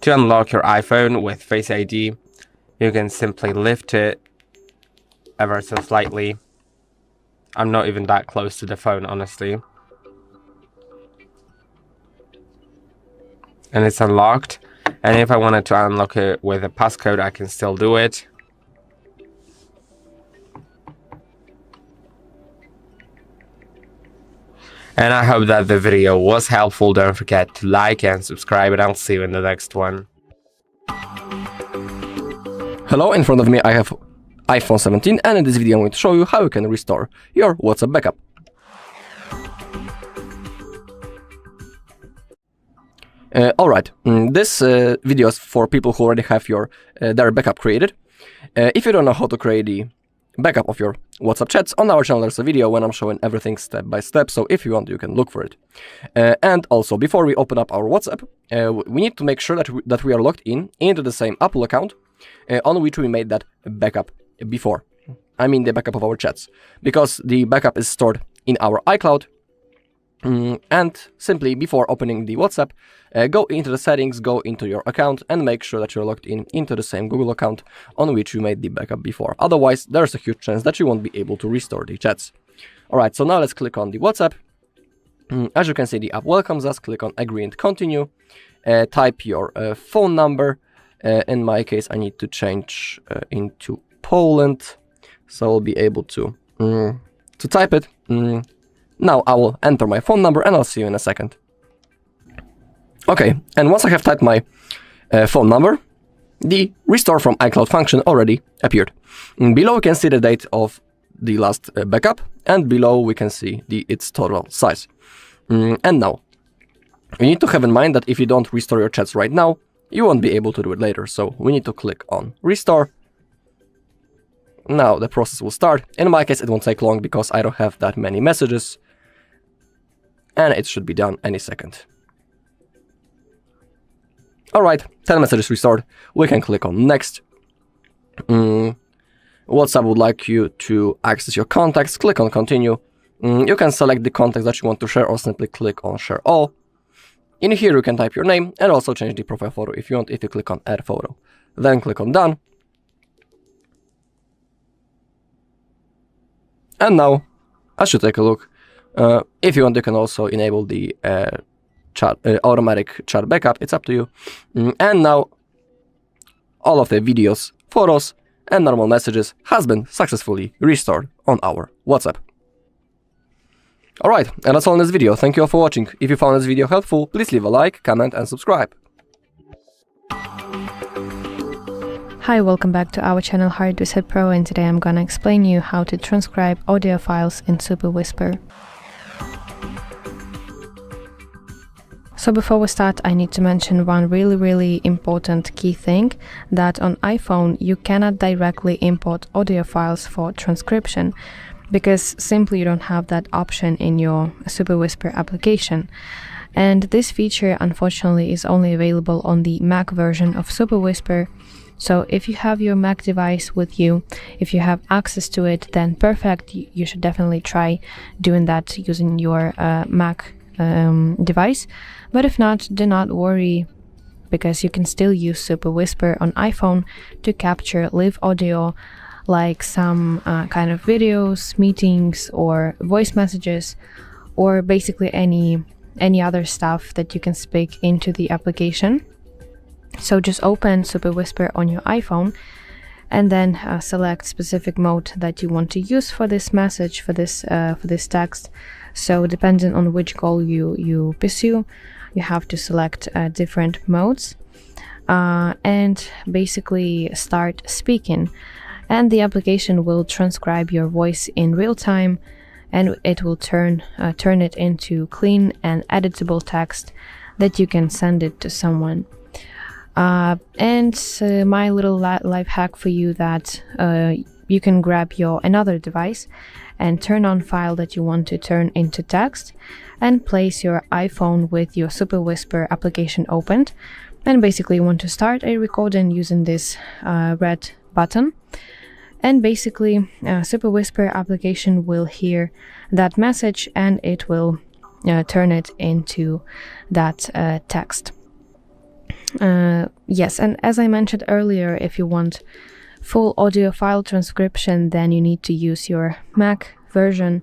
to unlock your iPhone with Face ID, you can simply lift it ever so slightly. I'm not even that close to the phone, honestly. And it's unlocked. And if I wanted to unlock it with a passcode, I can still do it. And I hope that the video was helpful. Don't forget to like and subscribe, and I'll see you in the next one. Hello, in front of me I have iPhone 17, and in this video I'm going to show you how you can restore your WhatsApp backup. Alright, this video is for people who already have their backup created. If you don't know how to create the backup of your WhatsApp chats, on our channel there's a video when I'm showing everything step by step, so if you want you can look for it. And also, before we open up our WhatsApp, we need to make sure that we are logged into the same Apple account on which we made that backup before. I mean the backup of our chats, because the backup is stored in our iCloud. And simply before opening the WhatsApp, go into the settings, go into your account, and make sure that you're logged into the same Google account on which you made the backup before. Otherwise, there's a huge chance that you won't be able to restore the chats. Alright, so now let's click on the WhatsApp. As you can see, the app welcomes us. Click on agree and continue. Type your phone number. In my case, I need to change into Poland, so I'll be able to type it. Now I will enter my phone number and I'll see you in a second. Okay, and once I have typed my phone number, the restore from iCloud function already appeared. Below we can see the date of the last backup, and below we can see its total size. And now, you need to have in mind that if you don't restore your chats right now, you won't be able to do it later, so we need to click on restore. Now the process will start. In my case it won't take long because I don't have that many messages, and it should be done any second. Alright, 10 messages restored. We can click on next. WhatsApp would like you to access your contacts. Click on continue. You can select the contacts that you want to share or simply click on share all. In here you can type your name and also change the profile photo if you want, if you click on add photo. Then click on done. And now, I should take a look. If you want, you can also enable the automatic chat backup. It's up to you. And now, all of the videos, photos, and normal messages has been successfully restored on our WhatsApp. Alright, and that's all in this video. Thank you all for watching. If you found this video helpful, please leave a like, comment, and subscribe. Hi, welcome back to our channel HardReset Pro, and today I'm gonna explain you how to transcribe audio files in Super Whisper. So before we start, I need to mention one really important key thing, that on iPhone you cannot directly import audio files for transcription, because simply you don't have that option in your Super Whisper application. And this feature unfortunately is only available on the Mac version of Super Whisper. So if you have your Mac device with you, if you have access to it, then perfect. You should definitely try doing that using your Mac device. But if not, do not worry, because you can still use Super Whisper on iPhone to capture live audio, like some kind of videos, meetings, or voice messages, or basically any other stuff that you can speak into the application. So just open Super Whisper on your iPhone and then select specific mode that you want to use for this message, for this text. So depending on which goal you pursue, you have to select different modes and basically start speaking. And the application will transcribe your voice in real time, and it will turn it into clean and editable text that you can send it to someone. And my little life hack for you, that you can grab your another device and turn on file that you want to turn into text, and place your iPhone with your Super Whisper application opened, and basically you want to start a recording using this red button. And basically Super Whisper application will hear that message and it will turn it into that text. Yes, and as I mentioned earlier, if you want full audio file transcription, then you need to use your Mac version,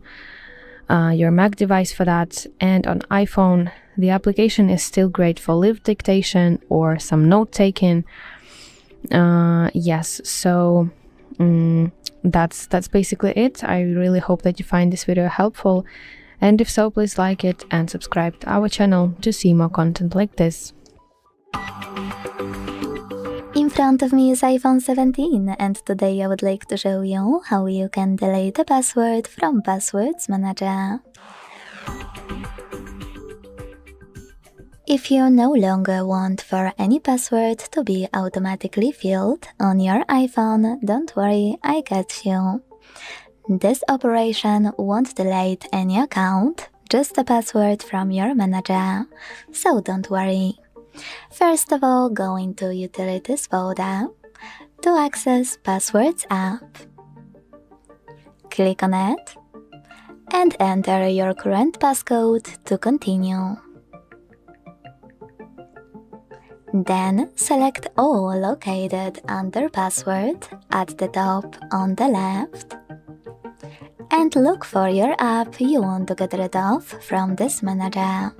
your Mac device for that. And on iPhone, the application is still great for live dictation or some note taking. Yes, so that's basically it. I really hope that you find this video helpful, and if so, please like it and subscribe to our channel to see more content like this. In front of me is iPhone 17, and today I would like to show you how you can delete a password from Passwords Manager. If you no longer want for any password to be automatically filled on your iPhone, don't worry, I got you. This operation won't delete any account, just a password from your manager, so don't worry. First of all, go into Utilities folder to access Passwords app. Click on it and enter your current passcode to continue. Then select all located under password at the top on the left and look for your app you want to get rid of from this manager.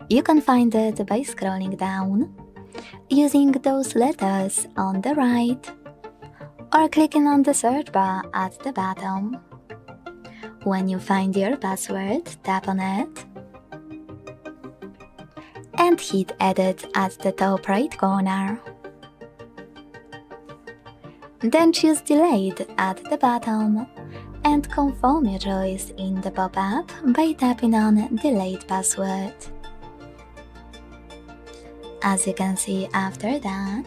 You can find it by scrolling down, using those letters on the right, or clicking on the search bar at the bottom. When you find your password, tap on it and hit Edit at the top right corner. Then choose Delete at the bottom and confirm your choice in the pop-up by tapping on Delete Password. As you can see after that,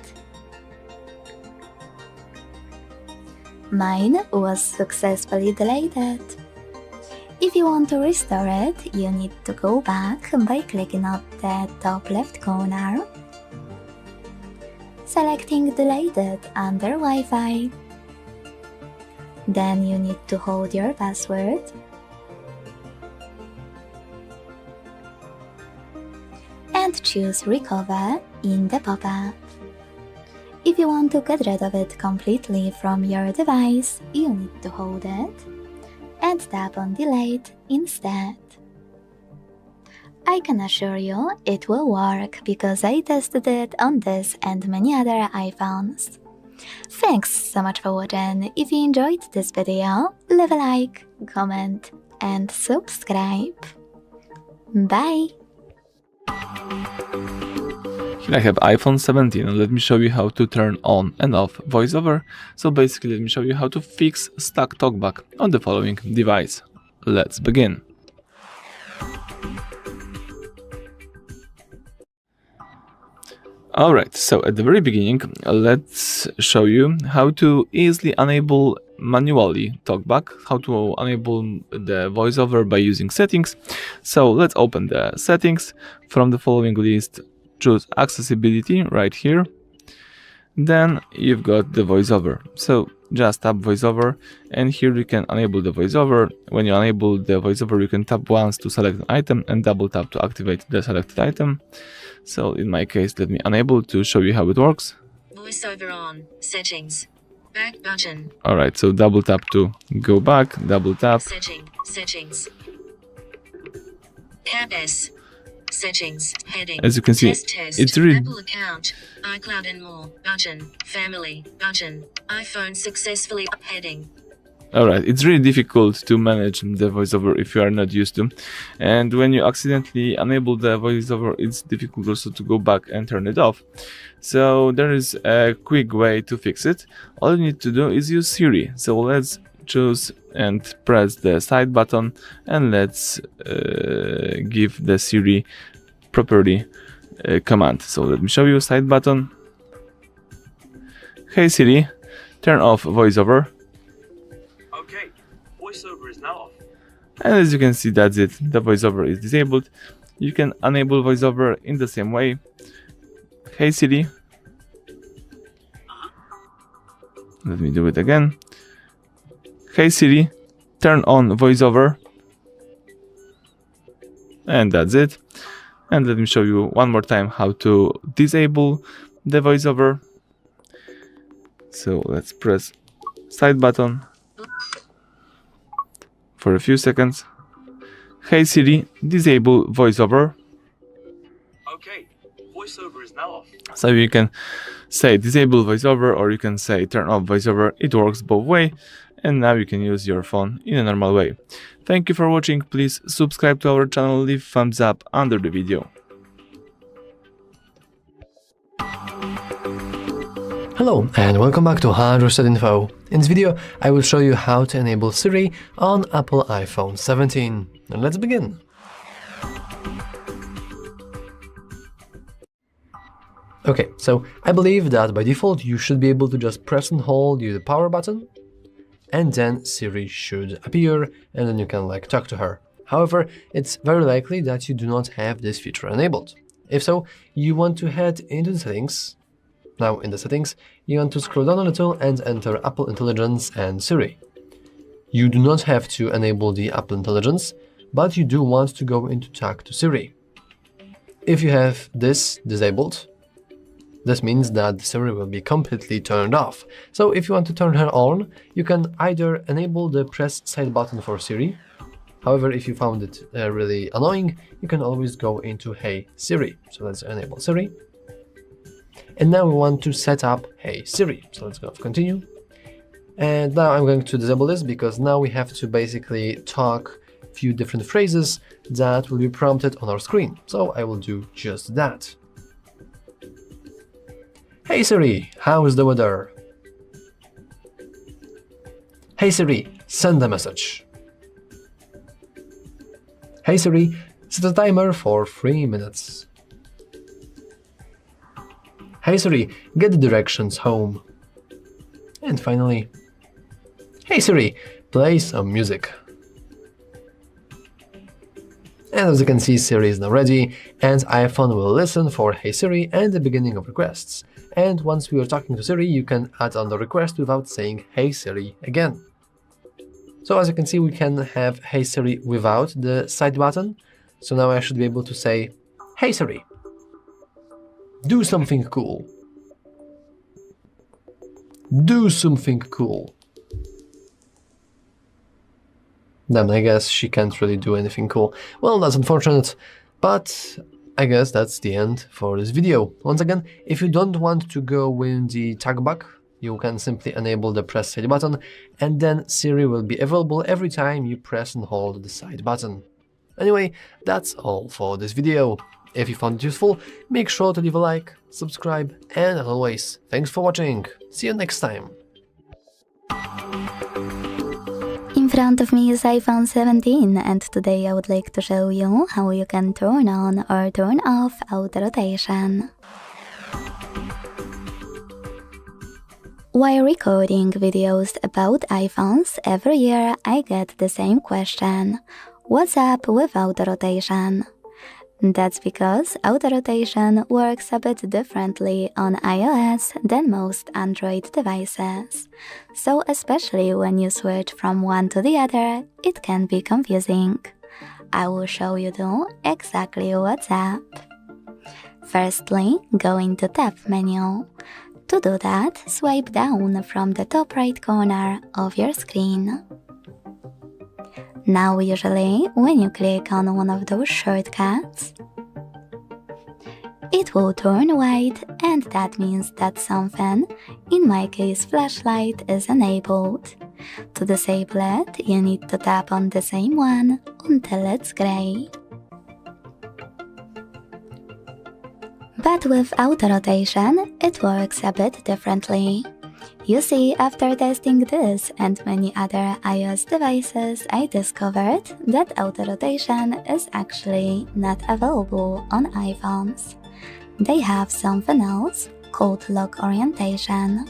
mine was successfully deleted. If you want to restore it, you need to go back by clicking on the top left corner, selecting Deleted under Wi-Fi. Then you need to hold your password and choose Recover in the pop-up. If you want to get rid of it completely from your device, you need to hold it and tap on Delete instead. I can assure you it will work because I tested it on this and many other iPhones. Thanks so much for watching. If you enjoyed this video, leave a like, comment and subscribe. Bye! Here I have iPhone 17 and let me show you how to turn on and off VoiceOver. So basically let me show you how to fix stuck talkback on the following device. Let's begin. Alright, so at the very beginning let's show you how to easily enable manually talk back, how to enable the voiceover by using settings. So let's open the settings. From the following list, choose accessibility right here. Then you've got the voiceover. So just tap voiceover, and here you can enable the voiceover. When you enable the voiceover, you can tap once to select an item and double tap to activate the selected item. So in my case, let me enable to show you how it works. VoiceOver on, settings, back button. Alright, so double tap to go back, double tap. Settings. Tab S. Settings, heading. As you can see, test, it's really Apple account, iCloud and more, button, family, button, iPhone successfully, heading. Alright, it's really difficult to manage the voiceover if you are not used to. And when you accidentally enable the voiceover, it's difficult also to go back and turn it off. So there is a quick way to fix it. All you need to do is use Siri. So let's choose and press the side button, and let's give the Siri properly command. So let me show you side button. Hey Siri, turn off voiceover. Okay, voiceover is now off. And as you can see, that's it. The voiceover is disabled. You can enable voiceover in the same way. Hey Siri. Let me do it again. Hey Siri, turn on voiceover. And that's it. And let me show you one more time how to disable the voiceover. So let's press side button for a few seconds. Hey Siri, disable voiceover. Okay, voiceover is now off. So you can say disable voiceover, or you can say turn off voiceover. It works both ways. And now you can use your phone in a normal way. Thank you for watching. Please subscribe to our channel, leave thumbs up under the video. Hello and welcome back to HardReset.Info. In this video, I will show you how to enable Siri on Apple iPhone 17. And let's begin. Okay, so I believe that by default you should be able to just press and hold the power button, and then Siri should appear, and then you can talk to her. However, it's very likely that you do not have this feature enabled. If so, you want to head into the settings. Now in the settings, you want to scroll down a little and enter Apple Intelligence and Siri. You do not have to enable the Apple Intelligence, but you do want to go into Talk to Siri. If you have this disabled, this means that Siri will be completely turned off. So if you want to turn her on, you can either enable the press side button for Siri. However, if you found it really annoying, you can always go into Hey Siri. So let's enable Siri. And now we want to set up Hey Siri. So let's go continue. And now I'm going to disable this because now we have to basically talk a few different phrases that will be prompted on our screen. So I will do just that. Hey Siri, how is the weather? Hey Siri, send a message. Hey Siri, set a timer for 3 minutes. Hey Siri, get the directions home. And finally, Hey Siri, play some music. And as you can see, Siri is now ready, and iPhone will listen for Hey Siri and the beginning of requests. And once we are talking to Siri, you can add on the request without saying Hey Siri again. So as you can see, we can have Hey Siri without the side button. So now I should be able to say, Hey Siri, do something cool. Do something cool. Then I guess she can't really do anything cool. Well, that's unfortunate, but I guess that's the end for this video. Once again, if you don't want to go with the talkback, you can simply enable the press side button, and then Siri will be available every time you press and hold the side button. Anyway, that's all for this video. If you found it useful, make sure to leave a like, subscribe, and as always, thanks for watching. See you next time. In front of me is iPhone 17, and today I would like to show you how you can turn on or turn off auto rotation. While recording videos about iPhones, every year I get the same question: what's up with auto-rotation? That's because auto-rotation works a bit differently on iOS than most Android devices. So especially when you switch from one to the other, it can be confusing. I will show you though exactly what's up. Firstly, go into Tab menu. To do that, swipe down from the top right corner of your screen. Now usually, when you click on one of those shortcuts, it will turn white, and that means that something, in my case flashlight, is enabled. To disable it, you need to tap on the same one until it's gray. But with auto-rotation, it works a bit differently. You see, after testing this and many other iOS devices, I discovered that auto-rotation is actually not available on iPhones. They have something else called lock orientation,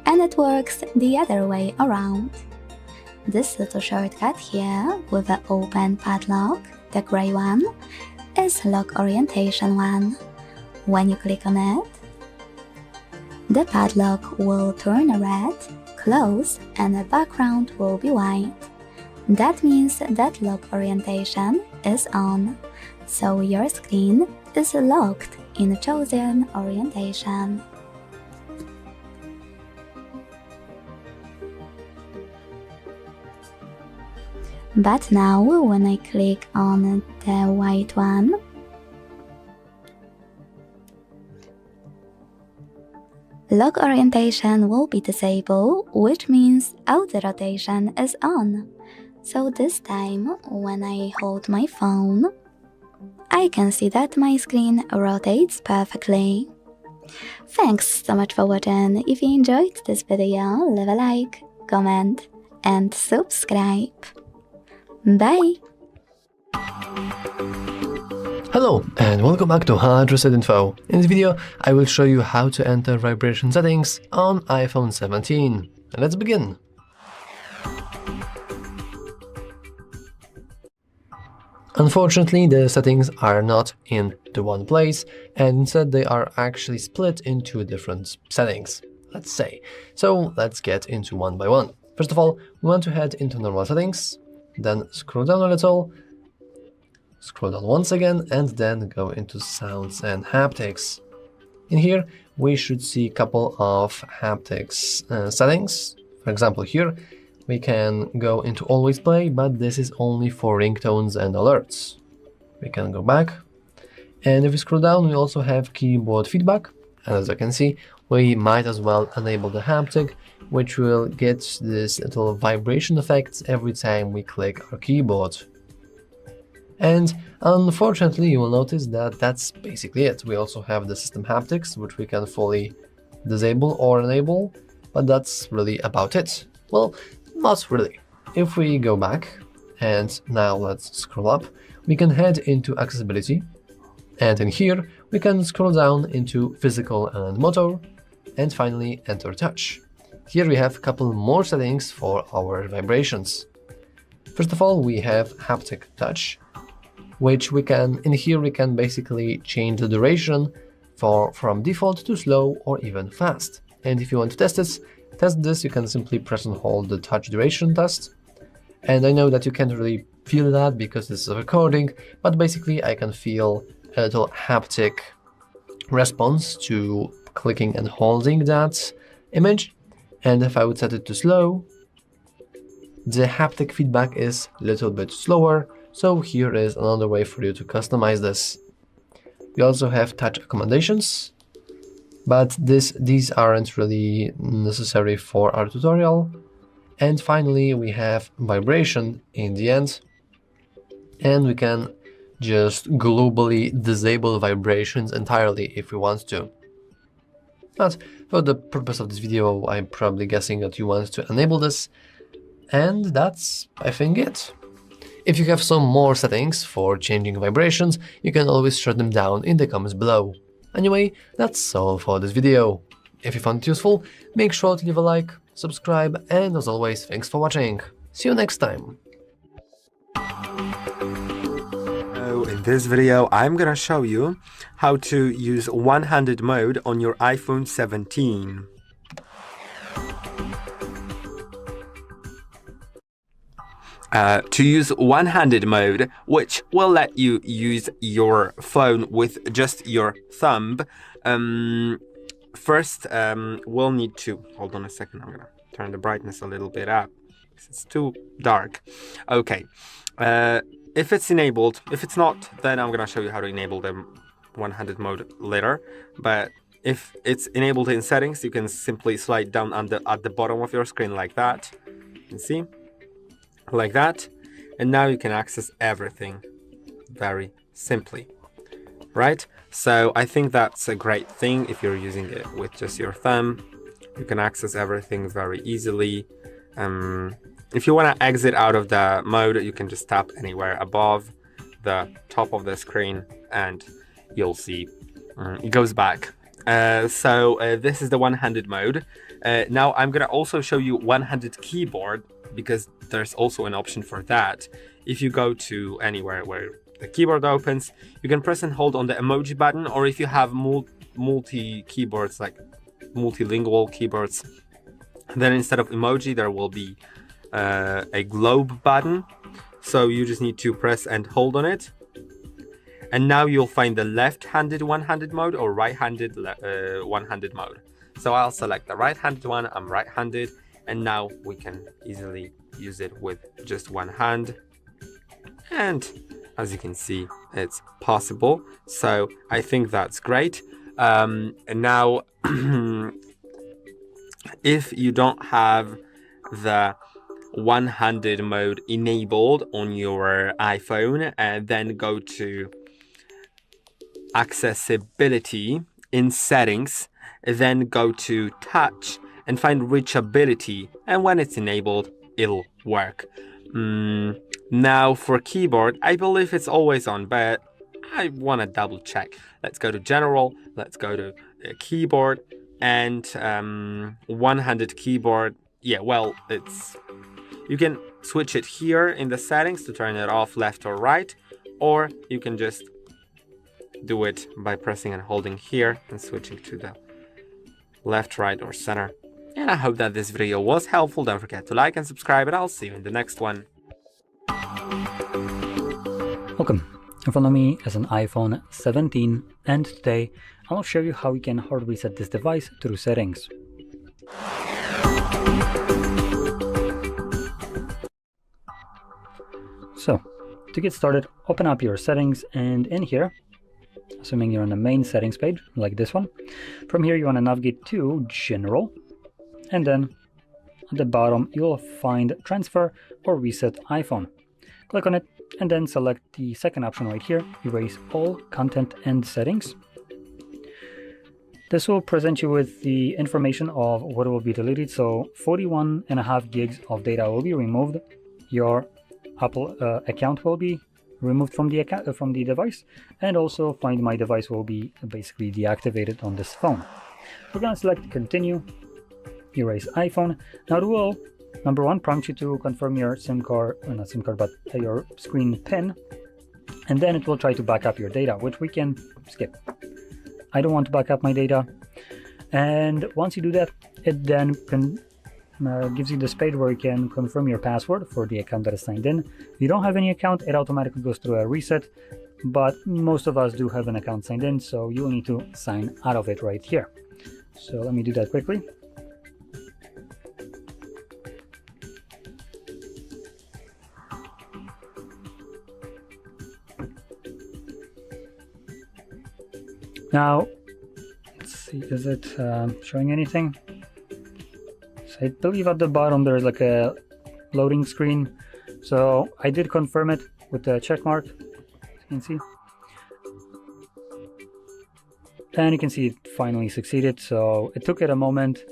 and it works the other way around. This little shortcut here with the open padlock, the gray one, is lock orientation one. When you click on it, the padlock will turn red, close, and the background will be white. That means that lock orientation is on, so your screen is locked in a chosen orientation. But now, when I click on the white one, lock orientation will be disabled, which means auto-rotation is on. So this time, when I hold my phone, I can see that my screen rotates perfectly. Thanks so much for watching. If you enjoyed this video, leave a like, comment, and subscribe. Bye! Hello and welcome back to HardReset.Info. In this video, I will show you how to enter vibration settings on iPhone 17. Let's begin. Unfortunately, the settings are not in the one place, and instead they are actually split into different settings, let's say. So let's get into one by one. First of all, we want to head into normal settings, then scroll down a little, scroll down once again, and then go into sounds and haptics. In here, we should see a couple of haptics settings. For example, here, we can go into always play, but this is only for ringtones and alerts. We can go back, and if we scroll down, we also have keyboard feedback. And as you can see, we might as well enable the haptic, which will get this little vibration effects every time we click our keyboard. And unfortunately, you will notice that that's basically it. We also have the system haptics, which we can fully disable or enable, but that's really about it. Well, not really. If we go back, and now let's scroll up, we can head into accessibility, and in here we can scroll down into physical and motor, and finally enter touch. Here we have a couple more settings for our vibrations. First of all, we have haptic touch, which we can, in here we can basically change the duration from default to slow or even fast. And if you want to test this, you can simply press and hold the touch duration test. And I know that you can't really feel that because this is a recording, but basically I can feel a little haptic response to clicking and holding that image. And if I would set it to slow, the haptic feedback is a little bit slower. So here is another way for you to customize this. We also have touch accommodations, but these aren't really necessary for our tutorial. And finally, we have vibration in the end, and we can just globally disable vibrations entirely if we want to. But for the purpose of this video, I'm probably guessing that you want to enable this, and that's, I think, it. If you have some more settings for changing vibrations, you can always shut them down in the comments below. Anyway, that's all for this video. If you found it useful, make sure to leave a like, subscribe, and as always, thanks for watching. See you next time. In this video, I'm gonna show you how to use one-handed mode on your iPhone 17. To use one-handed mode, which will let you use your phone with just your thumb, first we'll need to... Hold on a second, I'm gonna turn the brightness a little bit up. It's too dark. Okay. If it's enabled, if it's not, then I'm gonna show you how to enable the one-handed mode later. But if it's enabled in settings, you can simply slide down at the bottom of your screen like that. You can see, like that, and now you can access everything very simply, right? So I think that's a great thing. If you're using it with just your thumb, you can access everything very easily. If you want to exit out of the mode, you can just tap anywhere above the top of the screen and you'll see it goes back. So this is the one-handed mode. Now I'm going to also show you one-handed keyboard, because there's also an option for that. If you go to anywhere where the keyboard opens, you can press and hold on the emoji button, or if you have multi-keyboards, like multilingual keyboards, then instead of emoji there will be a globe button. So you just need to press and hold on it, and now you'll find the left-handed one-handed mode or right-handed one-handed mode. So I'll select the right-handed one. I'm right-handed, and now we can easily use it with just one hand, and as you can see, it's possible. So I think that's great. And now if you don't have the one-handed mode enabled on your iPhone, and then go to accessibility in settings, then go to touch and find reachability, and when it's enabled it'll work. Now for keyboard, I believe it's always on, but I want to double check. Let's go to general, let's go to keyboard, and one-handed keyboard. Yeah, well, you can switch it here in the settings to turn it off left or right, or you can just do it by pressing and holding here and switching to the left, right, or center. And I hope that this video was helpful. Don't forget to like and subscribe, and I'll see you in the next one. Welcome. In front of me is an iPhone 17, and today I'll show you how we can hard reset this device through settings. So, to get started, open up your settings, and in here, assuming you're on the main settings page, like this one, from here you want to navigate to General, and then at the bottom you'll find Transfer or Reset iPhone. Click on it, and then select the second option right here, Erase All Content and Settings. This will present you with the information of what will be deleted. So 41.5 gigs of data will be removed. Your Apple account will be removed from the device, and also Find My Device will be basically deactivated on this phone. We're going to select Continue, Erase iPhone. Now it will, number one, prompt you to confirm your SIM card, not SIM card, but your screen PIN, and then it will try to back up your data, which we can skip. I don't want to back up my data. And once you do that, it then gives you this page where you can confirm your password for the account that is signed in. If you don't have any account, it automatically goes through a reset, but most of us do have an account signed in, so you will need to sign out of it right here. So let me do that quickly. Now, let's see, is it showing anything? So I believe at the bottom there's like a loading screen. So I did confirm it with the check mark, as you can see. And you can see it finally succeeded. So it took it a moment.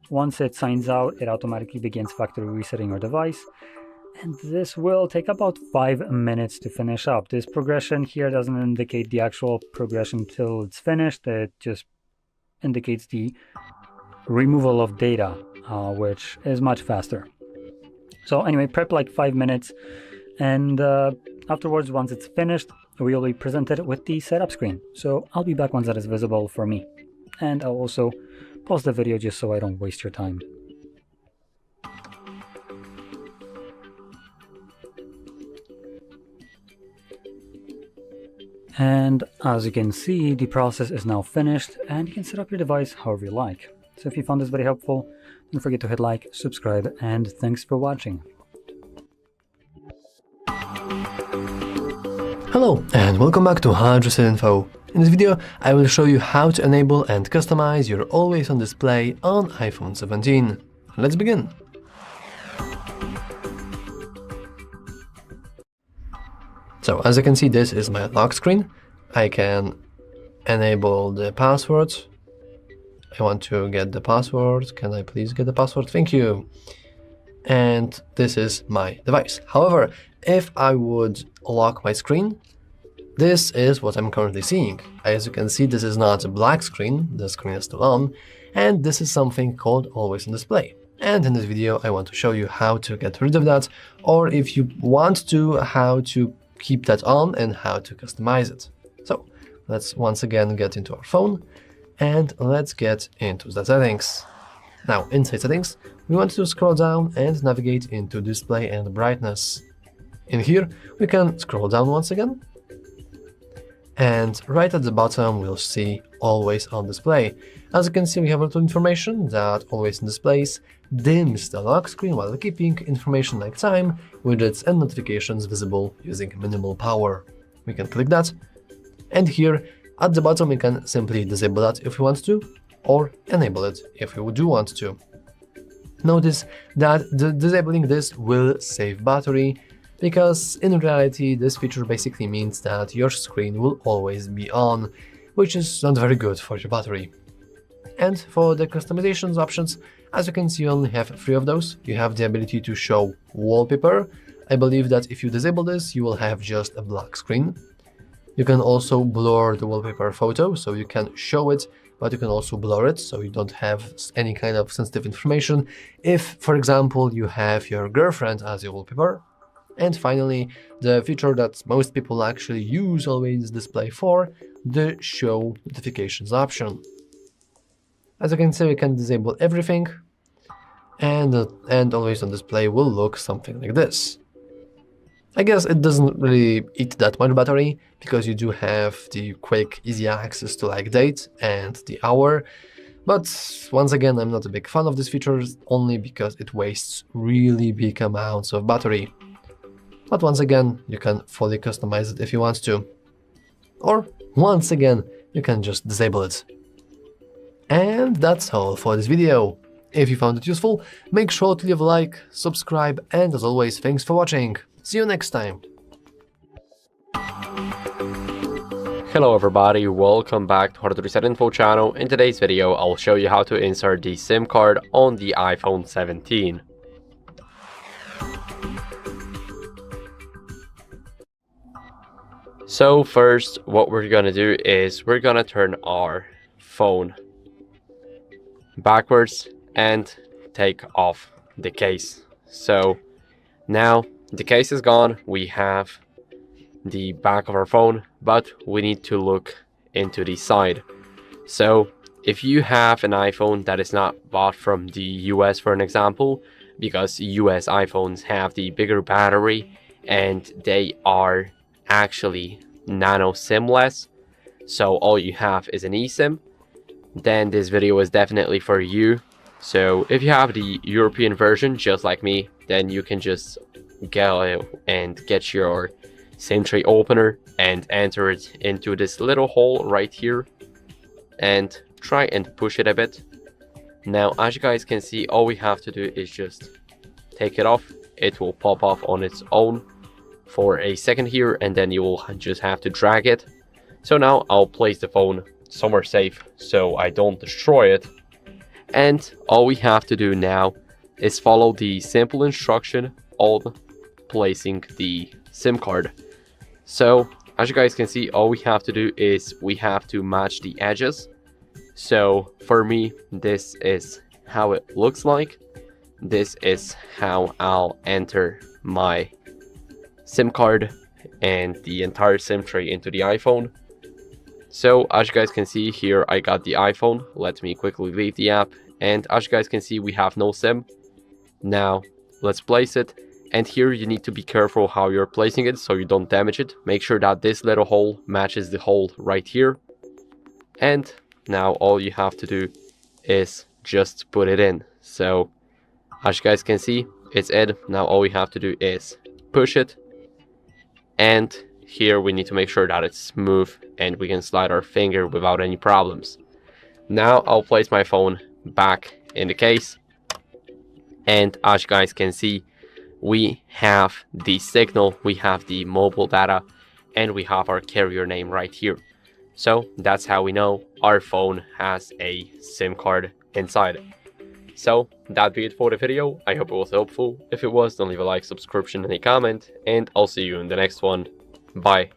Once it signs out, it automatically begins factory resetting your device. And this will take about 5 minutes to finish up. This progression here doesn't indicate the actual progression till it's finished. It just indicates the removal of data, which is much faster. So anyway, prep like 5 minutes, and afterwards, once it's finished, we'll be presented with the setup screen. So I'll be back once that is visible for me. And I'll also pause the video just so I don't waste your time. And as you can see, the process is now finished, and you can set up your device however you like. So if you found this very helpful, don't forget to hit like, subscribe, and thanks for watching. Hello and welcome back to HardReset.Info. In this video, I will show you how to enable and customize your Always On display on iPhone 17. Let's begin. So as you can see, this is my lock screen. I can enable the password. I want to get the password. Can I please get the password? Thank you. And this is my device. However, if I would lock my screen, this is what I'm currently seeing. As you can see, this is not a black screen, the screen is still on, and this is something called Always On display. And in this video, I want to show you how to get rid of that, or if you want to, how to keep that on and how to customize it. So let's once again get into our phone and let's get into the settings. Now inside settings, we want to scroll down and navigate into display and brightness. In here, we can scroll down once again. And right at the bottom, we'll see Always On display. As you can see, we have a lot of information that Always On displays dims the lock screen while keeping information like time, widgets, and notifications visible using minimal power. We can click that. And here at the bottom, we can simply disable that if we want to, or enable it if we do want to. Notice that disabling this will save battery, because in reality this feature basically means that your screen will always be on, which is not very good for your battery. And for the customizations options, as you can see, you only have 3 of those. You have the ability to show wallpaper. I believe that if you disable this, you will have just a black screen. You can also blur the wallpaper photo, so you can show it, but you can also blur it, so you don't have any kind of sensitive information if, for example, you have your girlfriend as your wallpaper. And finally, the feature that most people actually use Always display for, the show notifications option. As you can see, we can disable everything, and Always On display will look something like this. I guess it doesn't really eat that much battery, because you do have the quick, easy access to like date and the hour. But once again, I'm not a big fan of this feature, only because it wastes really big amounts of battery. But once again, you can fully customize it if you want to. Or, once again, you can just disable it. And that's all for this video. If you found it useful, make sure to leave a like, subscribe, and as always, thanks for watching. See you next time. Hello everybody, welcome back to HardReset.Info channel. In today's video, I'll show you how to insert the SIM card on the iPhone 17. So first, what we're gonna do is we're gonna turn our phone backwards and take off the case. So now the case is gone, we have the back of our phone, but we need to look into the side. So if you have an iPhone that is not bought from the US, for an example, because US iPhones have the bigger battery and they are actually nano SIM-less, so all you have is an eSIM, then this video is definitely for you. So if you have the European version just like me, then you can just go and get your SIM tray opener and enter it into this little hole right here and try and push it a bit. Now as you guys can see, all we have to do is just take it off. It will pop off on its own for a second here, and then you will just have to drag it. So now I'll place the phone somewhere safe so I don't destroy it. And all we have to do now is follow the simple instruction of placing the SIM card. So as you guys can see, all we have to do is we have to match the edges So for me, this is how it looks like. This is how I'll enter my SIM card and the entire SIM tray into the iPhone. So as you guys can see here, I got the iPhone. Let me quickly leave the app, and as you guys can see, we have no SIM. Now let's place it, and here you need to be careful how you're placing it so you don't damage it. Make sure that this little hole matches the hole right here, and now all you have to do is just put it in. So as you guys can see, it's in. Now all we have to do is push it, and here we need to make sure that it's smooth and we can slide our finger without any problems. Now I'll place my phone back in the case, and as you guys can see, we have the signal, we have the mobile data, and we have our carrier name right here. So that's how we know our phone has a SIM card inside it. So that'd be it for the video. I hope it was helpful. If it was, then leave a like, subscription, and a comment, and I'll see you in the next one. Bye.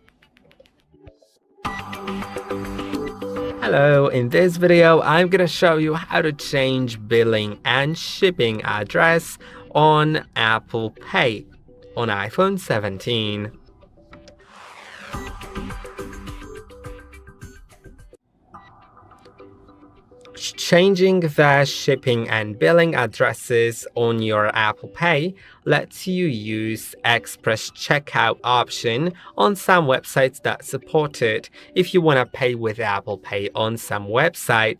Hello, in this video I'm gonna show you how to change billing and shipping address on Apple Pay on iPhone 17. Changing the shipping and billing addresses on your Apple Pay lets you use Express Checkout option on some websites that support it. If you want to pay with Apple Pay on some website,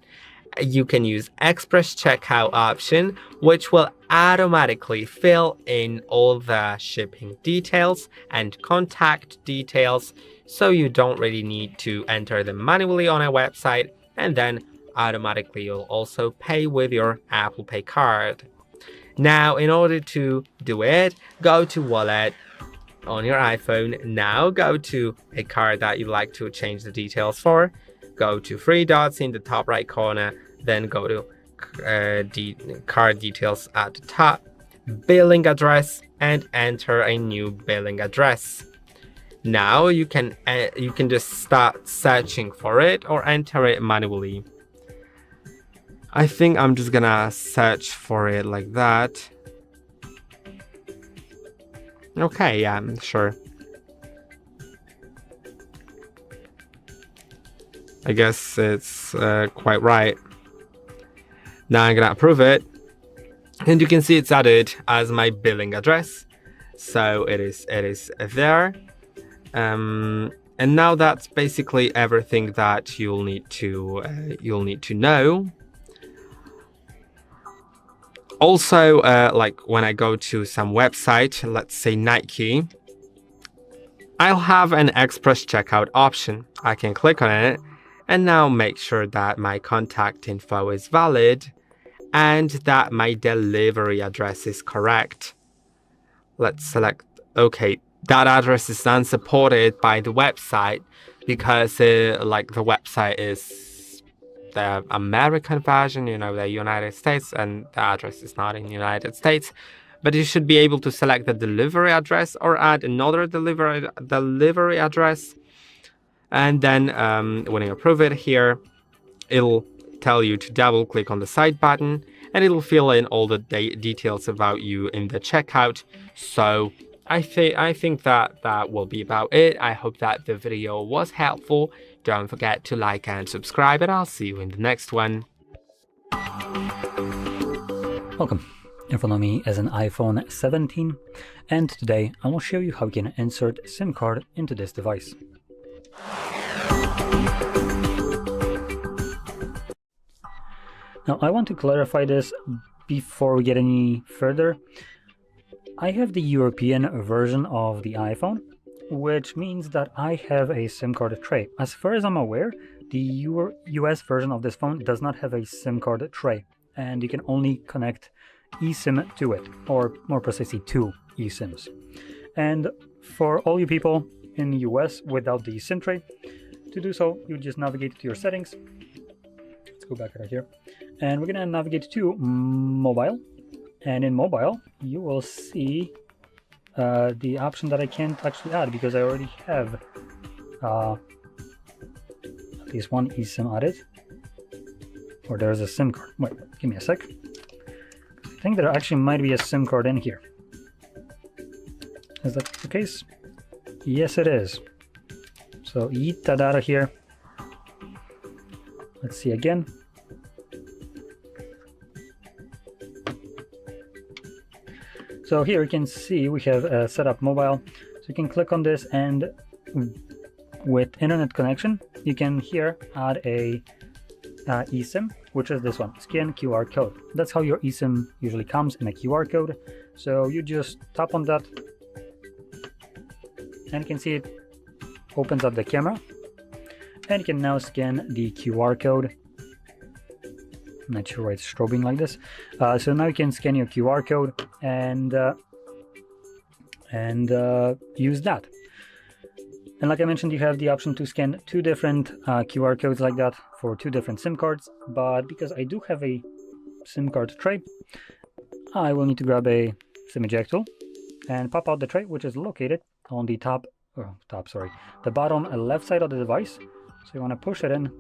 you can use Express Checkout option, which will automatically fill in all the shipping details and contact details, so you don't really need to enter them manually on a website, and then automatically you'll also pay with your Apple Pay card. Now, in order to do it, go to Wallet on your iPhone. Now go to a card that you like to change the details for. Go to three dots in the top right corner, then go to card details at the top, billing address, and enter a new billing address. Now you can just start searching for it or enter it manually. I think I'm just gonna search for it like that. Okay, yeah, sure. I guess it's quite right. Now I'm gonna approve it, and you can see it's added as my billing address, so it is there. And now that's basically everything that you'll need to know. Also, like when I go to some website, let's say Nike, I'll have an Express Checkout option. I can click on it and now make sure that my contact info is valid and that my delivery address is correct. Let's select OK. That address is unsupported by the website because like the website is the American version, you know, the United States, and the address is not in the United States. But you should be able to select the delivery address or add another delivery address. And then when you approve it here, it'll tell you to double click on the side button and it'll fill in all the details about you in the checkout. So I think that will be about it. I hope that the video was helpful. Don't forget to like and subscribe, and I'll see you in the next one. Welcome. In front of me is an iPhone 17, and today I will show you how you can insert SIM card into this device. Now I want to clarify this before we get any further. I have the European version of the iPhone, which means that I have a SIM card tray. As far as I'm aware, the US version of this phone does not have a SIM card tray, and you can only connect eSIM to it, or more precisely 2 eSIMs. And for all you people in the US without the SIM tray, to do so, you just navigate to your settings. Let's go back right here. And we're gonna navigate to mobile. And in mobile, you will see the option that I can't actually add because I already have at least one eSIM added. or there's a SIM card. Wait, give me a sec. I think there actually might be a SIM card in here. Is that the case? Yes, it is. So eat that out of here. Let's see again. So here you can see we have set up mobile. So you can click on this, and with internet connection, you can here add a eSIM, which is this one, scan QR code. That's how your eSIM usually comes, in a QR code. So you just tap on that, and you can see it opens up the camera, and you can now scan the QR code. I'm not sure why it's strobing like this. So now you can scan your QR code and use that. And like I mentioned, you have the option to scan 2 different QR codes like that for 2 different SIM cards. But because I do have a SIM card tray, I will need to grab a SIM eject tool and pop out the tray, which is located on the the bottom left side of the device. So you want to push it in.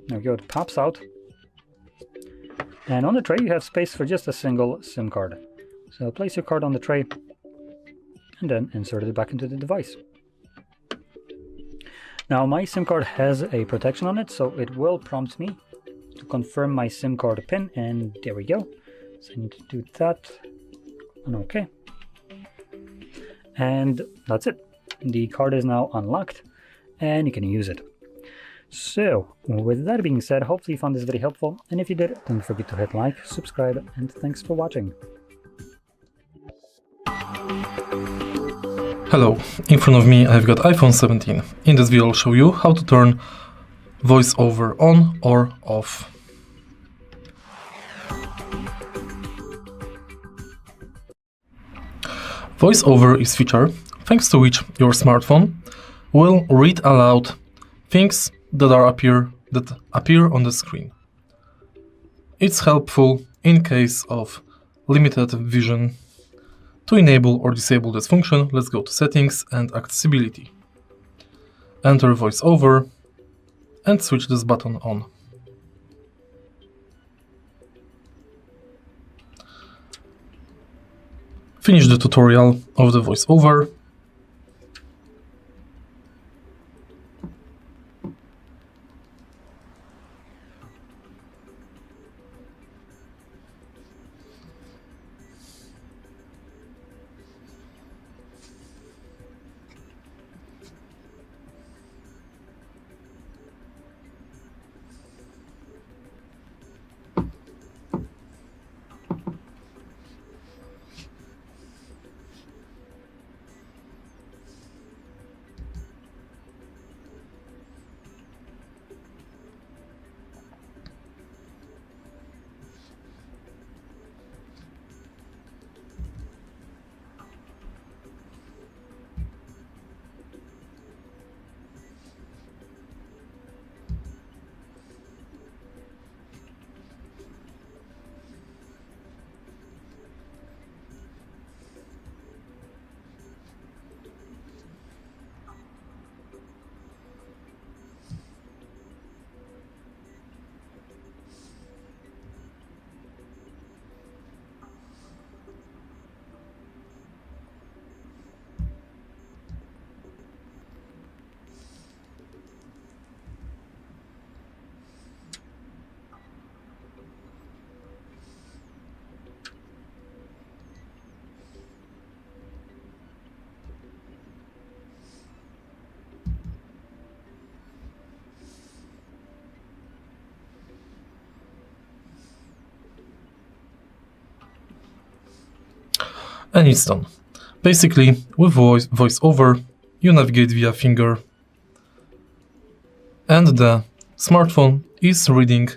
There we go, it pops out. And on the tray you have space for just a single SIM card. So place your card on the tray and then insert it back into the device. Now my SIM card has a protection on it, so it will prompt me to confirm my SIM card PIN, and there we go. So I need to do that, and OK. And that's it. The card is now unlocked and you can use it. So with that being said, hopefully you found this video helpful, and if you did, don't forget to hit like, subscribe, and thanks for watching. Hello, in front of me I've got iPhone 17. In this video I'll show you how to turn VoiceOver on or off. VoiceOver is a feature thanks to which your smartphone will read aloud things that appear on the screen. It's helpful in case of limited vision. To enable or disable this function, let's go to Settings and Accessibility. Enter VoiceOver and switch this button on. Finish the tutorial of the VoiceOver. And it's done. Basically, with VoiceOver, you navigate via finger, and the smartphone is reading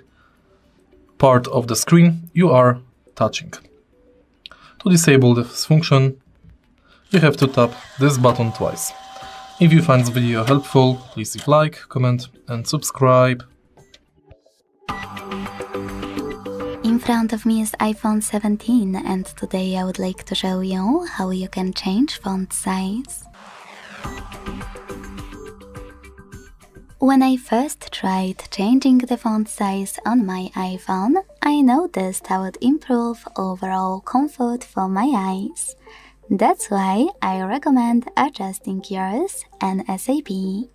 part of the screen you are touching. To disable this function, you have to tap this button twice. If you find this video helpful, please leave a like, comment, and subscribe. In front of me is iPhone 17, and today I would like to show you how you can change font size. When I first tried changing the font size on my iPhone, I noticed how it improved overall comfort for my eyes. That's why I recommend adjusting yours ASAP.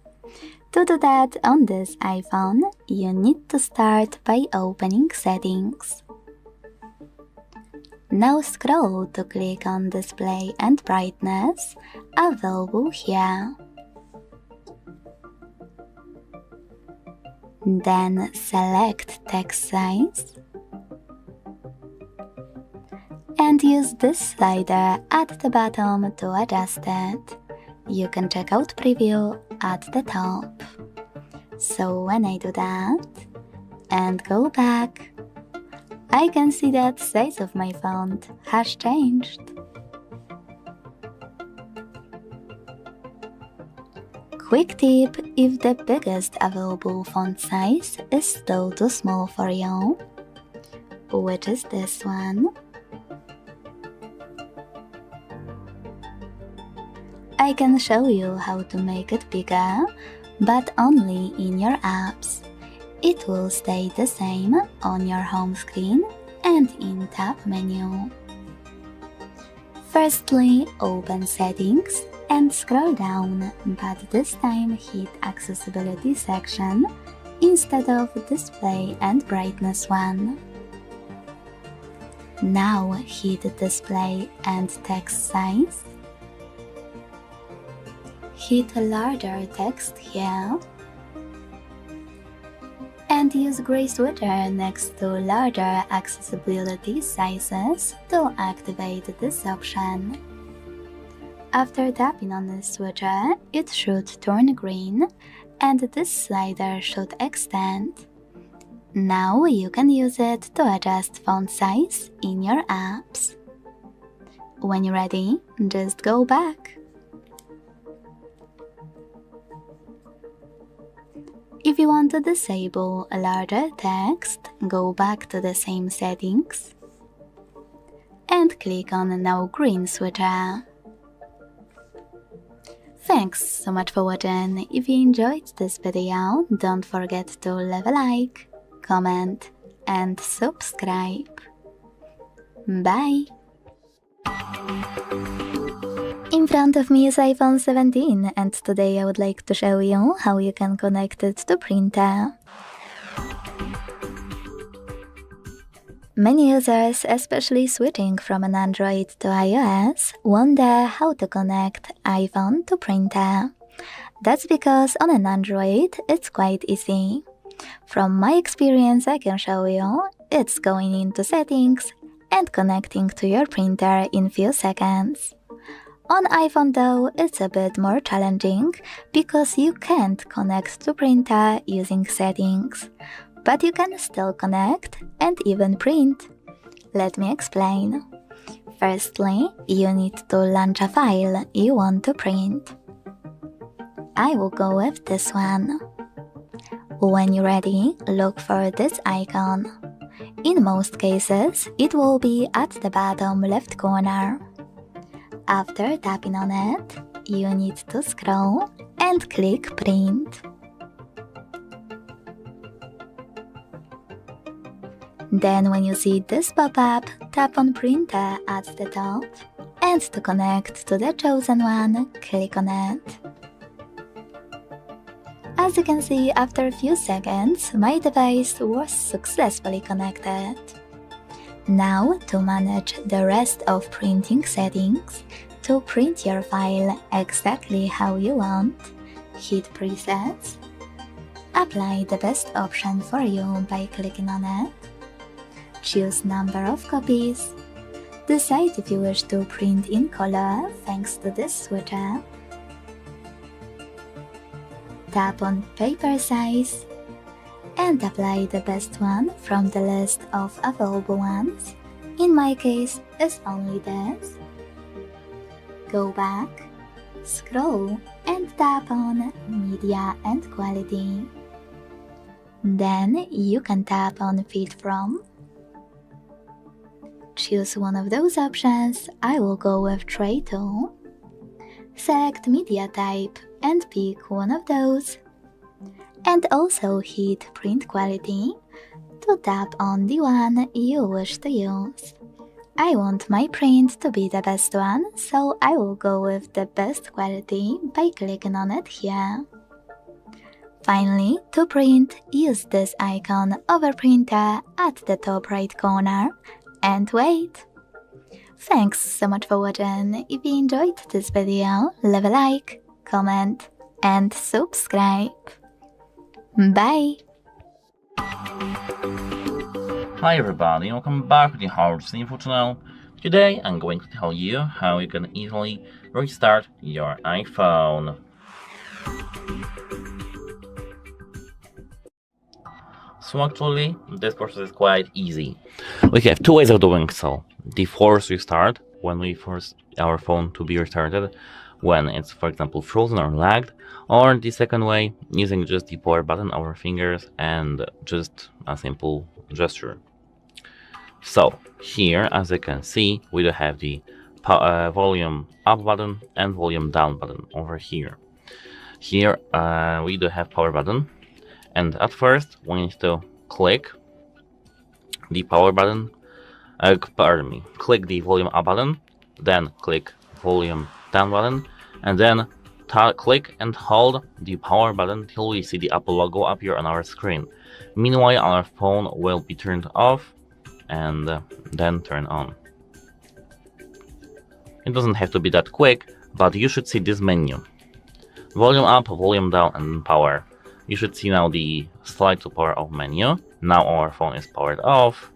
To do that on this iPhone, you need to start by opening Settings. Now scroll to click on Display and Brightness, available here. Then select Text Size and use this slider at the bottom to adjust it. You can check out Preview at the top. So when I do that and go back, I can see that size of my font has changed. Quick tip: if the biggest available font size is still too small for you, which is this one, I can show you how to make it bigger, but only in your apps. It will stay the same on your home screen and in Tab menu. Firstly, open Settings and scroll down, but this time hit Accessibility section instead of Display and Brightness one. Now hit Display and Text Size. Hit larger text here and use gray switcher next to larger accessibility sizes to activate this option. After tapping on the switcher, it should turn green and this slider should extend. Now you can use it to adjust font size in your apps. When you're ready, just go back. If you want to disable a larger text, go back to the same settings and click on the now green switcher. Thanks so much for watching. If you enjoyed this video, don't forget to leave a like, comment and subscribe. Bye! In front of me is iPhone 17 and today I would like to show you how you can connect it to printer. Many users, especially switching from an Android to iOS, wonder how to connect iPhone to printer. That's because on an Android it's quite easy. From my experience I can show you, it's going into Settings and connecting to your printer in few seconds. On iPhone though, it's a bit more challenging because you can't connect to printer using Settings, but you can still connect and even print. Let me explain. Firstly, you need to launch a file you want to print. I will go with this one. When you're ready, look for this icon. In most cases, it will be at the bottom left corner. After tapping on it, you need to scroll and click Print. Then when you see this pop-up, tap on Printer at the top, and to connect to the chosen one, click on it. As you can see, after a few seconds, my device was successfully connected. Now, to manage the rest of printing settings, to print your file exactly how you want, hit Presets, apply the best option for you by clicking on it, choose number of copies, decide if you wish to print in color thanks to this switcher, tap on Paper Size, and apply the best one from the list of available ones. In my case, it's only this. Go back, scroll and tap on Media and Quality. Then you can tap on Feed From. Choose one of those options. I will go with Tray Tool. Select Media Type and pick one of those. and also hit Print Quality to tap on the one you wish to use. I want my print to be the best one, so I will go with the best quality by clicking on it here. Finally, to print, use this icon over printer at the top right corner and wait. Thanks so much for watching. If you enjoyed this video, leave a like, comment and subscribe. Bye! Hi everybody, welcome back to the HardReset.Info channel. Today I'm going to tell you how you can easily restart your iPhone. So actually, this process is quite easy. We have two ways of doing so. The force restart, when we force our phone to be restarted, when it's, for example, frozen or lagged, or the second way, using just the power button, our fingers, and just a simple gesture. So here, as you can see, we do have the volume up button and volume down button over here. Here we do have power button, and at first we need to click the power button, click the volume up button, then click volume down button, and then click and hold the power button till we see the Apple logo appear on our screen. Meanwhile, our phone will be turned off and then turn on. It doesn't have to be that quick, but you should see this menu. Volume up, volume down, and power. You should see now the slide to power off menu. Now our phone is powered off.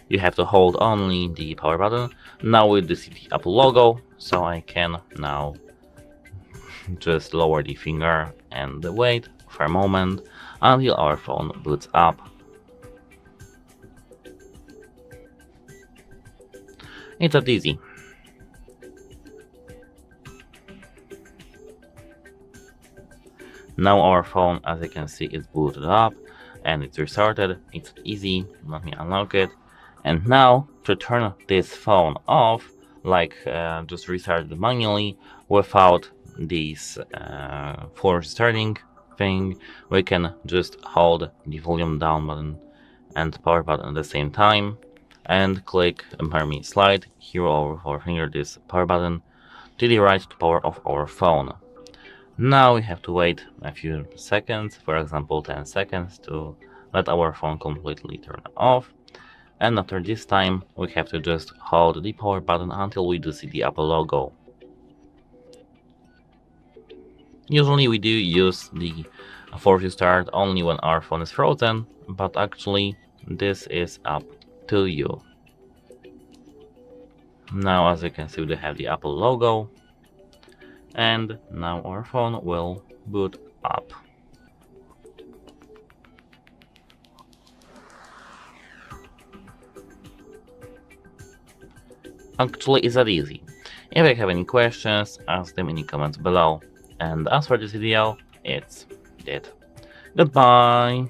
You have to hold only the power button. Now we see the Apple logo, so I can now just lower the finger and wait for a moment until our phone boots up. It's that easy. Now our phone, as you can see, is booted up and it's restarted. It's easy. Let me unlock it. And now to turn this phone off, like just restart it manually without this force starting thing, we can just hold the volume down button and power button at the same time and click, slide here over our finger this power button to the right to power off our phone. Now we have to wait a few seconds, for example 10 seconds, to let our phone completely turn off. And after this time, we have to just hold the power button until we do see the Apple logo. Usually we do use the force restart only when our phone is frozen, but actually this is up to you. Now, as you can see, we have the Apple logo, and now our phone will boot up. Actually, it's that easy. If you have any questions, ask them in the comments below. And as for this video, it's it. Goodbye!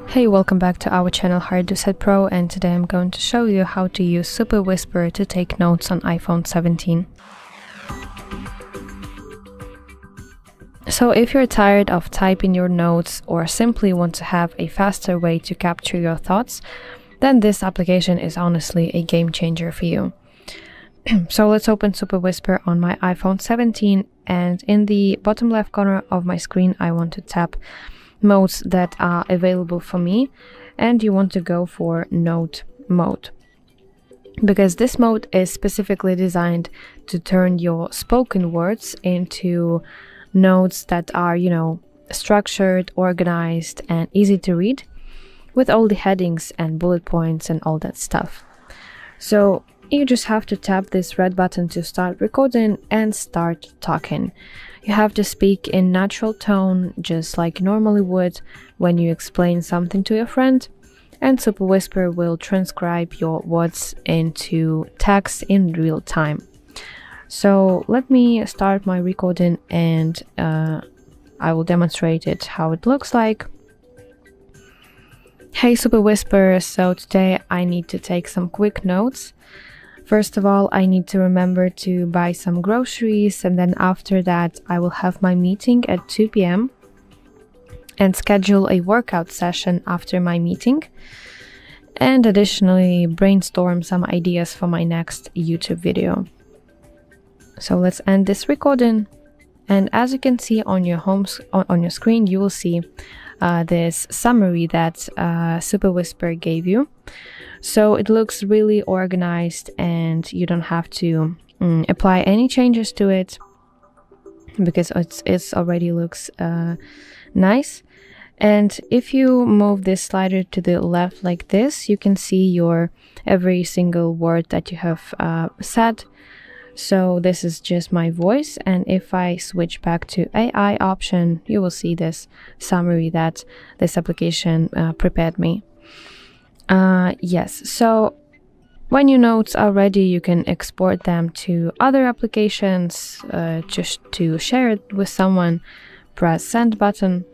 Hey, welcome back to our channel HardReset Pro, and today I'm going to show you how to use Super Whisper to take notes on iPhone 17. So if you're tired of typing your notes or simply want to have a faster way to capture your thoughts, then this application is honestly a game changer for you. So let's open Super Whisper on my iPhone 17, and in the bottom left corner of my screen I want to tap modes that are available for me, and you want to go for Note mode, because this mode is specifically designed to turn your spoken words into notes that are, structured, organized, and easy to read, with all the headings and bullet points and all that stuff. So you just have to tap this red button to start recording and start talking. You have to speak in natural tone, just like you normally would when you explain something to your friend, and Super Whisper will transcribe your words into text in real time. So let me start my recording, and I will demonstrate it how it looks like. Hey Super Whisper, so today I need to take some quick notes. First of all, I need to remember to buy some groceries, and then after that I will have my meeting at 2 p.m. and schedule a workout session after my meeting, and additionally brainstorm some ideas for my next YouTube video. So let's end this recording, and as you can see on your on your screen, you will see this summary that Super Whisper gave you. So it looks really organized, and you don't have to apply any changes to it because it's already looks nice. And if you move this slider to the left like this, you can see your every single word that you have said. So this is just my voice, and if I switch back to AI option, you will see this summary that this application prepared me. Yes, so when your notes are ready, you can export them to other applications, just to share it with someone. Press send button,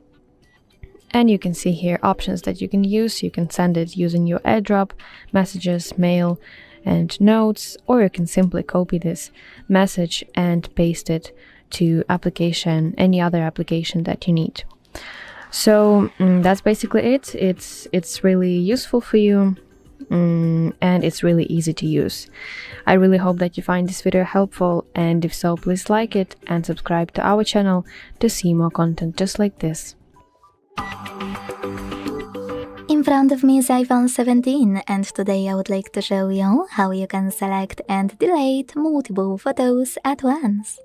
and you can see here options that you can use. You can send it using your AirDrop, messages, mail, and notes, or you can simply copy this message and paste it to any other application that you need. So that's basically it. It's really useful for you, and it's really easy to use. I really hope that you find this video helpful, and if so, please like it and subscribe to our channel to see more content just like this. In front of me is iPhone 17, and today I would like to show you how you can select and delete multiple photos at once.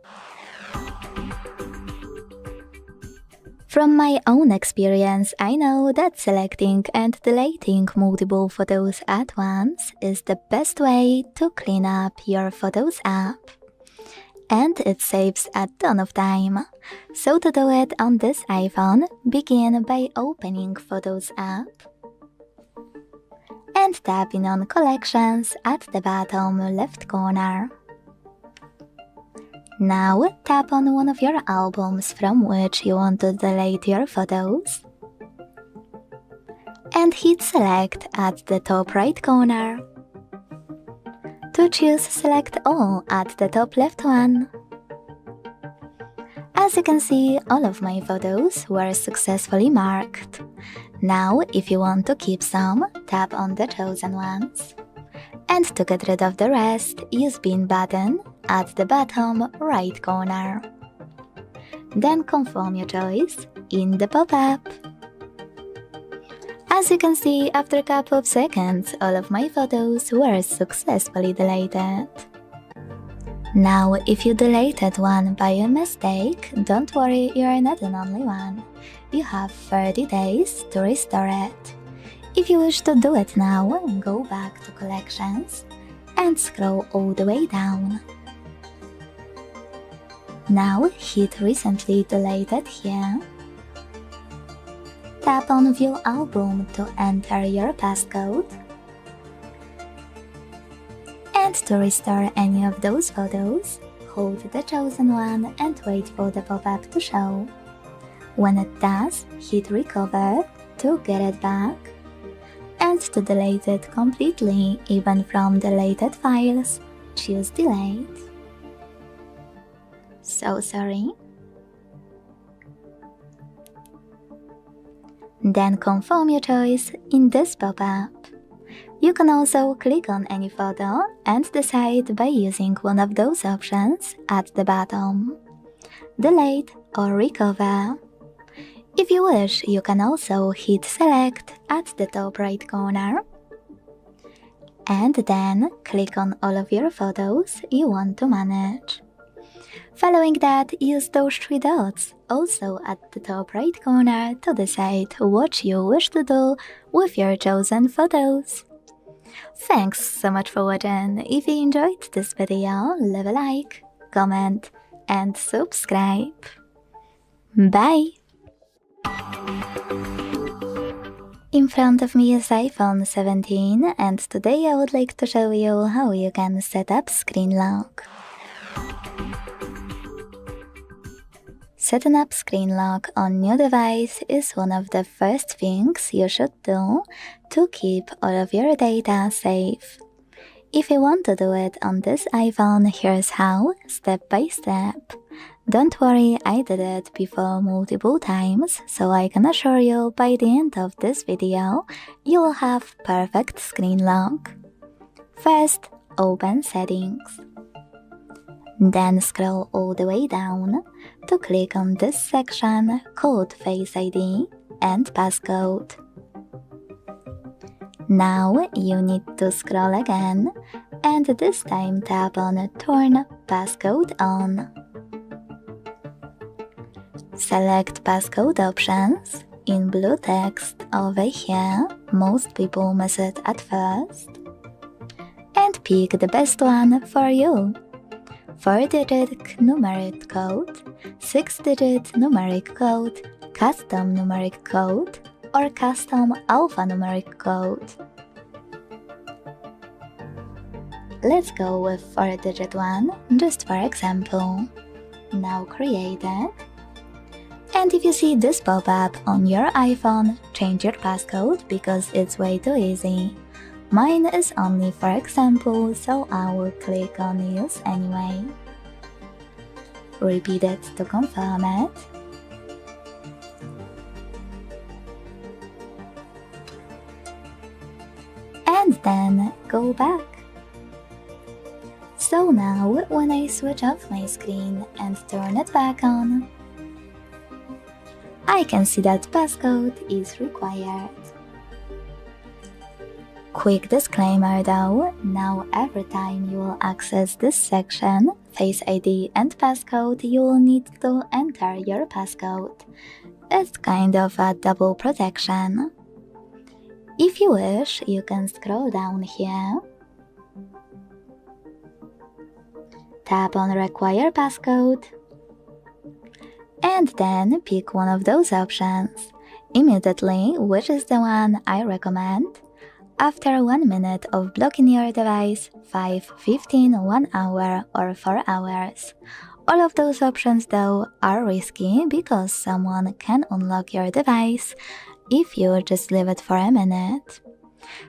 From my own experience, I know that selecting and deleting multiple photos at once is the best way to clean up your Photos app. And it saves a ton of time. So to do it on this iPhone, begin by opening Photos app and tapping on Collections at the bottom left corner. Now tap on one of your albums from which you want to delete your photos and hit select at the top right corner. To choose select all at the top left one. As you can see, all of my photos were successfully marked. Now if you want to keep some, tap on the chosen ones. And to get rid of the rest, use bin button at the bottom right corner. Then confirm your choice in the pop-up. As you can see, after a couple of seconds, all of my photos were successfully deleted. Now, if you deleted one by a mistake, don't worry, you're not the only one. You have 30 days to restore it. If you wish to do it now, go back to Collections and scroll all the way down. Now hit Recently Deleted here. Tap on View Album to enter your passcode. And to restore any of those photos, hold the chosen one and wait for the pop-up to show. When it does, hit Recover to get it back. And to delete it completely, even from deleted files, choose Delete. So sorry. Then confirm your choice in this pop-up. You can also click on any photo and decide by using one of those options at the bottom. Delete or Recover. If you wish, you can also hit Select at the top right corner. And then click on all of your photos you want to manage. Following that, use those three dots, also at the top right corner, to decide what you wish to do with your chosen photos. Thanks so much for watching. If you enjoyed this video, leave a like, comment, and subscribe. Bye! In front of me is iPhone 17, and today I would like to show you how you can set up screen lock. Setting up screen lock on new device is one of the first things you should do to keep all of your data safe. If you want to do it on this iPhone, here's how, step by step. Don't worry, I did it before multiple times, so I can assure you by the end of this video, you will have perfect screen lock. First, open Settings. Then scroll all the way down to click on this section called Face ID and Passcode. Now you need to scroll again and this time tap on Turn Passcode On. Select Passcode options in blue text over here, most people miss it at first. And pick the best one for you. 4-digit numeric code, 6-digit numeric code, custom numeric code, or custom alphanumeric code. Let's go with 4-digit one, just for example. Now create it. And if you see this pop-up on your iPhone, change your passcode because it's way too easy. Mine is only for example, so I will click on Use anyway. Repeat it to confirm it. And then go back. So now, when I switch off my screen and turn it back on, I can see that passcode is required. Quick disclaimer though, now every time you will access this section, Face ID and Passcode, you will need to enter your passcode. It's kind of a double protection. If you wish, you can scroll down here, tap on Require Passcode, and then pick one of those options, immediately, which is the one I recommend. After 1 minute of blocking your device, 5, 15, 1 hour or 4 hours. All of those options though are risky because someone can unlock your device if you just leave it for a minute.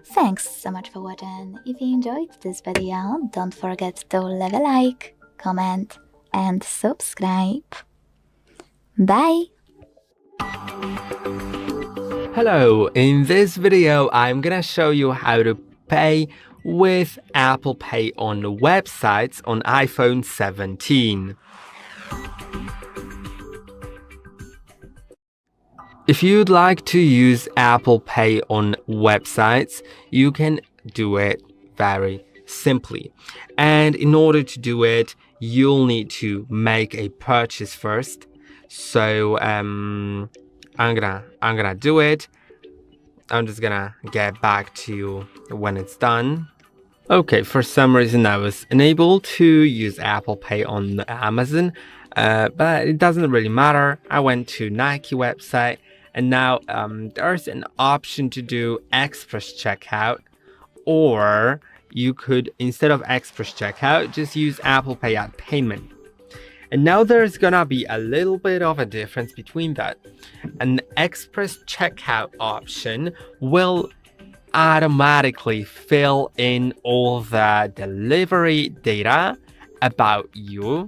Thanks so much for watching. If you enjoyed this video, don't forget to leave a like, comment and subscribe. Bye! Hello, in this video I'm gonna show you how to pay with Apple Pay on websites on iPhone 17. If you'd like to use Apple Pay on websites, you can do it very simply. And in order to do it, you'll need to make a purchase first. So I'm gonna do it. I'm just gonna get back to you when it's done. Okay, for some reason I was unable to use Apple Pay on Amazon, but it doesn't really matter. I went to Nike website and now there's an option to do express checkout, or you could, instead of express checkout, just use Apple Pay at payment. And now there's gonna be a little bit of a difference between that. An express checkout option will automatically fill in all the delivery data about you,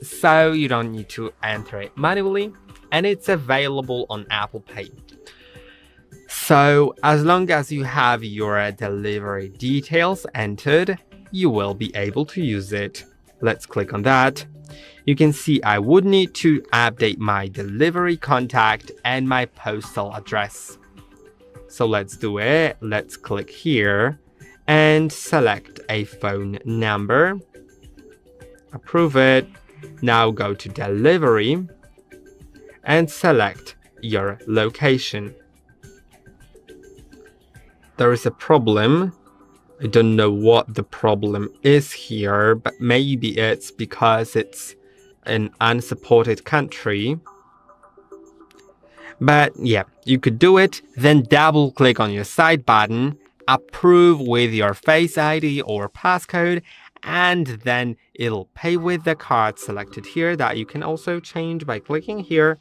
so you don't need to enter it manually, and it's available on Apple Pay. So as long as you have your delivery details entered, you will be able to use it. Let's click on that. You can see I would need to update my delivery contact and my postal address. So let's do it. Let's click here and select a phone number. Approve it. Now go to delivery and select your location. There is a problem. I don't know what the problem is here, but maybe it's because it's an unsupported country. But yeah, you could do it, then double click on your side button, approve with your Face ID or passcode, and then it'll pay with the card selected here that you can also change by clicking here.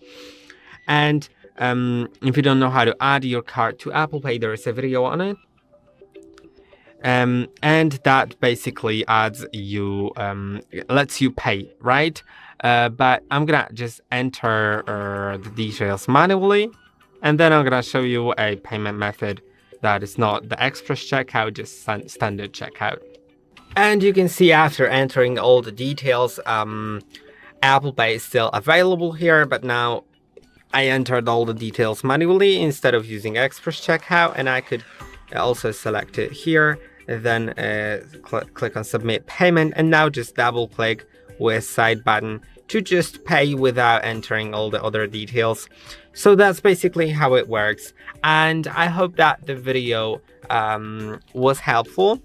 And if you don't know how to add your card to Apple Pay, there is a video on it. and that basically adds you, lets you pay, right? But I'm gonna just enter the details manually, and then I'm gonna show you a payment method that is not the express checkout, just standard checkout. And you can see after entering all the details, Apple Pay is still available here, but now I entered all the details manually instead of using express checkout, and I could also select it here, then click on submit payment, and now just double click with side button to just pay without entering all the other details. So that's basically how it works, and I hope that the video was helpful.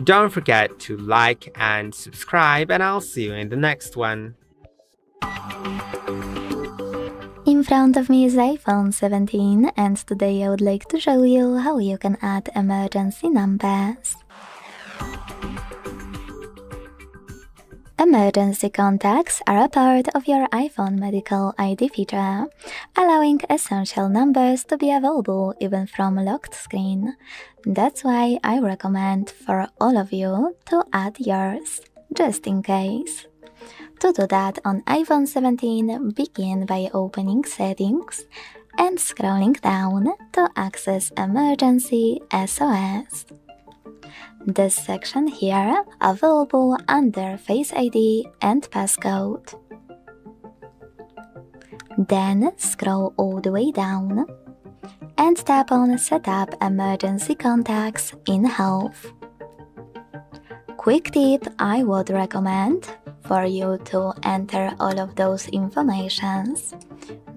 Don't forget to like and subscribe, and I'll see you in the next one. In front of me is iPhone 17, and today I would like to show you how you can add emergency numbers. Emergency contacts are a part of your iPhone medical ID feature, allowing essential numbers to be available even from a locked screen. That's why I recommend for all of you to add yours, just in case. To do that on iPhone 17, begin by opening Settings and scrolling down to access Emergency SOS. This section here available under Face ID and Passcode. Then scroll all the way down and tap on Set up Emergency Contacts in Health. Quick tip I would recommend for you to enter all of those informations,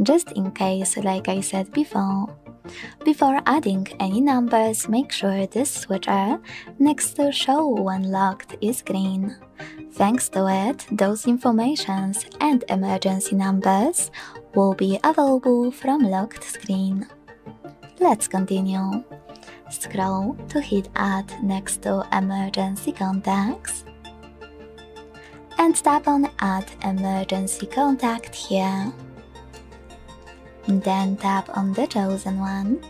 just in case, like I said before. Before adding any numbers, make sure this switcher next to Show When Locked is green. Thanks to it, those informations and emergency numbers will be available from locked screen. Let's continue. Scroll to hit Add next to Emergency Contacts and tap on Add Emergency Contact here. Then tap on the chosen one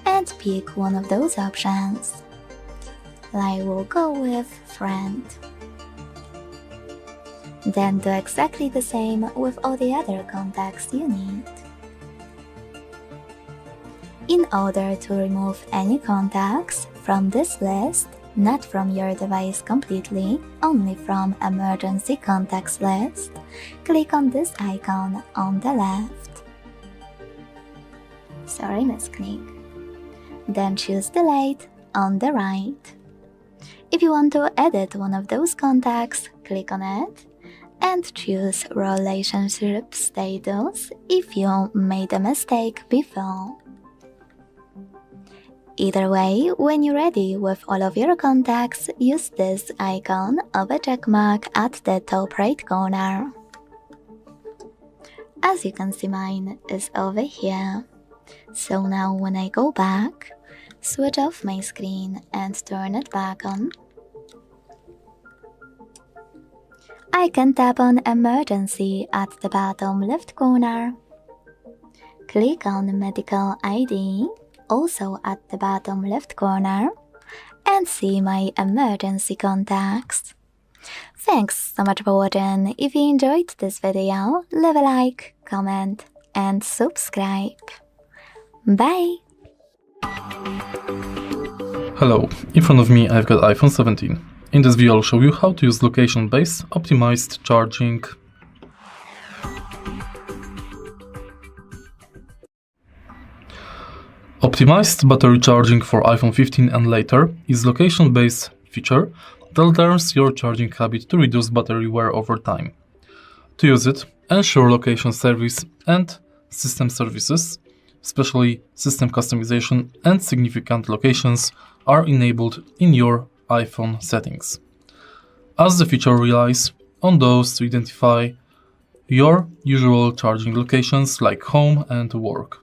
and pick one of those options. I will go with Friend. Then do exactly the same with all the other contacts you need. In order to remove any contacts from this list, not from your device completely, only from Emergency Contacts list, click on this icon on the left. Sorry, misclick. Then choose Delete on the right. If you want to edit one of those contacts, click on it and choose Relationship Status if you made a mistake before. Either way, when you're ready with all of your contacts, use this icon of a checkmark at the top right corner. As you can see, mine is over here. So now when I go back, switch off my screen and turn it back on, I can tap on Emergency at the bottom left corner. Click on Medical ID, also at the bottom left corner, and see my emergency contacts. Thanks so much for watching. If you enjoyed this video, leave a like, comment, and subscribe. Bye! Hello, in front of me I've got iPhone 17. In this video I'll show you how to use location-based optimized charging. Optimized battery charging for iPhone 15 and later is location-based feature that learns your charging habit to reduce battery wear over time. To use it, ensure location service and system services, especially system customization and significant locations, are enabled in your iPhone settings, as the feature relies on those to identify your usual charging locations like home and work.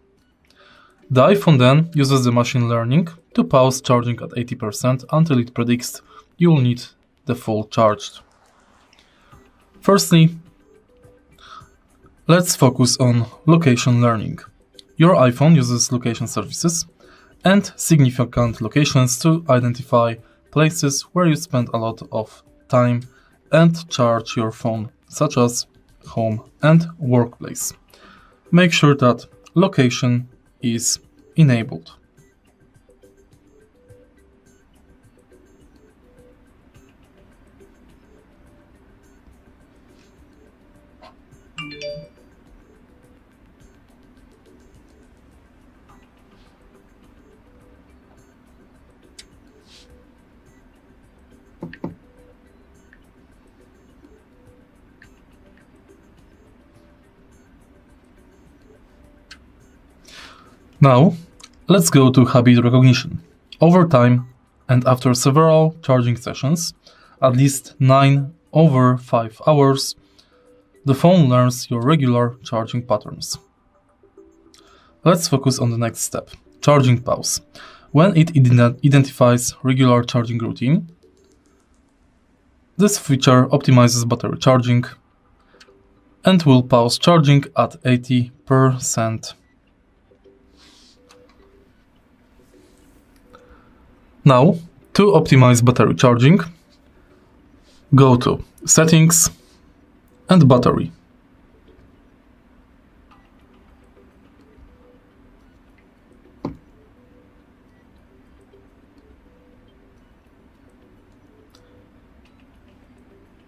The iPhone then uses the machine learning to pause charging at 80% until it predicts you will need the full charge. Firstly, let's focus on location learning. Your iPhone uses location services and significant locations to identify places where you spend a lot of time and charge your phone, such as home and workplace. Make sure that location is enabled. Now, let's go to habit recognition. Over time, and after several charging sessions, at least 9 over 5 hours, the phone learns your regular charging patterns. Let's focus on the next step, charging pause. When it identifies regular charging routine, this feature optimizes battery charging and will pause charging at 80%. Now, to optimize battery charging, go to Settings and Battery.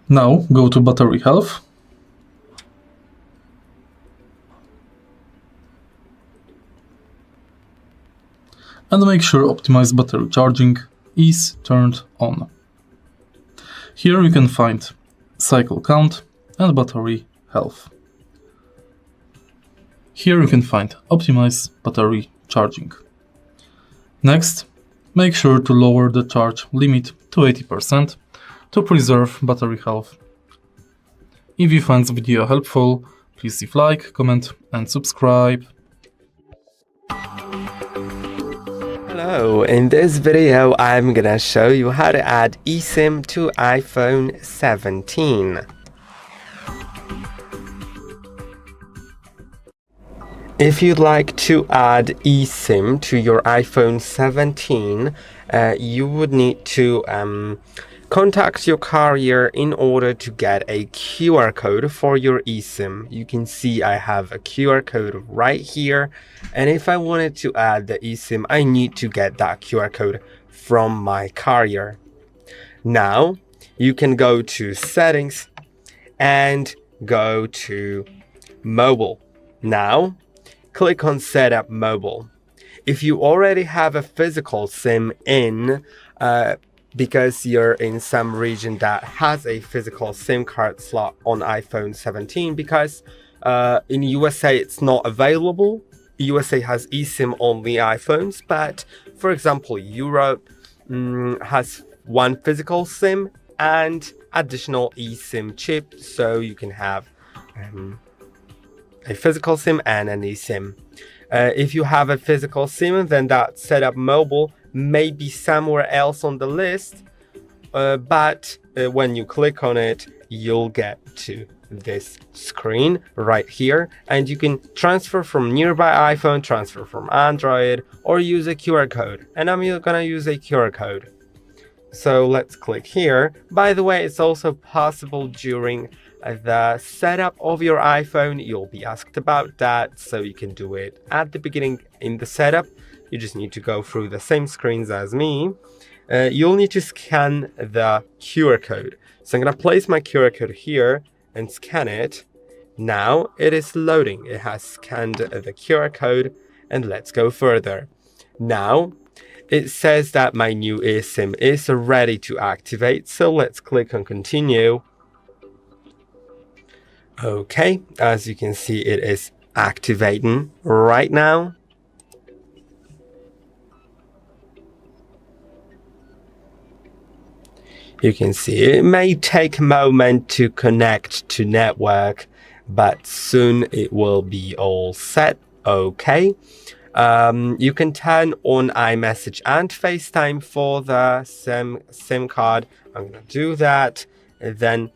Now, go to Battery Health. And make sure Optimize Battery Charging is turned on. Here you can find Cycle Count and Battery Health. Here you can find Optimize Battery Charging. Next, make sure to lower the charge limit to 80% to preserve battery health. If you find the video helpful, please leave like, comment and subscribe. Hello, in this video I'm gonna show you how to add eSIM to iPhone 17. If you'd like to add eSIM to your iPhone 17, you would need to contact your carrier in order to get a QR code for your eSIM. You can see I have a QR code right here, and if I wanted to add the eSIM, I need to get that QR code from my carrier. Now, you can go to Settings and go to Mobile. Now, click on Setup Mobile. If you already have a physical SIM in, because you're in some region that has a physical SIM card slot on iPhone 17, because in USA it's not available. USA has eSIM only iPhones, but for example, Europe has one physical SIM and additional eSIM chip, so you can have a physical SIM and an eSIM. If you have a physical SIM, then that Setup Mobile may be somewhere else on the list, but when you click on it, you'll get to this screen right here, and you can transfer from nearby iPhone, transfer from Android, or use a QR code. And I'm gonna use a QR code. So let's click here. By the way, it's also possible during the setup of your iPhone. You'll be asked about that, so you can do it at the beginning in the setup. You just need to go through the same screens as me. You'll need to scan the QR code. So I'm gonna place my QR code here and scan it. Now it is loading. It has scanned the QR code, and let's go further. Now it says that my new eSIM is ready to activate, so let's click on Continue. Okay, as you can see, it is activating right now. You can see it may take a moment to connect to network, but soon it will be all set. Okay. You can turn on iMessage and FaceTime for the SIM card. I'm gonna do that. And then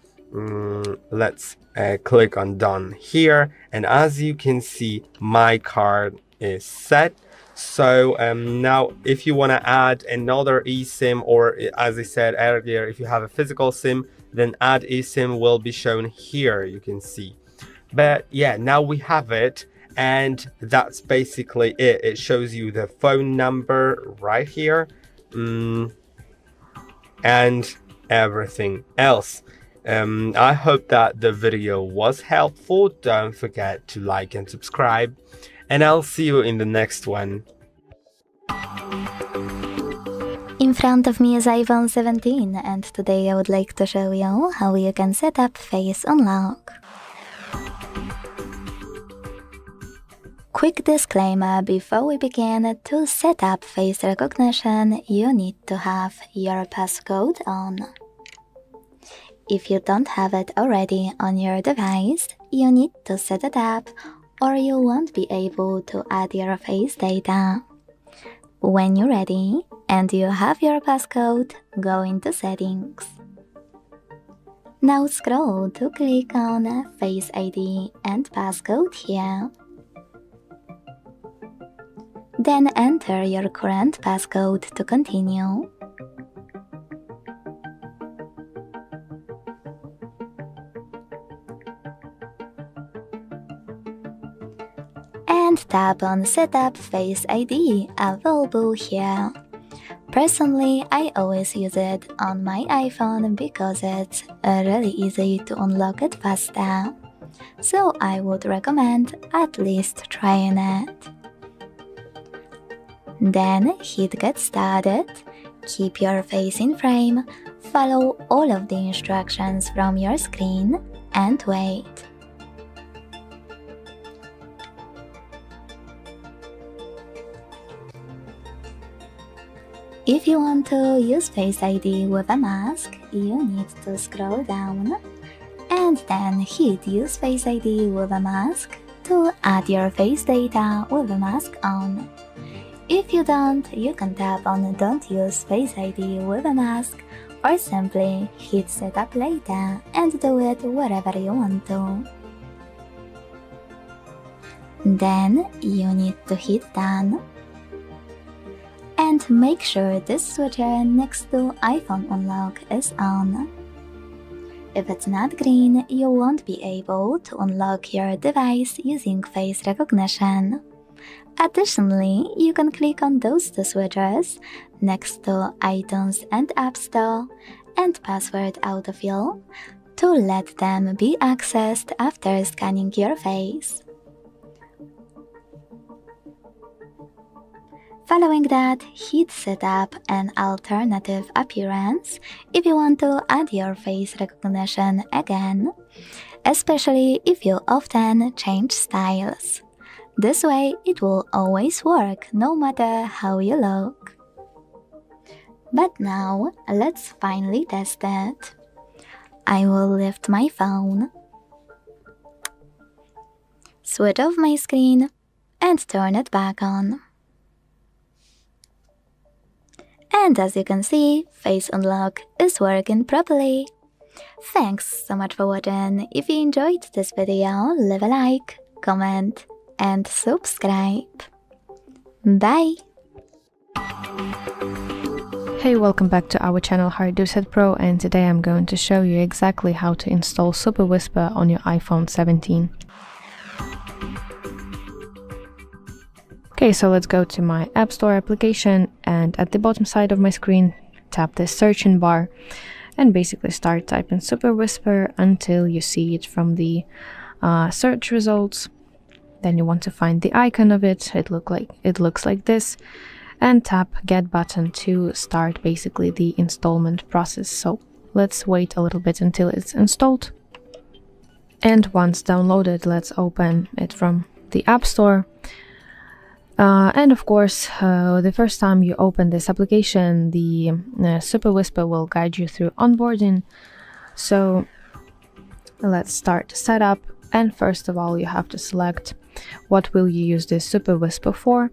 let's click on Done here. And as you can see, my card is set. So now if you want to add another eSIM, or as I said earlier, if you have a physical SIM, then add eSIM will be shown here, you can see. But yeah, now we have it, and that's basically it. It shows you the phone number right here, and everything else. I hope that the video was helpful. Don't forget to like and subscribe, and I'll see you in the next one. In front of me is iPhone 17, and today I would like to show you how you can set up Face Unlock. Quick disclaimer before we begin: to set up face recognition, you need to have your passcode on. If you don't have it already on your device, you need to set it up, or you won't be able to add your face data. When you're ready and you have your passcode, go into Settings. Now scroll to click on Face ID and Passcode here. Then enter your current passcode to continue. And tap on Setup Face ID available here. Personally, I always use it on my iPhone because it's really easy to unlock it faster. So I would recommend at least trying it. Then hit Get Started, keep your face in frame, follow all of the instructions from your screen, and wait. If you want to use Face ID with a mask, you need to scroll down and then hit Use Face ID with a mask to add your face data with a mask on. If you don't, you can tap on Don't Use Face ID with a mask, or simply hit Setup Later and do it wherever you want to. Then you need to hit Done. And make sure this switcher next to iPhone Unlock is on. If it's not green, you won't be able to unlock your device using face recognition. Additionally, you can click on those two switches next to iTunes and App Store and Password Autofill to let them be accessed after scanning your face. Following that, hit Setup an alternative appearance if you want to add your face recognition again, especially if you often change styles. This way, it will always work no matter how you look. But now, let's finally test it. I will lift my phone, switch off my screen, and turn it back on. And as you can see, Face Unlock is working properly. Thanks so much for watching. If you enjoyed this video, leave a like, comment, and subscribe. Bye! Hey, welcome back to our channel HardReset.Pro, and today I'm going to show you exactly how to install Super Whisper on your iPhone 17. Okay, so let's go to my App Store application, and at the bottom side of my screen, tap the searching bar and basically start typing Super Whisper until you see it from the search results. Then you want to find the icon of it. It looks like this, and tap Get button to start basically the installment process. So let's wait a little bit until it's installed. And once downloaded, let's open it from the App Store. And of course, the first time you open this application, the Super Whisper will guide you through onboarding. So let's start setup. And first of all, you have to select what will you use this Super Whisper for.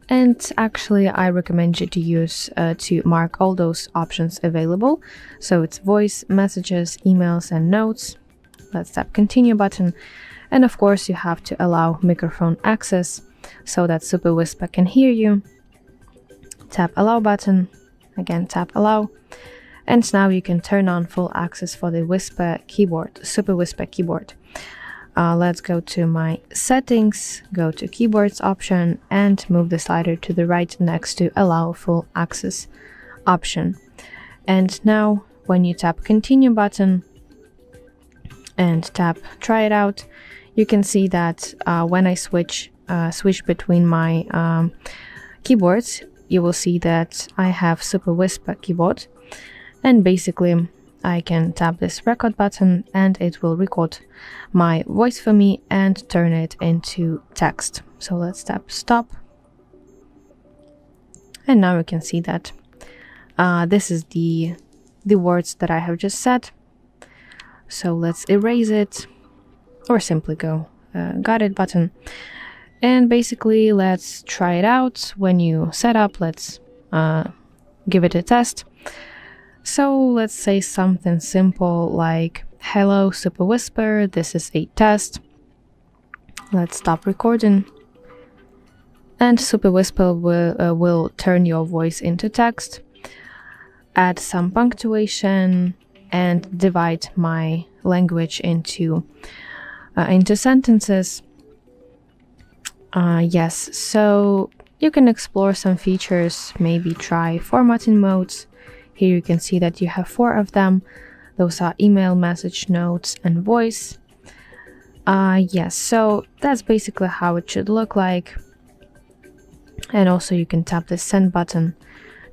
And actually, I recommend you to use to mark all those options available. So it's voice, messages, emails, and notes. Let's tap Continue button. And of course, you have to allow microphone access. so that Super Whisper can hear you. Tap Allow button, again tap Allow, and now you can turn on full access for the Whisper keyboard, Super Whisper keyboard. Let's go to my settings, go to keyboards option, and move the slider to the right next to Allow full access option. And now when you tap Continue button and tap Try it out, you can see that when I switch between my keyboards, you will see that I have Super Whisper keyboard, and basically I can tap this record button and it will record my voice for me and turn it into text. So let's tap stop, and now we can see that this is the words that I have just said. So let's erase it, or simply go got it button, and basically let's try it out. When you set up, let's give it a test. So let's say something simple like, hello Super Whisper, this is a test. Let's stop recording, and Super Whisper will turn your voice into text, add some punctuation, and divide my language into sentences. Yes, so you can explore some features, maybe try formatting modes. Here you can see that you have 4 of them. Those are email, message, notes, and voice. Yes, so that's basically how it should look like. And also you can tap the send button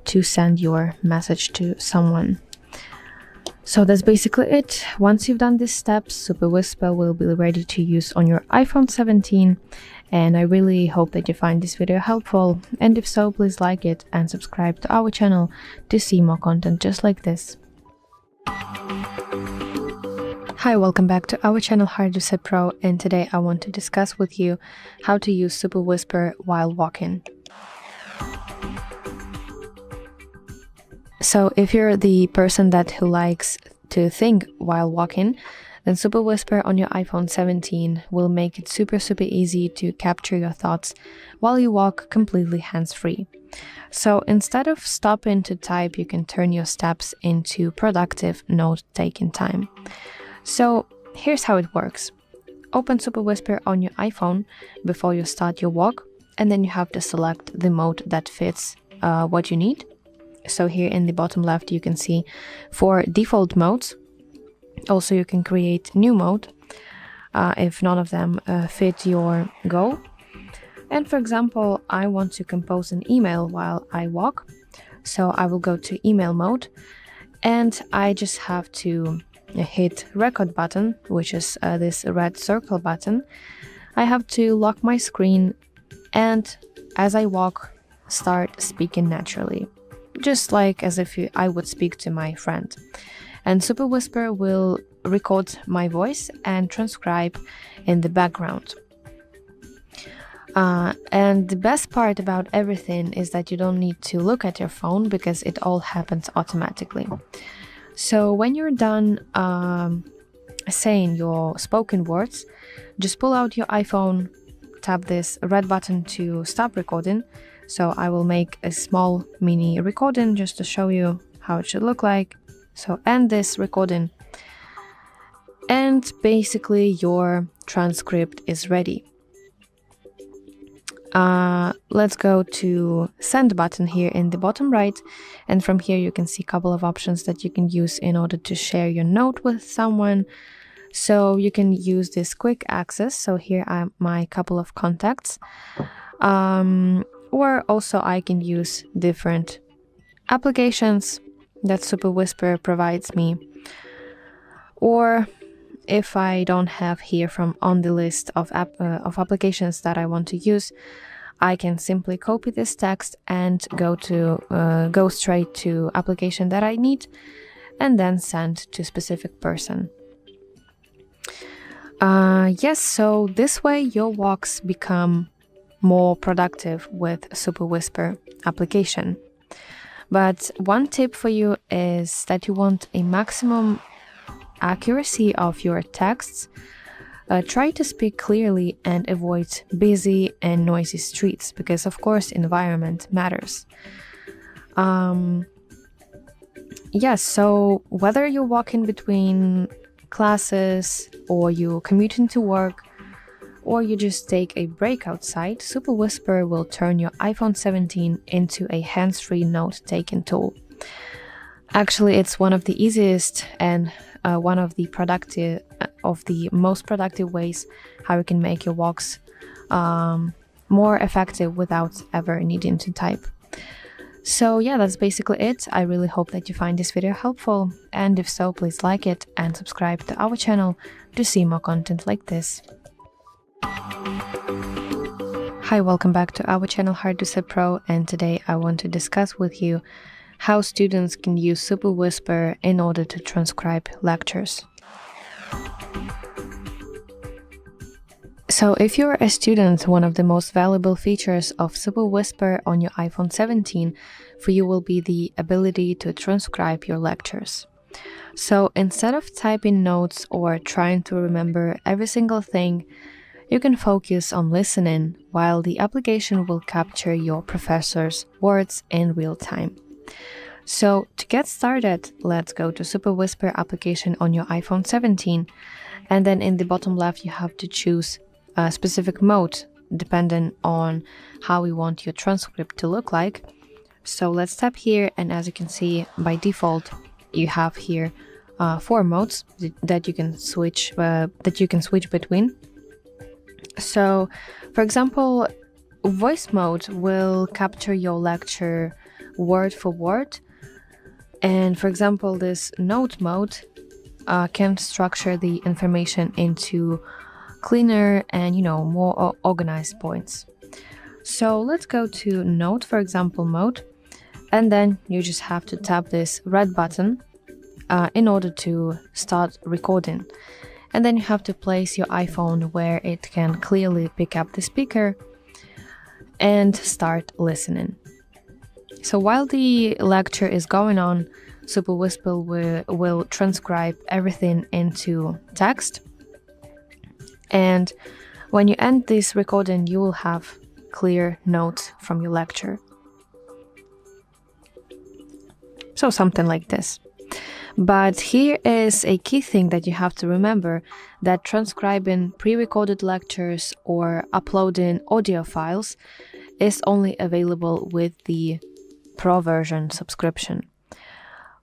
to send your message to someone. So that's basically it. Once you've done these steps, Super Whisper will be ready to use on your iPhone 17. And I really hope that you find this video helpful. And if so, please like it and subscribe to our channel to see more content just like this. Hi, welcome back to our channel HardReset Pro, and today I want to discuss with you how to use Super Whisper while walking. So if you're the person who likes to think while walking, then Super Whisper on your iPhone 17 will make it super easy to capture your thoughts while you walk completely hands-free. So instead of stopping to type, you can turn your steps into productive note-taking time. So here's how it works. Open Super Whisper on your iPhone before you start your walk, and then you have to select the mode that fits what you need. So here in the bottom left you can see 4 default modes. Also you can create new mode if none of them fit your goal. And for example, I want to compose an email while I walk, so I will go to email mode, and I just have to hit record button, which is this red circle button. I have to lock my screen, and as I walk, start speaking naturally, just like as if I would speak to my friend. And Super Whisper will record my voice and transcribe in the background. And the best part about everything is that you don't need to look at your phone because it all happens automatically. So when you're done saying your spoken words, just pull out your iPhone, tap this red button to stop recording. So I will make a small mini recording just to show you how it should look like. So end this recording, and basically your transcript is ready. Let's go to send button here in the bottom right, and from here you can see a couple of options that you can use in order to share your note with someone. So you can use this quick access. So here are my couple of contacts, or also I can use different applications that Super Whisper provides me. Or if I don't have here from on the list of applications that I want to use, I can simply copy this text and go straight to application that I need, and then send to specific person. Yes, so this way your walks become more productive with Super Whisper application. But one tip for you is that you want a maximum accuracy of your texts. Try to speak clearly and avoid busy and noisy streets because, of course, environment matters. Yes, so whether you're walking between classes or you commute into work or you just take a break outside, Super Whisper will turn your iPhone 17 into a hands-free note-taking tool. Actually, it's one of the easiest and one of the most productive ways how you can make your walks more effective without ever needing to type. So yeah, that's basically it. I really hope that you find this video helpful, and if so, please like it and subscribe to our channel to see more content like this. Hi, welcome back to our channel HardReset Pro, and today I want to discuss with you how students can use Super Whisper in order to transcribe lectures. So if you're a student, one of the most valuable features of Super Whisper on your iPhone 17 for you will be the ability to transcribe your lectures. So instead of typing notes or trying to remember every single thing, you can focus on listening while the application will capture your professor's words in real time. So to get started, let's go to Super Whisper application on your iPhone 17, and then in the bottom left you have to choose a specific mode depending on how you want your transcript to look like. So let's tap here, and as you can see, by default you have here 4 modes that you can switch between. So for example, voice mode will capture your lecture word for word, and for example this note mode can structure the information into cleaner and more organized points. So let's go to note, for example, mode, and then you just have to tap this red button in order to start recording, and then you have to place your iPhone where it can clearly pick up the speaker and start listening. So while the lecture is going on, Super Whisper will transcribe everything into text, and when you end this recording you will have clear notes from your lecture. So something like this. But here is a key thing that you have to remember, that transcribing pre-recorded lectures or uploading audio files is only available with the Pro version subscription.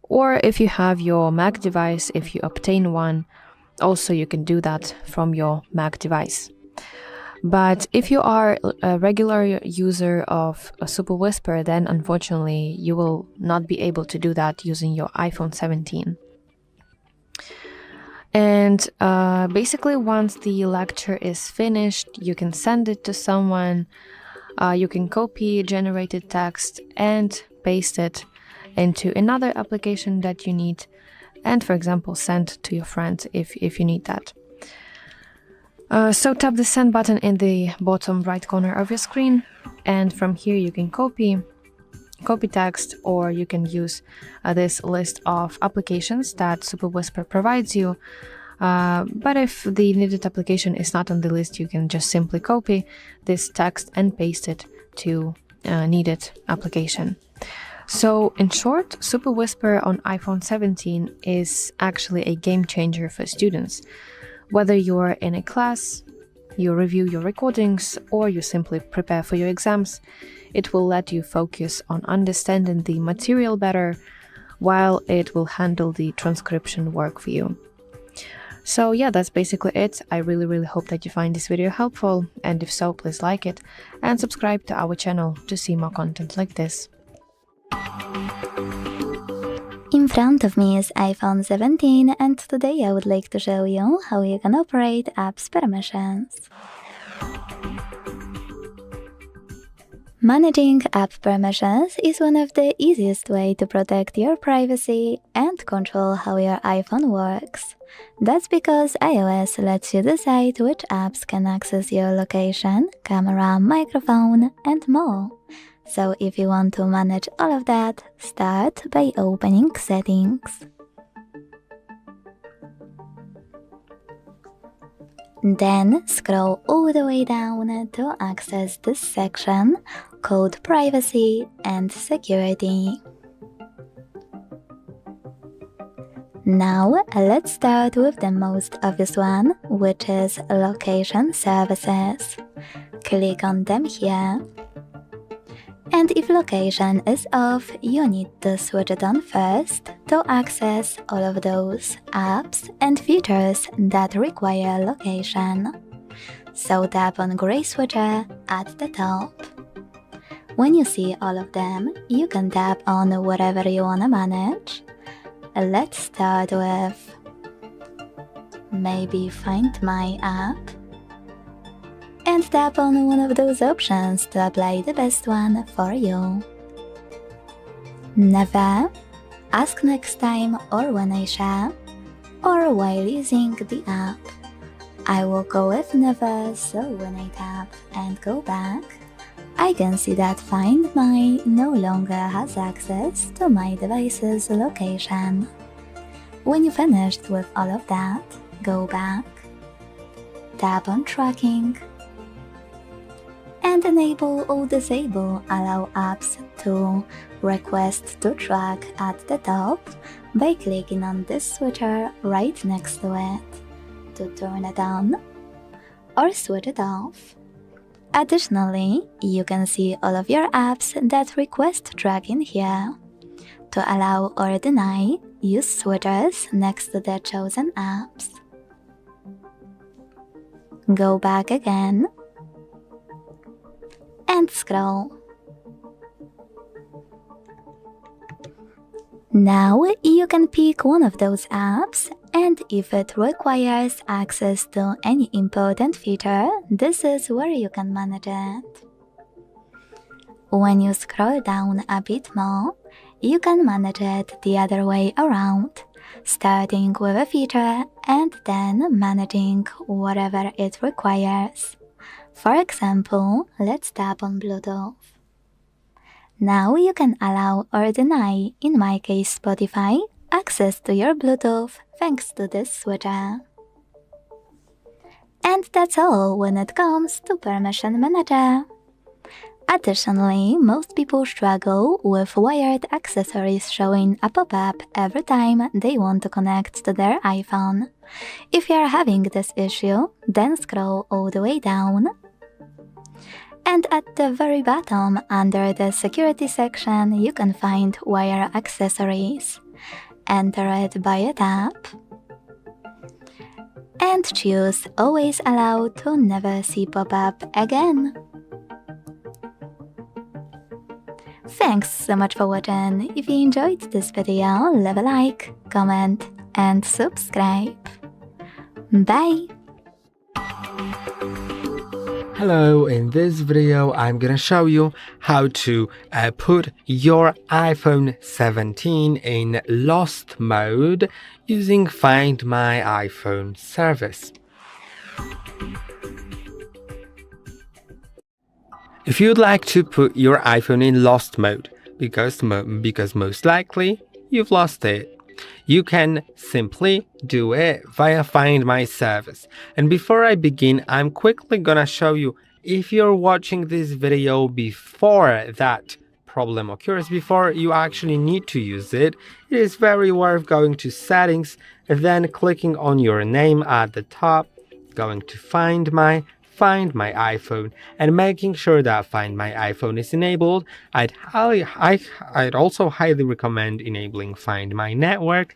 Or if you have your Mac device, if you obtain one, also you can do that from your Mac device. But if you are a regular user of Super Whisper, then unfortunately you will not be able to do that using your iPhone 17. And basically once the lecture is finished, you can send it to someone, you can copy generated text and paste it into another application that you need, and for example send to your friend if you need that. So tap the send button in the bottom right corner of your screen, and from here you can copy text, or you can use this list of applications that Super Whisper provides you. But if the needed application is not on the list, you can just simply copy this text and paste it to needed application. So in short, Super Whisper on iPhone 17 is actually a game changer for students. Whether you're in a class, you review your recordings, or you simply prepare for your exams, it will let you focus on understanding the material better, while it will handle the transcription work for you. So yeah, that's basically it. I really hope that you find this video helpful, and if so, please like it and subscribe to our channel to see more content like this. In front of me is iPhone 17, and today I would like to show you how you can operate apps permissions. Managing app permissions is one of the easiest ways to protect your privacy and control how your iPhone works. That's because iOS lets you decide which apps can access your location, camera, microphone, and more. So if you want to manage all of that, start by opening Settings. Then scroll all the way down to access this section called Privacy and Security. Now let's start with the most obvious one, which is Location Services. Click on them here. And if location is off, you need to switch it on first to access all of those apps and features that require location. So tap on gray switcher at the top. When you see all of them, you can tap on whatever you want to manage. Let's start with maybe Find My App. And tap on one of those options to apply the best one for you. Never, Ask Next Time or When I Share, or while using the app. I will go with Never, so when I tap and go back, I can see that Find My no longer has access to my device's location. When you finished with all of that, go back, tap on Tracking, and enable or disable Allow Apps to Request to Track at the top by clicking on this switcher right next to it to turn it on or switch it off. Additionally, you can see all of your apps that request tracking here. To allow or deny, use switchers next to the chosen apps. Go back again and scroll. Now you can pick one of those apps, and if it requires access to any important feature, this is where you can manage it. When you scroll down a bit more, you can manage it the other way around, starting with a feature and then managing whatever it requires. For example, let's tap on Bluetooth. Now you can allow or deny, in my case Spotify, access to your Bluetooth thanks to this switcher. And that's all when it comes to Permission Manager. Additionally, most people struggle with wired accessories showing a pop-up every time they want to connect to their iPhone. If you are having this issue, then scroll all the way down. And at the very bottom, under the security section, you can find wire accessories. Enter it by a tap. And choose Always Allow to never see pop-up again. Thanks so much for watching. If you enjoyed this video, leave a like, comment, and subscribe. Bye! Hello, in this video I'm gonna show you how to put your iPhone 17 in lost mode using Find My iPhone service. If you'd like to put your iPhone in lost mode, because most likely you've lost it, you can simply do it via Find My service. And before I begin, I'm quickly gonna show you, if you're watching this video before that problem occurs, before you actually need to use it, it is very worth going to Settings, and then clicking on your name at the top, going to Find My iPhone, and making sure that Find My iPhone is enabled. I'd also highly recommend enabling Find My Network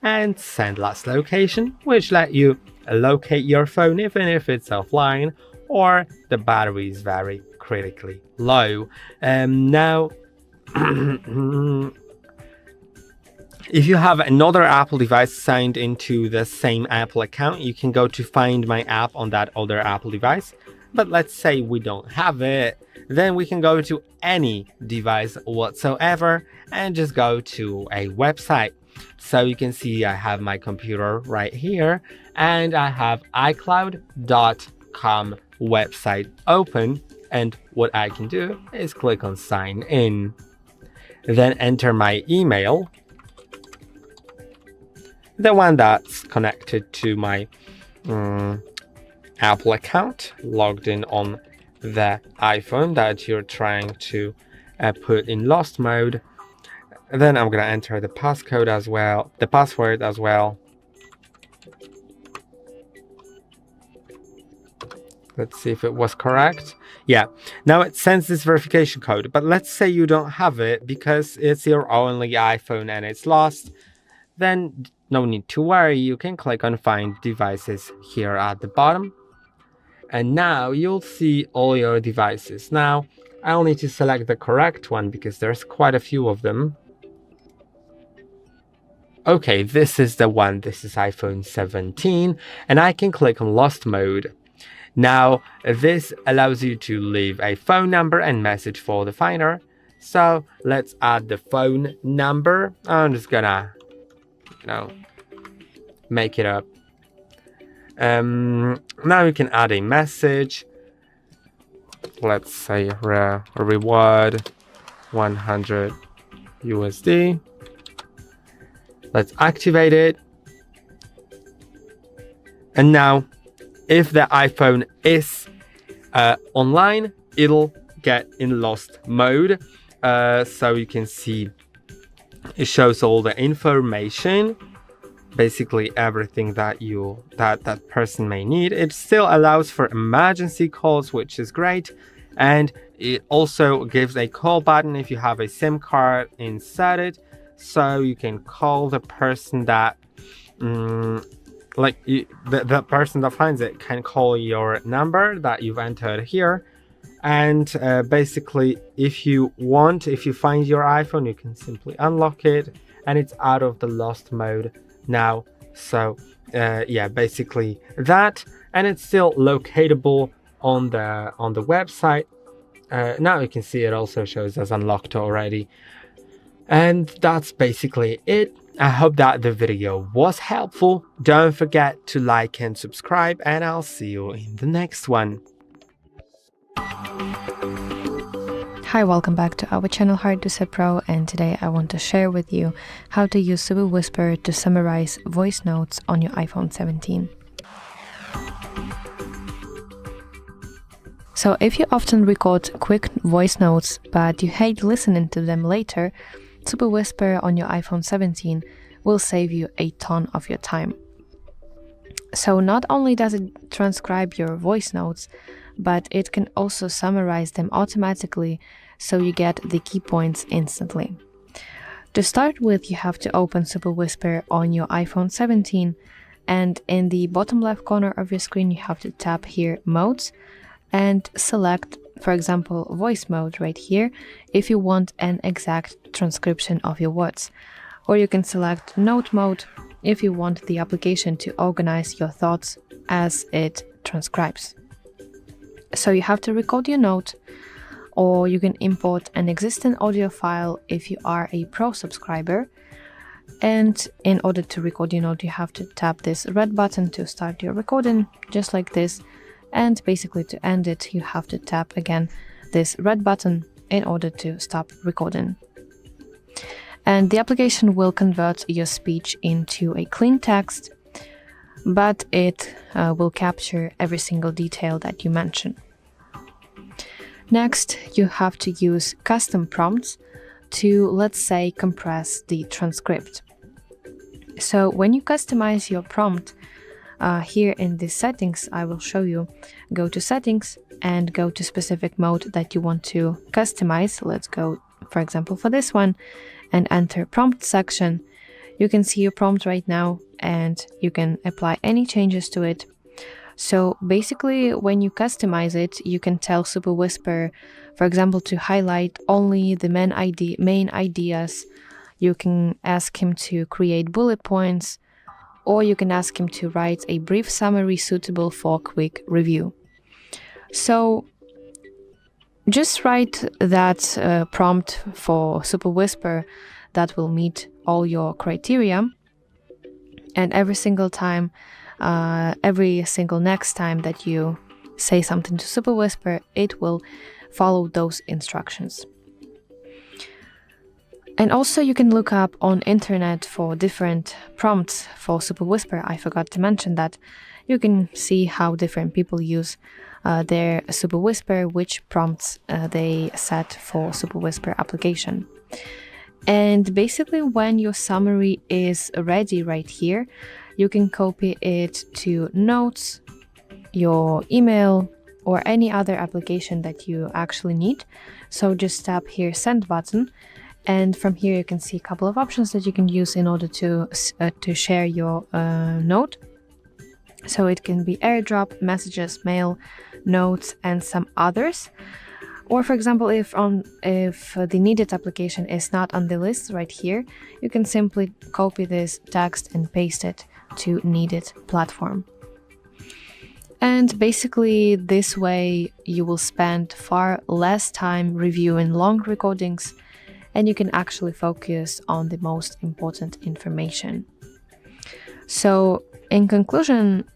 and Send Last Location, which let you locate your phone even if it's offline or the battery is very critically low. Now, if you have another Apple device signed into the same Apple account, you can go to Find My app on that other Apple device. But let's say we don't have it, then we can go to any device whatsoever and just go to a website. So you can see I have my computer right here and I have iCloud.com website open, and what I can do is click on Sign In, then enter my email, the one that's connected to my Apple account logged in on the iPhone that you're trying to put in lost mode. Then I'm gonna enter the passcode as well, the password as well. Let's see if it was correct. Yeah, now it sends this verification code, but let's say you don't have it because it's your only iPhone and it's lost. Then no need to worry, you can click on Find Devices here at the bottom. And now you'll see all your devices. Now, I'll need to select the correct one because there's quite a few of them. Okay, this is the one. This is iPhone 17, and I can click on Lost Mode. Now, this allows you to leave a phone number and message for the finder. So let's add the phone number. I'm just gonna, make it up. Now you can add a message. Let's say reward 100 USD. Let's activate it. And now, if the iPhone is online, it'll get in lost mode. So you can see it shows all the information, basically everything that that person may need. It still allows for emergency calls, which is great, and it also gives a call button if you have a SIM card inserted, so you can call the person that the person that finds it can call your number that you've entered here. And basically, if you find your iPhone, you can simply unlock it and it's out of the lost mode now. So yeah, basically that, and it's still locatable on the website. Now you can see it also shows as unlocked already. And that's basically it. I hope that the video was helpful. Don't forget to like and subscribe, and I'll see you in the next one. Hi, welcome back to our channel HardReset Pro, and today I want to share with you how to use Super Whisper to summarize voice notes on your iPhone 17. So if you often record quick voice notes but you hate listening to them later, Super Whisper on your iPhone 17 will save you a ton of your time. So not only does it transcribe your voice notes, but it can also summarize them automatically, so you get the key points instantly. To start with, you have to open Super Whisper on your iPhone 17, and in the bottom left corner of your screen you have to tap here Modes and select, for example, Voice Mode right here if you want an exact transcription of your words, or you can select Note Mode if you want the application to organize your thoughts as it transcribes. So you have to record your note, or you can import an existing audio file if you are a Pro subscriber. And in order to record your note, you have to tap this red button to start your recording, just like this. And basically to end it, you have to tap again this red button in order to stop recording. And the application will convert your speech into a clean text, but it will capture every single detail that you mention. Next, you have to use custom prompts to, let's say, compress the transcript. So when you customize your prompt, here in the settings, I will show you, go to settings and go to specific mode that you want to customize. Let's go, for example, for this one, and enter prompt section. You can see your prompt right now and you can apply any changes to it. So basically, when you customize it, you can tell Super Whisper, for example, to highlight only the main ideas. You can ask him to create bullet points, or you can ask him to write a brief summary suitable for quick review. So just write that prompt for Super Whisper that will meet all your criteria, and every single next time that you say something to Super Whisper, it will follow those instructions. And also you can look up on internet for different prompts for Super Whisper. I forgot to mention that. You can see how different people use their Super Whisper, which prompts they set for Super Whisper application. And basically, when your summary is ready right here, you can copy it to Notes, your email, or any other application that you actually need. So just tap here Send button, and from here you can see a couple of options that you can use in order to share your note. So it can be AirDrop, Messages, Mail, Notes, and some others. Or for example, if the needed application is not on the list right here, you can simply copy this text and paste it to needed platform. And basically this way you will spend far less time reviewing long recordings, and you can actually focus on the most important information. So in conclusion,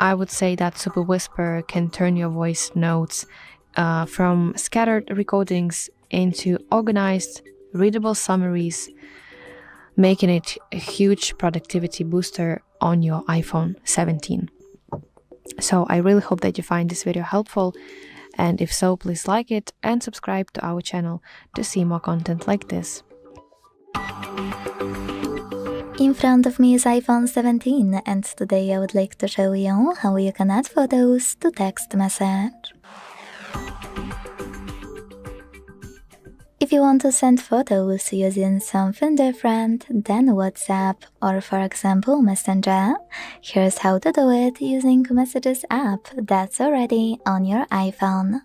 I would say that Super Whisper can turn your voice notes from scattered recordings into organized, readable summaries, making it a huge productivity booster on your iPhone 17. So I really hope that you find this video helpful, and if so, please like it and subscribe to our channel to see more content like this. In front of me is iPhone 17, and today I would like to show you how you can add photos to text message. If you want to send photos using something different than WhatsApp or for example Messenger, here's how to do it using Messages app that's already on your iPhone.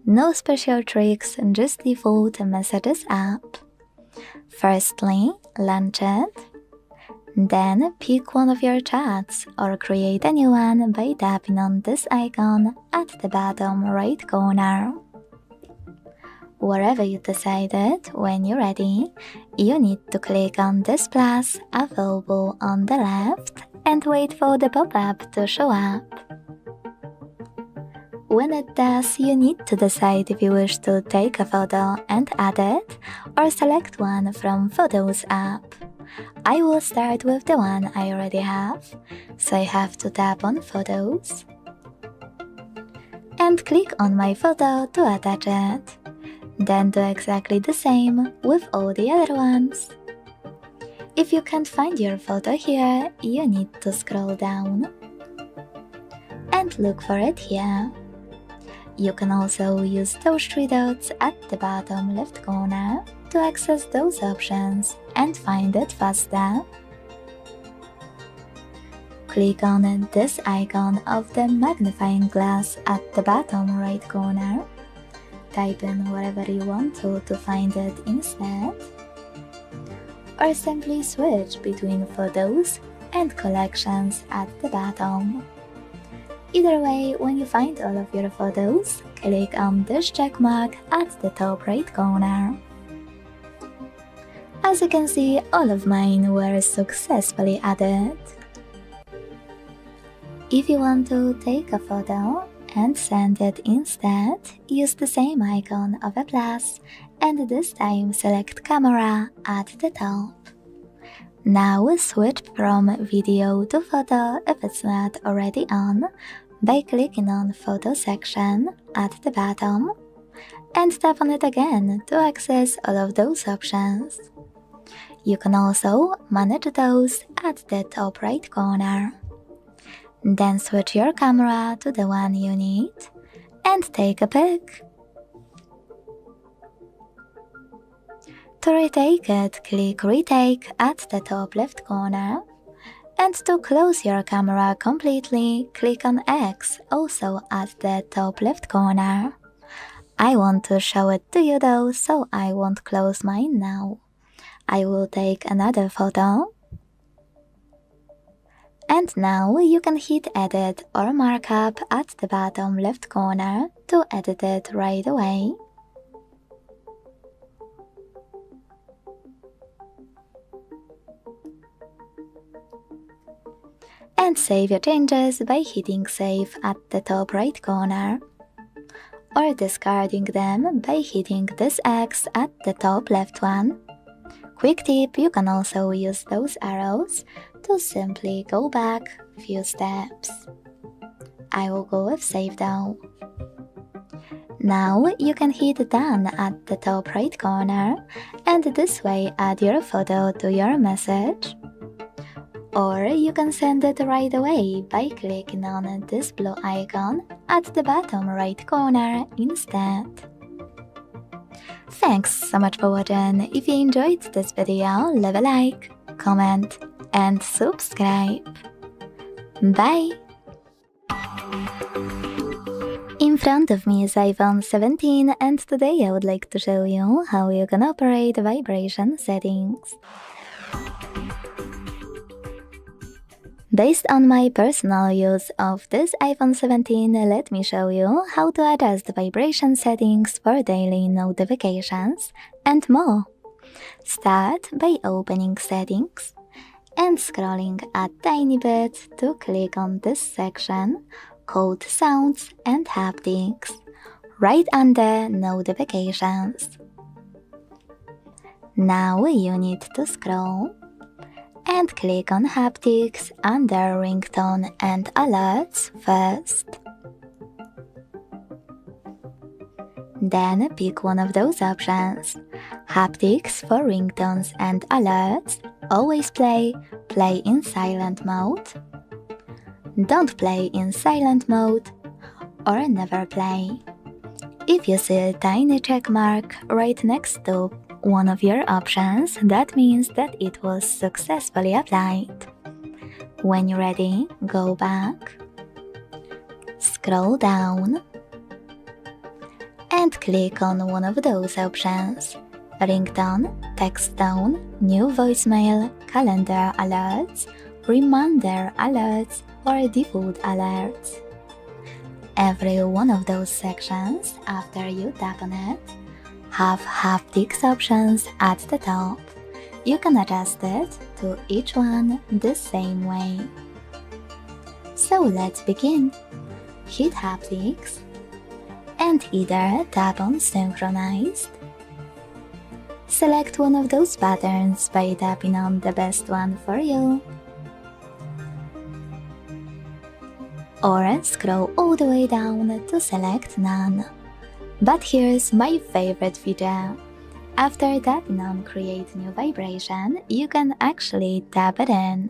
No special tricks, just default Messages app. Firstly, launch it. Then pick one of your chats or create a new one by tapping on this icon at the bottom right corner. Wherever you decided, when you're ready, you need to click on this plus available on the left and wait for the pop-up to show up. When it does, you need to decide if you wish to take a photo and add it, or select one from Photos app. I will start with the one I already have, so I have to tap on Photos and click on my photo to attach it. Then do exactly the same with all the other ones. If you can't find your photo here, you need to scroll down and look for it here. You can also use those three dots at the bottom left corner to access those options and find it faster. Click on this icon of the magnifying glass at the bottom right corner. Type in wherever you want to find it instead, or simply switch between photos and collections at the bottom. Either way, when you find all of your photos, click on this check mark at the top right corner. As you can see, all of mine were successfully added. If you want to take a photo and send it instead, use the same icon of a plus and this time select camera at the top. Now switch from video to photo if it's not already on by clicking on photo section at the bottom and tap on it again to access all of those options. You can also manage those at the top right corner. Then switch your camera to the one you need and take a pic. To retake it, click Retake at the top left corner. And to close your camera completely, click on X, also at the top left corner. I want to show it to you though, so I won't close mine now. I will take another photo. And now you can hit Edit or Markup at the bottom left corner to edit it right away. And save your changes by hitting Save at the top right corner, or discarding them by hitting this X at the top left one. Quick tip, you can also use those arrows to simply go back few steps. I will go with Save though. Now you can hit Done at the top right corner and this way add your photo to your message. Or you can send it right away by clicking on this blue icon at the bottom right corner instead. Thanks so much for watching. If you enjoyed this video, leave a like, comment and subscribe. Bye! In front of me is iPhone 17 and today I would like to show you how you can operate vibration settings. Based on my personal use of this iPhone 17, let me show you how to adjust the vibration settings for daily notifications and more. Start by opening Settings and scrolling a tiny bit to click on this section called Sounds and Haptics, right under Notifications. Now you need to scroll and click on Haptics under Ringtone and Alerts first. Then pick one of those options. Haptics for ringtones and alerts, always play, play in silent mode, don't play in silent mode, or never play. If you see a tiny check mark right next to one of your options, that means that it was successfully applied. When you're ready, go back, scroll down, and click on one of those options: Ringtone, Text Tone, New Voicemail, Calendar Alerts, Reminder Alerts, or Default Alerts. Every one of those sections, after you tap on it, have haptics options at the top. You can adjust it to each one the same way. So let's begin. Hit Haptics and either tap on Synchronized. Select one of those patterns by tapping on the best one for you. Or scroll all the way down to select None. But here's my favorite feature. After tapping on Create New Vibration, you can actually tap it in.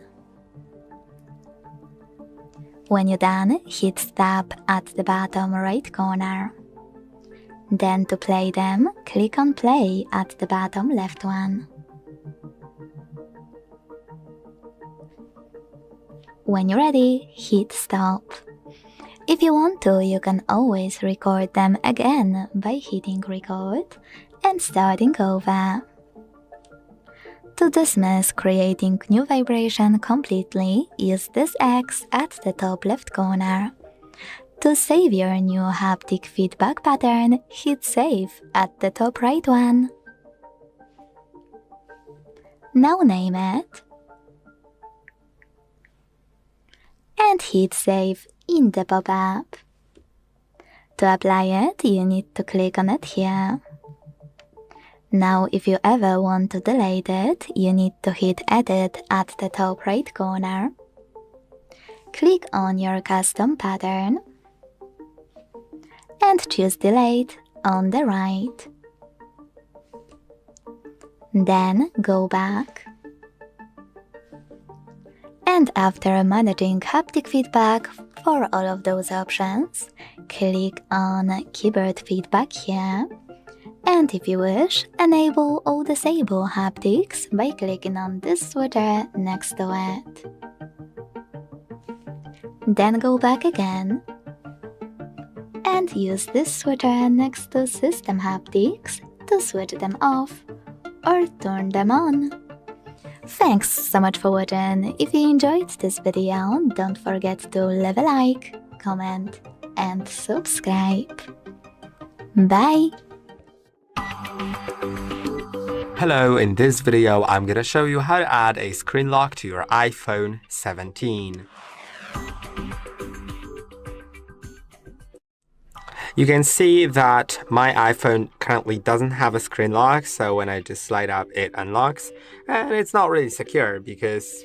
When you're done, hit Stop at the bottom right corner. Then to play them, click on Play at the bottom left one. When you're ready, hit Stop. If you want to, you can always record them again by hitting Record and starting over. To dismiss creating new vibration completely, use this X at the top left corner. To save your new haptic feedback pattern, hit Save at the top right one. Now name it and hit Save in the pop-up. To apply it, you need to click on it here. Now if you ever want to delete it, you need to hit Edit at the top right corner. Click on your custom pattern and choose Delete on the right. Then go back. And after managing haptic feedback for all of those options, click on Keyboard Feedback here. And if you wish, enable or disable haptics by clicking on this switcher next to it. Then go back again and use this switcher next to System Haptics to switch them off or turn them on. Thanks so much for watching. If you enjoyed this video, don't forget to leave a like, comment and subscribe. Bye! Hello, in this video I'm gonna show you how to add a screen lock to your iPhone 17. You can see that my iPhone currently doesn't have a screen lock, so when I just slide up it unlocks, and it's not really secure because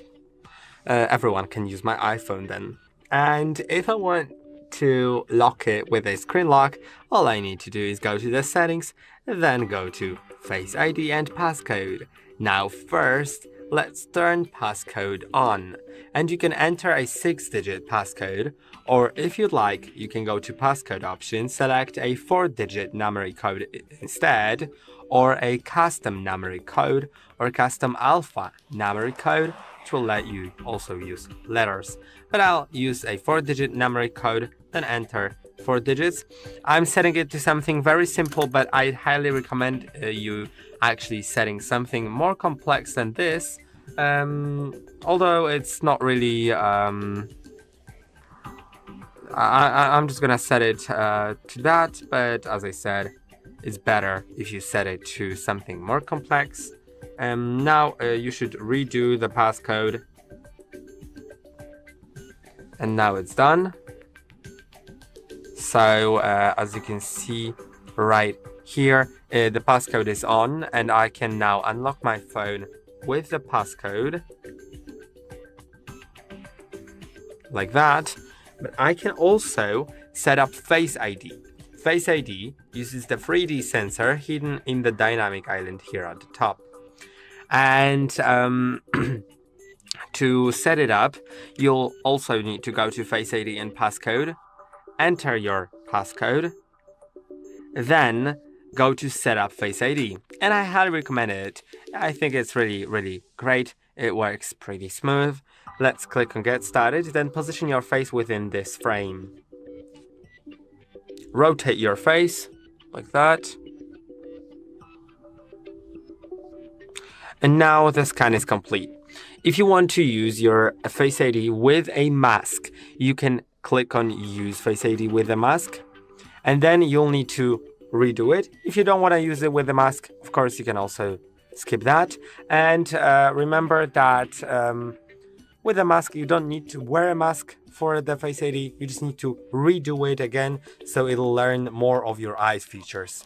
everyone can use my iPhone then. And if I want to lock it with a screen lock, all I need to do is go to the settings, then go to Face ID and Passcode. Now first, let's turn Passcode on. And you can enter a 6-digit passcode, or if you'd like, you can go to Passcode option, select a 4-digit numeric code instead, or a custom numeric code, or custom alpha numeric code, which will let you also use letters. But I'll use a 4-digit numeric code, then enter 4 digits. I'm setting it to something very simple, but I highly recommend you actually setting something more complex than this. Although it's not really, I'm just gonna set it to that, but as I said, it's better if you set it to something more complex. Now you should redo the passcode, and now it's done. So as you can see right here, the passcode is on, and I can now unlock my phone with the passcode like that. But I can also set up Face ID. Face ID uses the 3D sensor hidden in the dynamic island here at the top. And to set it up, you'll also need to go to Face ID and Passcode, enter your passcode, then go to set up Face ID. And I highly recommend it. I think it's really great. It works pretty smooth. Let's click on Get Started, then position your face within this frame. Rotate your face like that. And now the scan is complete. If you want to use your Face ID with a mask, you can click on Use Face ID with a mask, and then you'll need to redo it. If you don't want to use it with the mask, of course, you can also skip that. And remember that with a mask, you don't need to wear a mask for the Face ID. You just need to redo it again, so it'll learn more of your eyes features.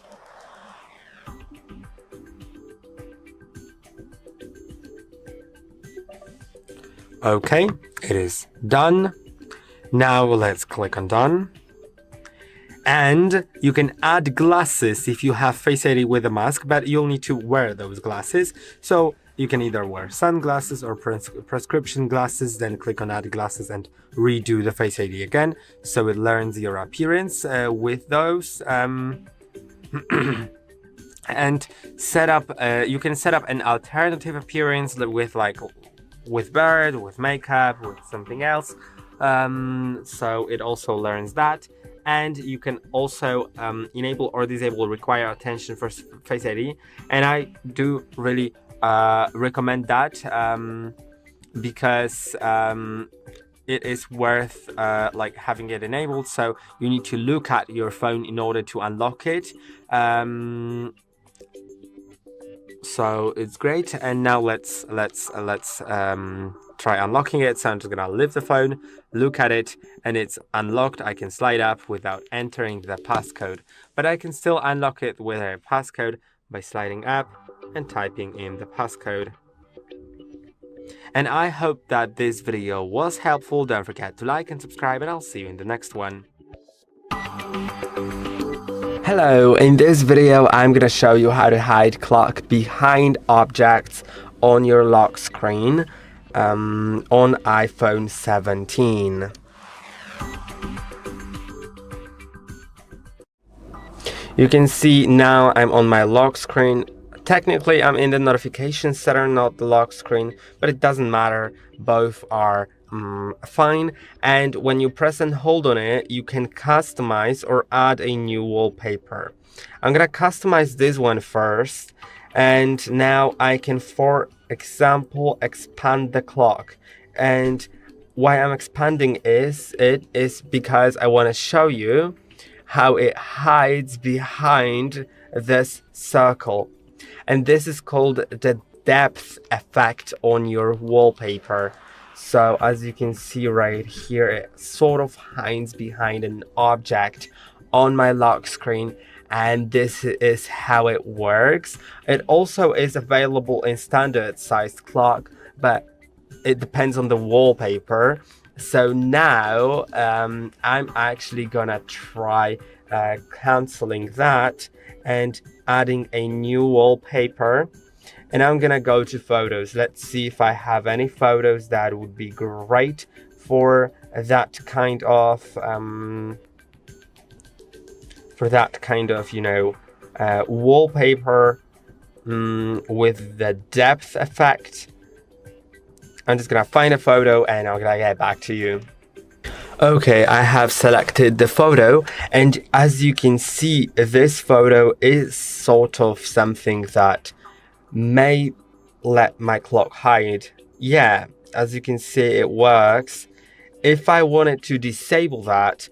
Okay, it is done. Now let's click on Done. And you can add glasses if you have Face ID with a mask, but you'll need to wear those glasses. So you can either wear sunglasses or prescription glasses, then click on Add Glasses and redo the Face ID again, so it learns your appearance with those. And set up, you can set up an alternative appearance with bird, with makeup, with something else. So it also learns that. And you can also enable or disable require attention for Face ID. And I do really recommend that because it is worth having it enabled. So you need to look at your phone in order to unlock it. So it's great. And now let's try unlocking it. So I'm just gonna leave the phone, look at it, and it's unlocked. I can slide up without entering the passcode, but I can still unlock it with a passcode by sliding up and typing in the passcode. And I hope that this video was helpful. Don't forget to like and subscribe, and I'll see you in the next one. Hello, in this video I'm gonna show you how to hide clock behind objects on your lock screen on iPhone 17. You can see now I'm on my lock screen. Technically I'm in the notification center, not the lock screen, but it doesn't matter, both are fine. And when you press and hold on it, you can customize or add a new wallpaper. I'm gonna customize this one first, and now I can, for example, expand the clock. And why I'm expanding it is because I want to show you how it hides behind this circle. And this is called the depth effect on your wallpaper. So as you can see right here, it sort of hides behind an object on my lock screen, and this is how it works. It also is available in standard sized clock, but it depends on the wallpaper. So now I'm actually gonna try canceling that and adding a new wallpaper. And I'm gonna go to photos. Let's see if I have any photos that would be great for that kind of wallpaper with the depth effect. I'm just gonna find a photo and I'm gonna get back to you. Okay, I have selected the photo, and as you can see, this photo is sort of something that may let my clock hide. Yeah, as you can see, it works. If I wanted to disable that,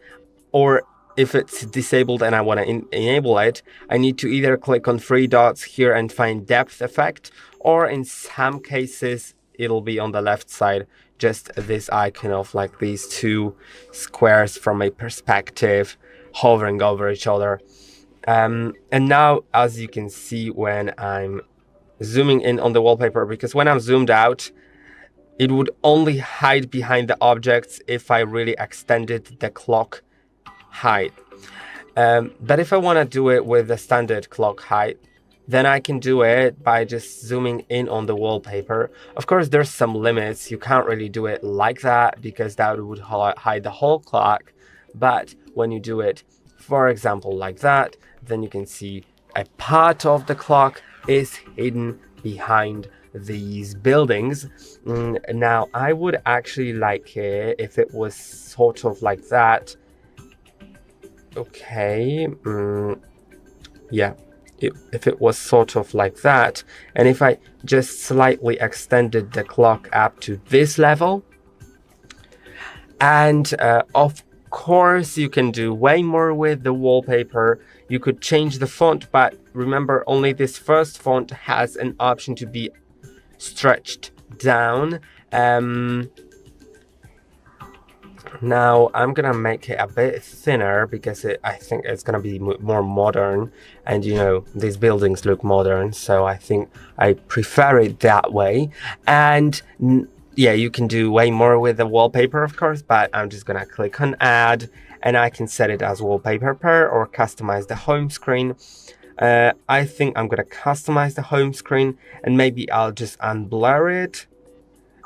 or if it's disabled and I want to enable it, I need to either click on three dots here and find depth effect, or in some cases it'll be on the left side, just this icon of like these two squares from a perspective hovering over each other. And now, as you can see, when I'm zooming in on the wallpaper, because when I'm zoomed out, it would only hide behind the objects if I really extended the clock height. But if I want to do it with the standard clock height, then I can do it by just zooming in on the wallpaper. Of course, there's some limits. You can't really do it like that because that would hide the whole clock. But when you do it, for example, like that, then you can see a part of the clock is hidden behind these buildings. Now, I would actually like it if it was sort of like that. Okay, yeah. If it was sort of like that, and if I just slightly extended the clock up to this level, and of course you can do way more with the wallpaper. You could change the font, but remember, only this first font has an option to be stretched down. Now I'm gonna make it a bit thinner because I think it's gonna be more modern, and you know, these buildings look modern, so I think I prefer it that way. And yeah, you can do way more with the wallpaper, of course, but I'm just gonna click on add, and I can set it as wallpaper per or customize the home screen. I think I'm gonna customize the home screen, and maybe I'll just unblur it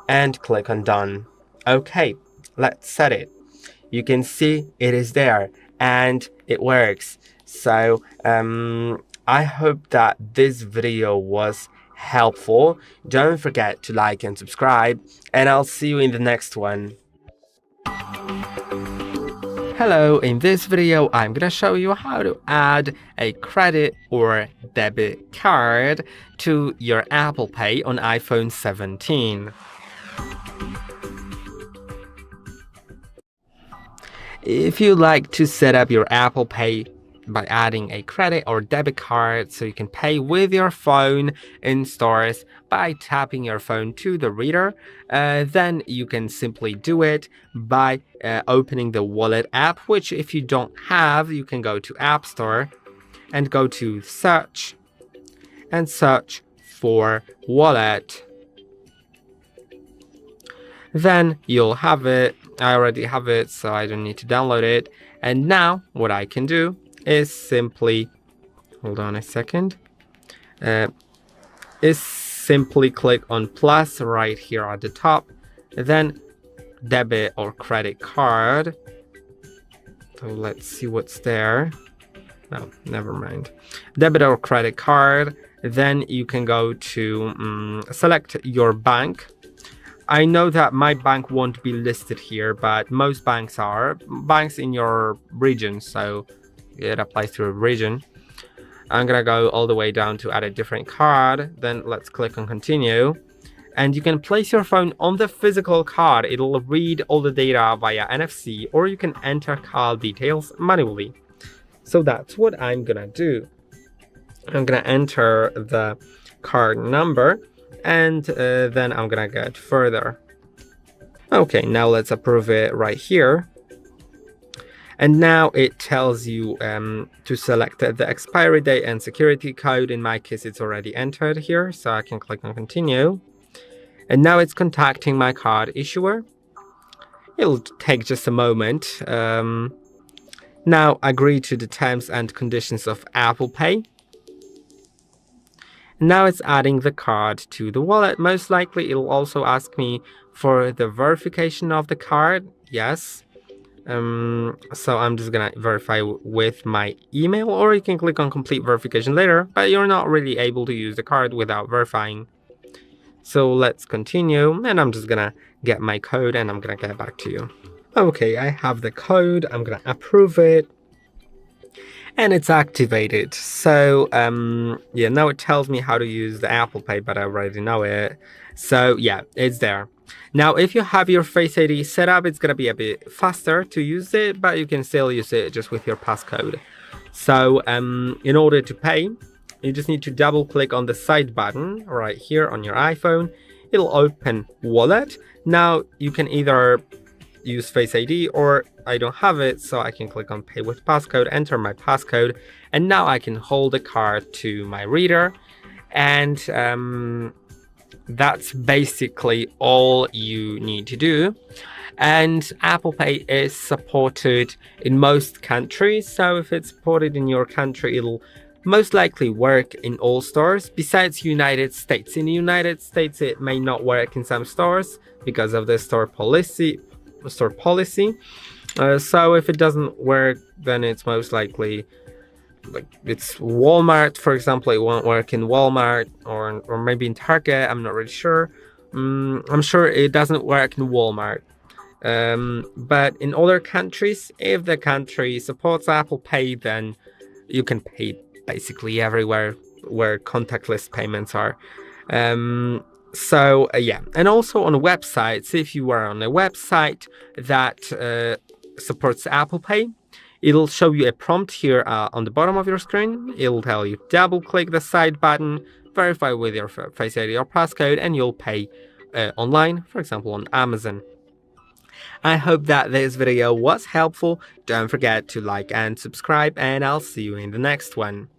and click on done. Okay, let's set it. You can see it is there and it works. So I hope that this video was helpful. Don't forget to like and subscribe, and I'll see you in the next one. Hello, in this video I'm gonna show you how to add a credit or debit card to your Apple Pay on iPhone 17. If you like to set up your Apple Pay by adding a credit or debit card so you can pay with your phone in stores by tapping your phone to the reader, then you can simply do it by opening the Wallet app, which if you don't have, you can go to App Store and go to Search and search for Wallet. Then you'll have it. I already have it, so I don't need to download it. And now what I can do is simply, hold on a second, is simply click on plus right here at the top, then debit or credit card. So let's see what's there. No, never mind. Debit or credit card. Then you can go to select your bank. I know that my bank won't be listed here, but most banks are. Banks in your region, so it applies to a region. I'm gonna go all the way down to add a different card. Then let's click on continue. And you can place your phone on the physical card. It'll read all the data via NFC, or you can enter card details manually. So that's what I'm gonna do. I'm gonna enter the card number, and then I'm gonna get further. Okay, now let's approve it right here. And now it tells you to select the expiry date and security code. In my case, it's already entered here, so I can click on continue. And now it's contacting my card issuer. It'll take just a moment. Now agree to the terms and conditions of Apple Pay. Now it's adding the card to the wallet. Most likely it'll also ask me for the verification of the card. Yes. So I'm just gonna verify with my email, or you can click on complete verification later, but you're not really able to use the card without verifying. So let's continue, and I'm just gonna get my code and I'm gonna get back to you. Okay, I have the code, I'm gonna approve it, and it's activated. So yeah, now it tells me how to use the Apple Pay, but I already know it. So yeah, it's there. Now, if you have your Face ID set up, it's gonna be a bit faster to use it, but you can still use it just with your passcode. So in order to pay, you just need to double click on the side button right here on your iPhone. It'll open Wallet. Now you can either use Face ID, or I don't have it, so I can click on Pay with Passcode, enter my passcode, and now I can hold the card to my reader. And that's basically all you need to do. And Apple Pay is supported in most countries, so if it's supported in your country, it'll most likely work in all stores besides United States. In the United States, it may not work in some stores because of the store policy. So if it doesn't work, then it's most likely, like, it's Walmart, for example, it won't work in Walmart, or maybe in Target. I'm not really sure. I'm sure it doesn't work in Walmart. But in other countries, if the country supports Apple Pay, then you can pay basically everywhere where contactless payments are. So yeah, and also on websites, if you are on a website that supports Apple Pay, it'll show you a prompt here on the bottom of your screen. It'll tell you double click the side button, verify with your Face ID or passcode, and you'll pay online, for example on Amazon. I hope that this video was helpful. Don't forget to like and subscribe, and I'll see you in the next one.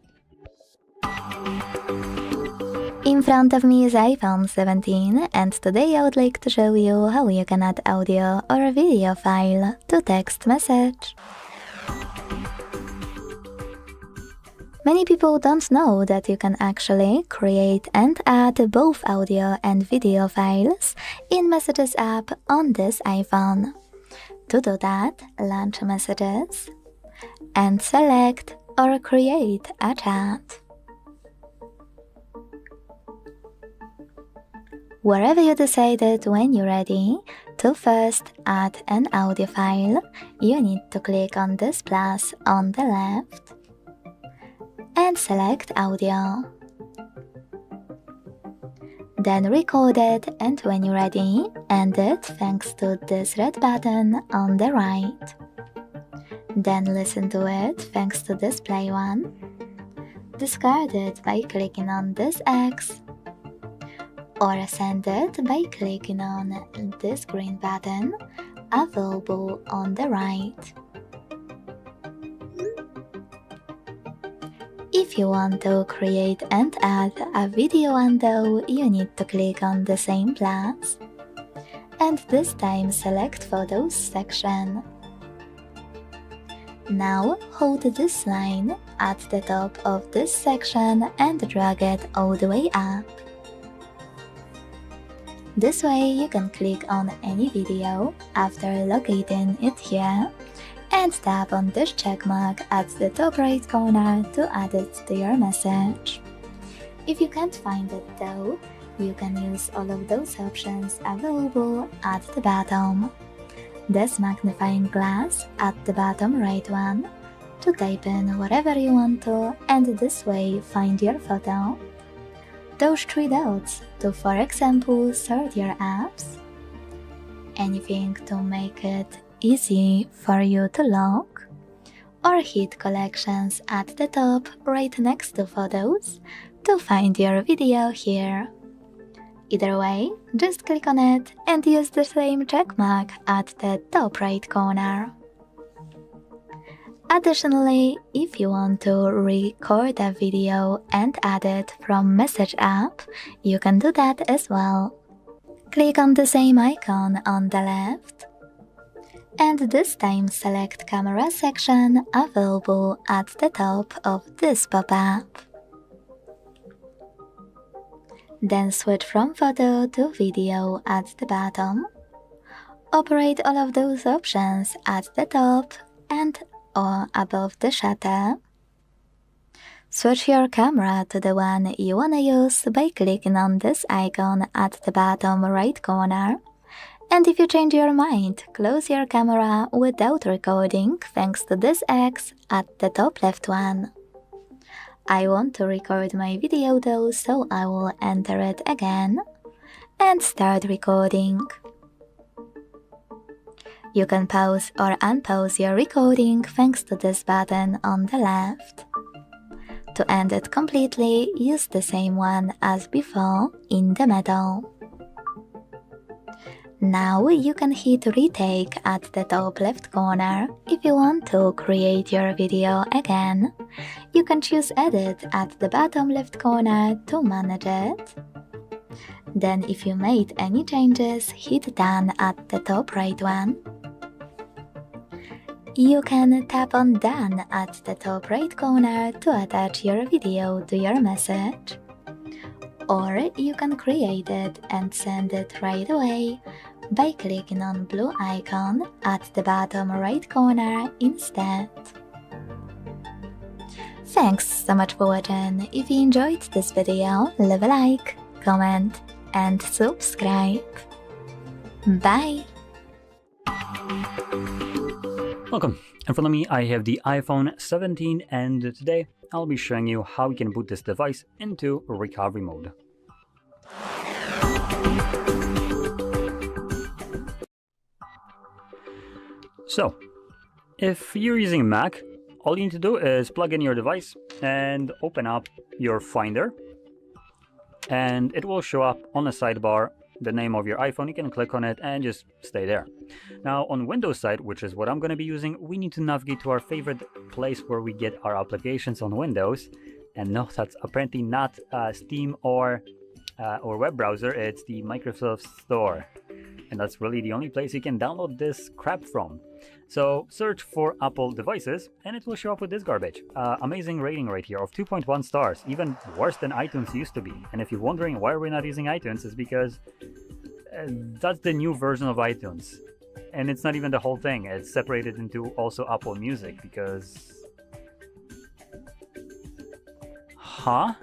In front of me is iPhone 17, and today I would like to show you how you can add audio or a video file to text message. Many people don't know that you can actually create and add both audio and video files in Messages app on this iPhone. To do that, launch Messages and select or create a chat. Wherever you decided when you're ready to first add an audio file, you need to click on this plus on the left and select audio. Then record it, and when you're ready, end it thanks to this red button on the right. Then listen to it thanks to this play one. Discard it by clicking on this X, or send it by clicking on this green button available on the right. If you want to create and add a video window, you need to click on the same plus, and this time select Photos section. Now hold this line at the top of this section and drag it all the way up. This way you can click on any video after locating it here, and tap on this checkmark at the top right corner to add it to your message. If you can't find it though, you can use all of those options available at the bottom. This magnifying glass at the bottom right one to type in whatever you want to, and this way find your photo. Those three dots to, for example, sort your apps. Anything to make it easy for you to lock, or hit Collections at the top right next to Photos to find your video here. Either way, just click on it and use the same checkmark at the top right corner. Additionally, if you want to record a video and add it from Message app, you can do that as well. Click on the same icon on the left, and this time select Camera section available at the top of this pop-up. Then switch from photo to video at the bottom. Operate all of those options at the top and or above the shutter. Switch your camera to the one you wanna use by clicking on this icon at the bottom right corner. And if you change your mind, close your camera without recording thanks to this X at the top left one. I want to record my video though, so I will enter it again and start recording. You can pause or unpause your recording thanks to this button on the left. To end it completely, use the same one as before in the middle. Now you can hit retake at the top left corner. If you want to create your video again, you can choose edit at the bottom left corner to manage it. Then if you made any changes, hit done at the top right one. You can tap on done at the top right corner to attach your video to your message. Or you can create it and send it right away by clicking on blue icon at the bottom right corner instead. Thanks so much for watching. If you enjoyed this video, leave a like, comment and subscribe. Bye! Welcome. In front of me I have the iPhone 17 and today I'll be showing you how you can boot this device into recovery mode. So, if you're using a Mac, all you need to do is plug in your device and open up your Finder, and it will show up on the sidebar the name of your iPhone. You can click on it and just stay there. Now on Windows side, which is what I'm going to be using, we need to navigate to our favorite place where we get our applications on Windows. And no, that's apparently not Steam or web browser, it's the Microsoft Store. And that's really the only place you can download this crap from. So search for Apple devices and it will show up with this garbage. Amazing rating right here of 2.1 stars, even worse than iTunes used to be. And if you're wondering why we're not using iTunes, it's because that's the new version of iTunes. And it's not even the whole thing, it's separated into also Apple Music because... Huh?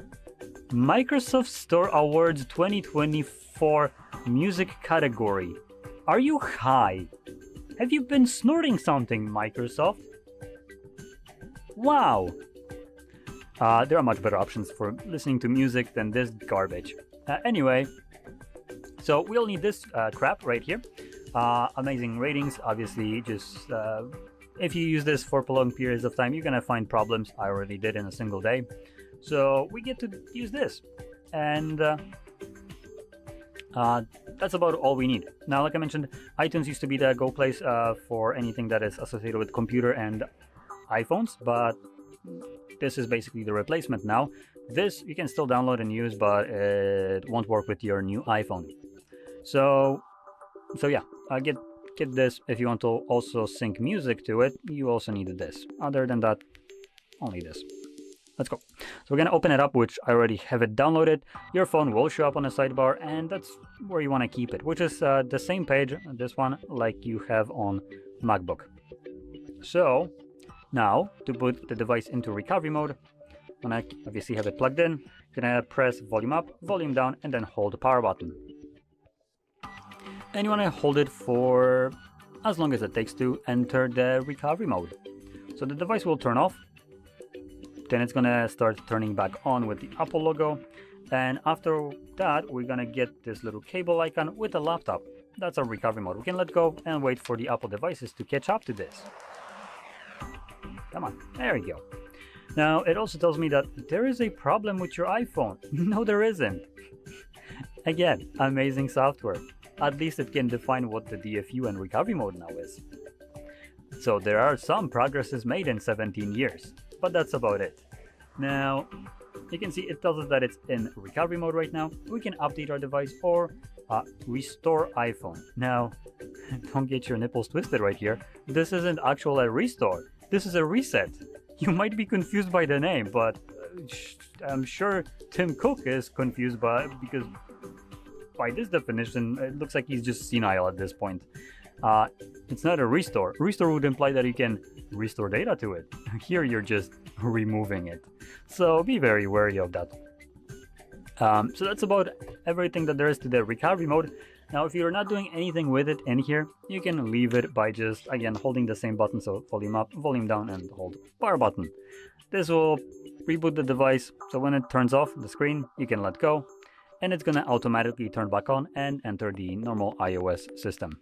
Microsoft Store Awards 2024 Music category. Are you high? Have you been snorting something, Microsoft? Wow! There are much better options for listening to music than this garbage. Anyway, so we'll need this crap right here. Amazing ratings, obviously, just if you use this for prolonged periods of time, you're gonna find problems. I already did in a single day. So we get to use this. And that's about all we need. Now, like I mentioned, iTunes used to be the go place for anything that is associated with computer and iPhones, but this is basically the replacement now. This you can still download and use, but it won't work with your new iPhone. So yeah, get this. If you want to also sync music to it, you also need this. Other than that, only this. Let's go. So we're gonna open it up, which I already have it downloaded. Your phone will show up on the sidebar, and that's where you want to keep it, which is the same page, this one, like you have on MacBook. So now to put the device into recovery mode, when I obviously have it plugged in, you're gonna press volume up, volume down, and then hold the power button. And you want to hold it for as long as it takes to enter the recovery mode. So the device will turn off. Then it's gonna start turning back on with the Apple logo. And after that, we're gonna get this little cable icon with a laptop. That's our recovery mode. We can let go and wait for the Apple devices to catch up to this. Come on, there we go. Now, it also tells me that there is a problem with your iPhone. No, there isn't. Again, amazing software. At least it can define what the DFU and recovery mode now is. So there are some progresses made in 17 years. But that's about it. Now, you can see it tells us that it's in recovery mode right now. We can update our device or Restore iPhone. Now, don't get your nipples twisted right here. This isn't actual a restore. This is a reset. You might be confused by the name, but I'm sure Tim Cook is confused because by this definition, it looks like he's just senile at this point. It's not a restore. Restore would imply that you can restore data to it. Here you're just removing it. So be very wary of that. So that's about everything that there is to the recovery mode. Now, if you're not doing anything with it in here, you can leave it by just, again, holding the same button. So volume up, volume down, and hold power button. This will reboot the device. So when it turns off the screen, you can let go. And it's going to automatically turn back on and enter the normal iOS system.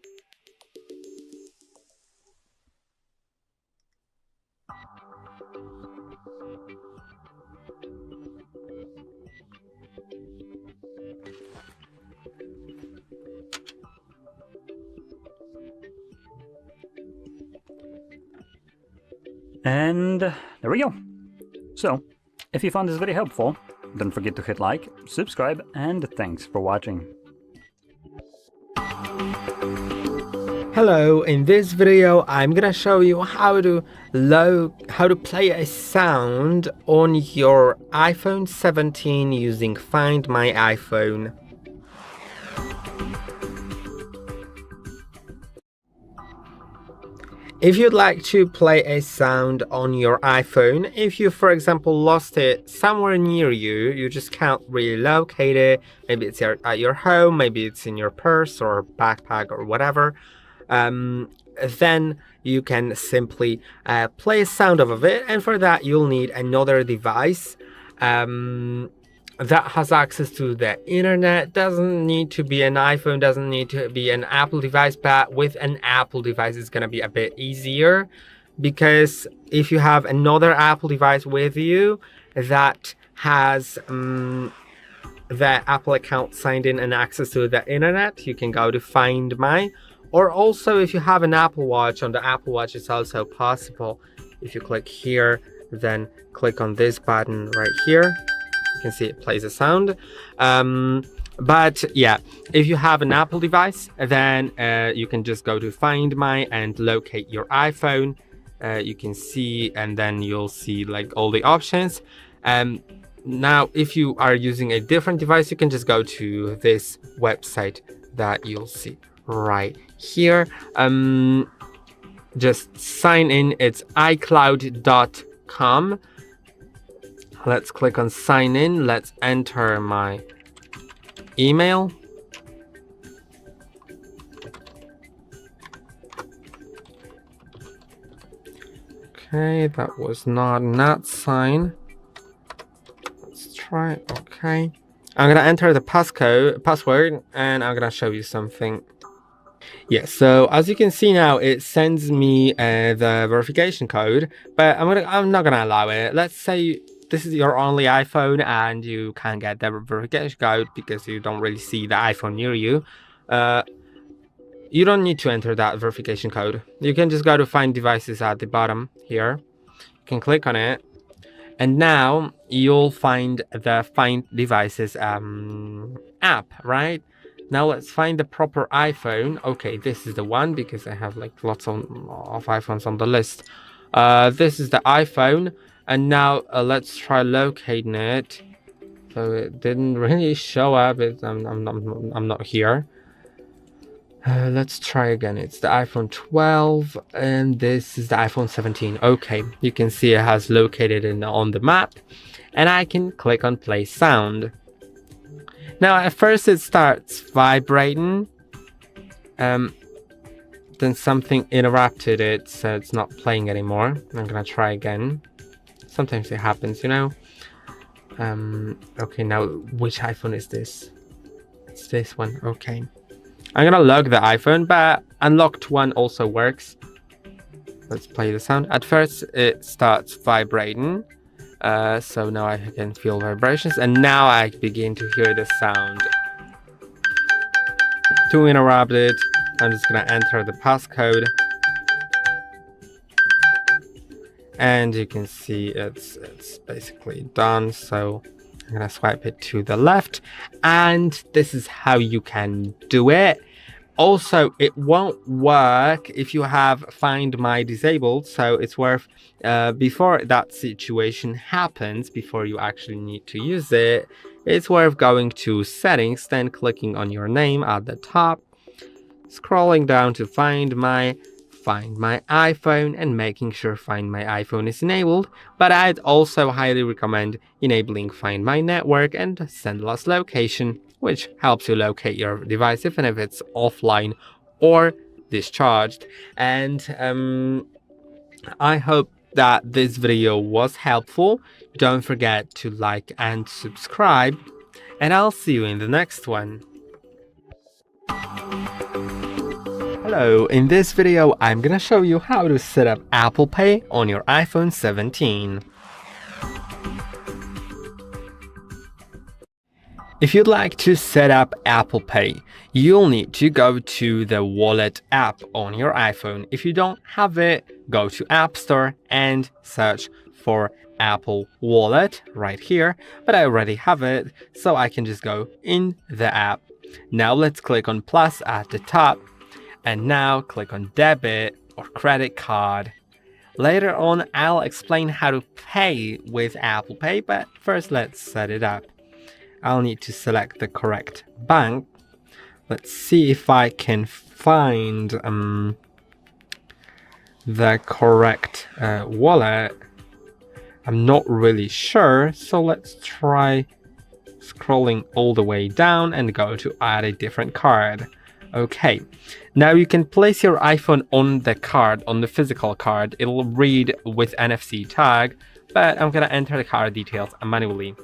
And there we go. So, if you found this video helpful, don't forget to hit like, subscribe, and thanks for watching. Hello, in this video I'm gonna show you how to play a sound on your iPhone 17 using Find My iPhone. If you'd like to play a sound on your iPhone, if you, for example, lost it somewhere near you, you just can't really locate it, maybe it's at your home, maybe it's in your purse or backpack or whatever, then you can simply play a sound of it, and for that you'll need another device that has access to the internet. Doesn't need to be an iPhone, doesn't need to be an Apple device, but with an Apple device it's gonna be a bit easier, because if you have another Apple device with you that has the Apple account signed in and access to the internet, you can go to Find My. Or also, if you have an Apple Watch, on the Apple Watch it's also possible. If you click here, then click on this button right here, you can see it plays a sound. But yeah, if you have an Apple device, then you can just go to Find My and locate your iPhone. You can see, and then you'll see like all the options. Now, if you are using a different device, you can just go to this website that you'll see right here. Just sign in. It's iCloud.com. Let's click on sign in. Let's enter my email. Okay, that was not sign. Let's try. Okay, I'm gonna enter the password, and I'm gonna show you something. Yeah, so as you can see now, it sends me the verification code, but I'm not gonna allow it. Let's say this is your only iPhone and you can't get the verification code because you don't really see the iPhone near you. You don't need to enter that verification code. You can just go to Find Devices at the bottom here. You can click on it, and now you'll find the Find Devices app, right? Now let's find the proper iPhone. Okay, this is the one, because I have like lots of iPhones on the list. This is the iPhone, and now let's try locating it. So it didn't really show up. I'm not here. Let's try again. It's the iPhone 12, and this is the iPhone 17. Okay, you can see it has located on the map, and I can click on Play Sound. Now, at first it starts vibrating, then something interrupted it, so it's not playing anymore. I'm gonna try again. Sometimes it happens, you know. Okay, now which iPhone is this? It's this one. Okay, I'm gonna lock the iPhone, but unlocked one also works. Let's play the sound. At first it starts vibrating. So now I can feel vibrations, and now I begin to hear the sound. To interrupt it, I'm just gonna enter the passcode, and you can see it's basically done. So I'm gonna swipe it to the left, and this is how you can do it. Also, it won't work if you have Find My disabled, so it's worth, before that situation happens, before you actually need to use it, it's worth going to Settings, then clicking on your name at the top, scrolling down to Find My iPhone, and making sure Find My iPhone is enabled. But I'd also highly recommend enabling Find My Network and Sendless Location, which helps you locate your device even if it's offline or discharged. And I hope that this video was helpful. Don't forget to like and subscribe, and I'll see you in the next one. Hello, in this video I'm gonna show you how to set up Apple Pay on your iPhone 17. If you'd like to set up Apple Pay, you'll need to go to the Wallet app on your iPhone. If you don't have it, go to App Store and search for Apple Wallet right here, but I already have it, so I can just go in the app. Now let's click on plus at the top, and now click on debit or credit card. Later on, I'll explain how to pay with Apple Pay, but first let's set it up. I'll need to select the correct bank. Let's see if I can find the correct wallet. I'm not really sure, so let's try scrolling all the way down and go to add a different card. Okay, now you can place your iPhone on the card, on the physical card. It'll read with NFC tag, but I'm gonna enter the card details manually.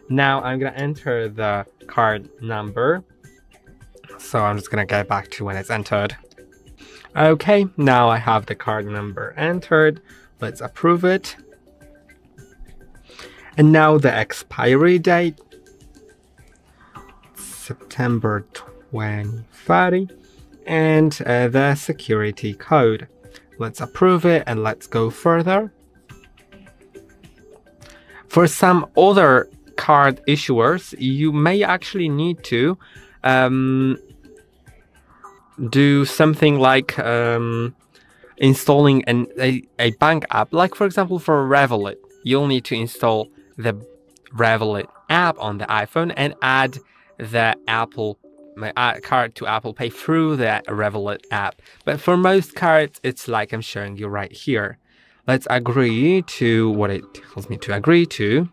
Now I'm gonna enter the card number, so I'm just gonna get back to when it's entered. Okay, now I have the card number entered. Let's approve it. And now the expiry date, September 2030, and the security code. Let's approve it and let's go further. For some other card issuers, you may actually need to do something like installing a bank app. Like for example, for Revolut, you'll need to install the Revolut app on the iPhone and add the card to Apple Pay through the Revolut app. But for most cards, it's like I'm showing you right here. Let's agree to what it tells me to agree to.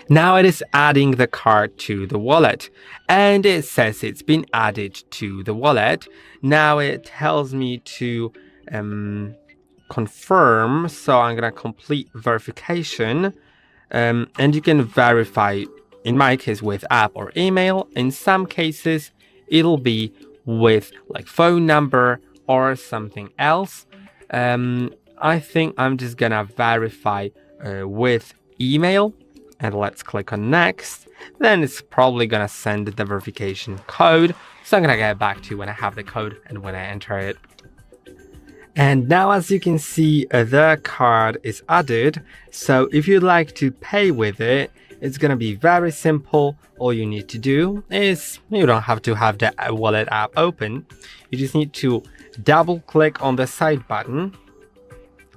Now it is adding the card to the wallet, and it says it's been added to the wallet. Now it tells me to confirm, so I'm gonna complete verification, and you can verify, in my case, with app or email. In some cases, it'll be with like phone number or something else. I think I'm just gonna verify with email, and let's click on next. Then it's probably gonna send the verification code, so I'm gonna get back to when I have the code and when I enter it. And now, as you can see, the card is added. So if you'd like to pay with it, it's gonna be very simple. All you need to do is, you don't have to have the wallet app open. You just need to double click on the side button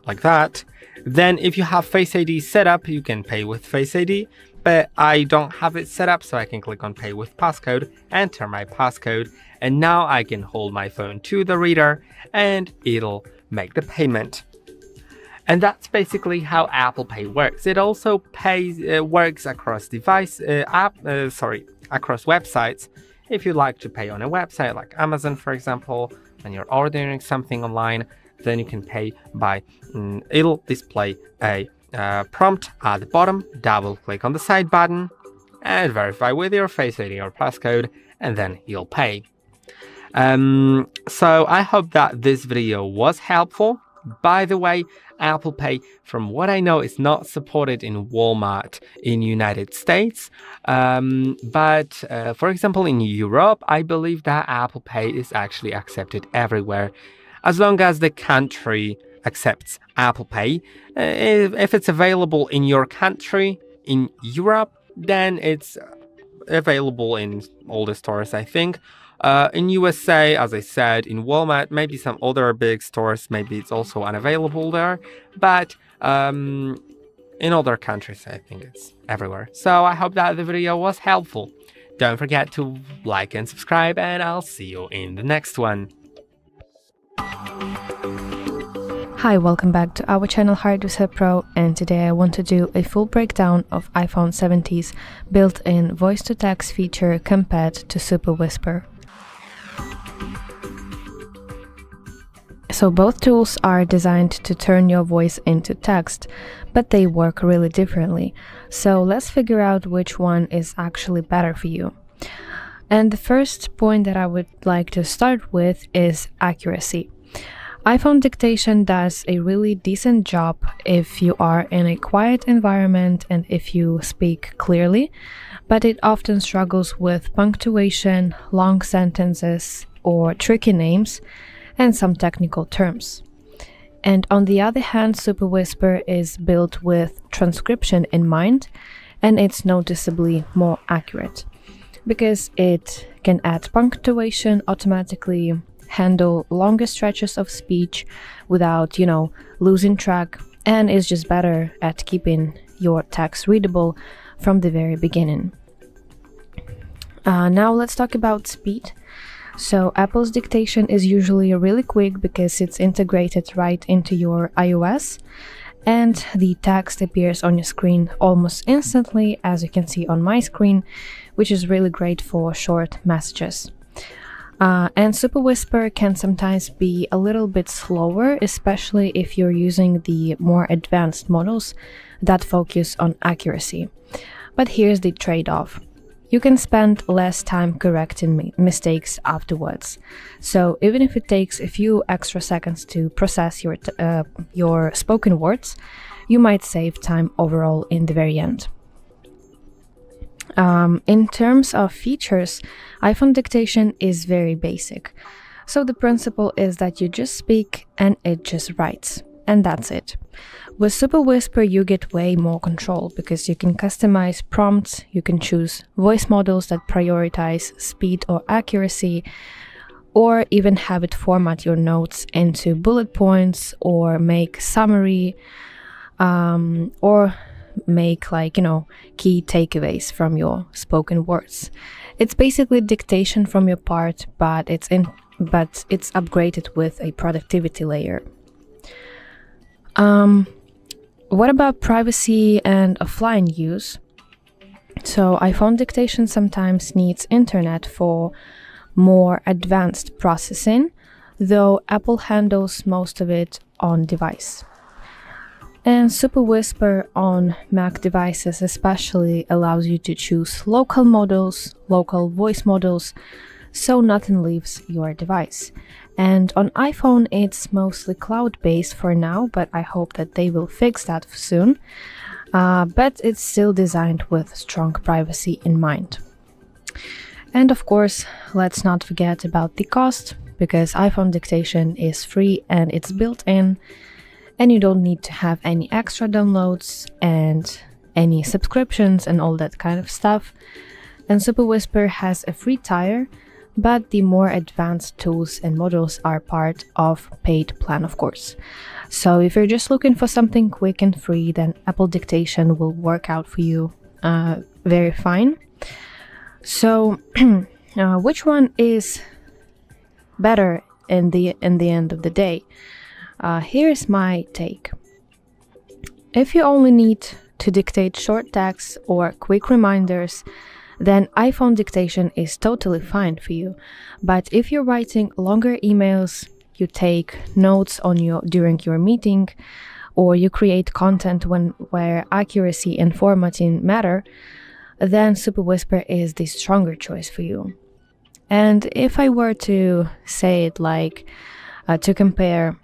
like that. Then if you have Face ID set up, you can pay with Face ID, but I don't have it set up, so I can click on Pay with Passcode, enter my passcode, and now I can hold my phone to the reader and it'll make the payment. And that's basically how Apple Pay works. It also works across across websites. If you like to pay on a website like Amazon, for example, and you're ordering something online, then you can pay by, it'll display a prompt at the bottom, double click on the side button and verify with your Face ID or passcode, and then you'll pay. So I hope that this video was helpful. By the way, Apple Pay, from what I know, is not supported in Walmart in United States. But for example, in Europe, I believe that Apple Pay is actually accepted everywhere. As long as the country accepts Apple Pay, if it's available in your country, in Europe, then it's available in all the stores, I think. In USA, as I said, in Walmart, maybe some other big stores, maybe it's also unavailable there. But in other countries, I think it's everywhere. So I hope that the video was helpful. Don't forget to like and subscribe, and I'll see you in the next one. Hi, welcome back to our channel HardReset Pro, and today I want to do a full breakdown of iPhone 70's built-in voice-to-text feature compared to Super Whisper. So both tools are designed to turn your voice into text, but they work really differently. So let's figure out which one is actually better for you. And the first point that I would like to start with is accuracy. iPhone dictation does a really decent job if you are in a quiet environment and if you speak clearly, but it often struggles with punctuation, long sentences, or tricky names, and some technical terms. And on the other hand, Super Whisper is built with transcription in mind, and it's noticeably more accurate because it can add punctuation automatically, handle longer stretches of speech without, losing track, and is just better at keeping your text readable from the very beginning. Now let's talk about speed. So Apple's dictation is usually really quick because it's integrated right into your iOS, and the text appears on your screen almost instantly, as you can see on my screen, which is really great for short messages. And Super Whisper can sometimes be a little bit slower, especially if you're using the more advanced models that focus on accuracy. But here's the trade-off. You can spend less time correcting mistakes afterwards. So even if it takes a few extra seconds to process your spoken words, you might save time overall in the very end. In terms of features, iPhone dictation is very basic. So the principle is that you just speak and it just writes, and that's it. With Super Whisper, you get way more control because you can customize prompts, you can choose voice models that prioritize speed or accuracy, or even have it format your notes into bullet points or make summary, or make key takeaways from your spoken words. It's basically dictation from your part, but it's upgraded with a productivity layer. What about privacy and offline use? So iPhone dictation sometimes needs internet for more advanced processing, though Apple handles most of it on device. And Super Whisper on Mac devices especially allows you to choose local models, local voice models, so nothing leaves your device. And on iPhone it's mostly cloud-based for now, but I hope that they will fix that soon. But it's still designed with strong privacy in mind. And of course, let's not forget about the cost, because iPhone dictation is free and it's built in, and you don't need to have any extra downloads and any subscriptions and all that kind of stuff. And Super Whisper has a free tier, but the more advanced tools and models are part of paid plan, of course. So if you're just looking for something quick and free, then Apple dictation will work out for you very fine. So which one is better in the end of the day? Here's my take. If you only need to dictate short text or quick reminders, then iPhone dictation is totally fine for you. But if you're writing longer emails, you take notes during your meeting, or you create content where accuracy and formatting matter, then Super Whisper is the stronger choice for you. And if I were to say it to compare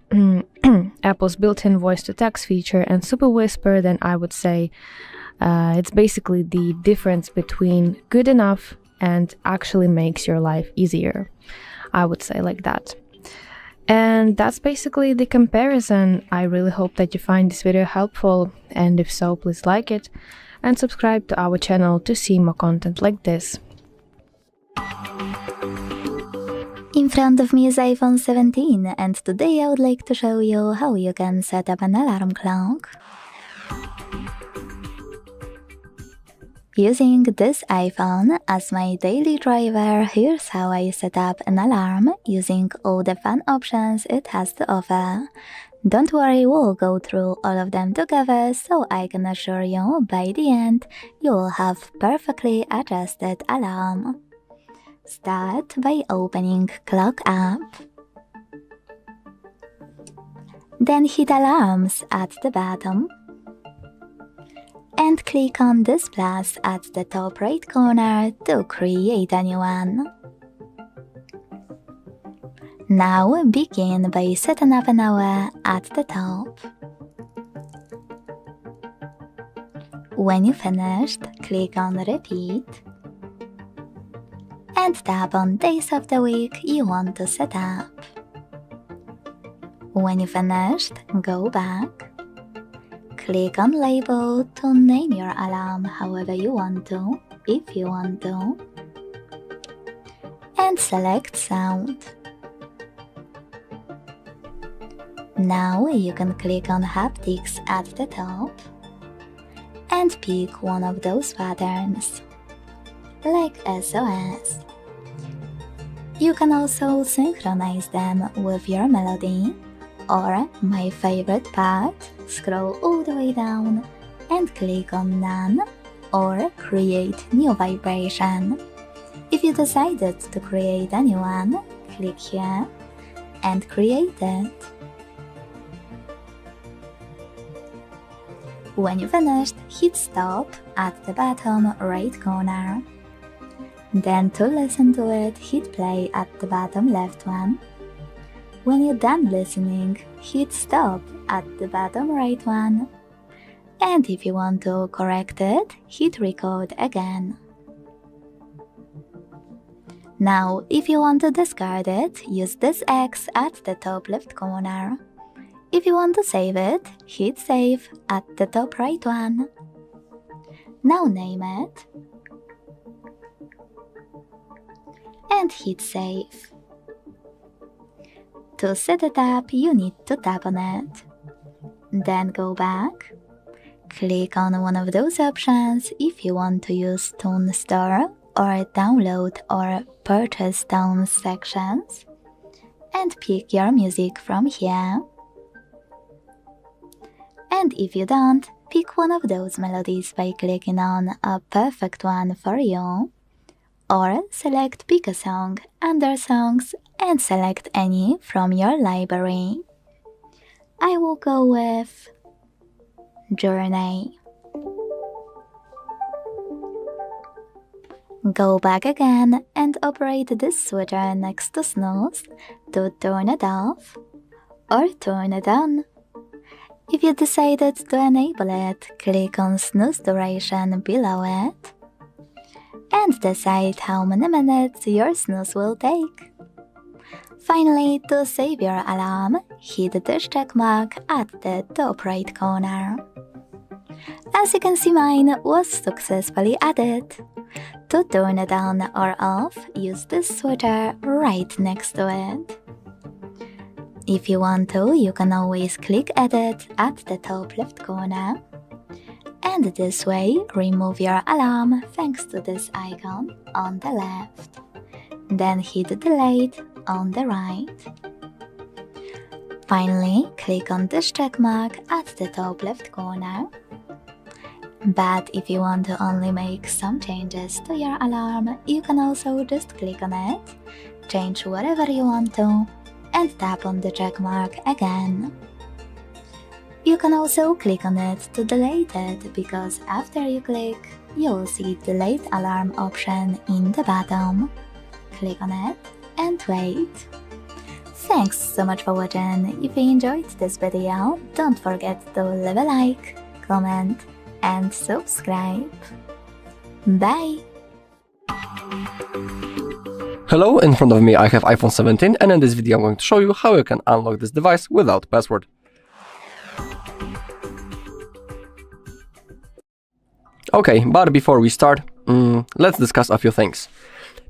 Apple's built-in voice-to-text feature and Super Whisper, then I would say it's basically the difference between good enough and actually makes your life easier. I would say like that. And that's basically the comparison. I really hope that you find this video helpful, and if so, please like it. and subscribe to our channel to see more content like this. In front of me is iPhone 17, and today I would like to show you how you can set up an alarm clock. Using this iPhone as my daily driver, here's how I set up an alarm using all the fun options it has to offer. Don't worry, we'll go through all of them together, so I can assure you by the end you will have perfectly adjusted alarm. Start by opening Clock app. Then hit Alarms at the bottom. And click on this plus at the top right corner to create a new one. Now begin by setting up an hour at the top. When you finished, click on Repeat and tap on days of the week you want to set up. When you finished, go back. Click on Label to name your alarm however you want to, if you want to, and select Sound. Now you can click on Haptics at the top and pick one of those patterns, like SOS. You can also synchronize them with your melody, or my favorite part, scroll all the way down and click on None or Create New Vibration. If you decided to create a new one, click here and create it. When you finished, hit Stop at the bottom right corner. Then to listen to it, hit Play at the bottom left one. When you're done listening, hit Stop at the bottom right one. And if you want to correct it, hit Record again. Now, if you want to discard it, use this X at the top left corner. If you want to save it, hit Save at the top right one. Now name it and hit Save. To set it up, you need to tap on it. Then go back. Click on one of those options if you want to use Tone Store or Download or Purchase Tone sections, and pick your music from here. And if you don't, pick one of those melodies by clicking on a perfect one for you, or select Pick a Song under Songs and select any from your library. I will go with Journey. Go back again and operate this switcher next to Snooze to turn it off or turn it on. If you decided to enable it, click on Snooze Duration below it and decide how many minutes your snooze will take. Finally, to save your alarm, hit this check mark at the top right corner. As you can see, mine was successfully added. To turn it on or off, use this switcher right next to it. If you want to, you can always click Edit at the top left corner. And this way, remove your alarm thanks to this icon on the left. Then hit Delete on the right. Finally, click on this check mark at the top left corner. But if you want to only make some changes to your alarm, you can also just click on it, change whatever you want to, and tap on the check mark again. You can also click on it to delete it, because after you click, you'll see Delete Alarm option in the bottom. Click on it and wait. Thanks so much for watching. If you enjoyed this video, don't forget to leave a like, comment, and subscribe. Bye! Hello, in front of me I have iPhone 17, and in this video I'm going to show you how you can unlock this device without password. Okay, but before we start, let's discuss a few things.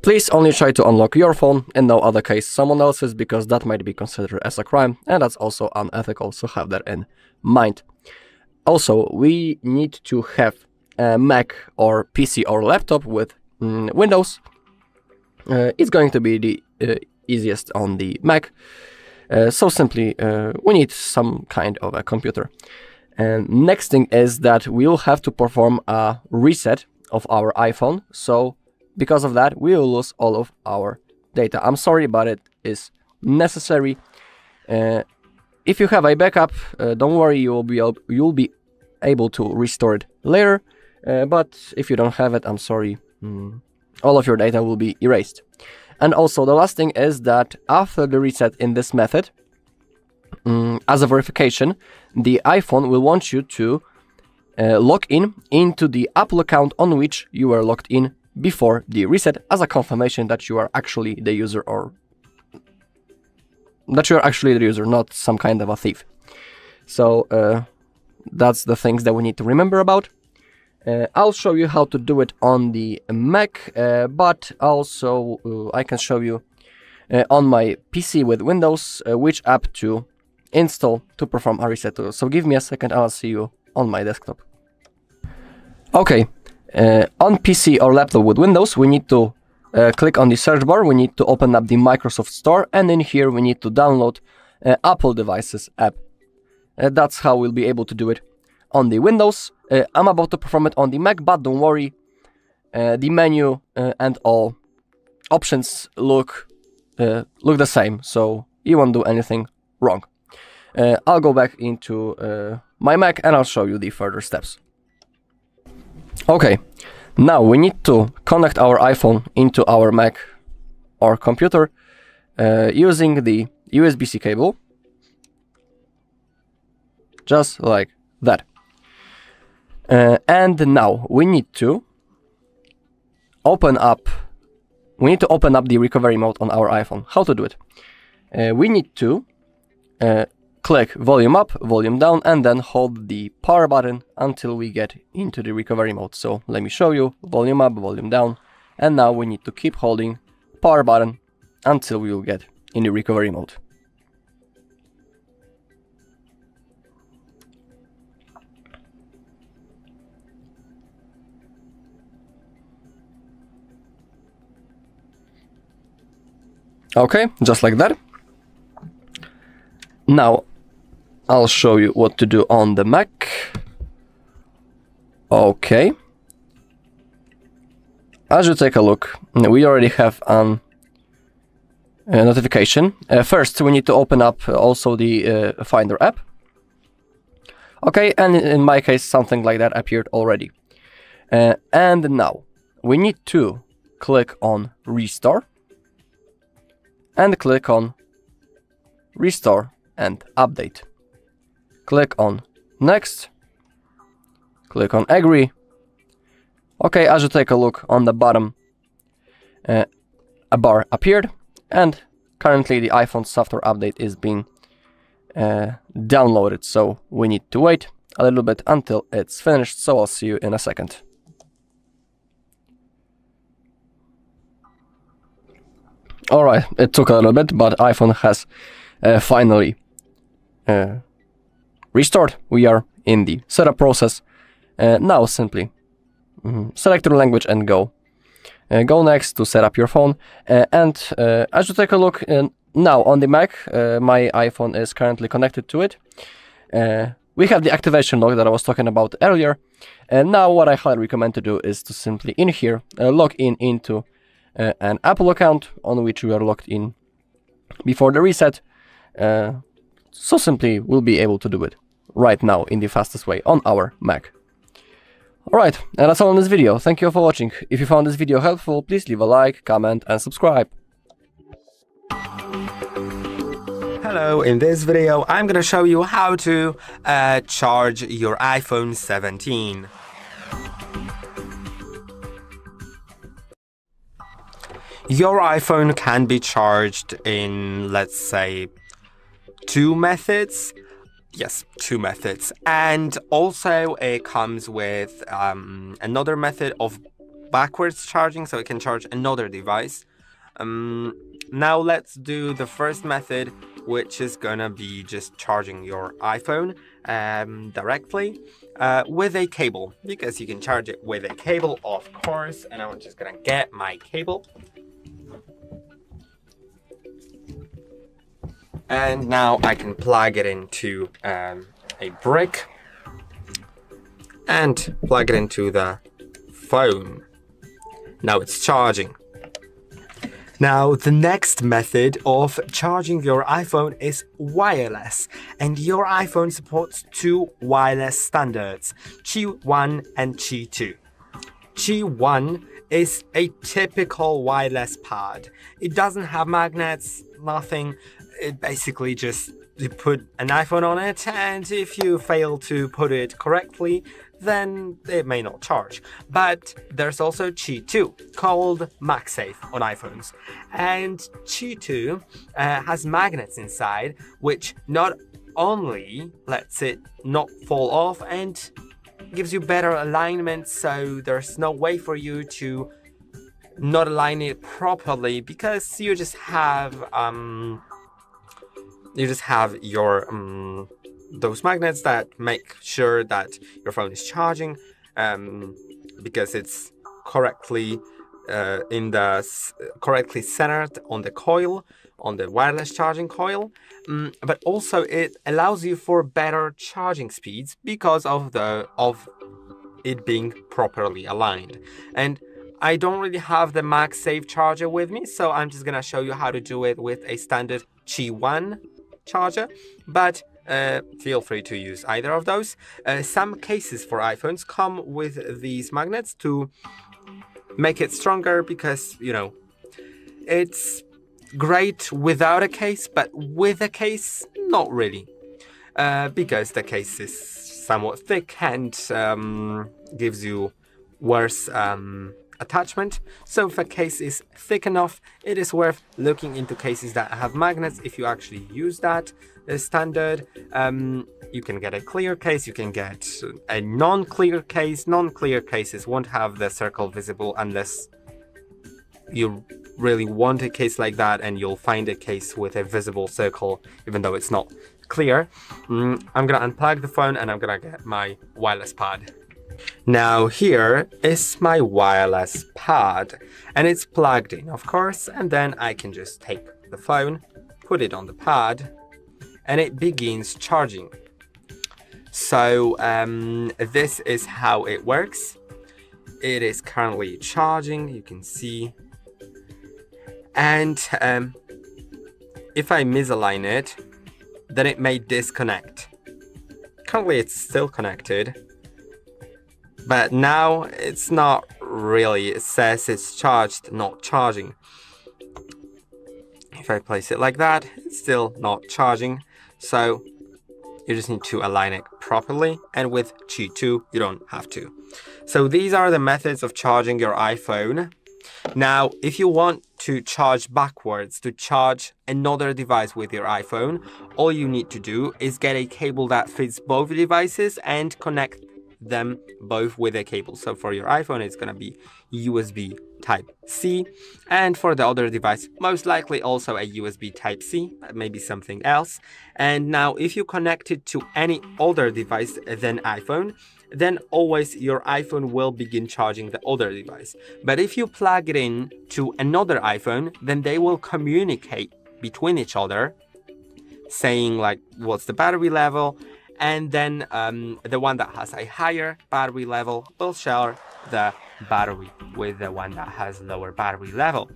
Please only try to unlock your phone, in no other case someone else's, because that might be considered as a crime, and that's also unethical, so have that in mind. Also, we need to have a Mac or PC or laptop with Windows. It's going to be the easiest on the Mac, so simply we need some kind of a computer. And next thing is that we'll have to perform a reset of our iPhone, so because of that we will lose all of our data. I'm sorry, but it is necessary. If you have a backup, don't worry, you'll be able to restore it later, but if you don't have it, I'm sorry, all of your data will be erased. And also the last thing is that after the reset in this method, as a verification, the iPhone will want you to log in into the Apple account on which you were logged in before the reset, as a confirmation that you are actually the user, or that you're actually the user, not some kind of a thief. So that's the things that we need to remember about. I'll show you how to do it on the Mac, but also I can show you on my PC with Windows which app to install to perform a reset. So give me a second, I'll see you on my desktop. Okay, on PC or laptop with Windows, we need to click on the search bar, we need to open up the Microsoft Store, and in here we need to download Apple Devices app. That's how we'll be able to do it on the Windows. I'm about to perform it on the Mac, but don't worry, the menu and all options look the same, so you won't do anything wrong. I'll go back into my Mac and I'll show you the further steps. Okay, now we need to connect our iPhone into our Mac or computer using the USB-C cable, just like that. And now we need to open up the recovery mode on our iPhone. How to do it? We need to click volume up, volume down, and then hold the power button until we get into the recovery mode. So let me show you: volume up, volume down, and now we need to keep holding power button until we will get in the recovery mode. Okay, just like that. Now I'll show you what to do on the Mac. Okay, as you take a look, we already have a notification. First we need to open up also the Finder app. Okay, and in my case something like that appeared already. And now we need to click on Restore and click on Restore and Update. Click on Next, click on Agree. Okay, as you take a look on the bottom, a bar appeared, and currently the iPhone software update is being downloaded, so we need to wait a little bit until it's finished, so I'll see you in a second. Alright, it took a little bit, but iPhone has finally restored. We are in the setup process. Now simply select your language and go. Go next to set up your phone. And as you take a look now on the Mac, my iPhone is currently connected to it. We have the activation log that I was talking about earlier. And now what I highly recommend to do is to simply in here log in into an Apple account on which we are logged in before the reset. So simply we'll be able to do it right now in the fastest way on our Mac. Alright, and that's all in this video. Thank you for watching. If you found this video helpful, please leave a like, comment and subscribe. Hello, in this video I'm gonna show you how to charge your iPhone 17. Your iPhone can be charged in, let's say, two methods. Yes, 2 methods. And also it comes with another method of backwards charging, so it can charge another device. Now let's do the first method, which is gonna be just charging your iPhone directly with a cable, because you can charge it with a cable, of course. And I'm just gonna get my cable. And now I can plug it into a brick and plug it into the phone. Now it's charging. Now the next method of charging your iPhone is wireless, and your iPhone supports 2 wireless standards, Qi 1 and Qi 2. Qi 1 is a typical wireless pad. It doesn't have magnets, nothing. It basically just, you put an iPhone on it, and if you fail to put it correctly, then it may not charge. But there's also Qi 2, called MagSafe on iPhones. And Qi 2 has magnets inside, which not only lets it not fall off and gives you better alignment, so there's no way for you to not align it properly, because you just have your those magnets that make sure that your phone is charging, because it's correctly correctly centered on the coil, on the wireless charging coil. But also it allows you for better charging speeds because of it being properly aligned. And I don't really have the MagSafe charger with me, so I'm just gonna show you how to do it with a standard Qi 1 charger, but feel free to use either of those. Some cases for iPhones come with these magnets to make it stronger, because, you know, it's great without a case, but with a case, not really, because the case is somewhat thick and gives you worse attachment. So if a case is thick enough, it is worth looking into cases that have magnets. If you actually use that standard, you can get a clear case, you can get a non-clear case. Non-clear cases won't have the circle visible unless you really want a case like that, and you'll find a case with a visible circle even though it's not clear. I'm gonna unplug the phone and I'm gonna get my wireless pad. Now here is my wireless pad, and it's plugged in, of course, and then I can just take the phone, put it on the pad, and it begins charging. So this is how it works. It is currently charging, you can see. And if I misalign it, then it may disconnect. Currently it's still connected, but now it's not really. It says it's charged, not charging. If I place it like that, it's still not charging. So you just need to align it properly, and with Qi 2 you don't have to. So these are the methods of charging your iPhone. Now, if you want to charge backwards, to charge another device with your iPhone, all you need to do is get a cable that fits both devices and connect them both with a cable. So for your iPhone, it's gonna be USB Type-C, and for the other device, most likely also a USB Type-C, maybe something else. And now if you connect it to any other device than iPhone, then always your iPhone will begin charging the other device. But if you plug it in to another iPhone, then they will communicate between each other, saying like what's the battery level, and then the one that has a higher battery level will share the battery with the one that has lower battery level.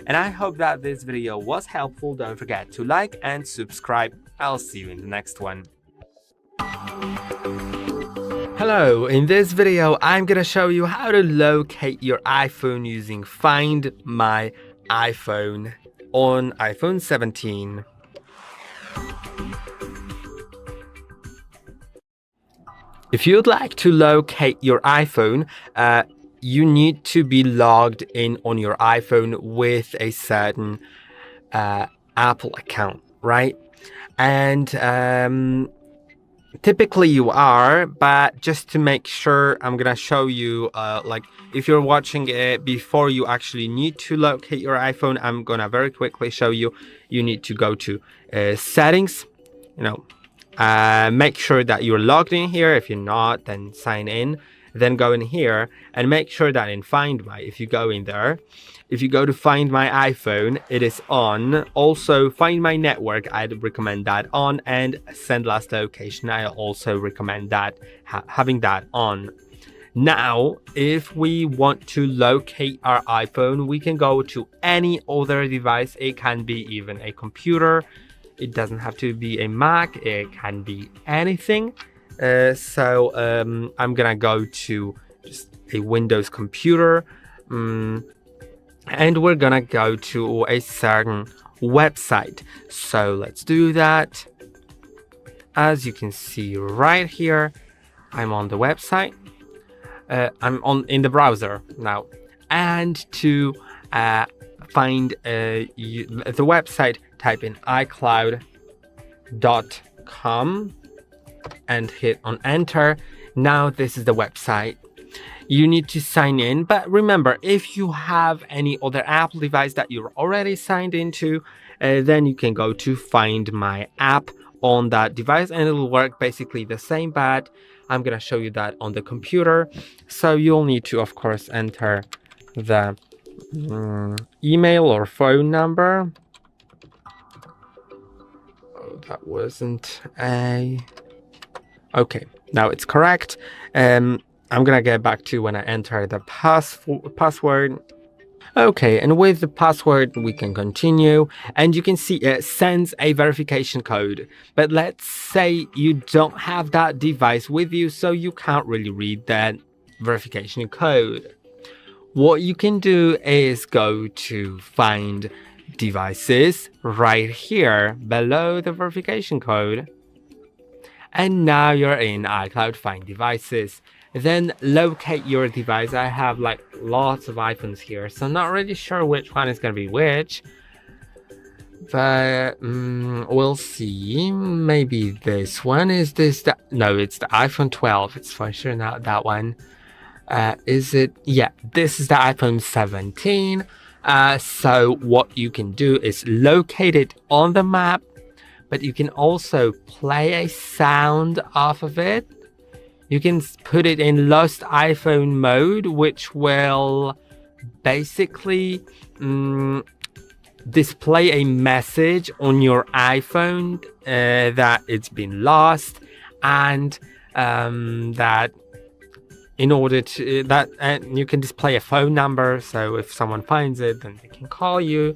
And I hope that this video was helpful. Don't forget to like and subscribe. I'll see you in the next one. Hello, in this video I'm gonna show you how to locate your iPhone using Find My iPhone on iPhone 17. If you'd like to locate your iPhone, you need to be logged in on your iPhone with a certain Apple account, right? And Typically you are, but just to make sure, I'm gonna show you like if you're watching it before you actually need to locate your iPhone, I'm gonna very quickly show you. You need to go to settings, make sure that you're logged in here. If you're not, then sign in, then go in here and make sure that in Find My, if you go in there, if you go to Find My iPhone, it is on. Also, Find My Network, I'd recommend that on, and Send Last Location, I also recommend that, having that on. Now, if we want to locate our iPhone, we can go to any other device. It can be even a computer. It doesn't have to be a Mac. It can be anything. I'm gonna go to just a Windows computer. And we're gonna go to a certain website. So let's do that. As you can see right here, I'm on the website. I'm in the browser now. And to find the website, type in iCloud.com and hit on enter. Now this is the website. You need to sign in, but remember, if you have any other Apple device that you're already signed into, then you can go to Find My App on that device and it'll work basically the same, but I'm gonna show you that on the computer. So you'll need to, of course, enter the email or phone number. Oh, that wasn't a... Okay, now it's correct. I'm gonna get back to when I enter the password. Okay, and with the password we can continue, and you can see it sends a verification code. But let's say you don't have that device with you, so you can't really read that verification code. What you can do is go to Find Devices right here below the verification code. And now you're in iCloud Find Devices. Then locate your device. I have like lots of iPhones here, so I'm not really sure which one is gonna be which. But we'll see. Maybe this one. Is this the... No, it's the iPhone 12. It's for sure not that one. Is it? Yeah, this is the iPhone 17. So what you can do is locate it on the map, but you can also play a sound off of it. You can put it in Lost iPhone mode, which will basically display a message on your iPhone that it's been lost, and that in order to and you can display a phone number, so if someone finds it, then they can call you.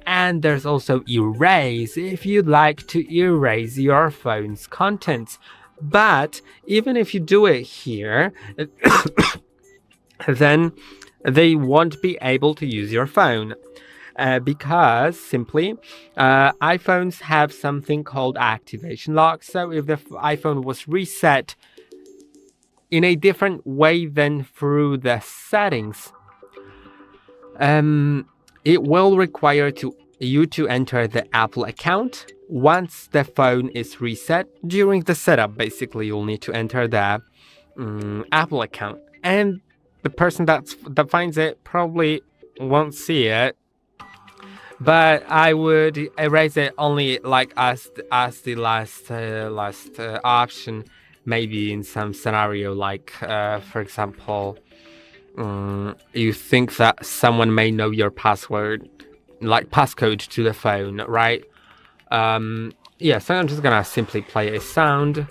And there's also erase if you'd like to erase your phone's contents. But even if you do it here, then they won't be able to use your phone because simply iPhones have something called activation lock. So if the iPhone was reset in a different way than through the settings, it will require you to enter the Apple account. Once the phone is reset, during the setup, basically, you'll need to enter the Apple account. And the person that finds it probably won't see it. But I would erase it only like as the last option. Maybe in some scenario, like for example, you think that someone may know your password, like passcode to the phone, right? Yeah, so I'm just gonna simply play a sound.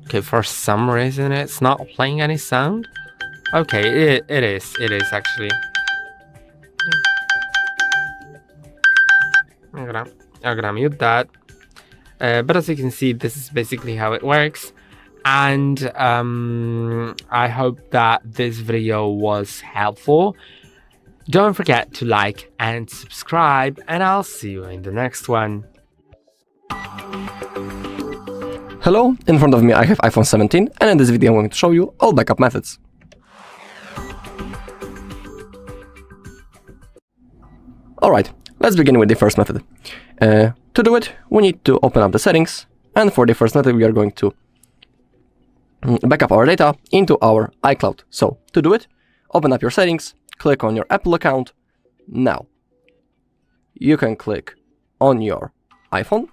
Okay, for some reason it's not playing any sound. Okay, it is actually. I'm gonna mute that. But as you can see, this is basically how it works. And I hope that this video was helpful. Don't forget to like and subscribe, and I'll see you in the next one. Hello, in front of me I have iPhone 17, and in this video I'm going to show you all backup methods. Alright, let's begin with the first method. To To do it, we need to open up the settings, and for the first method we are going to backup our data into our iCloud. So, to do it, open up your settings, click on your Apple account. Now, you can click on your iPhone.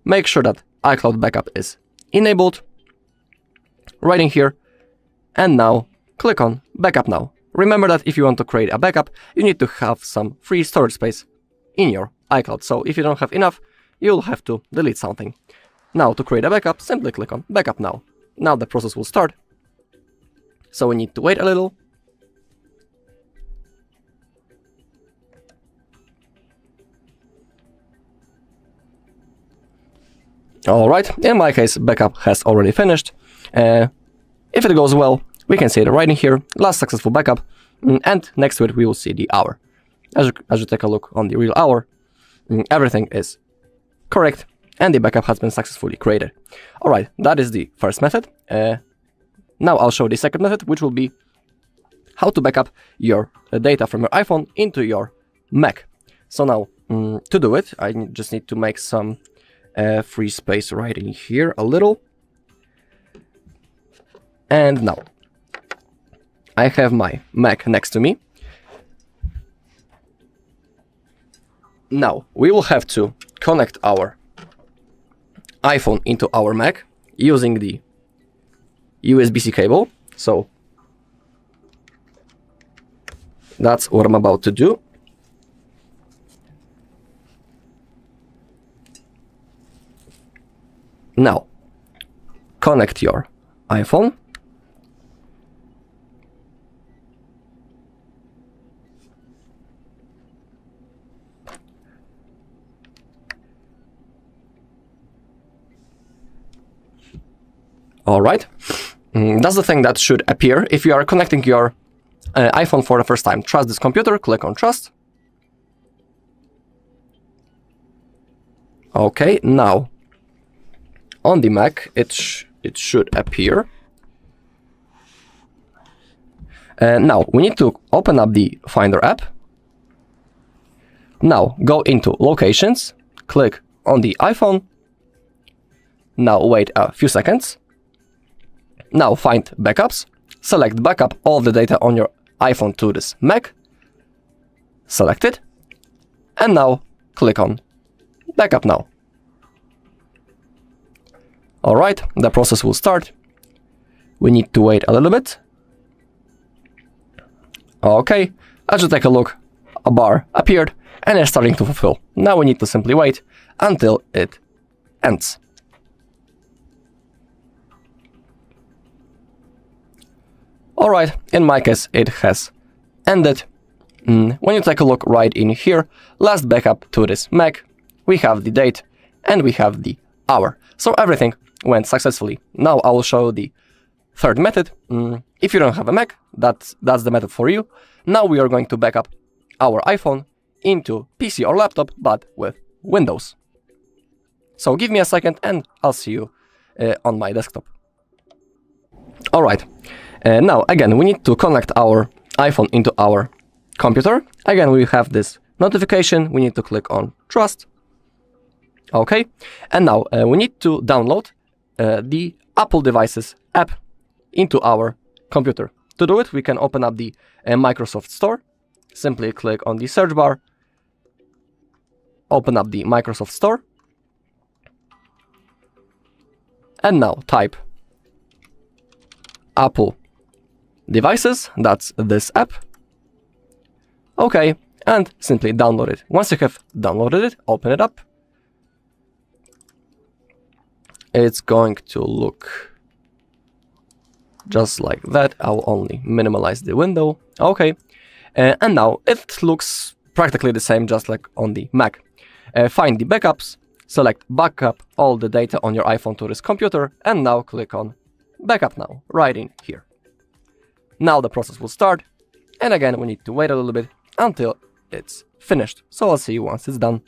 Make sure that iCloud backup is enabled, right in here, and now click on Backup Now. Remember that if you want to create a backup, you need to have some free storage space in your iCloud. So if you don't have enough, you'll have to delete something. Now to create a backup, simply click on Backup Now. Now the process will start. So we need to wait a little. Alright, in my case, backup has already finished. If it goes well, we can see it right in here, last successful backup, and next to it we will see the hour. As you take a look on the real hour, everything is correct, and the backup has been successfully created. Alright, that is the first method. Now I'll show the second method, which will be how to backup your data from your iPhone into your Mac. So now, to do it, I just need to make some free space right in here a little. And now, I have my Mac next to me. Now, we will have to connect our iPhone into our Mac using the USB-C cable. So, that's what I'm about to do. Now, connect your iPhone. Alright, that's the thing that should appear if you are connecting your iPhone for the first time. Trust this computer, click on Trust. Okay, now on the Mac it should appear. Now we need to open up the Finder app. Now go into Locations, click on the iPhone. Now wait a few seconds. Now find Backups, select Backup all the data on your iPhone to this Mac, select it, and now click on Backup Now. Alright, the process will start. We need to wait a little bit. Okay, as you take a look, a bar appeared and is starting to fulfill. Now we need to simply wait until it ends. Alright, in my case it has ended. When you take a look right in here, last backup to this Mac, we have the date and we have the hour. So everything went successfully. Now I will show the third method. If you don't have a Mac, that's the method for you. Now we are going to backup our iPhone into PC or laptop, but with Windows. So give me a second and I'll see you on my desktop. Alright. Now, again, we need to connect our iPhone into our computer. Again, we have this notification. We need to click on Trust. Okay. And now we need to download the Apple Devices app into our computer. To do it, we can open up the Microsoft Store. Simply click on the search bar. Open up the Microsoft Store. And now type Apple Devices, that's this app. Okay, and simply download it. Once you have downloaded it, open it up. It's going to look just like that. I'll only minimize the window. Okay, and now it looks practically the same, just like on the Mac. Find the backups, select Backup all the data on your iPhone to this computer, and now click on Backup Now, right in here. Now the process will start, and again we need to wait a little bit until it's finished. So I'll see you once it's done.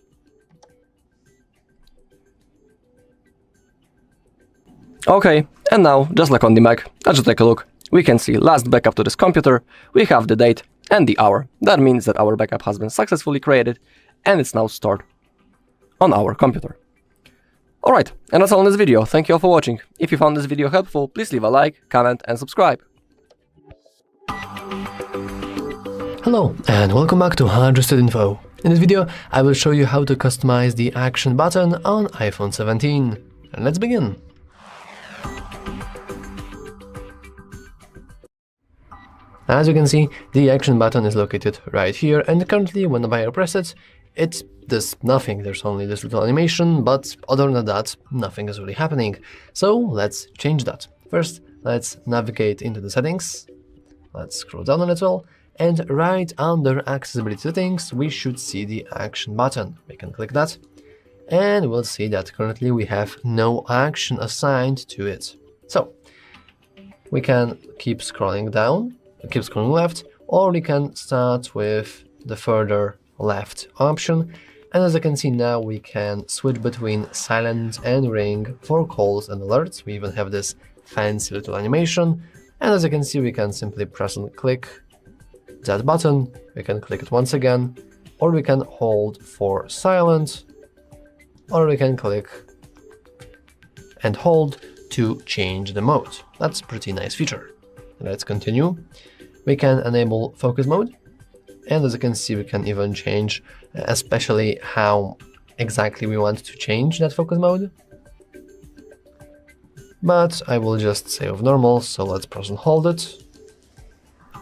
Okay, and now, just like on the Mac, as you take a look, we can see last backup to this computer, we have the date and the hour. That means that our backup has been successfully created, and it's now stored on our computer. Alright, and that's all in this video. Thank you all for watching. If you found this video helpful, please leave a like, comment and subscribe. Hello and welcome back to HardReset.Info. In this video, I will show you how to customize the action button on iPhone 17. And let's begin. As you can see, the action button is located right here, and currently when I press it, it does nothing. There's only this little animation, but other than that, nothing is really happening. So let's change that. First, let's navigate into the settings. Let's scroll down a little, and right under accessibility settings, we should see the action button. We can click that, and we'll see that currently we have no action assigned to it. So we can keep scrolling down, keep scrolling left, or we can start with the further left option. And as you can see now, we can switch between silent and ring for calls and alerts. We even have this fancy little animation. And as you can see, we can simply press and click that button. We can click it once again, or we can hold for silent, or we can click and hold to change the mode. That's a pretty nice feature. Let's continue. We can enable focus mode, and as you can see, we can even change especially how exactly we want to change that focus mode. But I will just save normal, so let's press and hold it.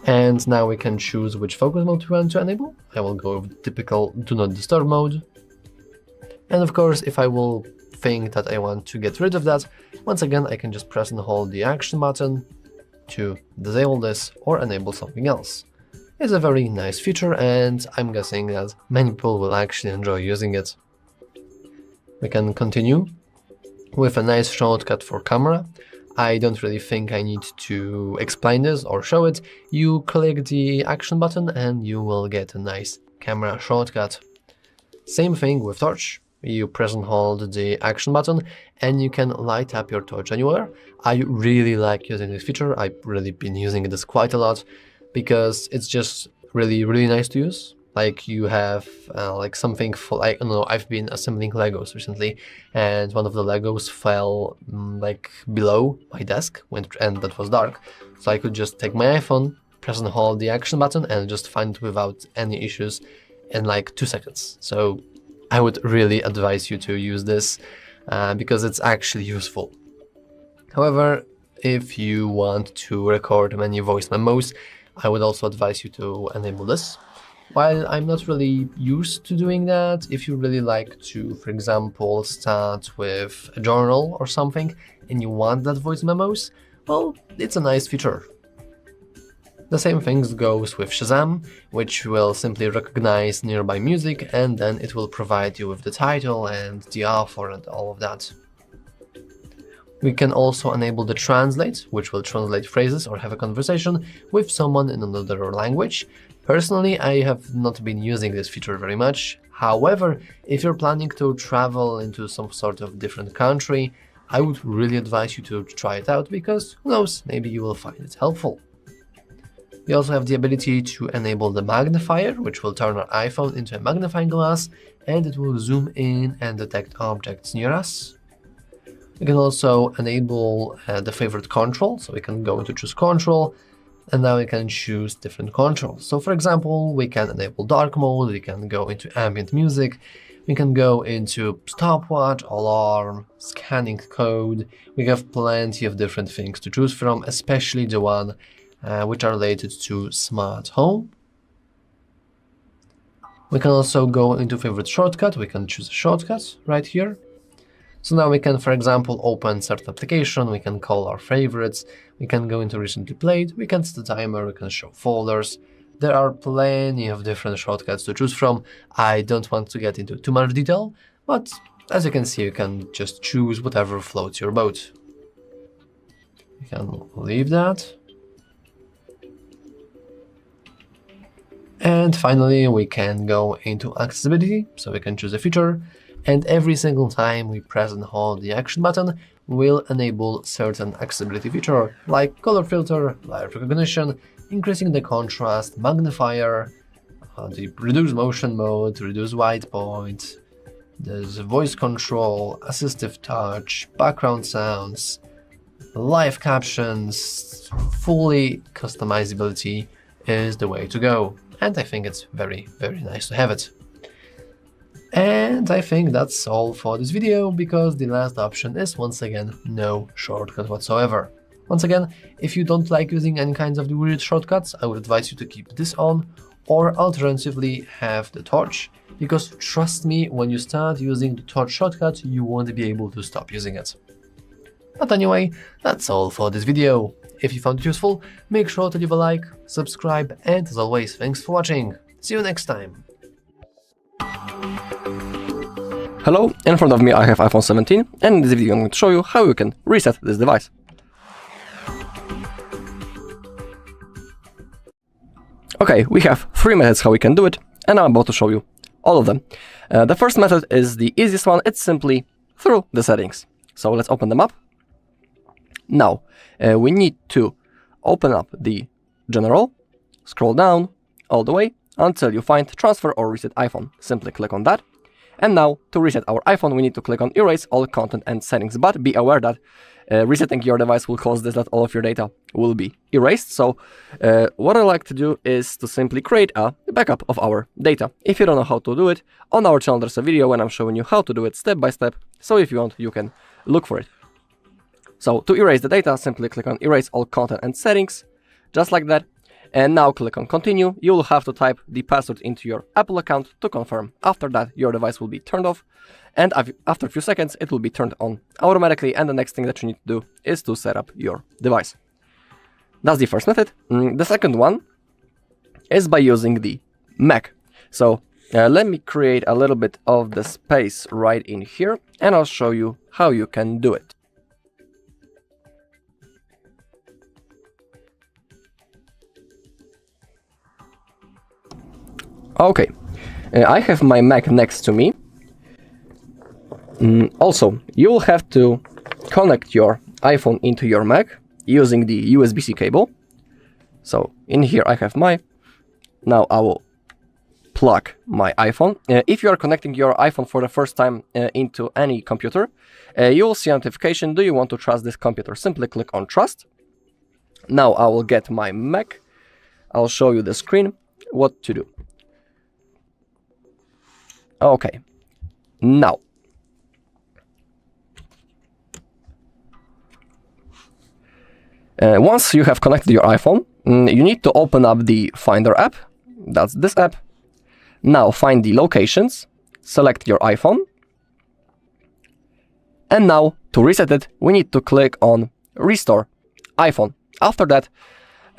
And now we can choose which focus mode we want to enable. I will go with typical do not disturb mode. And of course, if I will think that I want to get rid of that, once again, I can just press and hold the action button to disable this or enable something else. It's a very nice feature, and I'm guessing that many people will actually enjoy using it. We can continue with a nice shortcut for camera. I don't really think I need to explain this or show it. You click the action button and you will get a nice camera shortcut. Same thing with torch. You press and hold the action button and you can light up your torch anywhere. I really like using this feature. I've really been using this quite a lot because it's just really nice to use. Like you have like something for, like, I don't know, I've been assembling Legos recently, and one of the Legos fell like below my desk and that was dark. So I could just take my iPhone, press and hold the action button and just find it without any issues in like 2 seconds. So I would really advise you to use this because it's actually useful. However, if you want to record many voice memos, I would also advise you to enable this. While I'm not really used to doing that, if you really like to, for example, start with a journal or something and you want that voice memos, well, it's a nice feature. The same thing goes with Shazam, which will simply recognize nearby music and then it will provide you with the title and the author and all of that. We can also enable the translate, which will translate phrases or have a conversation with someone in another language. Personally, I have not been using this feature very much. However, if you're planning to travel into some sort of different country, I would really advise you to try it out because who knows, maybe you will find it helpful. We also have the ability to enable the magnifier, which will turn our iPhone into a magnifying glass and it will zoom in and detect objects near us. We can also enable the favorite control, so we can go into choose control, and now we can choose different controls. So for example, we can enable dark mode, we can go into ambient music, we can go into stopwatch, alarm, scanning code. We have plenty of different things to choose from, especially the one which are related to smart home. We can also go into favorite shortcut, we can choose a shortcut right here. So now we can, for example, open certain application, we can call our favorites, we can go into recently played, we can set a timer, we can show folders. There are plenty of different shortcuts to choose from. I don't want to get into too much detail, but as you can see, you can just choose whatever floats your boat. You can leave that. And finally, we can go into accessibility, so we can choose a feature. And every single time we press and hold the action button, we'll enable certain accessibility feature, like color filter, live recognition, increasing the contrast, magnifier, the reduce motion mode, reduce white point, there's voice control, assistive touch, background sounds, live captions. Fully customizability is the way to go, and I think it's very, very nice to have it. And I think that's all for this video, because the last option is once again no shortcut whatsoever. Once again, if you don't like using any kinds of the weird shortcuts, I would advise you to keep this on, or alternatively have the torch, because trust me, when you start using the torch shortcut, you won't be able to stop using it. But anyway, that's all for this video. If you found it useful, make sure to leave a like, subscribe, and as always, thanks for watching. See you next time. Hello, in front of me I have iPhone 17, and in this video I'm going to show you how you can reset this device. Okay, we have 3 methods how we can do it, and I'm about to show you all of them. The first method is the easiest one. It's simply through the settings. So let's open them up. Now, we need to open up the general, scroll down all the way until you find transfer or reset iPhone. Simply click on that. And now, to reset our iPhone, we need to click on erase all content and settings. But be aware that resetting your device will cause this, that all of your data will be erased. So what I like to do is to simply create a backup of our data. If you don't know how to do it, on our channel there's a video when I'm showing you how to do it step by step. So if you want, you can look for it. So to erase the data, simply click on erase all content and settings, just like that. And now click on continue. You will have to type the password into your Apple account to confirm. After that, your device will be turned off, and after a few seconds, it will be turned on automatically. And the next thing that you need to do is to set up your device. That's the first method. The second one is by using the Mac. So let me create a little bit of the space right in here, and I'll show you how you can do it. Okay, I have my Mac next to me. Also, you will have to connect your iPhone into your Mac using the USB-C cable. So in here I have now I will plug my iPhone. If you are connecting your iPhone for the first time into any computer, you will see a notification, do you want to trust this computer? Simply click on trust. Now I will get my Mac. I'll show you the screen, what to do. Okay, now once you have connected your iPhone, you need to open up the Finder app. That's this app. Now find the locations, select your iPhone, and now to reset it, we need to click on Restore iPhone. After that,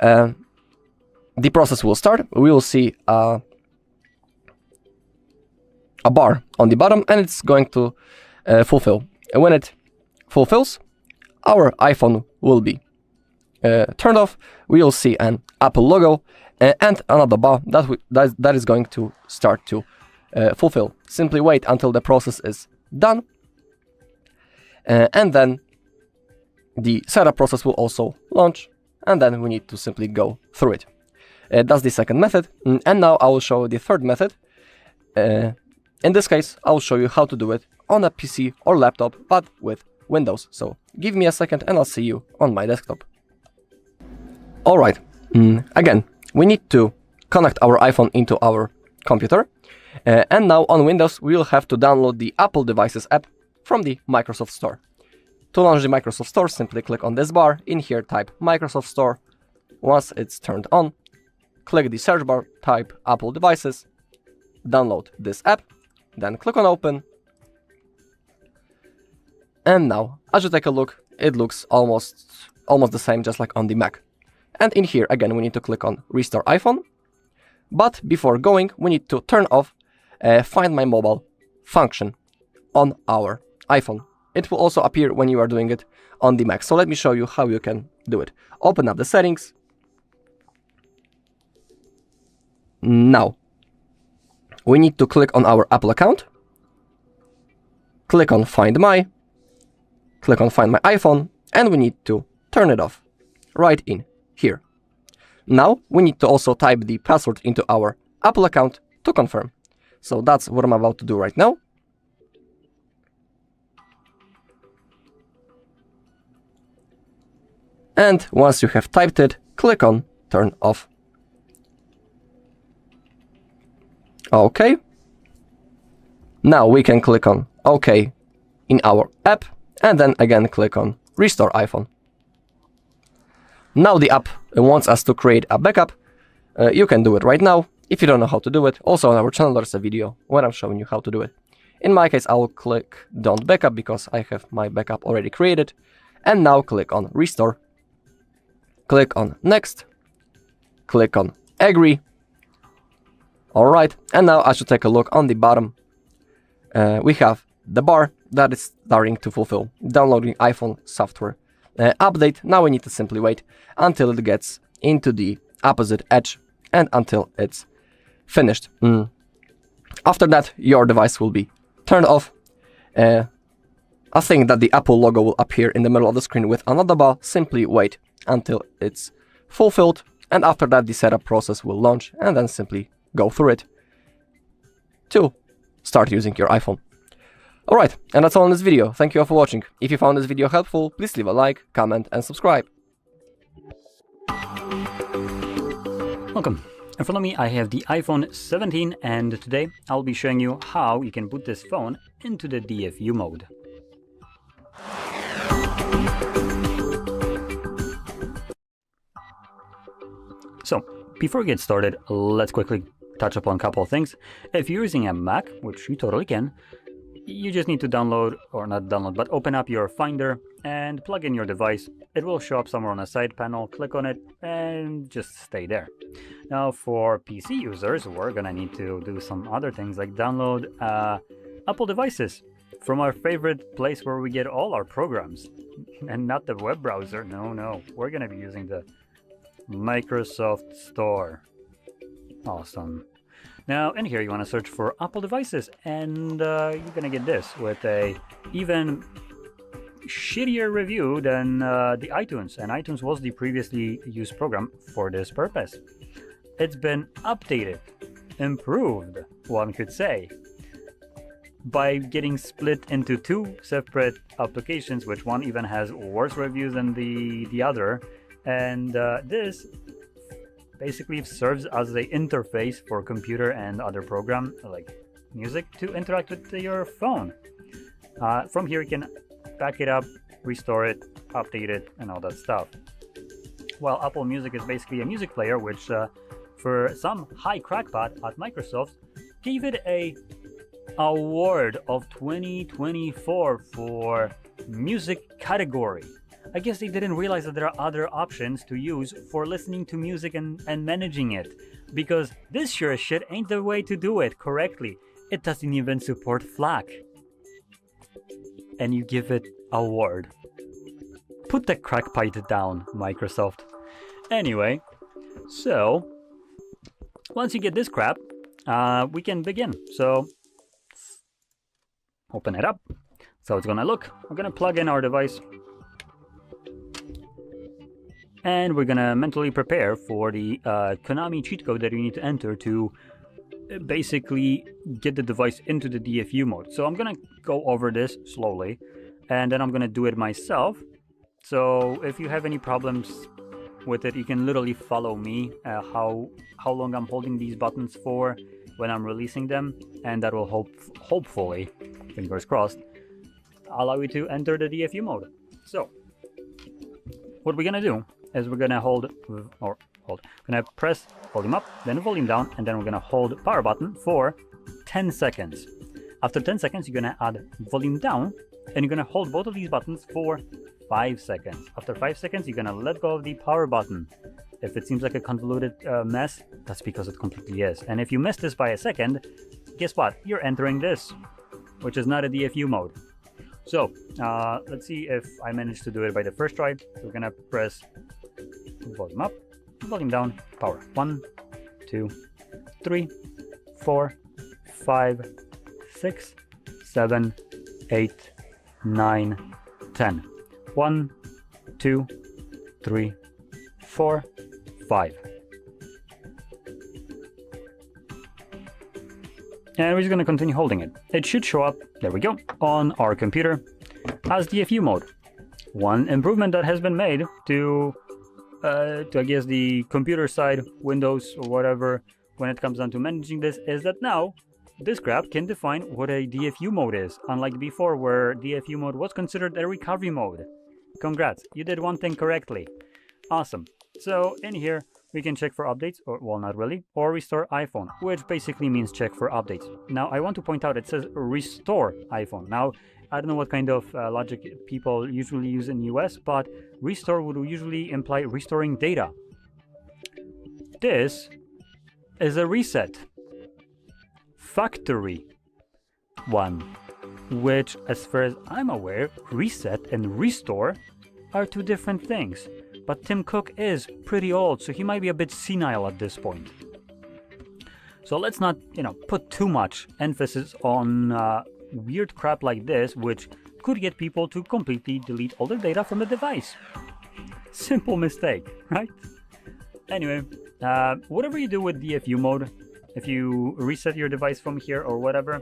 the process will start. We will see a bar on the bottom, and it's going to fulfill. And when it fulfills, our iPhone will be turned off. We will see an Apple logo and another bar that is going to start to fulfill. Simply wait until the process is done, and then the setup process will also launch, and then we need to simply go through it. That's the second method, and now I will show you the third method. In this case, I'll show you how to do it on a PC or laptop, but with Windows. So give me a second and I'll see you on my desktop. Alright, again, we need to connect our iPhone into our computer. And now on Windows, we will have to download the Apple Devices app from the Microsoft Store. To launch the Microsoft Store, simply click on this bar. In here, type Microsoft Store. Once it's turned on, click the search bar, type Apple Devices, download this app. Then click on open. And now, as you take a look, it looks almost the same, just like on the Mac. And in here, again, we need to click on Restore iPhone. But before going, we need to turn off Find My Mobile function on our iPhone. It will also appear when you are doing it on the Mac. So let me show you how you can do it. Open up the settings. Now, we need to click on our Apple account, click on Find My, click on Find My iPhone, and we need to turn it off right in here. Now, we need to also type the password into our Apple account to confirm. So that's what I'm about to do right now. And once you have typed it, click on Turn Off. OK. Now we can click on OK in our app, and then again click on Restore iPhone. Now the app wants us to create a backup. You can do it right now. If you don't know how to do it, also on our channel there's a video where I'm showing you how to do it. In my case, I will click Don't Backup because I have my backup already created. And now click on Restore. Click on Next. Click on Agree. Alright, and now I should take a look on the bottom. We have the bar that is starting to fulfill downloading iPhone software update. Now we need to simply wait until it gets into the opposite edge and until it's finished. After that, your device will be turned off. I think that the Apple logo will appear in the middle of the screen with another bar. Simply wait until it's fulfilled, and after that the setup process will launch, and then simply go through it to start using your iPhone. Alright, and that's all in this video. Thank you all for watching. If you found this video helpful, please leave a like, comment and subscribe. Welcome. In front of me I have the iPhone 17, and today I'll be showing you how you can boot this phone into the DFU mode. So, before we get started, let's quickly touch upon a couple of things. If you're using a Mac, which you totally can, you just need to download, or not download, but open up your Finder and plug in your device. It will show up somewhere on the side panel, click on it, and just stay there. Now for PC users, we're gonna need to do some other things like download Apple devices from our favorite place where we get all our programs, and not the web browser. No, we're gonna be using the Microsoft Store. Awesome. Now in here you want to search for Apple devices, and you're gonna get this with a even shittier review than the iTunes, and iTunes was the previously used program for this purpose. It's been updated, improved, one could say, by getting split into two separate applications, which one even has worse reviews than the other, and this basically serves as the interface for computer and other program like music to interact with your phone. From here you can back it up, restore it, update it, and all that stuff. Well, Apple Music is basically a music player, which for some high crackpot at Microsoft gave it a award of 2024 for music category. I guess they didn't realize that there are other options to use for listening to music and managing it, because this sure as shit ain't the way to do it correctly. It doesn't even support FLAC. And you give it award. Put the crackpot down, Microsoft. Anyway, so once you get this crap, we can begin. So open it up. So it's gonna look. We're gonna plug in our device. And we're gonna mentally prepare for the Konami cheat code that you need to enter to basically get the device into the DFU mode. So I'm gonna go over this slowly, and then I'm gonna do it myself. So if you have any problems with it, you can literally follow me, how long I'm holding these buttons for when I'm releasing them, and that will hopefully, fingers crossed, allow you to enter the DFU mode. So what we're gonna do is we're gonna gonna press volume up, then volume down, and then we're gonna hold power button for 10 seconds. After 10 seconds, you're gonna add volume down, and you're gonna hold both of these buttons for 5 seconds. After 5 seconds, you're gonna let go of the power button. If it seems like a convoluted mess, that's because it completely is. And if you miss this by a second, guess what? You're entering this, which is not a DFU mode. So let's see if I managed to do it by the first try. So we're gonna press volume up, volume down, power. 1, 2, 3, 4, 5, 6, 7, 8, 9, 10. 1, 2, 3, 4, 5. and we're just going to continue holding it. It should show up, there we go, on our computer as DFU mode. One improvement that has been made to I guess the computer side, Windows or whatever, when it comes down to managing this, is that now this graph can define what a DFU mode is, unlike before where DFU mode was considered a recovery mode. Congrats, you did one thing correctly. Awesome. So in here we can check for updates, or well, not really, or restore iPhone, which basically means check for updates. Now I want to point out it says restore iPhone. Now I don't know what kind of logic people usually use in the US, but restore would usually imply restoring data. This is a reset. Factory one, which as far as I'm aware, reset and restore are two different things. But Tim Cook is pretty old, so he might be a bit senile at this point. So let's not, put too much emphasis on weird crap like this, which could get people to completely delete all their data from the device. Simple mistake, right? Anyway, whatever you do with DFU mode, if you reset your device from here or whatever,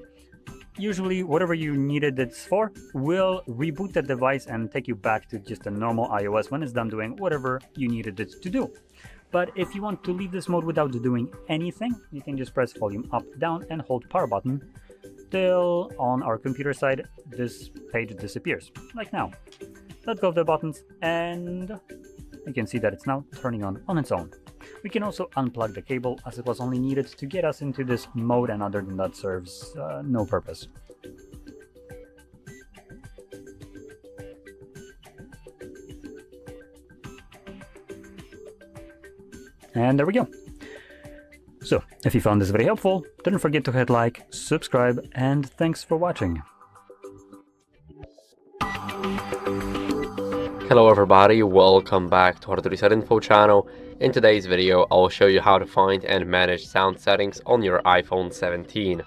usually whatever you needed it for will reboot the device and take you back to just a normal iOS when it's done doing whatever you needed it to do. But if you want to leave this mode without doing anything, you can just press volume up, down, and hold power button till on our computer side this page disappears, like now. Let go of the buttons and you can see that it's now turning on its own. We can also unplug the cable, as it was only needed to get us into this mode, and other than that serves no purpose. And there we go. So, if you found this very helpful, don't forget to hit like, subscribe, and thanks for watching. Hello everybody, welcome back to HardReset.Info channel. In today's video, I will show you how to find and manage sound settings on your iPhone 17.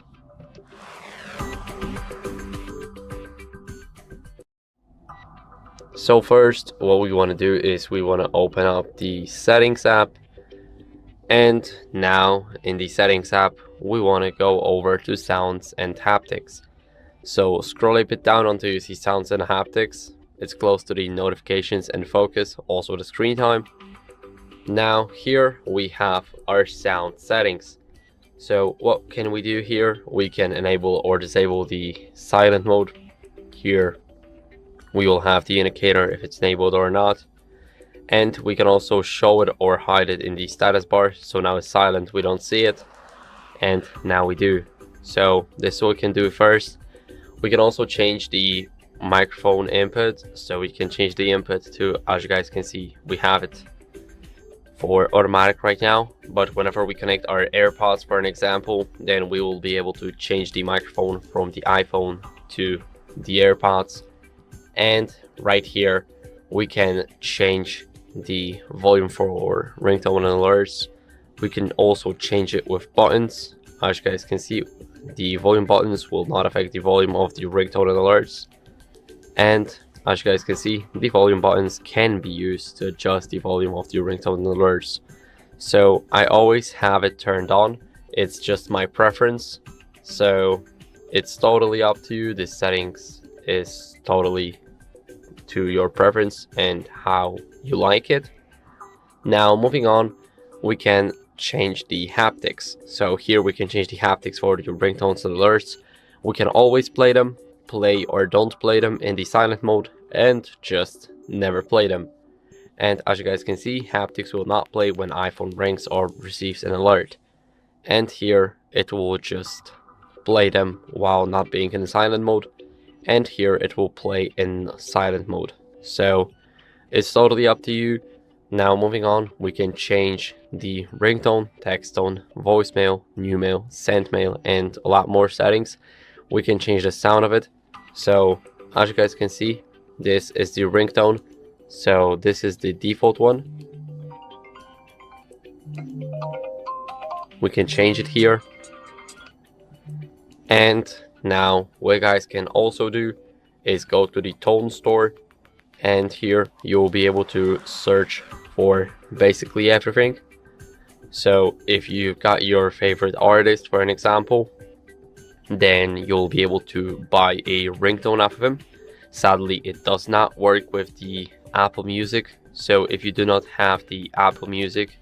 So first, what we want to do is we want to open up the Settings app. And now, in the Settings app, we want to go over to Sounds and Haptics. So scroll a bit down until you see Sounds and Haptics. It's close to the notifications and focus, also the screen time. Now here we have our sound settings. So what can we do here? We can enable or disable the silent mode. Here we will have the indicator if it's enabled or not. And we can also show it or hide it in the status bar. So now it's silent, we don't see it. And now we do. So this is what we can do first. We can also change the microphone input, so we can change the input to, as you guys can see, we have it for automatic right now, but whenever we connect our AirPods for an example, then we will be able to change the microphone from the iPhone to the AirPods. And right here we can change the volume for our ringtone and alerts. We can also change it with buttons. As you guys can see, the volume buttons will not affect the volume of the ringtone and alerts. And as you guys can see, the volume buttons can be used to adjust the volume of the ringtone and alerts. So I always have it turned on. It's just my preference. So it's totally up to you. The settings is totally to your preference and how you like it. Now moving on, we can change the haptics. So here we can change the haptics for the ringtones and alerts. We can always play them, play or don't play them in the silent mode, and just never play them. And as you guys can see, haptics will not play when iPhone rings or receives an alert. And here it will just play them while not being in silent mode. And here it will play in silent mode. So it's totally up to you. Now moving on, we can change the ringtone, text tone, voicemail, new mail, sent mail, and a lot more settings. We can change the sound of it. So as you guys can see, this is the ringtone. So this is the default one. We can change it here. And now what you guys can also do is go to the tone store, and here you'll be able to search for basically everything. So if you've got your favorite artist for an example, then you'll be able to buy a ringtone off of him. Sadly, it does not work with the Apple Music, so if you do not have the Apple Music,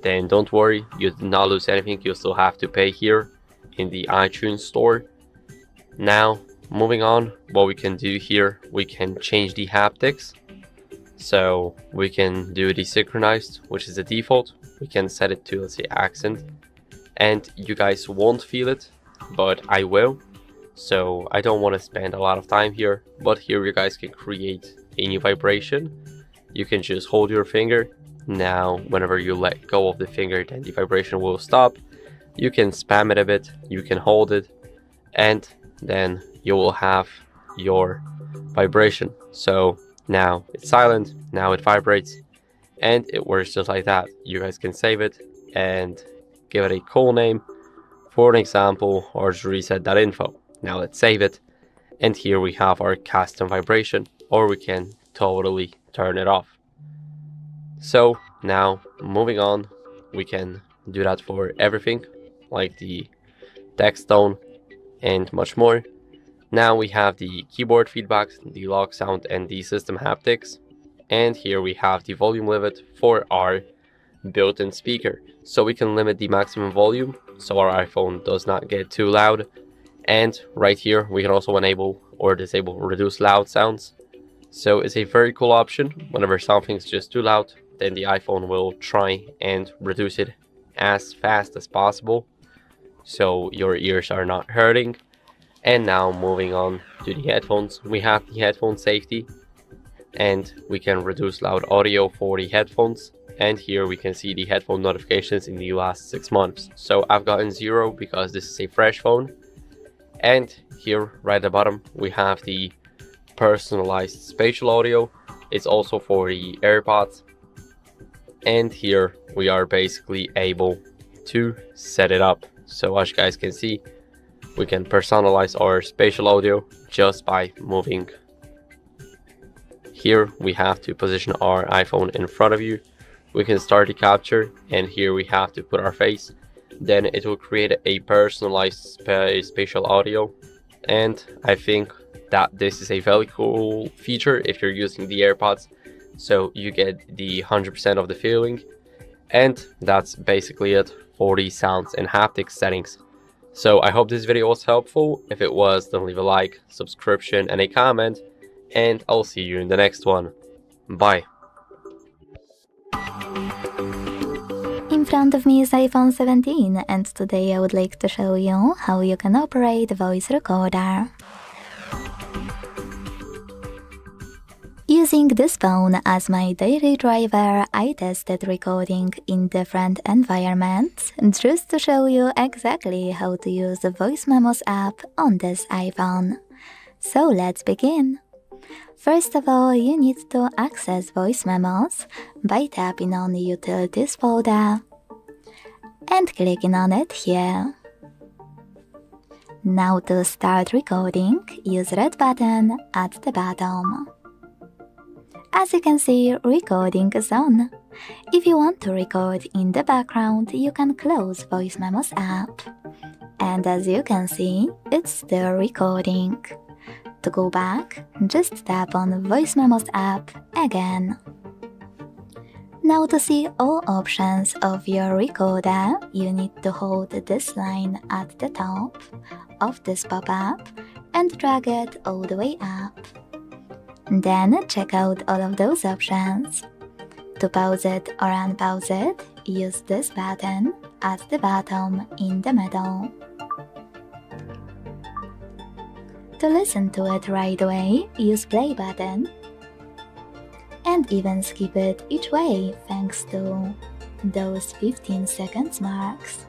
then don't worry, you did not lose anything. You'll still have to pay here in the iTunes store. Now, moving on, what we can do here, we can change the haptics. So we can do the synchronized, which is the default. We can set it to, let's say, accent, and you guys won't feel it, but I will. So I don't want to spend a lot of time here, but here you guys can create a new vibration. You can just hold your finger. Now, whenever you let go of the finger, then the vibration will stop. You can spam it a bit, you can hold it, and then you will have your vibration. So now it's silent, now it vibrates, and it works just like that. You guys can save it and give it a cool name, for an example, HardReset.Info. Now let's save it, and here we have our custom vibration, or we can totally turn it off. So now, moving on, we can do that for everything, like the text tone and much more. Now we have the keyboard feedback, the log sound, and the system haptics. And here we have the volume limit for our built-in speaker. So we can limit the maximum volume so our iPhone does not get too loud. And right here, we can also enable or disable reduce loud sounds. So it's a very cool option. Whenever something's just too loud, then the iPhone will try and reduce it as fast as possible, so your ears are not hurting. And now moving on to the headphones, we have the headphone safety, and we can reduce loud audio for the headphones. And here we can see the headphone notifications in the last 6 months. So I've gotten 0 because this is a fresh phone. And here right at the bottom, we have the personalized spatial audio. It's also for the AirPods. And here we are basically able to set it up. So as you guys can see, we can personalize our spatial audio just by moving. Here we have to position our iPhone in front of you. We can start the capture, and here we have to put our face. Then it will create a personalized spatial audio. And I think that this is a very cool feature if you're using the AirPods. So you get the 100% of the feeling. And that's basically it for the sounds and haptics settings. So I hope this video was helpful. If it was, then leave a like, subscription, and a comment. And I'll see you in the next one. Bye. In front of me is iPhone 17, and today I would like to show you how you can operate voice recorder. Using this phone as my daily driver, I tested recording in different environments just to show you exactly how to use the Voice Memos app on this iPhone. So let's begin. First of all, you need to access Voice Memos by tapping on the Utilities folder and clicking on it here. Now to start recording, use red button at the bottom. As you can see, recording is on. If you want to record in the background, you can close Voice Memos app. And as you can see, it's still recording. To go back, just tap on Voice Memos app again. Now to see all options of your recorder, you need to hold this line at the top of this pop-up and drag it all the way up. Then check out all of those options. To pause it or unpause it, use this button at the bottom in the middle. To listen to it right away, use play button. And even skip it each way thanks to those 15 seconds marks.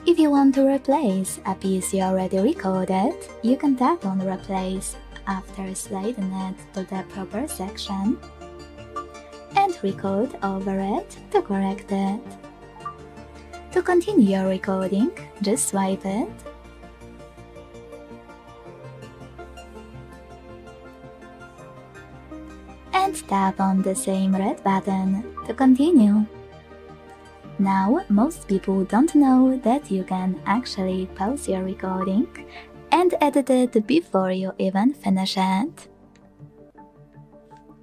If you want to replace a piece you already recorded, you can tap on Replace after sliding it to the proper section and record over it to correct it. To continue your recording, just swipe it and tap on the same red button to continue. Now, most people don't know that you can actually pause your recording and edit it before you even finish it.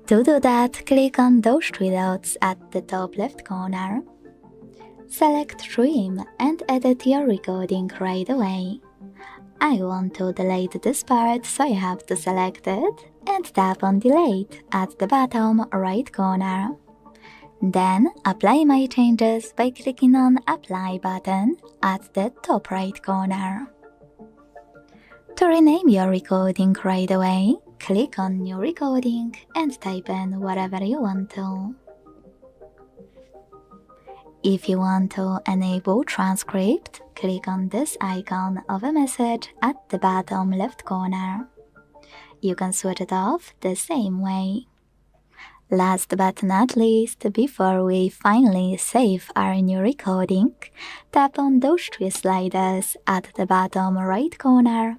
To do that, click on those three dots at the top left corner. Select Trim and edit your recording right away. I want to delete this part, so I have to select it and tap on Delete at the bottom right corner. Then apply my changes by clicking on Apply button at the top right corner. To rename your recording right away, click on New Recording and type in whatever you want to. If you want to enable transcript, click on this icon of a message at the bottom left corner. You can switch it off the same way. Last but not least, before we finally save our new recording, tap on those three sliders at the bottom right corner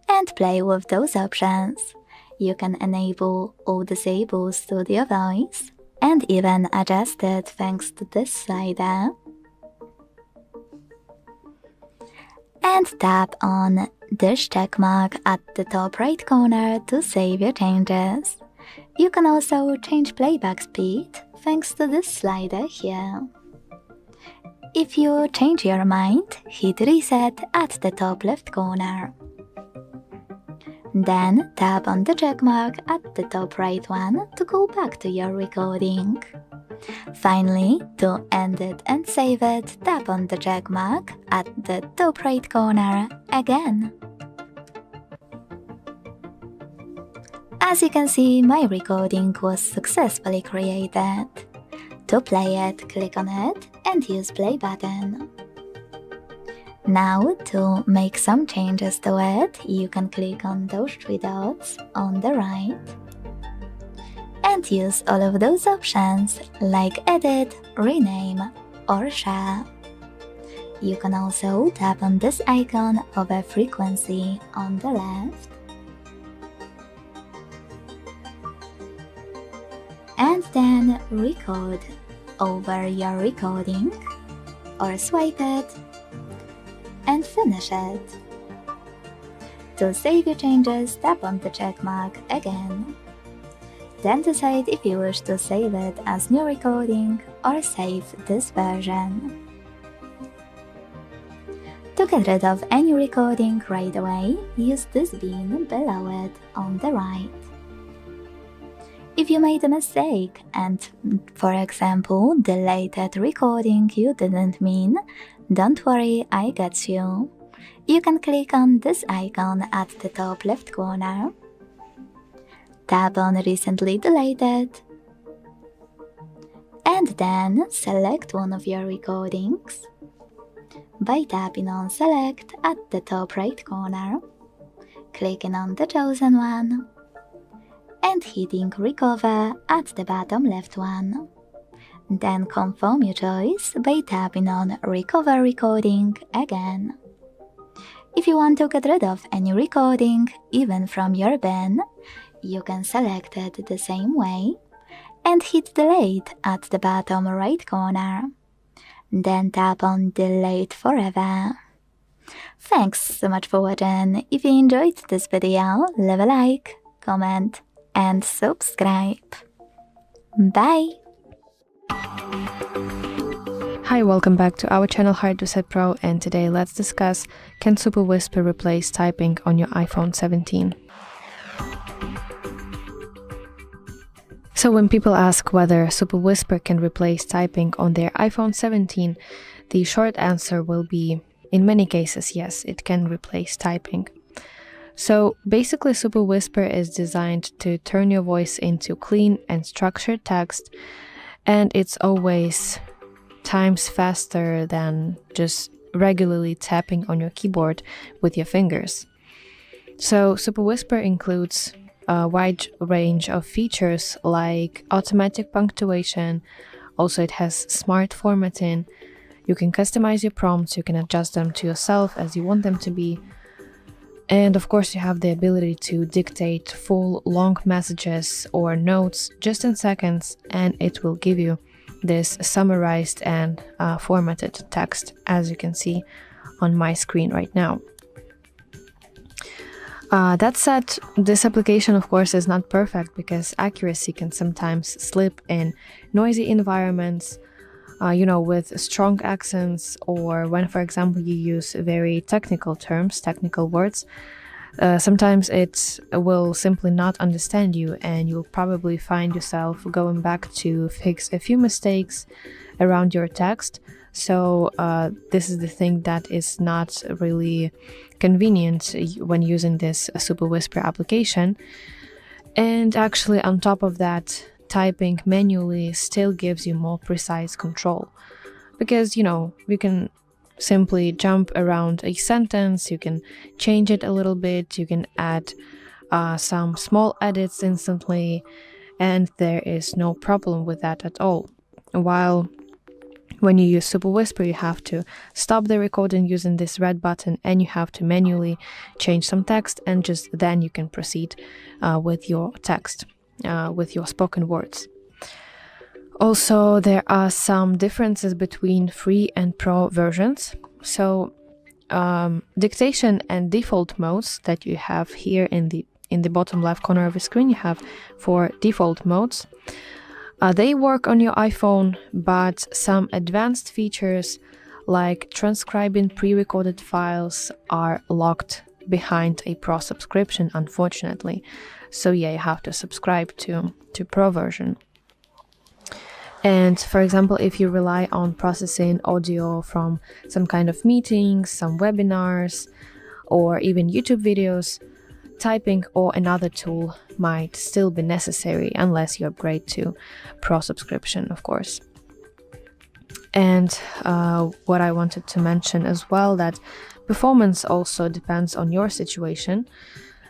and play with those options. You can enable or disable Studio Voice and even adjust it thanks to this slider. And tap on this checkmark at the top right corner to save your changes. You can also change playback speed thanks to this slider here. If you change your mind, hit Reset at the top left corner. Then tap on the checkmark at the top right one to go back to your recording. Finally, to end it and save it, tap on the checkmark at the top right corner again. As you can see, my recording was successfully created. To play it, click on it and use play button. Now, to make some changes to it, you can click on those three dots on the right and use all of those options like edit, rename or share. You can also tap on this icon of a frequency on the left and then record over your recording or swipe it and finish it. To save your changes, tap on the checkmark again. Then decide if you wish to save it as new recording or save this version. To get rid of any recording right away, use this bin below it on the right. If you made a mistake and, for example, deleted recording you didn't mean, don't worry, I got you. You can click on this icon at the top left corner. Tap on Recently Deleted. And then select one of your recordings by tapping on Select at the top right corner, clicking on the chosen one, and hitting Recover at the bottom left one. Then confirm your choice by tapping on Recover Recording again. If you want to get rid of any recording, even from your bin, you can select it the same way and hit Delete at the bottom right corner. Then tap on Delete Forever. Thanks so much for watching. If you enjoyed this video, leave a like, comment and subscribe. Bye! Hi, welcome back to our channel HardReset Pro, and today let's discuss, can Super Whisper replace typing on your iPhone 17? So when people ask whether Super Whisper can replace typing on their iPhone 17, the short answer will be, in many cases, yes, it can replace typing. So basically, Super Whisper is designed to turn your voice into clean and structured text, and it's always times faster than just regularly tapping on your keyboard with your fingers. So Super Whisper includes a wide range of features like automatic punctuation. Also, it has smart formatting. You can customize your prompts, you can adjust them to yourself as you want them to be. And of course, you have the ability to dictate full long messages or notes just in seconds, and it will give you this summarized and formatted text, as you can see on my screen right now. That said, this application of course is not perfect because accuracy can sometimes slip in noisy environments, with strong accents, or when, for example, you use very technical terms, technical words. Sometimes it will simply not understand you, and you'll probably find yourself going back to fix a few mistakes around your text. So this is the thing that is not really convenient when using this Super Whisper application. And actually, on top of that, typing manually still gives you more precise control, because you can simply jump around a sentence, you can change it a little bit, you can add some small edits instantly, and there is no problem with that at all. While when you use Super Whisper, you have to stop the recording using this red button, and you have to manually change some text, and just then you can proceed with your text, with your spoken words. Also, there are some differences between free and pro versions. So dictation and default modes that you have here in the bottom left corner of the screen, you have 4 default modes. They work on your iPhone, but some advanced features like transcribing pre-recorded files are locked behind a pro subscription, unfortunately. So yeah, you have to subscribe to pro version. And for example, if you rely on processing audio from some kind of meetings, some webinars, or even YouTube videos, typing or another tool might still be necessary unless you upgrade to pro subscription, of course. And what I wanted to mention as well, that performance also depends on your situation,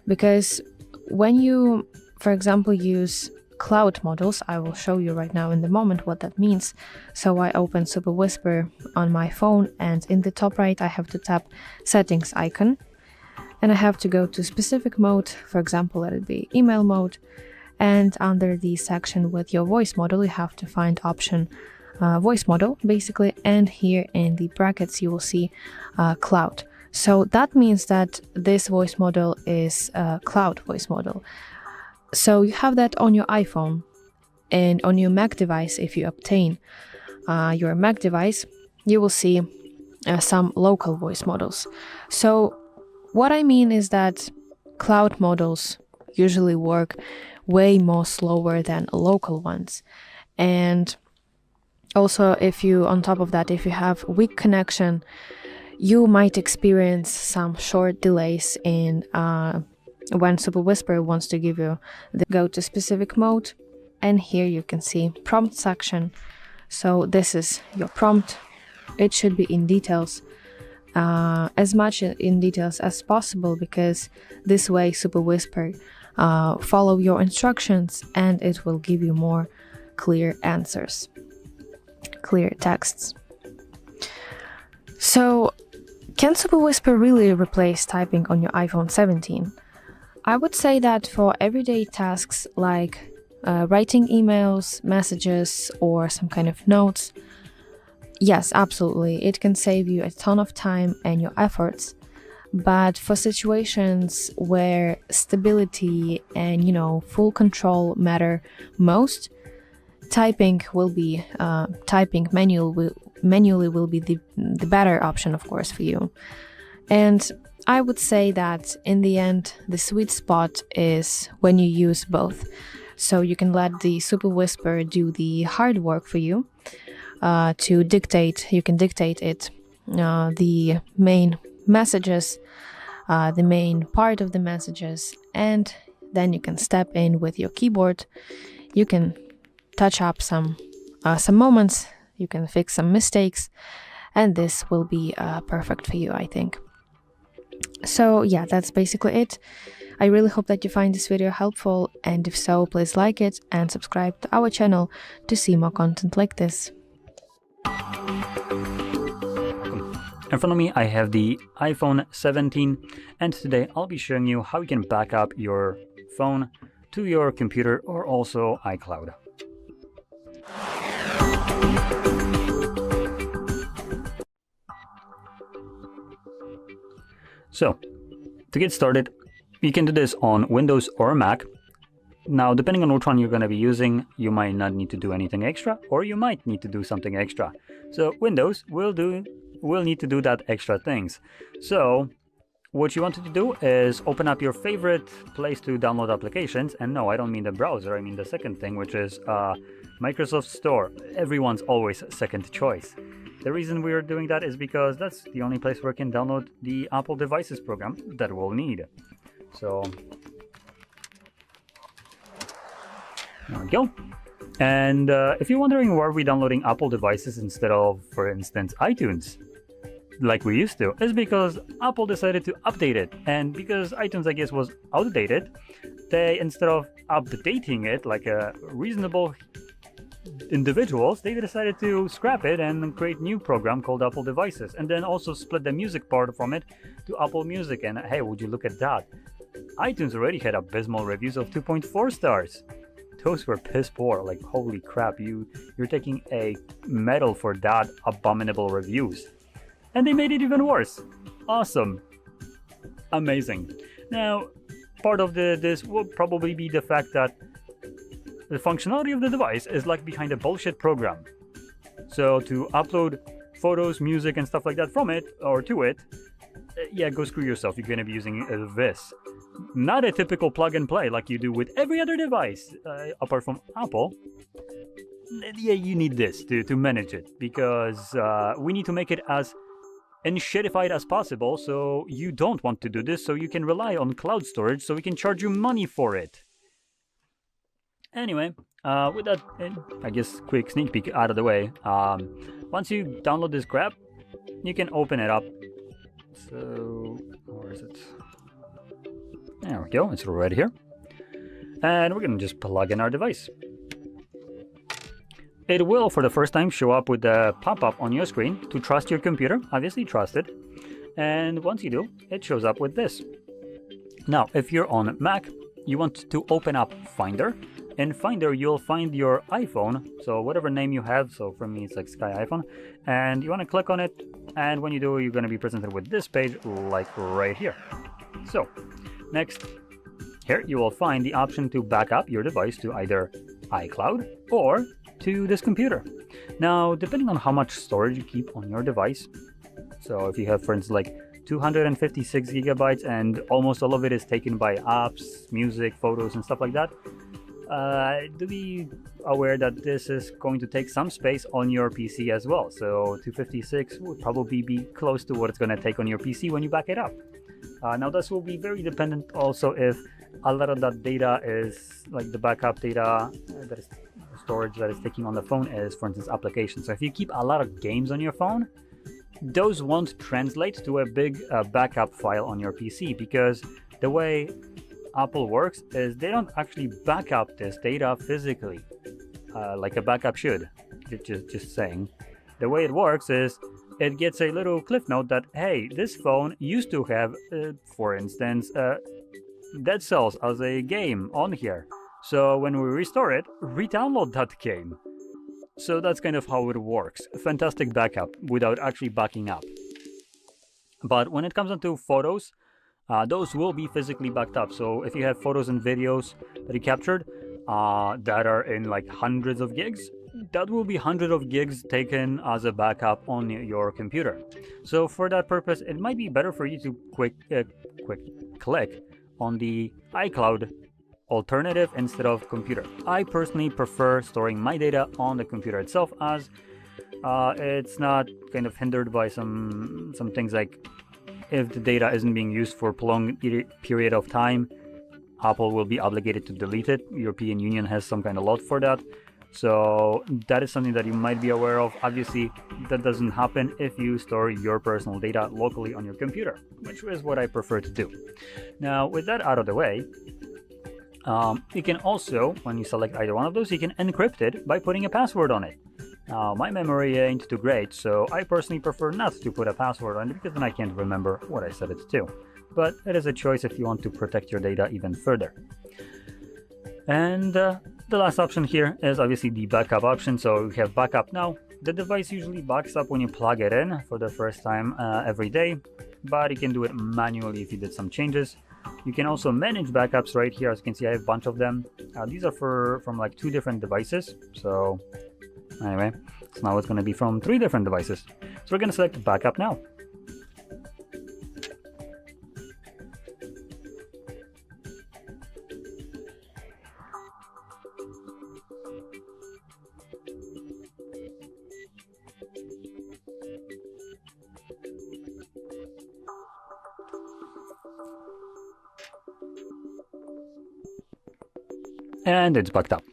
because when you, for example, use cloud models, I will show you right now in the moment what that means. So I open Super Whisper on my phone, and in the top right I have to tap settings icon, and I have to go to specific mode, for example let it be email mode, and under the section with your voice model you have to find option voice model basically, and here in the brackets you will see cloud. So that means that this voice model is a cloud voice model. So you have that on your iPhone, and on your Mac device, if you obtain your Mac device, you will see some local voice models. So what I mean is that cloud models usually work way more slower than local ones. And also, if you, on top of that, if you have weak connection, you might experience some short delays in when Super Whisper wants to give you the go to specific mode. And here you can see prompt section. So this is your prompt. It should be in details, as much in details as possible, because this way Super Whisper follow your instructions and it will give you more clear answers, clear texts. So can Super Whisper really replace typing on your iPhone 17? I would say that for everyday tasks like writing emails, messages, or some kind of notes, yes, absolutely, it can save you a ton of time and your efforts. But for situations where stability and, full control matter most, typing manually will be the better option, of course, for you. And I would say that in the end, the sweet spot is when you use both. So you can let the Super Whisper do the hard work for you. To dictate, you can dictate it the main messages, the main part of the messages, and then you can step in with your keyboard. You can touch up some moments, you can fix some mistakes, and this will be perfect for you, I think. So yeah, that's basically it. I really hope that you find this video helpful, and if so, please like it and subscribe to our channel to see more content like this. In front of me I have the iPhone 17, and today I'll be showing you how you can back up your phone to your computer or also iCloud. So, to get started, you can do this on Windows or Mac. Now, depending on which one you're going to be using, you might not need to do anything extra, or you might need to do something extra. So, Windows will need to do that extra things. So, what you want to do is open up your favorite place to download applications. And no, I don't mean the browser, I mean the second thing, which is Microsoft Store. Everyone's always second choice. The reason we're doing that is because that's the only place where you can download the Apple Devices program that we'll need. So, there we go. And if you're wondering why we're downloading Apple devices instead of, for instance, iTunes, like we used to, is because Apple decided to update it. And because iTunes, I guess, was outdated, they, instead of updating it like a reasonable individuals, they decided to scrap it and create a new program called Apple Devices, and then also split the music part from it to Apple Music. And hey, would you look at that? iTunes already had abysmal reviews of 2.4 stars. Those were piss poor. Like, holy crap, you're taking a medal for that abominable reviews. And they made it even worse. Awesome. Amazing. Now, part of this will probably be the fact that the functionality of the device is like behind a bullshit program. So to upload photos, music, and stuff like that from it, or to it, yeah, go screw yourself. You're going to be using this. Not a typical plug and play like you do with every other device, apart from Apple. Yeah, you need this to manage it, because we need to make it as enshittified as possible, so you don't want to do this, so you can rely on cloud storage, so we can charge you money for it. Anyway, with that, I guess, quick sneak peek out of the way, once you download this crap, you can open it up. So, where is it? There we go, it's right here. And we're gonna just plug in our device. It will, for the first time, show up with a pop-up on your screen to trust your computer. Obviously, trust it. And once you do, it shows up with this. Now, if you're on Mac, you want to open up Finder. In Finder, you'll find your iPhone, so whatever name you have, so for me it's like Sky iPhone, and you want to click on it, and when you do, you're going to be presented with this page, like right here. So, next, here you will find the option to back up your device to either iCloud or to this computer. Now, depending on how much storage you keep on your device, so if you have, for instance, like 256 gigabytes and almost all of it is taken by apps, music, photos, and stuff like that, do be aware that this is going to take some space on your PC as well. So 256 would probably be close to what it's going to take on your PC when you back it up. Now this will be very dependent also if a lot of that data is like the backup data that is storage that is taking on the phone is, for instance, applications. So if you keep a lot of games on your phone, those won't translate to a big backup file on your PC, because the way Apple works is they don't actually back up this data physically like a backup should. Just saying. The way it works is it gets a little cliff note that, hey, this phone used to have, for instance, Dead Cells as a game on here. So when we restore it, re-download that game. So that's kind of how it works. A fantastic backup without actually backing up. But when it comes onto photos, those will be physically backed up. So if you have photos and videos that you captured that are in like hundreds of gigs, that will be hundreds of gigs taken as a backup on your computer. So for that purpose, it might be better for you to quick click on the iCloud alternative instead of computer. I personally prefer storing my data on the computer itself, as it's not kind of hindered by some things like, if the data isn't being used for a prolonged period of time, Apple will be obligated to delete it. European Union has some kind of law for that. So that is something that you might be aware of. Obviously, that doesn't happen if you store your personal data locally on your computer, which is what I prefer to do. Now, with that out of the way, you can also, when you select either one of those, you can encrypt it by putting a password on it. My memory ain't too great, so I personally prefer not to put a password on it, because then I can't remember what I set it to. But it is a choice if you want to protect your data even further. And the last option here is obviously the backup option. So we have backup now. The device usually backs up when you plug it in for the first time every day. but you can do it manually if you did some changes. You can also manage backups right here. As you can see, I have a bunch of them. These are from like 2 different devices. So anyway, so now it's going to be from 3 different devices. So we're going to select backup now. And it's backed up.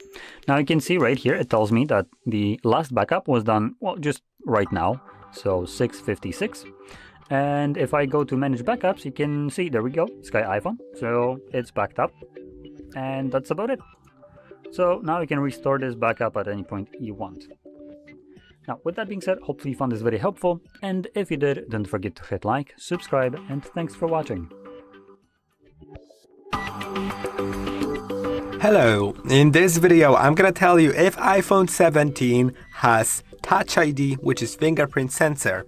Now you can see right here, it tells me that the last backup was done, well, just right now, so 6:56. And if I go to manage backups, you can see, there we go, Sky iPhone. So it's backed up, and that's about it. So now you can restore this backup at any point you want. Now, with that being said, hopefully you found this very helpful, and if you did, don't forget to hit like, subscribe, and thanks for watching. Hello, in this video I'm gonna tell you if iPhone 17 has Touch ID, which is fingerprint sensor.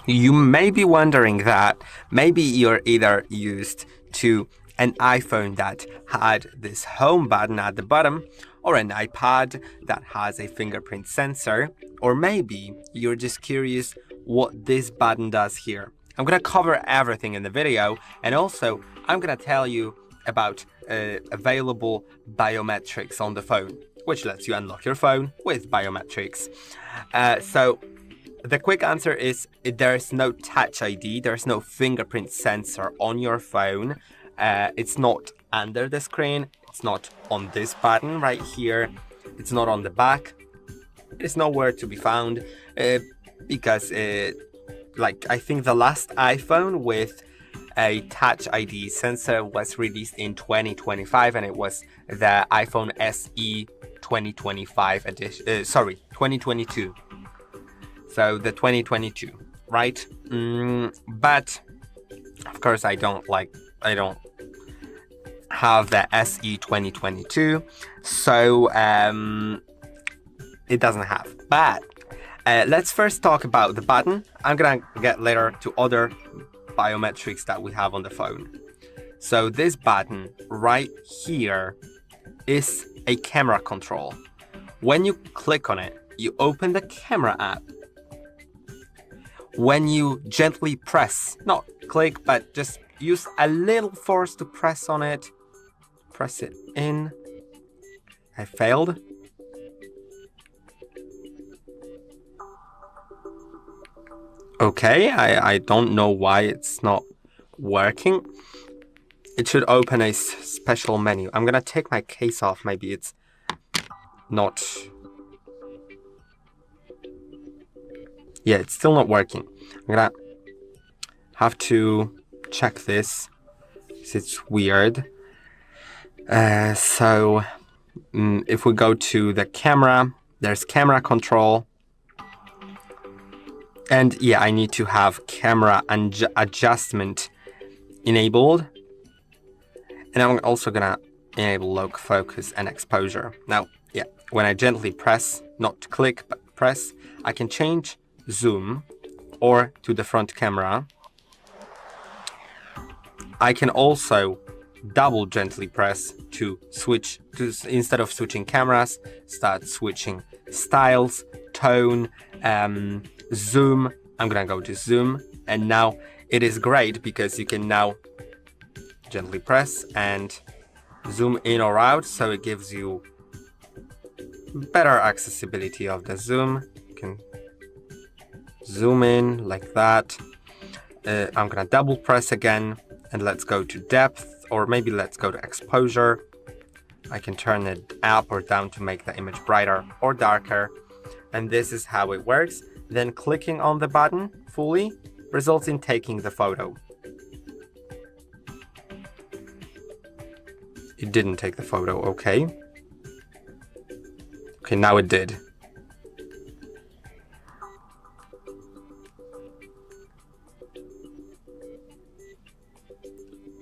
You may be wondering that maybe you're either used to an iPhone that had this home button at the bottom, or an iPad that has a fingerprint sensor, or maybe you're just curious what this button does here. I'm gonna cover everything in the video, and also I'm gonna tell you about available biometrics on the phone, which lets you unlock your phone with biometrics. So the quick answer is there's no Touch ID, there's no fingerprint sensor on your phone. It's not under the screen, it's not on this button right here, it's not on the back, it's nowhere to be found because like I think the last iPhone with a Touch ID sensor was released in 2025, and it was the iPhone SE 2025 edition. Sorry, 2022. So the 2022, right? But of course I don't have the SE 2022, so it doesn't have. But let's first talk about the button. I'm gonna get later to other biometrics that we have on the phone. So this button right here is a camera control. When you click on it, you open the camera app. When you gently press, not click, but just use a little force to press on it, press it in. I failed. Okay, I don't know why it's not working. It should open a special menu. I'm gonna take my case off, maybe it's not... Yeah, it's still not working. I'm gonna have to check this, because it's weird. So if we go to the camera, there's camera control. And yeah, I need to have camera adjustment enabled. And I'm also gonna enable lock focus and exposure. Now, yeah, when I gently press, not click, but press, I can change zoom or to the front camera. I can also double gently press to switch, instead of switching cameras, start switching styles, tone, zoom. I'm gonna go to zoom, and now it is great because you can now gently press and zoom in or out, so it gives you better accessibility of the zoom. You can zoom in like that. I'm gonna double press again, and let's go to depth, or maybe let's go to exposure. I can turn it up or down to make the image brighter or darker, and this is how it works. Then clicking on the button fully results in taking the photo. It didn't take the photo, okay. Okay, now it did.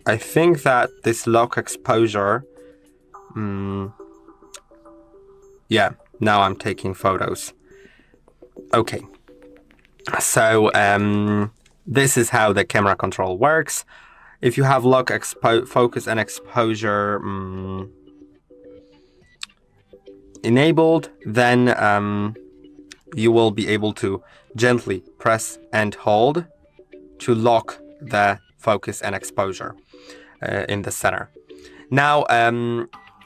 I think that this lock exposure, yeah, now I'm taking photos. Okay. So this is how the camera control works. If you have lock, focus, and exposure enabled, then you will be able to gently press and hold to lock the focus and exposure in the center. Now,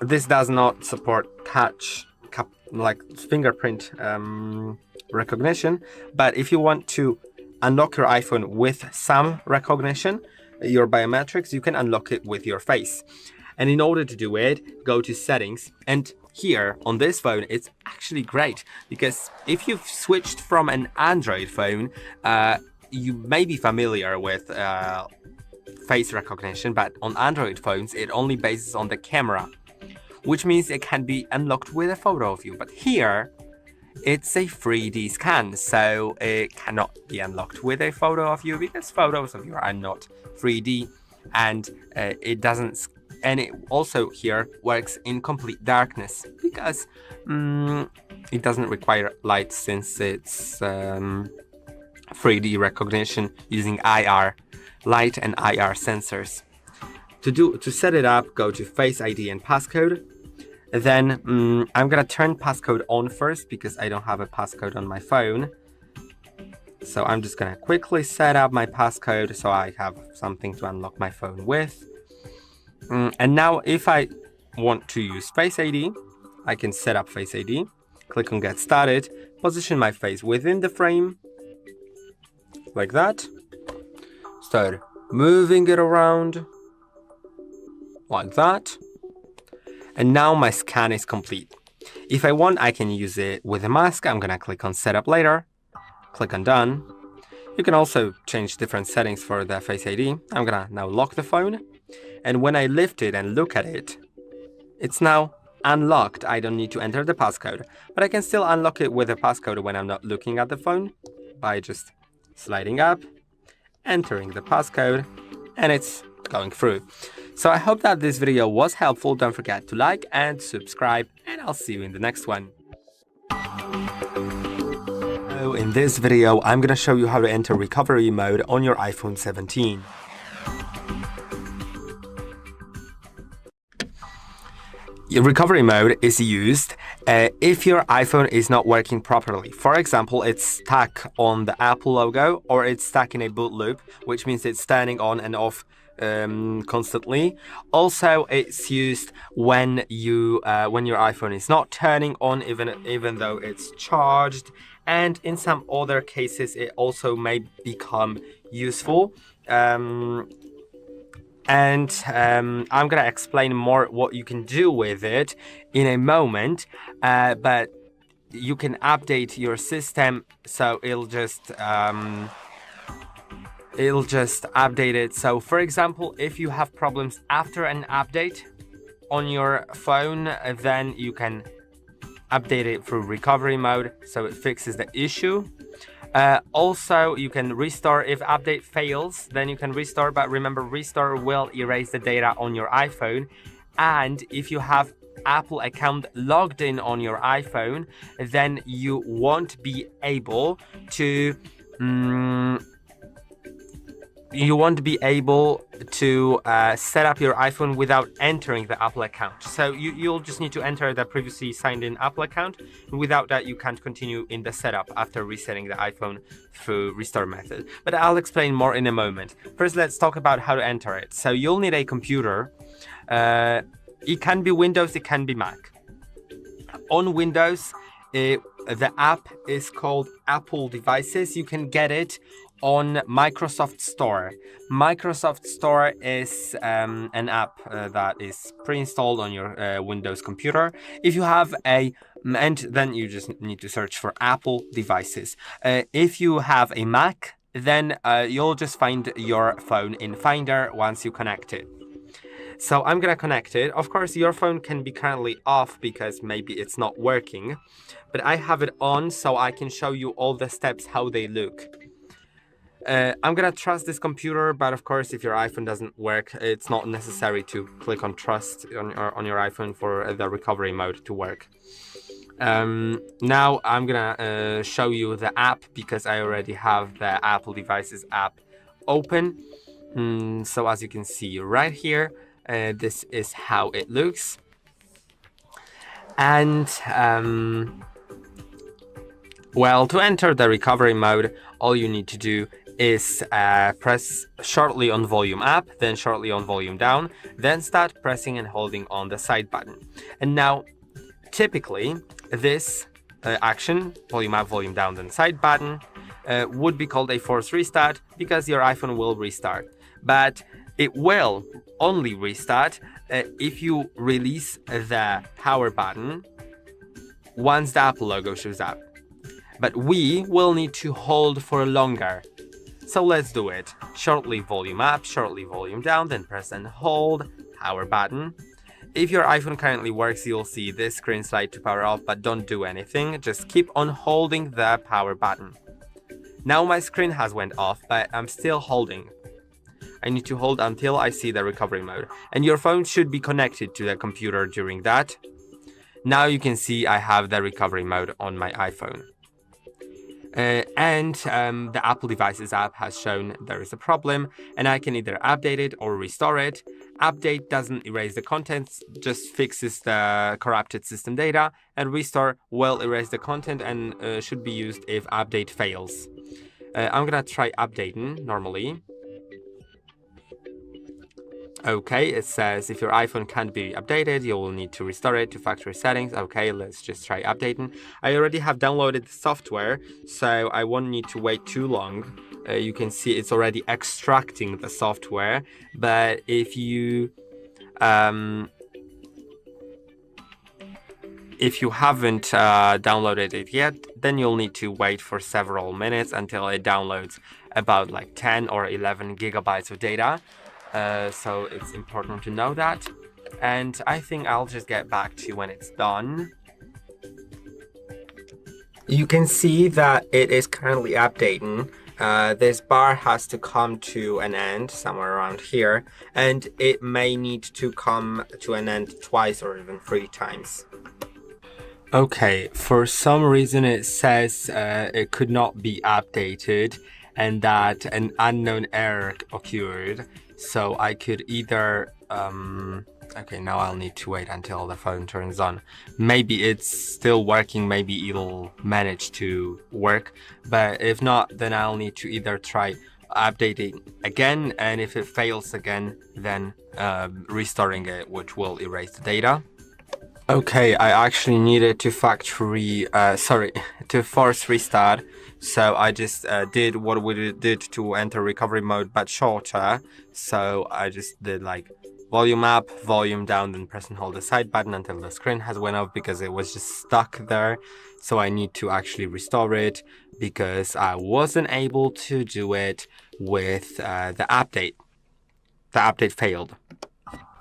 this does not support like fingerprint recognition, but if you want to unlock your iPhone with some recognition, your biometrics, you can unlock it with your face. And in order to do it, go to settings, and here on this phone it's actually great, because if you've switched from an Android phone, you may be familiar with face recognition, but on Android phones it only bases on the camera, which means it can be unlocked with a photo of you. But here it's a 3D scan, so it cannot be unlocked with a photo of you, because photos of you are not 3D, and it doesn't. And it also here works in complete darkness, because it doesn't require light, since it's 3D recognition using IR, light and IR sensors. To set it up, go to Face ID and Passcode. Then I'm gonna turn Passcode on first, because I don't have a passcode on my phone. So I'm just gonna quickly set up my passcode so I have something to unlock my phone with. And now if I want to use Face ID, I can set up Face ID, click on Get Started, position my face within the frame, like that. Start moving it around, like that. And now my scan is complete. If I want, I can use it with a mask. I'm gonna click on Setup later, click on Done. You can also change different settings for the Face ID. I'm gonna now lock the phone. And when I lift it and look at it, it's now unlocked. I don't need to enter the passcode, but I can still unlock it with a passcode when I'm not looking at the phone by just sliding up, entering the passcode, and it's going through. So I hope that this video was helpful. Don't forget to like and subscribe, and I'll see you in the next one. So in this video, I'm gonna show you how to enter recovery mode on your iPhone 17. Recovery mode is used if your iPhone is not working properly. For example, it's stuck on the Apple logo, or it's stuck in a boot loop, which means it's turning on and off constantly. Also, it's used when your iPhone is not turning on even though it's charged, and in some other cases it also may become useful. I'm gonna explain more what you can do with it in a moment, but you can update your system, so it'll just update it. So for example, if you have problems after an update on your phone, then you can update it through recovery mode, so it fixes the issue. Also, you can restore if update fails, then you can restore, but remember, restore will erase the data on your iPhone. And if you have Apple account logged in on your iPhone, then you won't be able to set up your iPhone without entering the Apple account. So you'll just need to enter the previously signed in Apple account. Without that, you can't continue in the setup after resetting the iPhone through restore method. But I'll explain more in a moment. First, let's talk about how to enter it. So you'll need a computer. It can be Windows, it can be Mac. On Windows, the app is called Apple Devices. You can get it on Microsoft Store. Microsoft Store is an app that is pre-installed on your Windows computer. If you have and then you just need to search for Apple Devices. If you have a Mac, then you'll just find your phone in Finder once you connect it. So I'm gonna connect it. Of course, your phone can be currently off because maybe it's not working, but I have it on so I can show you all the steps, how they look. I'm gonna trust this computer, but of course, if your iPhone doesn't work, it's not necessary to click on trust on your iPhone for the recovery mode to work. Now I'm gonna show you the app because I already have the Apple Devices app open. So as you can see right here, this is how it looks. And well, to enter the recovery mode, all you need to do is press shortly on volume up, then shortly on volume down, then start pressing and holding on the side button. And now, typically, this action, volume up, volume down, then side button, would be called a forced restart because your iPhone will restart. But it will only restart if you release the power button once the Apple logo shows up. But we will need to hold for longer. So let's do it. Shortly volume up, shortly volume down, then press and hold power button. If your iPhone currently works, you'll see this screen slide to power off, but don't do anything. Just keep on holding the power button. Now my screen has went off, but I'm still holding. I need to hold until I see the recovery mode. And your phone should be connected to the computer during that. Now you can see I have the recovery mode on my iPhone. The Apple Devices app has shown there is a problem, and I can either update it or restore it. Update doesn't erase the contents, just fixes the corrupted system data, and restore will erase the content and should be used if update fails. I'm gonna try updating normally. Okay, it says if your iPhone can't be updated, you will need to restore it to factory settings. Okay, let's just try updating. I already have downloaded the software, so I won't need to wait too long. You can see it's already extracting the software, but if you haven't downloaded it yet, then you'll need to wait for several minutes until it downloads about like 10 or 11 gigabytes of data. So it's important to know that. And I think I'll just get back to you when it's done. You can see that it is currently updating. This bar has to come to an end somewhere around here, and it may need to come to an end twice or even 3 times. Okay, for some reason it says it could not be updated and that an unknown error occurred. So I could either, okay, now I'll need to wait until the phone turns on. Maybe it's still working, maybe it'll manage to work. But if not, then I'll need to either try updating again, and if it fails again, then restoring it, which will erase the data. Okay, I actually needed to to force restart. So I just did what we did to enter recovery mode, but shorter. So I just did like volume up, volume down, then press and hold the side button until the screen has went off because it was just stuck there. So I need to actually restore it because I wasn't able to do it with the update. The update failed.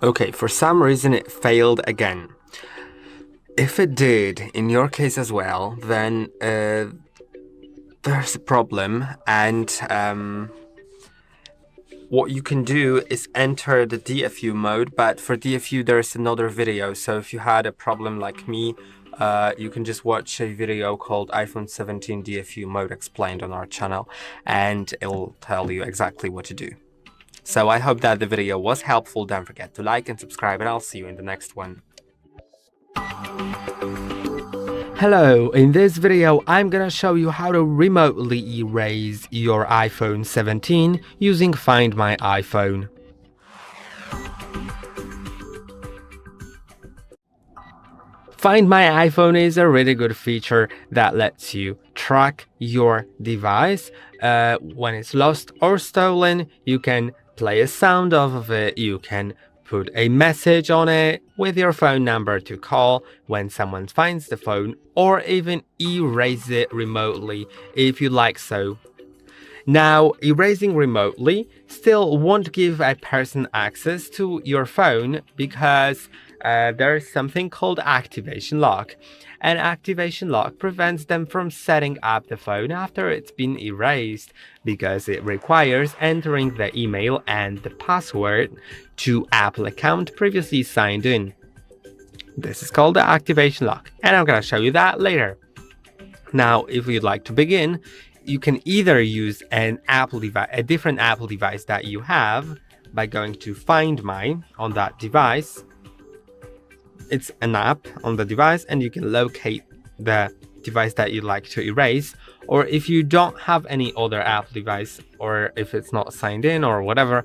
Okay, for some reason it failed again. If it did, in your case as well, then there's a problem, and what you can do is enter the DFU mode, but for DFU there's another video, so if you had a problem like me, you can just watch a video called iPhone 17 DFU mode explained on our channel, and it'll tell you exactly what to do. So I hope that the video was helpful. Don't forget to like and subscribe, and I'll see you in the next one. Hello, in this video I'm gonna show you how to remotely erase your iPhone 17 using Find My iPhone. Find My iPhone is a really good feature that lets you track your device. When it's lost or stolen, you can play a sound off of it, you can put a message on it with your phone number to call when someone finds the phone, or even erase it remotely if you like so. Now, erasing remotely still won't give a person access to your phone because there's something called activation lock. And activation lock prevents them from setting up the phone after it's been erased because it requires entering the email and the password to Apple account previously signed in. This is called the activation lock, and I'm gonna show you that later. Now, if you'd like to begin, you can either use an Apple device, a different Apple device that you have, by going to Find My on that device. It's an app on the device, and you can locate the device that you'd like to erase. Or if you don't have any other Apple device, or if it's not signed in or whatever,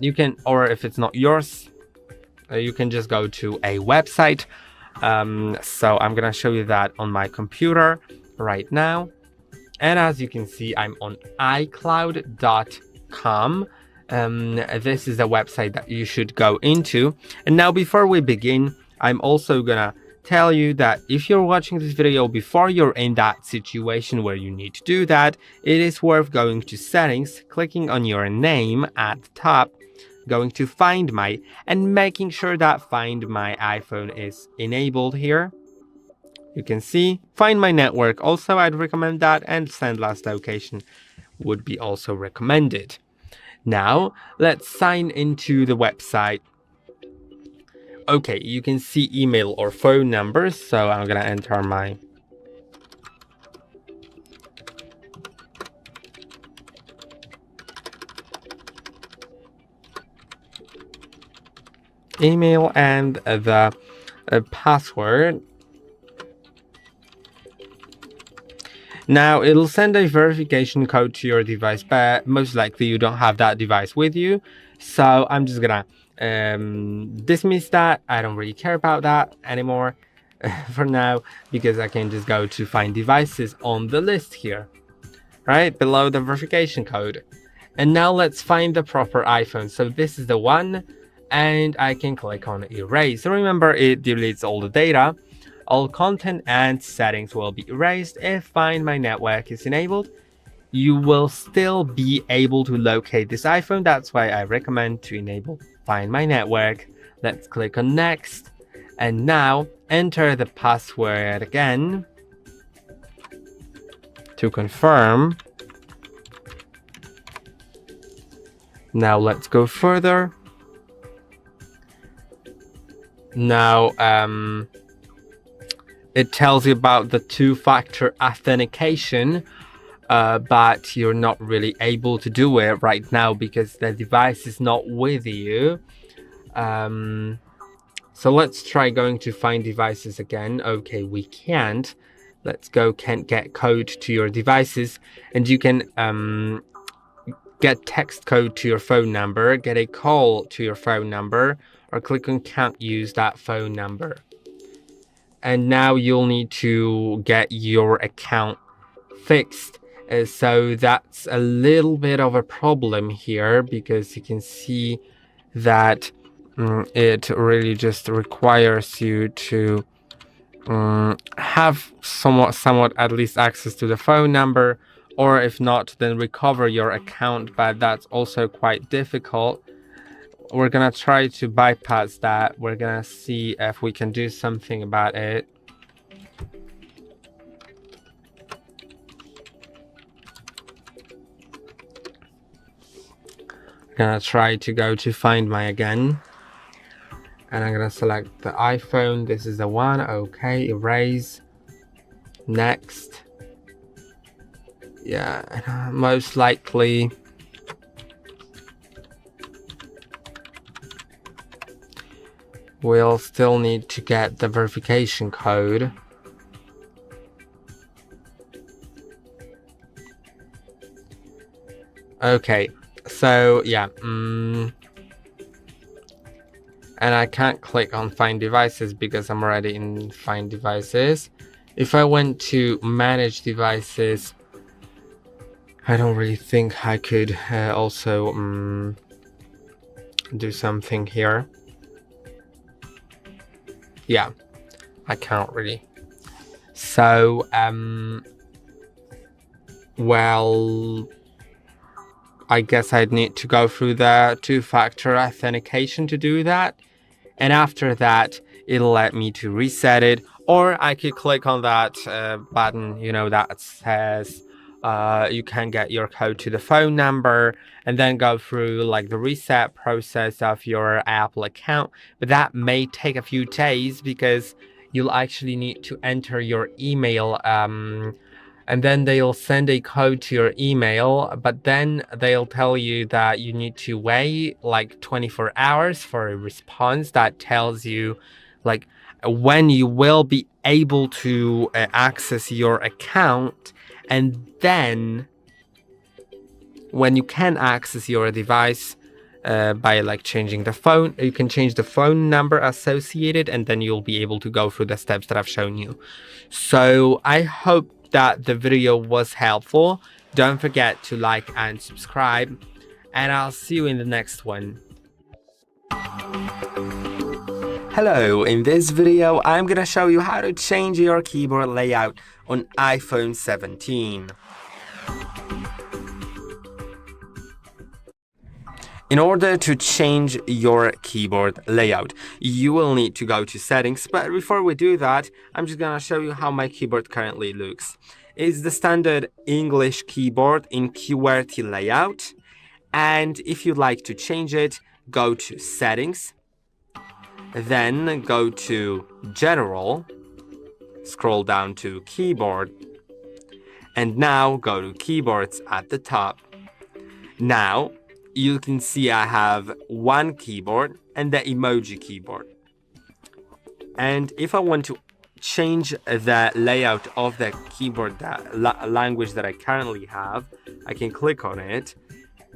you can, or if it's not yours, you can just go to a website. So I'm gonna show you that on my computer right now. And as you can see, I'm on iCloud.com. This is a website that you should go into. And now, before we begin, I'm also gonna tell you that if you're watching this video before you're in that situation where you need to do that, it is worth going to settings, clicking on your name at the top, going to Find My, and making sure that Find My iPhone is enabled here. You can see Find My network, also I'd recommend that, and Send Last Location would be also recommended. Now let's sign into the website. Okay, you can see email or phone numbers, so I'm gonna enter my email and the password. Now it'll send a verification code to your device, but most likely you don't have that device with you, so I'm just gonna dismiss that. I don't really care about that anymore for now, because I can just go to Find Devices on the list here, right below the verification code. And now let's find the proper iPhone. So this is the one, and I can click on Erase. So remember, it deletes all the data. All content and settings will be erased if Find My network is enabled. You will still be able to locate this iPhone. That's why I recommend to enable Find My network. Let's click on Next, and now enter the password again to confirm. Now let's go further. Now it tells you about the two-factor authentication, but you're not really able to do it right now because the device is not with you. So let's try going to Find Devices again. Okay, we can't. Let's go Can't Get Code to your devices, and you can get text code to your phone number, get a call to your phone number, or click on Can't Use that phone number. And now you'll need to get your account fixed. So that's a little bit of a problem here, because you can see that it really just requires you to have somewhat at least access to the phone number, or if not, then recover your account, but that's also quite difficult. We're gonna try to bypass that. We're gonna see if we can do something about it. Gonna try to go to Find My again, and I'm gonna select the iPhone. This is the one. Okay, erase, next. Yeah, most likely we'll still need to get the verification code. Okay, so yeah, and I can't click on Find Devices because I'm already in Find Devices. If I went to Manage Devices, I don't really think I could also do something here. Yeah, I can't really. So, well, I guess I'd need to go through the two-factor authentication to do that. And after that, it'll let me to reset it. Or I could click on that button, you know, that says you can get your code to the phone number and then go through like the reset process of your Apple account. But that may take a few days because you'll actually need to enter your email, and then they'll send a code to your email, but then they'll tell you that you need to wait like 24 hours for a response that tells you like when you will be able to access your account. And then when you can access your device by like changing the phone, you can change the phone number associated, and then you'll be able to go through the steps that I've shown you. So I hope that the video was helpful. Don't forget to like and subscribe, and I'll see you in the next one. Hello, in this video I'm gonna show you how to change your keyboard layout on iPhone 17. In order to change your keyboard layout, you will need to go to settings, but before we do that, I'm just gonna show you how my keyboard currently looks. It's the standard English keyboard in QWERTY layout, and if you'd like to change it, go to settings, then go to general, scroll down to keyboard, and now go to keyboards at the top. Now you can see I have one keyboard and the emoji keyboard. And if I want to change the layout of the keyboard, language that I currently have, I can click on it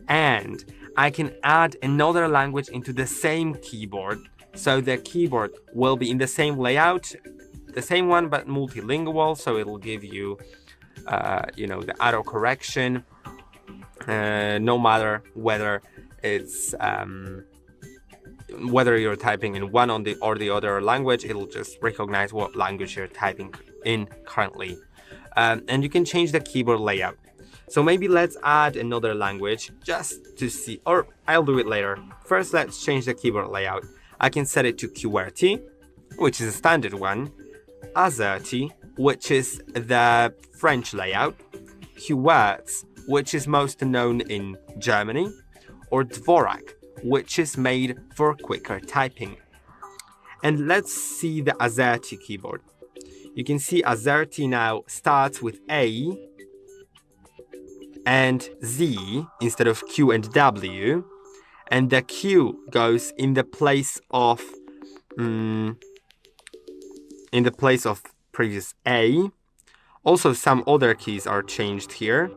and I can add another language into the same keyboard. So the keyboard will be in the same layout, the same one, but multilingual. So it'll give you, the auto correction, no matter whether it's whether you're typing in one or the other language. It'll just recognize what language you're typing in currently, and you can change the keyboard layout. So maybe let's add another language just to see, or I'll do it later. First, let's change the keyboard layout. I can set it to QWERTY, which is a standard one, AZERTY, which is the French layout, QWERTZ, which is most known in Germany, or Dvorak, which is made for quicker typing. And let's see the AZERTY keyboard. You can see AZERTY now starts with A and Z instead of Q and W. And the Q goes in the place of previous A. Also, some other keys are changed here.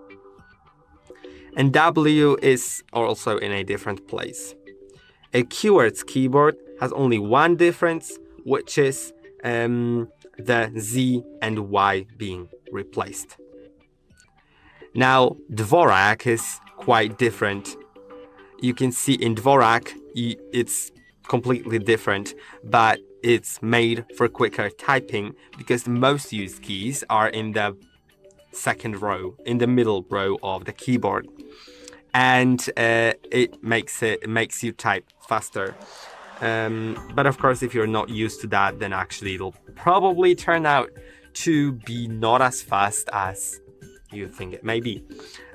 And W is also in a different place. A QWERTY keyboard has only one difference, which is the Z and Y being replaced. Now, Dvorak is quite different. You can see in Dvorak, it's completely different, but it's made for quicker typing because the most used keys are in the second row, in the middle row of the keyboard. And it makes you type faster. But of course, if you're not used to that, then actually it'll probably turn out to be not as fast as you think it may be.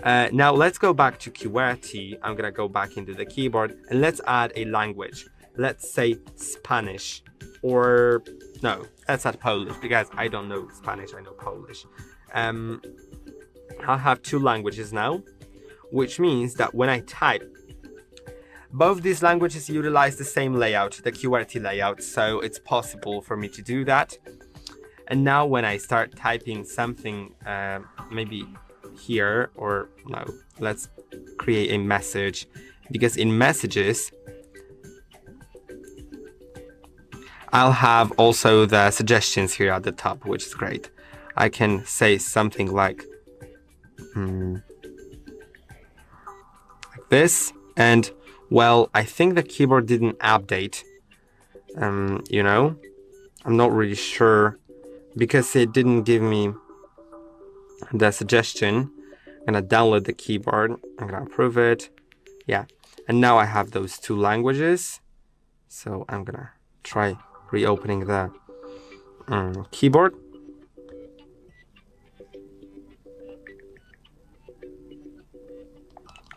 Now let's go back to QWERTY. I'm gonna go back into the keyboard and let's add a language. Let's say Spanish, or no, let's add Polish because I don't know Spanish, I know Polish. I'll have two languages now, which means that when I type, both these languages utilize the same layout, the QWERTY layout, so it's possible for me to do that. And now when I start typing something, maybe here, or no, let's create a message, because in messages, I'll have also the suggestions here at the top, which is great. I can say something like this, and well, I think the keyboard didn't update. I'm not really sure because it didn't give me the suggestion. I'm gonna download the keyboard. I'm gonna approve it. Yeah, and now I have those two languages. So I'm gonna try reopening the keyboard.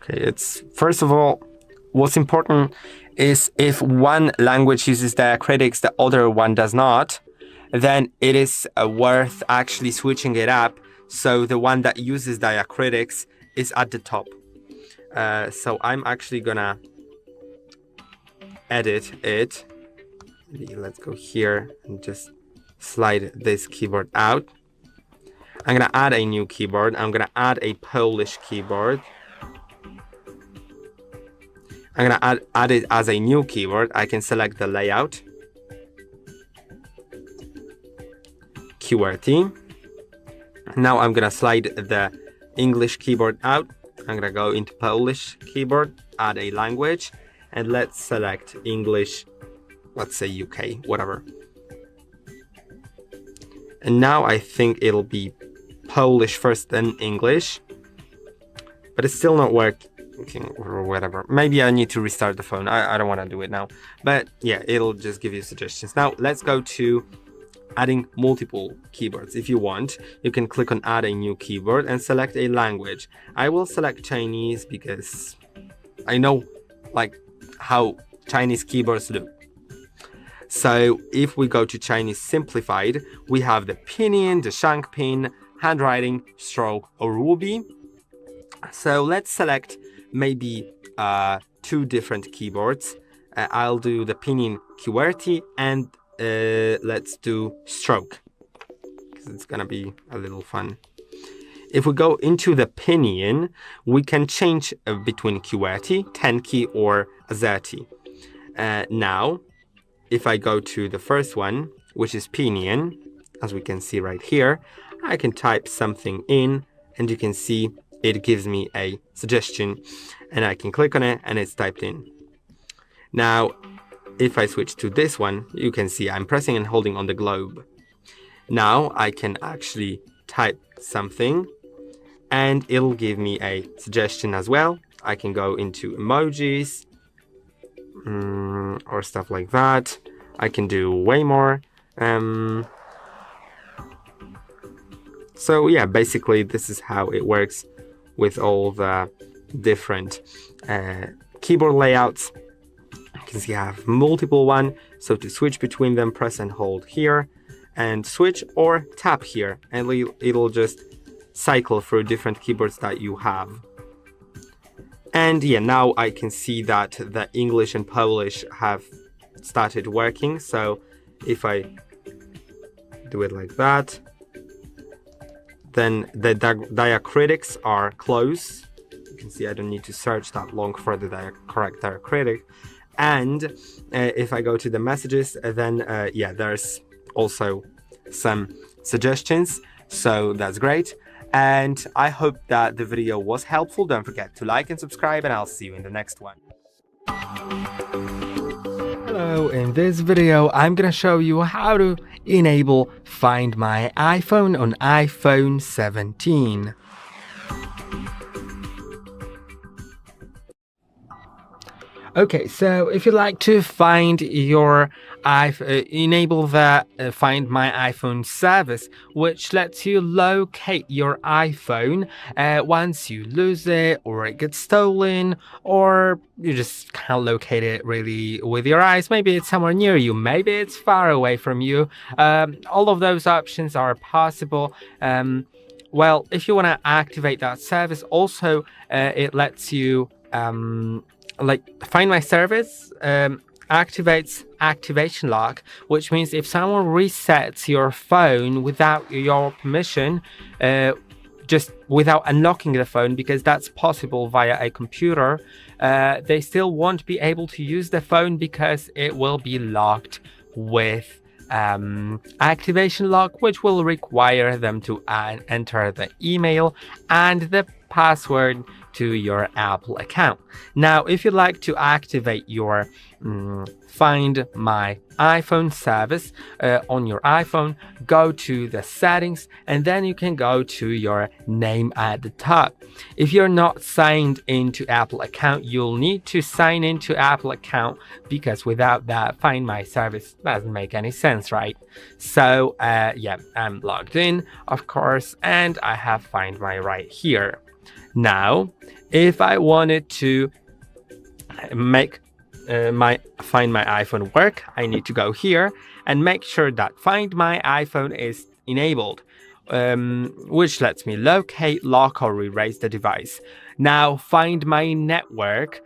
Okay, it's first of all, what's important is if one language uses diacritics, the other one does not, then it is worth actually switching it up so the one that uses diacritics is at the top. So I'm actually gonna edit it. Let's go here and just slide this keyboard out. I'm gonna add a new keyboard. I'm gonna add a Polish keyboard. I'm gonna add it as a new keyboard. I can select the layout, QWERTY. Now I'm gonna slide the English keyboard out. I'm gonna go into Polish keyboard, add a language, and let's select English, let's say UK, whatever. And now I think it'll be Polish first, then English, but it's still not working or whatever. Maybe I need to restart the phone. I don't want to do it now, but yeah, it'll just give you suggestions. Now let's go to adding multiple keyboards. If you want, you can click on add a new keyboard and select a language. I will select Chinese because I know like how Chinese keyboards look. So if we go to Chinese simplified, we have the pinyin, the Shangpin, handwriting, stroke, or ruby. So let's select maybe 2 different keyboards. I'll do the pinyin QWERTY and let's do stroke because it's gonna be a little fun. If we go into the pinyin, we can change between QWERTY, 10 key, or AZERTY. Now, if I go to the first one, which is pinyin, as we can see right here, I can type something in, and you can see it gives me a suggestion, and I can click on it, and it's typed in. Now, if I switch to this one, you can see I'm pressing and holding on the globe. Now I can actually type something and it'll give me a suggestion as well. I can go into emojis or stuff like that. I can do way more. So yeah, basically this is how it works with all the different keyboard layouts. You can see I have multiple one, so to switch between them, press and hold here and switch, or tap here and it'll just cycle through different keyboards that you have. And yeah, now I can see that the English and Polish have started working. So if I do it like that, then the diacritics are closed. You can see I don't need to search that long for the correct diacritic. And if I go to the messages, then yeah, there's also some suggestions, so that's great. And I hope that the video was helpful. Don't forget to like and subscribe, and I'll see you in the next one. Hello, in this video I'm gonna show you how to enable Find My iPhone on iPhone 17. Okay, so if you like to find your enable the Find My iPhone service, which lets you locate your iPhone once you lose it, or it gets stolen, or you just can't locate it really with your eyes. Maybe it's somewhere near you, maybe it's far away from you. All of those options are possible. Well, if you want to activate that service, also it lets you like Find My service activates activation lock, which means if someone resets your phone without your permission, just without unlocking the phone, because that's possible via a computer, they still won't be able to use the phone because it will be locked with activation lock, which will require them to enter the email and the password to your Apple account. Now, if you'd like to activate your Find My iPhone service on your iPhone, go to the settings and then you can go to your name at the top. If you're not signed into Apple account, you'll need to sign into Apple account, because without that, Find My service doesn't make any sense, right? So yeah, I'm logged in, of course, and I have Find My right here. Now, if I wanted to make Find My iPhone work, I need to go here and make sure that Find My iPhone is enabled, which lets me locate, lock, or erase the device. Now, Find My Network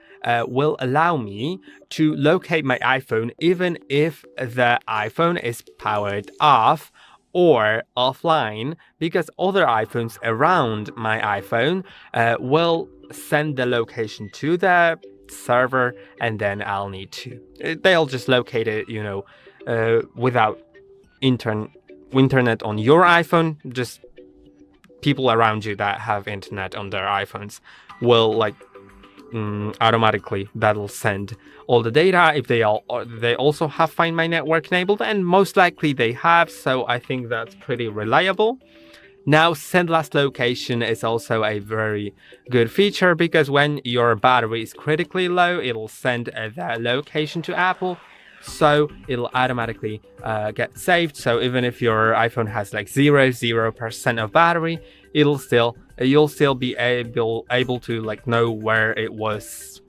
will allow me to locate my iPhone even if the iPhone is powered off or offline, because other iPhones around my iPhone will send the location to the server, and then I'll need to they'll just locate it, you know, without internet on your iPhone. Just people around you that have internet on their iPhones will like automatically that'll send all the data if they also have Find My Network enabled, and most likely they have, so I think that's pretty reliable. Now, Send Last Location is also a very good feature, because when your battery is critically low, it'll send the location to Apple, so it'll automatically get saved. So even if your iPhone has like 0% of battery, you'll still be able to like know where it was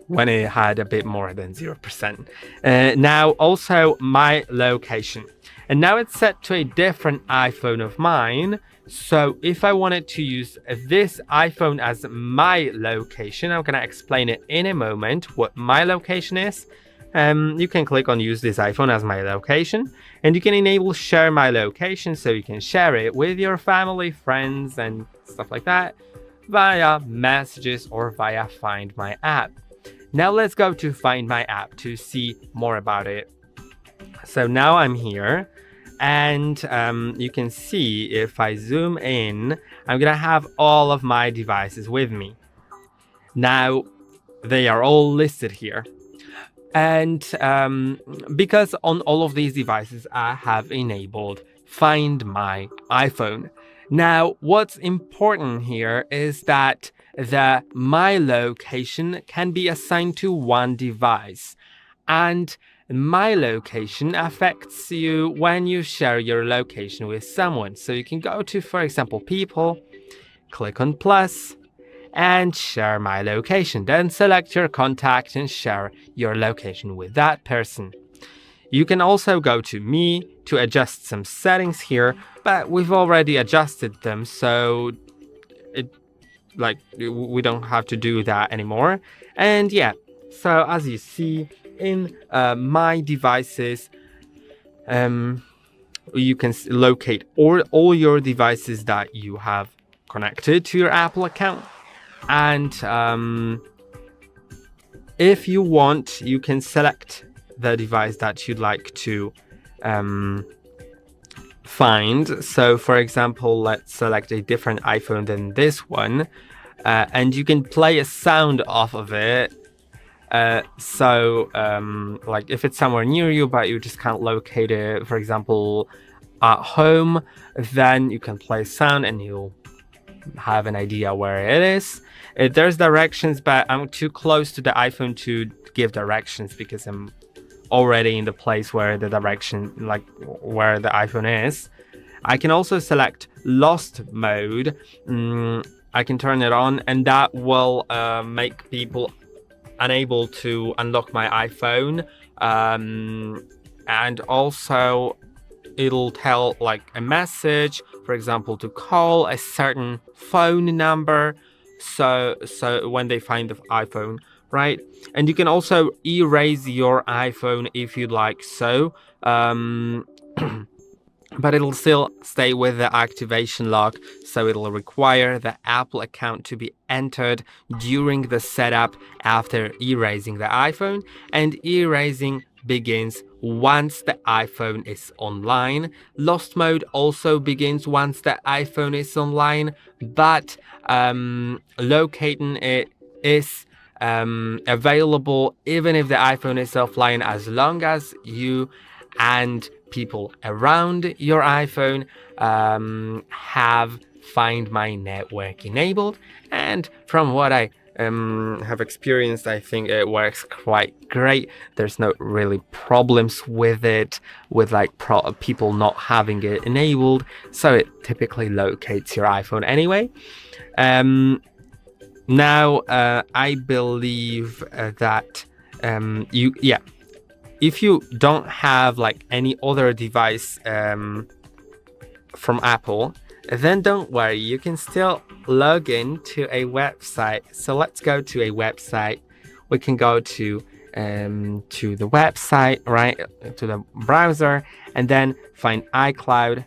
when it had a bit more than 0%. Now, also My Location. And now it's set to a different iPhone of mine. So if I wanted to use this iPhone as my location, I'm gonna explain it in a moment what my location is. You can click on Use this iPhone as my location, and you can enable Share My Location, so you can share it with your family, friends, and stuff like that via messages or via Find My app. Now let's go to Find My app to see more about it. So now I'm here, and you can see if I zoom in, I'm gonna have all of my devices with me. Now they are all listed here, and because on all of these devices I have enabled Find My iPhone. Now what's important here is that the My Location can be assigned to one device, and My Location affects you when you share your location with someone. So you can go to, for example, People, click on plus, and share My Location. Then select your contact and share your location with that person. You can also go to Me to adjust some settings here, but we've already adjusted them, so we don't have to do that anymore. And yeah, so as you see, in My Devices, you can locate all your devices that you have connected to your Apple account, and if you want, you can select the device that you'd like to find. So for example, let's select a different iPhone than this one, and you can play a sound off of it. Like if it's somewhere near you but you just can't locate it, for example at home, then you can play sound and you'll have an idea where it is. There's directions, but I'm too close to the iPhone to give directions because I'm already in the place where the direction, like where the iPhone is. I can also select Lost Mode. I can turn it on, and that will make people unable to unlock my iPhone, and also it'll tell like a message, for example, to call a certain phone number, so when they find the iPhone, right? And you can also erase your iPhone if you'd like, so but it'll still stay with the activation lock, so it'll require the Apple account to be entered during the setup after erasing the iPhone, and erasing begins once the iPhone is online. Lost Mode also begins once the iPhone is online, but locating it is available even if the iPhone is offline, as long as you and people around your iPhone have Find My Network enabled. And from what I have experienced, I think it works quite great. There's no really problems with it, with like people not having it enabled, so it typically locates your iPhone anyway. Now I believe that if you don't have like any other device from Apple, then don't worry, you can still log in to a website. So let's go to a website. We can go to the website, right, to the browser, and then find iCloud.com.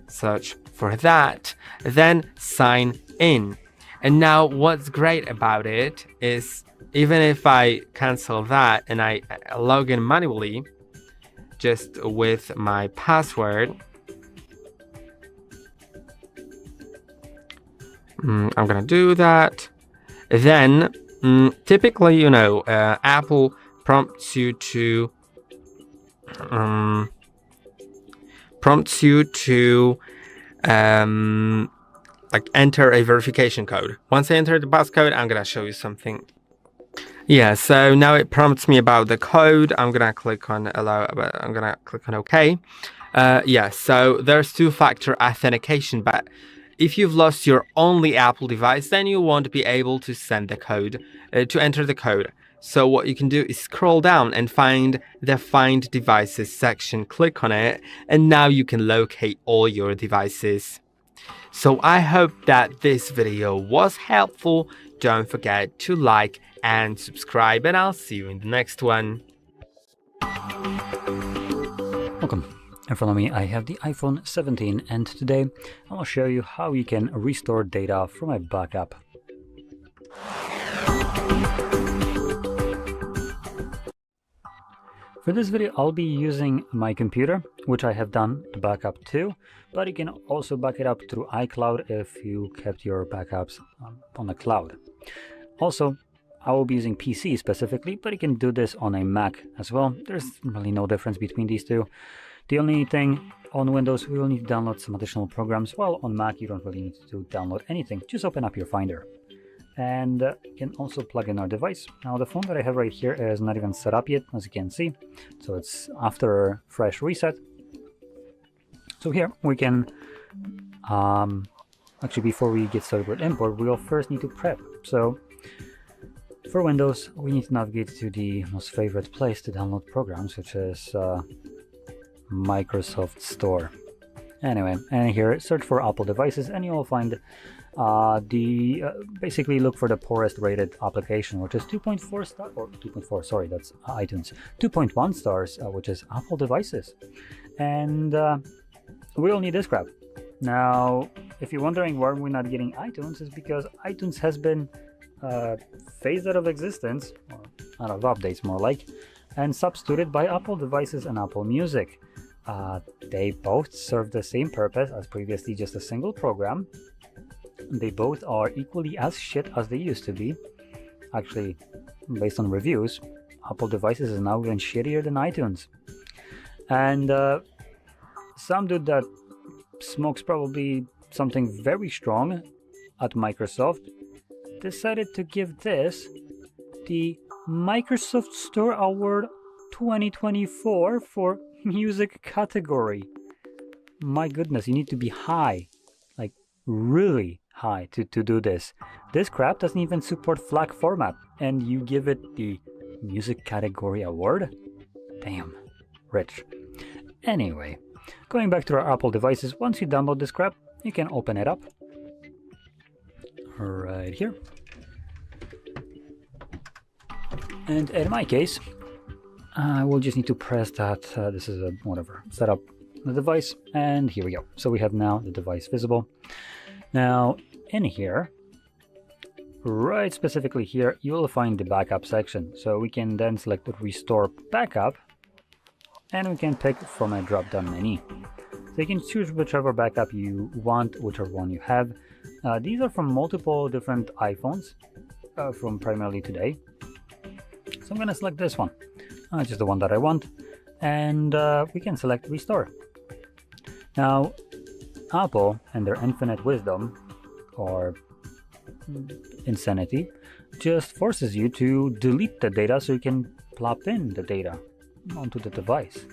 Search for that, then sign in. And now what's great about it is, even if I cancel that and I log in manually, just with my password, I'm gonna do that. Then typically, you know, Apple prompts you to like enter a verification code. Once I enter the passcode, I'm gonna show you something. Yeah, so now it prompts me about the code. I'm gonna click on allow, but I'm gonna click on OK. Yeah, so there's two-factor authentication, but if you've lost your only Apple device, then you won't be able to send the code, to enter the code. So what you can do is scroll down and find the Find Devices section, click on it, and now you can locate all your devices. So I hope that this video was helpful. Don't forget to like and subscribe, and I'll see you in the next one. Welcome. In front of me I have the iPhone 17, and today I will show you how you can restore data from a backup. For this video I'll be using my computer, which I have done the backup to, but you can also back it up through iCloud if you kept your backups on the cloud. Also, I will be using PC specifically, but you can do this on a Mac as well. There's really no difference between these two. The only thing, on Windows we will need to download some additional programs, while on Mac you don't really need to download anything. Just open up your Finder. And you can also plug in our device. Now the phone that I have right here is not even set up yet, as you can see. So it's after a fresh reset. So here we can, actually before we get started with import, we'll first need to prep. So for Windows, we need to navigate to the most favorite place to download programs, which is Microsoft Store. Anyway, and here search for Apple devices, and you will find basically look for the poorest rated application, which is 2.4 star, or 2.4, sorry, that's iTunes. 2.1 stars, which is Apple devices. And we'll need this crap. Now, if you're wondering why we're not getting iTunes, is because iTunes has been phased out of existence, or out of updates more like, and substituted by Apple devices and Apple Music. They both serve the same purpose as previously, just a single program. They both are equally as shit as they used to be. Actually, based on reviews, Apple devices is now even shittier than iTunes. And some dude that smokes probably something very strong at Microsoft decided to give this the Microsoft Store Award 2024 for music category. My goodness, you need to be high, like really high to do this. This crap doesn't even support FLAC format, and you give it the music category award? Damn, rich. Anyway, going back to our Apple devices, once you download this crap, you can open it up right here. And in my case, I will just need to press that, this is a whatever, set up the device, and here we go. So we have now the device visible. Now in here, right specifically here, you will find the backup section. So we can then select restore backup, and we can pick from a drop down menu. So you can choose whichever backup you want, whichever one you have. These are from multiple different iPhones, from primarily today. So I'm gonna select this one, which is the one that I want, and we can select restore. Now, Apple and their infinite wisdom, or insanity just forces you to delete the data so you can plop in the data onto the device.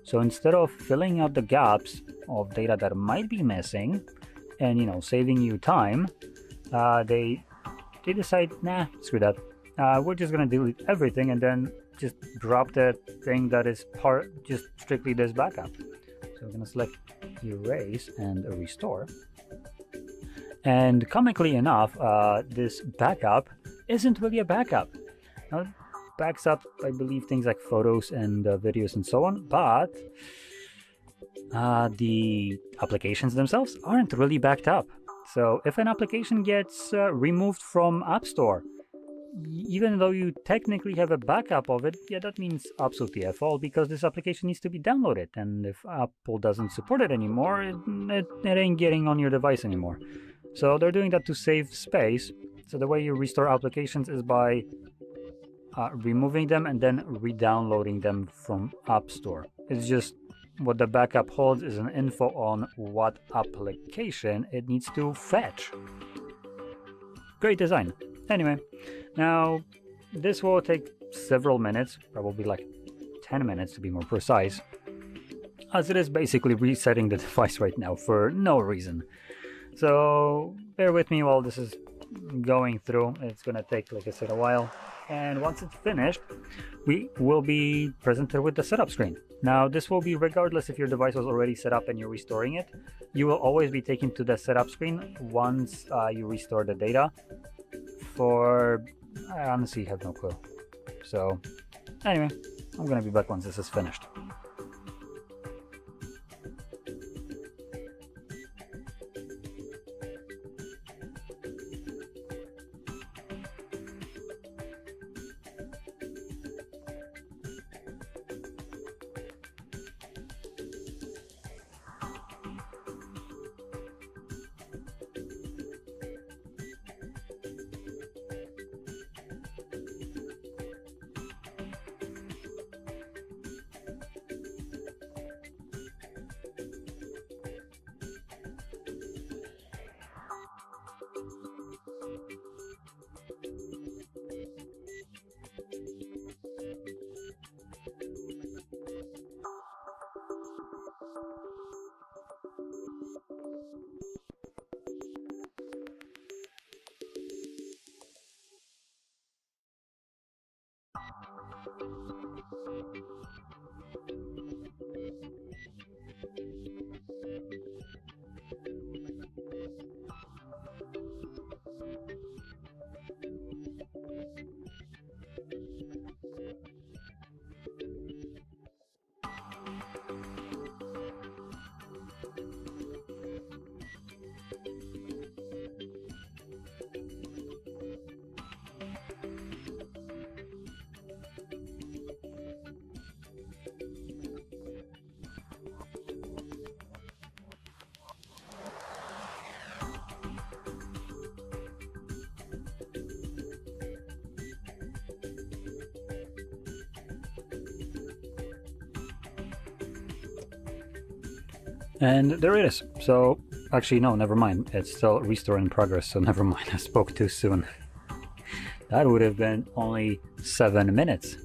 So instead of filling out the gaps of data that might be missing and saving you time, they decide, nah, screw that. We're just gonna delete everything and then just drop the thing that is just strictly this backup. So we're gonna select erase and restore. And comically enough, this backup isn't really a backup. Now, it backs up, I believe, things like photos and videos and so on, but the applications themselves aren't really backed up. So if an application gets removed from App Store, even though you technically have a backup of it, yeah, that means absolutely F all, because this application needs to be downloaded, and if Apple doesn't support it anymore, it ain't getting on your device anymore. So they're doing that to save space. So the way you restore applications is by removing them and then re-downloading them from App Store. It's just what the backup holds is an info on what application it needs to fetch. Great design. Anyway, now this will take several minutes, probably like 10 minutes to be more precise, as it is basically resetting the device right now for no reason. So bear with me while this is going through. It's gonna take, like I said, a while. And once it's finished, we will be presented with the setup screen. Now, this will be regardless if your device was already set up and you're restoring it. You will always be taken to the setup screen once you restore the data. I honestly have no clue. So, anyway, I'm gonna be back once this is finished. And there it is. So, actually, no, never mind. It's still restore in progress, so never mind. I spoke too soon. That would have been only 7 minutes.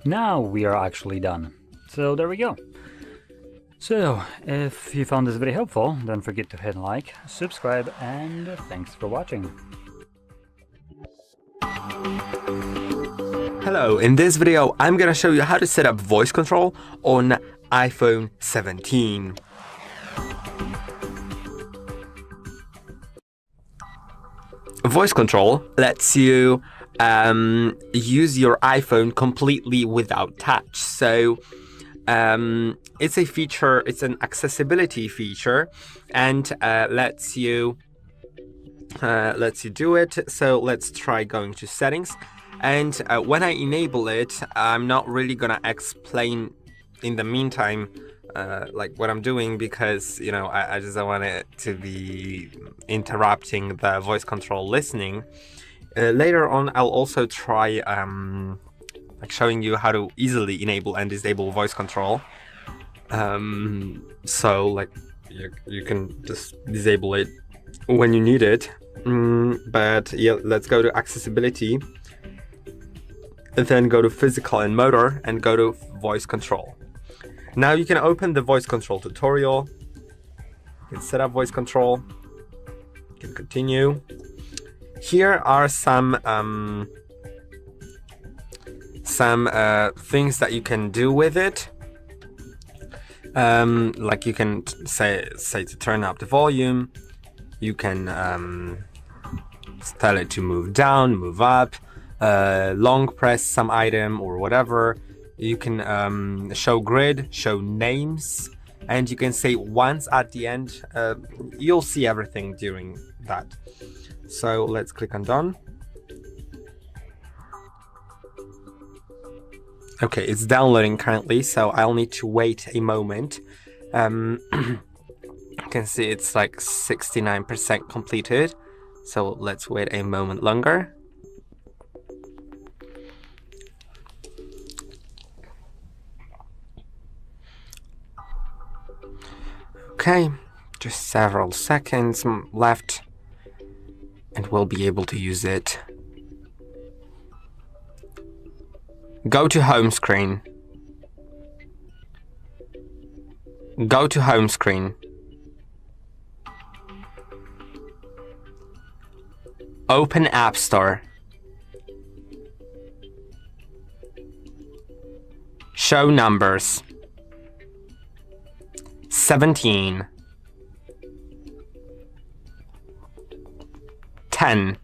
Now we are actually done. So there we go. So if you found this video helpful, don't forget to hit like, subscribe, and thanks for watching. Hello, in this video I'm gonna show you how to set up voice control on iPhone 17. Voice control lets you use your iPhone completely without touch. So it's a feature, it's an accessibility feature, and lets you do it. So let's try going to settings, and when I enable it, I'm not really gonna explain in the meantime like what I'm doing, because you know I just don't want it to be interrupting the voice control listening. Later on I'll also try like showing you how to easily enable and disable voice control. So like you can just disable it when you need it. But yeah, let's go to accessibility, and then go to physical and motor, and go to voice control. Now you can open the voice control tutorial. You can set up voice control. You can continue. Here are some things that you can do with it. Like you can say to turn up the volume. You can tell it to move down, move up, long press some item or whatever. You can show grid, show names, and you can say once at the end. You'll see everything during that. So let's click on done. Okay, it's downloading currently, so I'll need to wait a moment. You can see it's like 69% completed, so let's wait a moment longer. Okay, just several seconds left, and we'll be able to use it. Go to home screen. Go to home screen. Open App Store. Show numbers. 17. 10.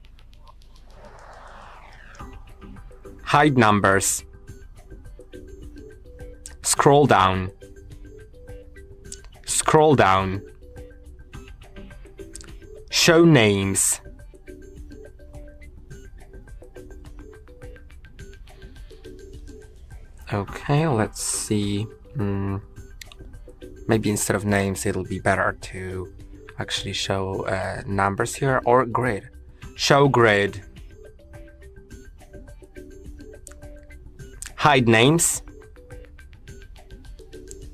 Hide numbers. Scroll down. Scroll down. Show names. Okay, let's see. Maybe instead of names, it'll be better to actually show numbers here, or grid. Show grid. Hide names.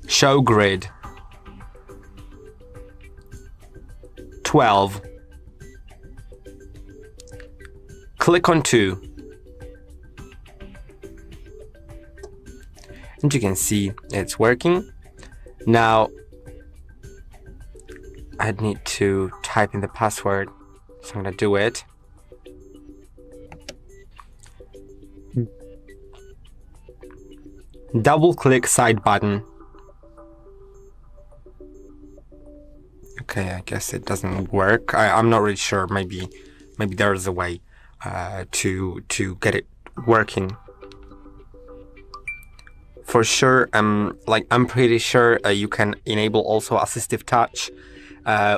Show grid. 12. Click on 2. And you can see it's working. Now I need to type in the password, so I'm gonna do it. Double click side button. Okay, I guess it doesn't work. I'm not really sure. Maybe there's a way to get it working. For sure, I'm pretty sure you can enable also assistive touch,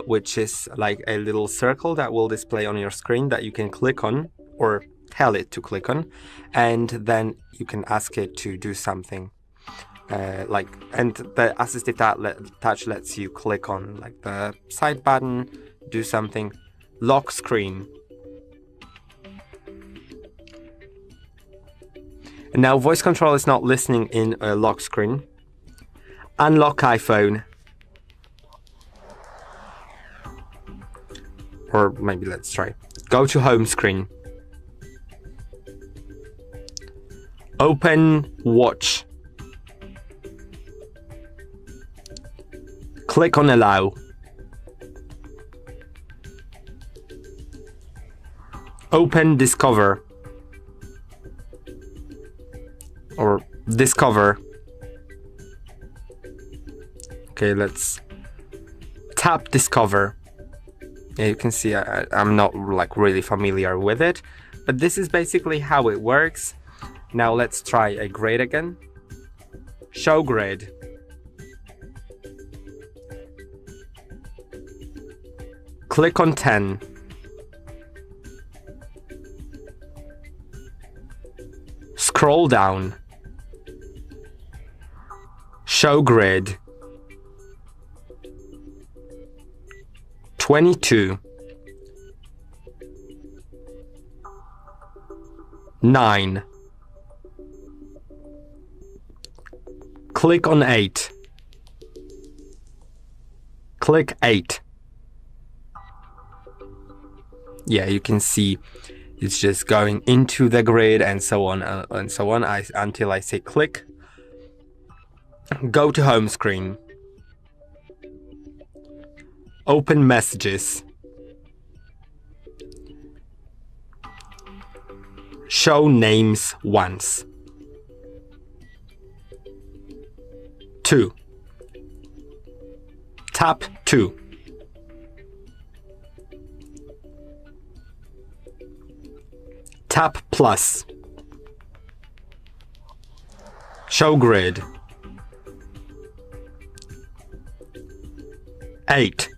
which is like a little circle that will display on your screen that you can click on, or tell it to click on, and then you can ask it to do something. And the assistive touch lets you click on like the side button, do something. Lock screen. And now voice control is not listening in a lock screen. Unlock iPhone. Or maybe let's try. Go to home screen. Open Watch. Click on Allow. Open Discover. Or Discover. Okay, let's tap Discover. Yeah, you can see I'm not like really familiar with it, but this is basically how it works. Now let's try a grid again. Show grid. Click on 10. Scroll down. Show grid. 22. 9. Click on 8. Click 8. Yeah, you can see it's just going into the grid and so on and so on until I say click. Go to home screen. Open messages. Show names once. 2. Tap 2. Tap plus. Show grid. 8.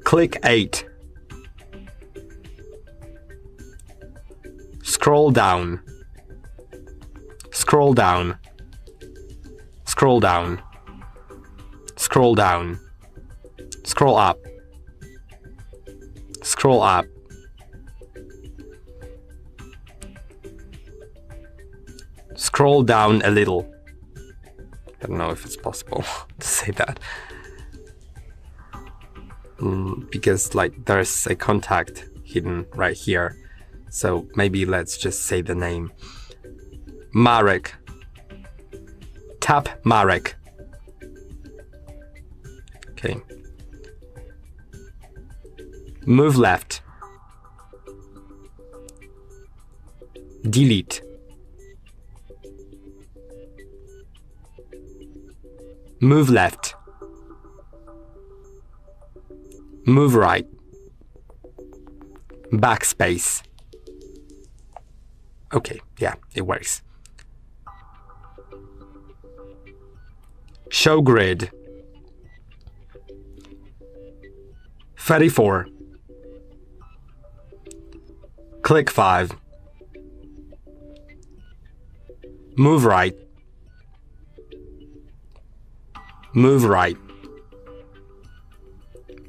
Click 8. Scroll down. Scroll down. Scroll down. Scroll down. Scroll up. Scroll up. Scroll down a little. I don't know if it's possible to say that. Because like there's a contact hidden right here. So maybe let's just say the name. Marek. Tap Marek. Okay. Move left. Delete. Move left. Move right. Backspace. Okay, yeah, it works. Show grid. 34. Click 5. Move right. Move right.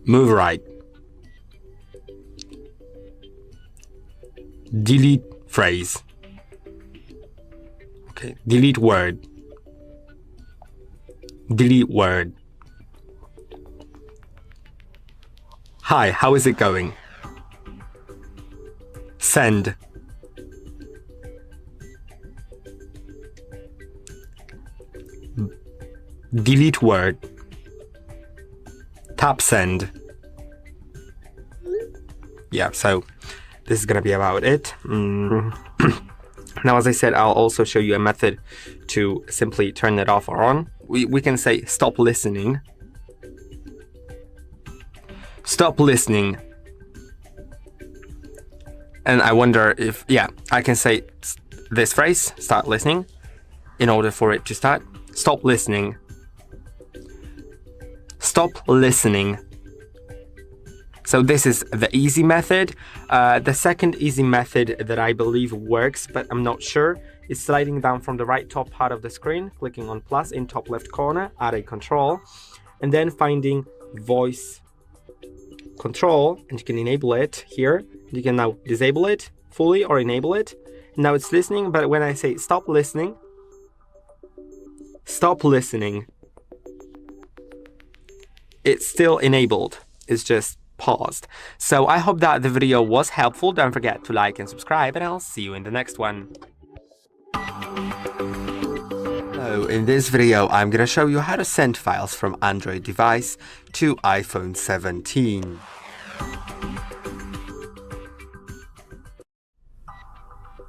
Move right. Delete phrase. Okay, delete word. Delete word. Hi, how is it going? Send. Delete word. Tap send. Yeah, so this is gonna be about it. Now, as I said, I'll also show you a method to simply turn it off or on. We can say stop listening. Stop listening. And I wonder if, yeah, I can say this phrase, start listening, in order for it to start. Stop listening. Stop listening. So this is the easy method. The second easy method that I believe works, but I'm not sure, is sliding down from the right top part of the screen, clicking on plus in top left corner, add a control, and then finding voice control, and you can enable it here. You can now disable it fully or enable it. Now it's listening, but when I say stop listening, it's still enabled. It's just paused. So I hope that the video was helpful. Don't forget to like and subscribe, and I'll see you in the next one. So in this video, I'm gonna show you how to send files from Android device to iPhone 17.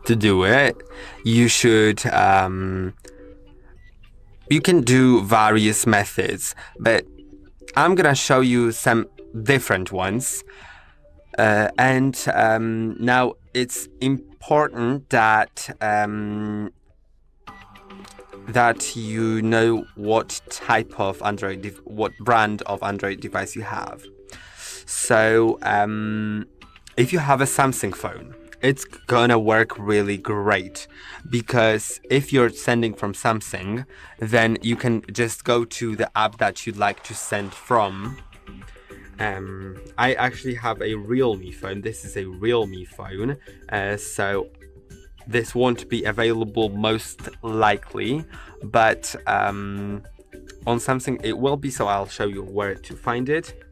To do it, you should you can do various methods, but I'm gonna show you some different ones. Now it's important that that you know what type of what brand of Android device you have. So if you have a Samsung phone, it's gonna work really great, because if you're sending from Samsung, then you can just go to the app that you'd like to send from. I actually have a Realme phone. This is a Realme phone, so this won't be available most likely, but on Samsung it will be, so I'll show you where to find it,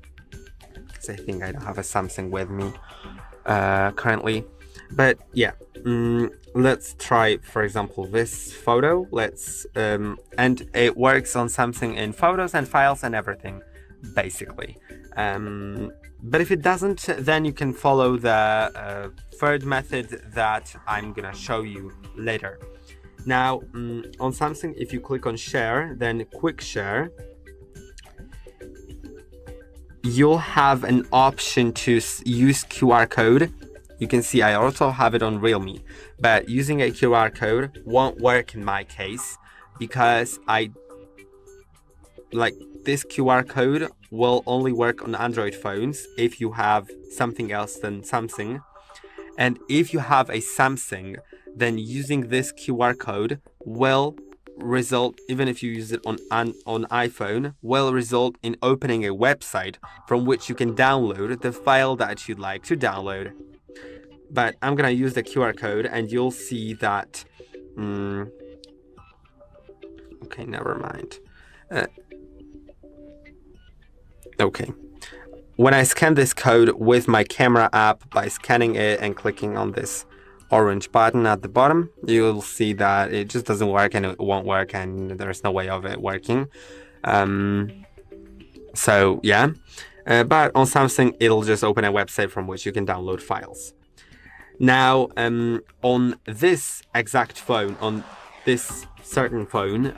because I think I don't have a Samsung with me currently. But yeah, let's try, for example, this photo. Let's and it works on Samsung in photos and files and everything, basically. But if it doesn't, then you can follow the third method that I'm gonna show you later. Now, on Samsung, if you click on Share, then Quick Share, you'll have an option to use QR code. You can see I also have it on Realme, but using a QR code won't work in my case, because this QR code will only work on Android phones if you have something else than Samsung. And if you have a Samsung, then using this QR code will result, even if you use it on iPhone, will result in opening a website from which you can download the file that you'd like to download. But I'm gonna use the QR code, and you'll see that okay, never mind. Okay, when I scan this code with my camera app by scanning it and clicking on this orange button at the bottom, you'll see that it just doesn't work, and it won't work, and there's no way of it working. So yeah, but on Samsung it'll just open a website from which you can download files. Now on this exact phone, on this certain phone,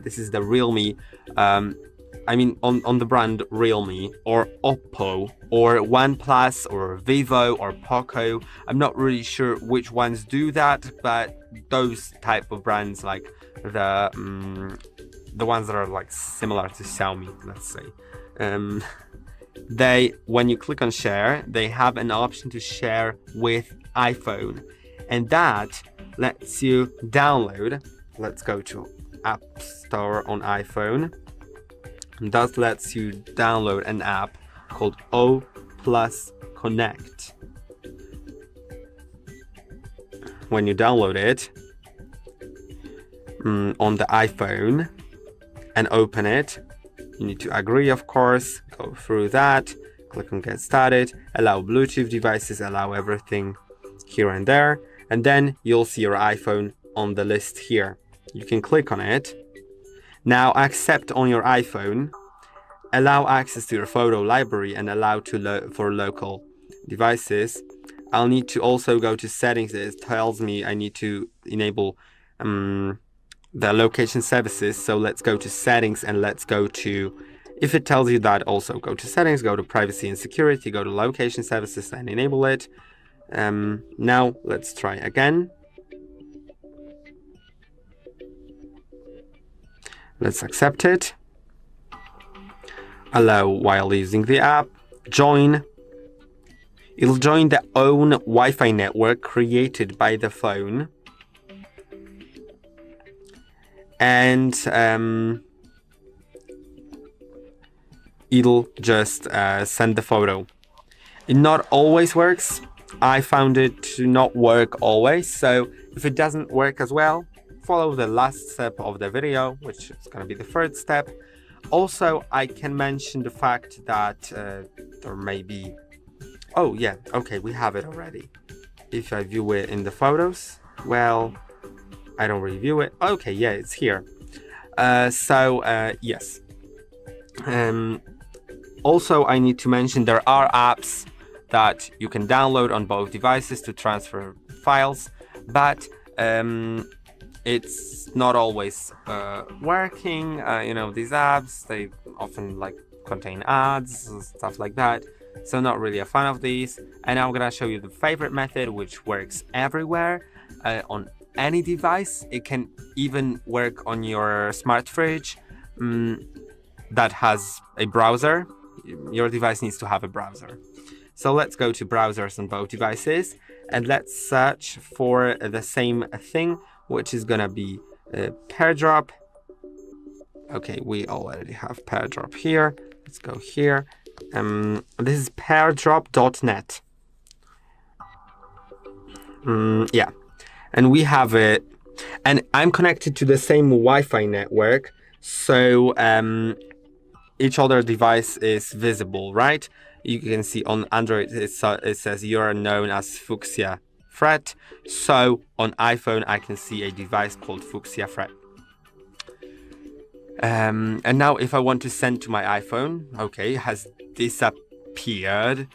this is the Realme, on the brand Realme, or Oppo, or OnePlus, or Vivo, or Poco. I'm not really sure which ones do that, but those type of brands, like the ones that are like similar to Xiaomi, let's say, when you click on Share, they have an option to share with iPhone, and that lets you download. Let's go to App Store on iPhone. And that lets you download an app called O+ Connect. When you download it on the iPhone and open it, you need to agree, of course, go through that, click on Get Started, allow Bluetooth devices, allow everything here and there, and then you'll see your iPhone on the list here. You can click on it. Now accept on your iPhone, allow access to your photo library, and allow for local devices. I'll need to also go to settings. It tells me I need to enable the location services. So let's go to settings, and let's go to, if it tells you that, also go to settings, go to privacy and security, go to location services and enable it. Now let's try again. Let's accept it. Allow while using the app. Join. It'll join the own Wi-Fi network created by the phone. And it'll just send the photo. It not always works. I found it to not work always. So if it doesn't work as well, follow the last step of the video, which is going to be the third step. Also, I can mention the fact that there may be... Oh, yeah, okay, we have it already. If I view it in the photos, well, I don't review it. Okay, yeah, it's here. Yes. Also, I need to mention there are apps that you can download on both devices to transfer files, but it's not always working. You know, these apps, they often like contain ads and stuff like that, so not really a fan of these. And I'm gonna show you the favorite method, which works everywhere on any device. It can even work on your smart fridge that has a browser. Your device needs to have a browser. So let's go to browsers on both devices and let's search for the same thing, which is gonna be AirDrop. Okay, we already have AirDrop here. Let's go here. This is AirDrop.net. Yeah, and we have it, and I'm connected to the same Wi-Fi network, so each other device is visible, right? You can see on Android it says you're known as Fuchsia Fred. So on iPhone I can see a device called Fuchsia Fred. And now if I want to send to my iPhone, okay, it has disappeared.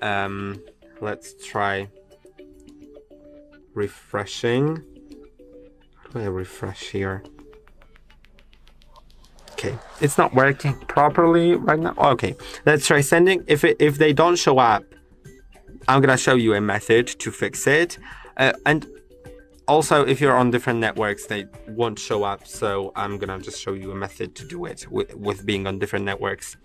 Let's try refreshing. How do I refresh here? Okay, it's not working properly right now. Okay, let's try sending. If they don't show up, I'm gonna show you a method to fix it. And also, if you're on different networks, they won't show up. So I'm gonna just show you a method to do it with being on different networks.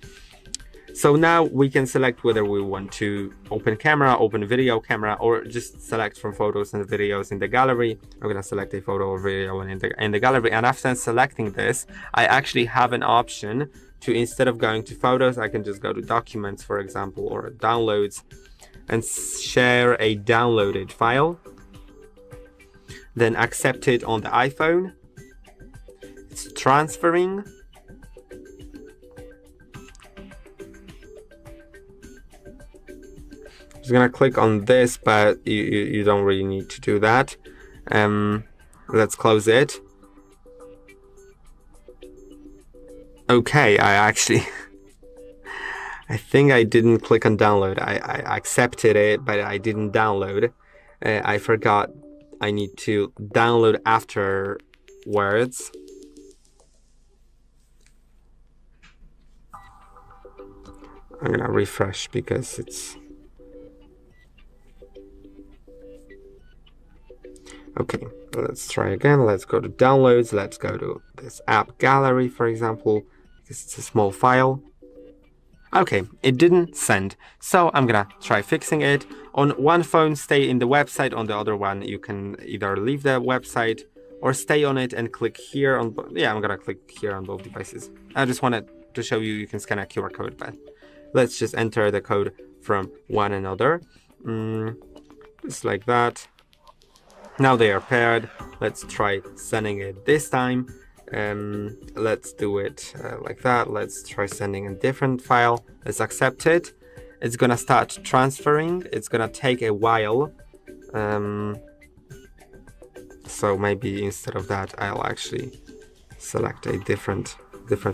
So now we can select whether we want to open camera, open video camera, or just select from photos and videos in the gallery. I'm gonna select a photo or video in the gallery. And after selecting this, I actually have an option to, instead of going to photos, I can just go to documents, for example, or downloads, and share a downloaded file. Then accept it on the iPhone. It's transferring. Just gonna click on this, but you don't really need to do that. Let's close it. Okay, I think I didn't click on download. I accepted it, but I didn't download. I forgot I need to download afterwards. I'm gonna refresh because it's... Okay, let's try again. Let's go to downloads. Let's go to this app gallery, for example, because it's a small file. Okay, it didn't send. So I'm gonna try fixing it. On one phone, stay in the website. On the other one, you can either leave the website or stay on it and click here on... Yeah, I'm gonna click here on both devices. I just wanted to show you can scan a QR code, but let's just enter the code from one another. Just like that. Now they are paired. Let's try sending it this time. Let's do it like that. Let's try sending a different file. Let's accept it. It's gonna start transferring. It's gonna take a while. So maybe instead of that, I'll actually select a different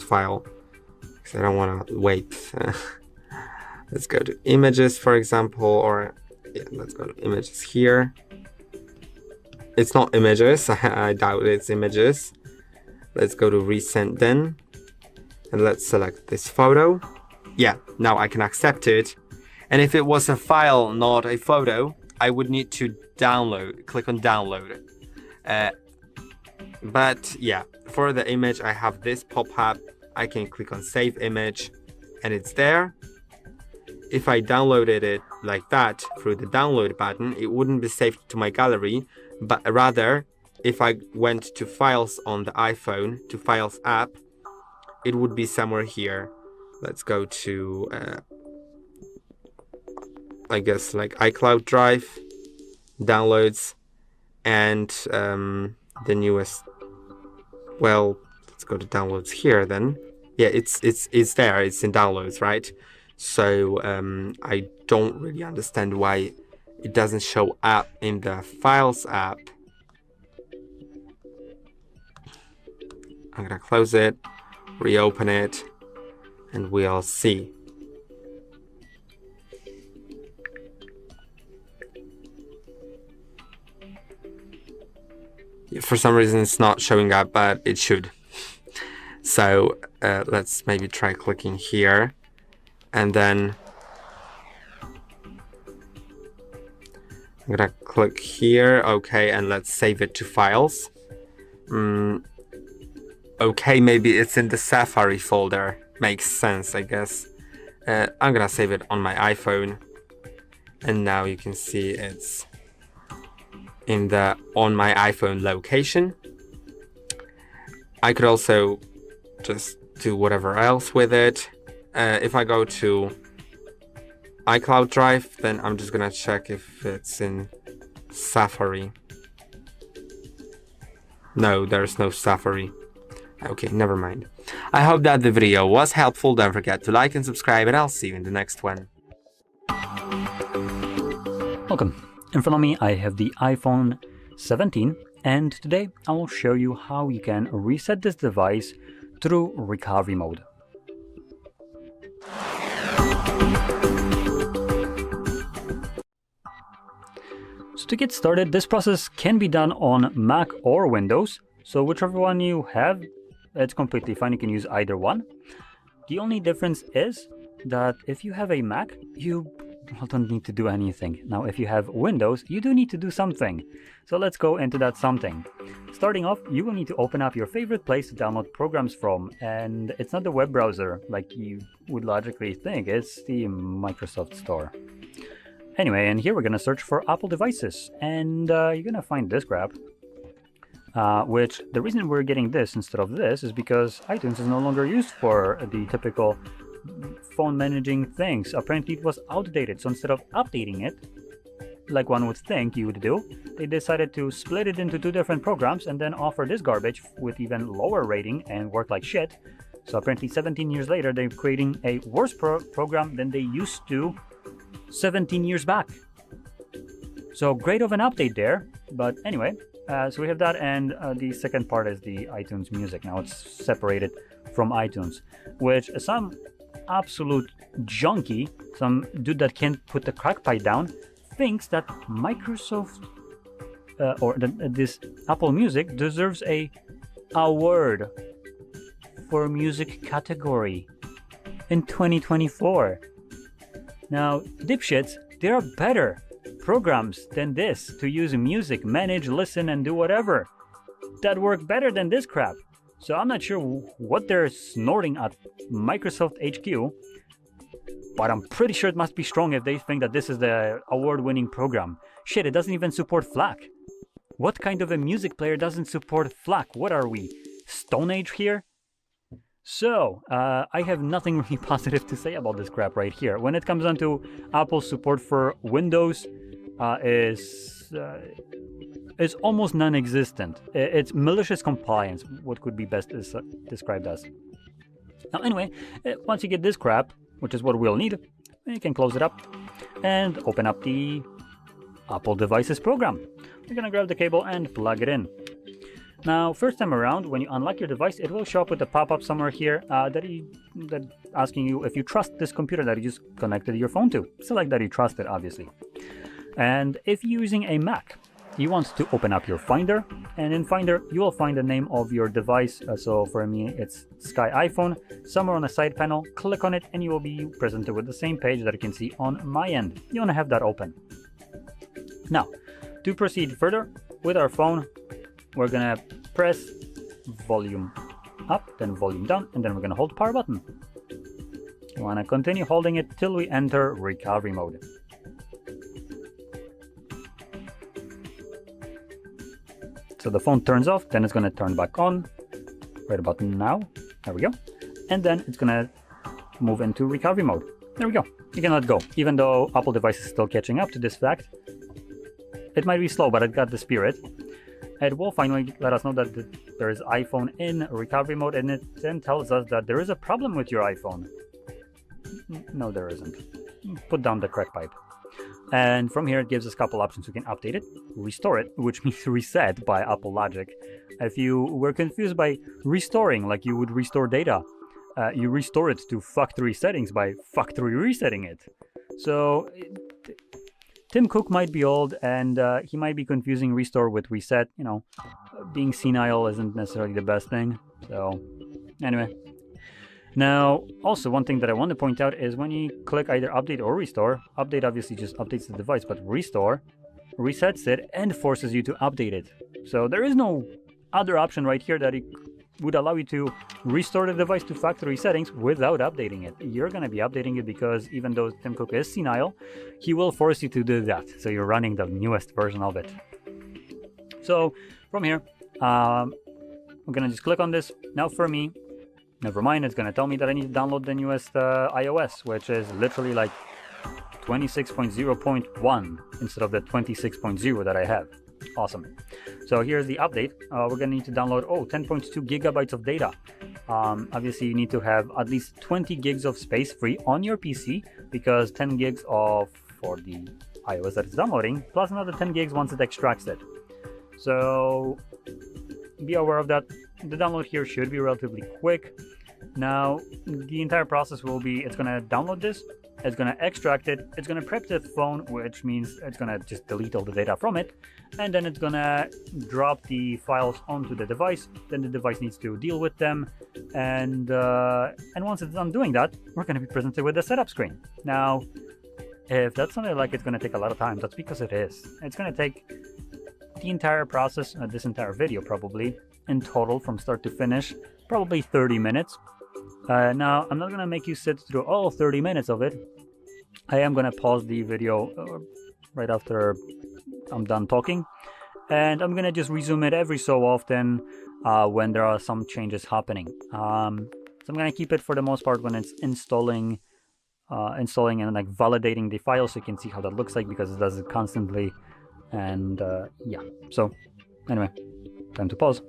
file because I don't want to wait. Let's go to images, for example, or yeah, let's go to images here. It's not images. I doubt it's images. Let's go to resend then. And let's select this photo. Yeah, now I can accept it. And if it was a file, not a photo, I would need to download, click on download. But yeah, for the image, I have this pop-up. I can click on save image and it's there. If I downloaded it like that through the download button, it wouldn't be saved to my gallery, but rather if I went to files on the iPhone, to files app, it would be somewhere here. Let's go to, I guess like iCloud Drive, downloads, and the newest, well, let's go to downloads here then. yeah, it's there. It's in downloads, right? So I don't really understand why it doesn't show up in the Files app. I'm gonna close it, reopen it, and we'll see. For some reason it's not showing up, but it should. So let's maybe try clicking here, and then I'm gonna click here, okay, and let's save it to Files. Okay, maybe it's in the Safari folder. Makes sense, I guess. I'm gonna save it on my iPhone, and now you can see it's in the on my iPhone location. I could also just do whatever else with it. If I go to iCloud Drive, then I'm just gonna check if it's in Safari. No, there's no Safari. Okay, never mind. I hope that the video was helpful. Don't forget to like and subscribe, and I'll see you in the next one. Welcome. In front of me I have the iPhone 17, and today I will show you how you can reset this device through recovery mode. So to get started, this process can be done on Mac or Windows, so whichever one you have, it's completely fine, you can use either one. The only difference is that if you have a Mac, you don't need to do anything. Now if you have Windows, you do need to do something. So let's go into that something. Starting off, you will need to open up your favorite place to download programs from, and it's not the web browser like you would logically think, it's the Microsoft Store. Anyway, and here we're gonna search for Apple devices, and you're gonna find this crap. Which the reason we're getting this instead of this is because iTunes is no longer used for the typical phone managing things. Apparently it was outdated, so instead of updating it like one would think you would do, they decided to split it into two different programs and then offer this garbage with even lower rating and work like shit. So apparently 17 years later they're creating a worse program than they used to 17 years back. So great of an update there, but anyway, so we have that, and the second part is the iTunes Music. Now it's separated from iTunes, which some absolute junkie, some dude that can't put the crack pipe down, thinks that Microsoft or this Apple Music deserves a award for music category in 2024. Now, dipshits, there are better programs than this to use music, manage, listen, and do whatever that work better than this crap. So I'm not sure what they're snorting at Microsoft HQ, but I'm pretty sure it must be strong if they think that this is the award-winning program. Shit, it doesn't even support FLAC. What kind of a music player doesn't support FLAC? What are we, Stone Age here? So, I have nothing really positive to say about this crap right here. When it comes down to Apple's support for Windows, is almost non-existent. It's malicious compliance, what could be best described as. Now anyway, once you get this crap, which is what we'll need, you can close it up and open up the Apple Devices program. You're gonna grab the cable and plug it in. Now, first time around, when you unlock your device, it will show up with a pop-up somewhere here that asking you if you trust this computer that you just connected your phone to. Select that you trust it, obviously. And if you're using a Mac, you want to open up your Finder, and in Finder, you will find the name of your device. So for me, it's Sky iPhone. Somewhere on the side panel, click on it, and you will be presented with the same page that you can see on my end. You want to have that open. Now, to proceed further with our phone, we're gonna press volume up, then volume down, and then we're gonna hold power button. You wanna continue holding it till we enter recovery mode. So the phone turns off, then it's gonna turn back on, right about now, there we go. And then it's gonna move into recovery mode. There we go, you can let go. Even though Apple device is still catching up to this fact, it might be slow, but it got the spirit. it will finally let us know that there is iPhone in recovery mode, and it then tells us that there is a problem with your iPhone. No, there isn't. Put down the crack pipe. And from here, it gives us a couple options. We can update it, restore it, which means reset by Apple Logic. If you were confused by restoring, like you would restore data, you restore it to factory settings by factory resetting it. So Tim Cook might be old, and he might be confusing restore with reset. You know, being senile isn't necessarily the best thing. So anyway. Now, also one thing that I want to point out is when you click either update or restore, update obviously just updates the device, but restore resets it and forces you to update it. So there is no other option right here that it would allow you to restore the device to factory settings without updating it. You're going to be updating it because even though Tim Cook is senile, he will force you to do that. So you're running the newest version of it. So from here, I'm going to just click on this. Now for me, never mind, it's going to tell me that I need to download the newest iOS, which is literally like 26.0.1 instead of the 26.0 that I have. Awesome. So here's the update. We're going to need to download 10.2 gigabytes of data. Obviously, you need to have at least 20 gigs of space free on your PC because 10 gigs for the iOS that it's downloading, plus another 10 gigs once it extracts it. So be aware of that. The download here should be relatively quick. Now, the entire process will be, it's going to download this, it's going to extract it, it's going to prep the phone, which means it's going to just delete all the data from it, and then it's going to drop the files onto the device. Then the device needs to deal with them, and once it's done doing that, we're going to be presented with the setup screen. Now, if that sounded like it's going to take a lot of time, that's because it is. It's going to take the entire process, this entire video probably, in total from start to finish, probably 30 minutes. Now, I'm not going to make you sit through all 30 minutes of it. I am going to pause the video right after I'm done talking, and I'm going to just resume it every so often when there are some changes happening. So I'm going to keep it for the most part when it's installing and like validating the file, so you can see how that looks like, because it does it constantly. And yeah, so anyway, time to pause.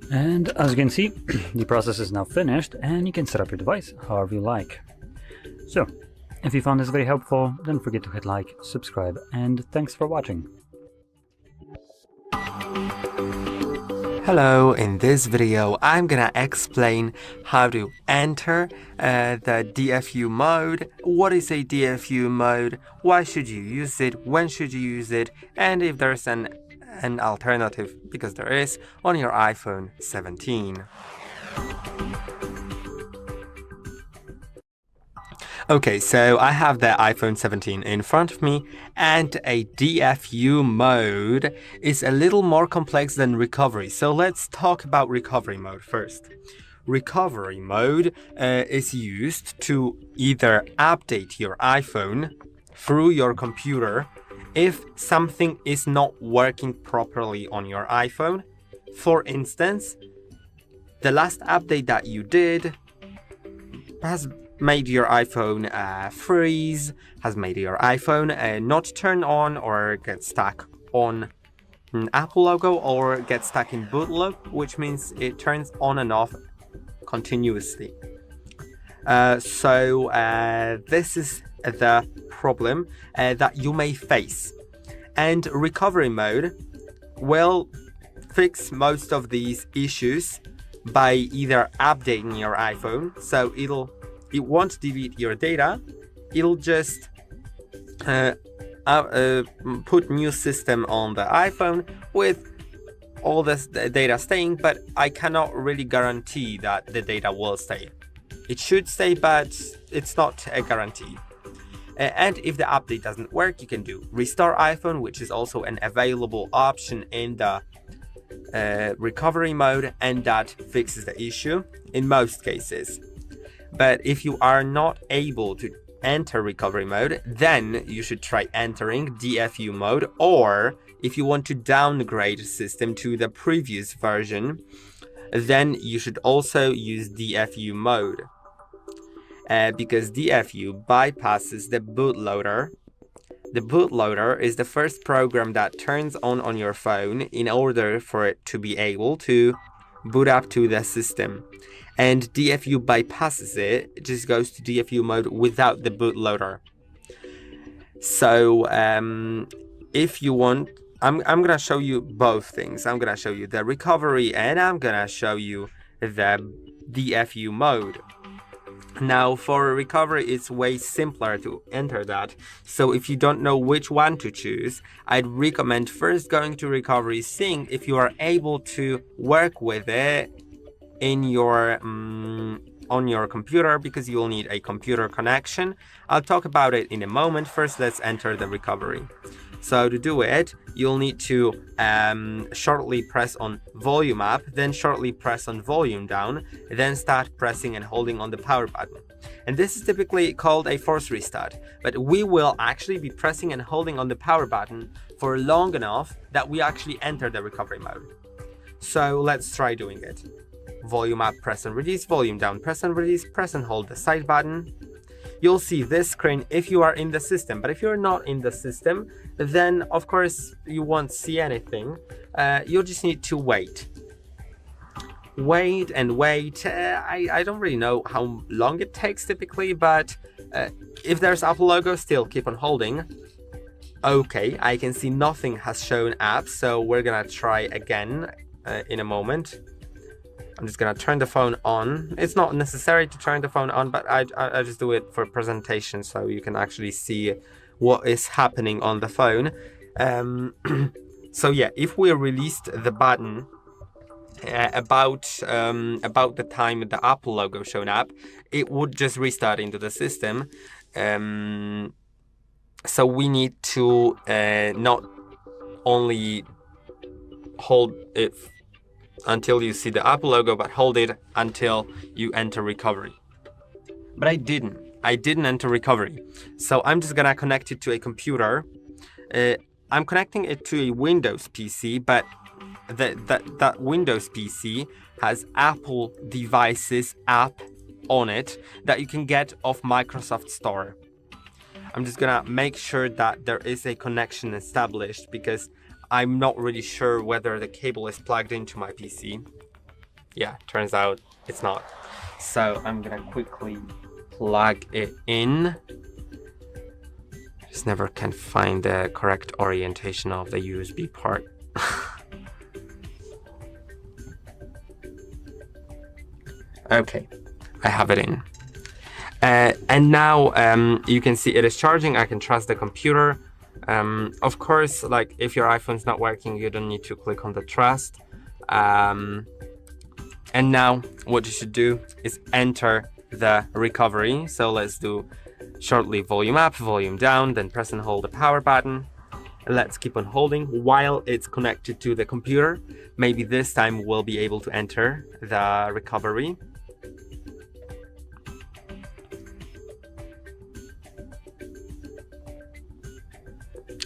And as you can see, the process is now finished and you can set up your device however you like. So, if you found this very helpful, don't forget to hit like, subscribe, and thanks for watching. Hello, in this video I'm gonna explain how to enter the DFU mode, what is a DFU mode, why should you use it, when should you use it, and if there's an alternative, because there is, on your iPhone 17. Okay, so I have the iPhone 17 in front of me, and a DFU mode is a little more complex than recovery. So let's talk about recovery mode first. Recovery mode is used to either update your iPhone through your computer if something is not working properly on your iPhone. For instance, the last update that you did has made your iPhone freeze, has made your iPhone not turn on or get stuck on an Apple logo or get stuck in boot loop, which means it turns on and off continuously. So this is the problem that you may face. And recovery mode will fix most of these issues by either updating your iPhone, so it won't delete your data, it'll just put new system on the iPhone with all this data staying, but I cannot really guarantee that the data will stay. It should stay, but it's not a guarantee. And if the update doesn't work, you can do restore iPhone, which is also an available option in the recovery mode, and that fixes the issue in most cases. But if you are not able to enter recovery mode, then you should try entering DFU mode, or if you want to downgrade the system to the previous version, then you should also use DFU mode. Because DFU bypasses the bootloader. The bootloader is the first program that turns on your phone in order for it to be able to boot up to the system. And DFU bypasses it, it just goes to DFU mode without the bootloader. So if you want, I'm gonna show you both things. I'm gonna show you the recovery and I'm gonna show you the DFU mode. Now for recovery, it's way simpler to enter that. So if you don't know which one to choose, I'd recommend first going to recovery, seeing if you are able to work with it in your on your computer, because you'll need a computer connection. I'll talk about it in a moment. First, let's enter the recovery. So to do it, you'll need to shortly press on volume up, then shortly press on volume down, then start pressing and holding on the power button. And this is typically called a force restart, but we will actually be pressing and holding on the power button for long enough that we actually enter the recovery mode. So let's try doing it. Volume up, press and release, volume down, press and release, press and hold the side button. You'll see this screen if you are in the system, but if you're not in the system, then of course you won't see anything. You'll just need to wait. Wait and wait. I don't really know how long it takes typically, but if there's Apple logo, still keep on holding. Okay, I can see nothing has shown up, so we're gonna try again in a moment. I'm just gonna turn the phone on. It's not necessary to turn the phone on, but I just do it for presentation so you can actually see what is happening on the phone. So yeah, if we released the button about the time the Apple logo showed up, it would just restart into the system. So we need to not only hold it until you see the Apple logo, but hold it until you enter recovery. But I didn't enter recovery. So I'm just gonna connect it to a computer. I'm connecting it to a Windows PC, but that Windows PC has Apple Devices app on it that you can get off Microsoft Store. I'm just gonna make sure that there is a connection established, because I'm not really sure whether the cable is plugged into my PC. Yeah, turns out it's not. So I'm gonna quickly plug it in. Just never can find the correct orientation of the USB port. Okay, I have it in. And now you can see it is charging. I can trust the computer. Of course, like if your iPhone's not working, you don't need to click on the trust. And now what you should do is enter the recovery. So let's do shortly volume up, volume down, then press and hold the power button. Let's keep on holding while it's connected to the computer. Maybe this time we'll be able to enter the recovery.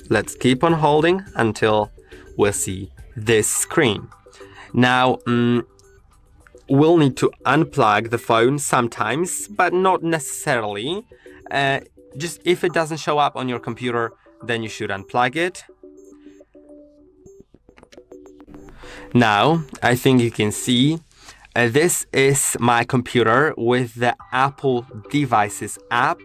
Let's keep on holding until we'll see this screen. Now, we'll need to unplug the phone sometimes, but not necessarily. Just if it doesn't show up on your computer, then you should unplug it. Now, I think you can see this is my computer with the Apple Devices app.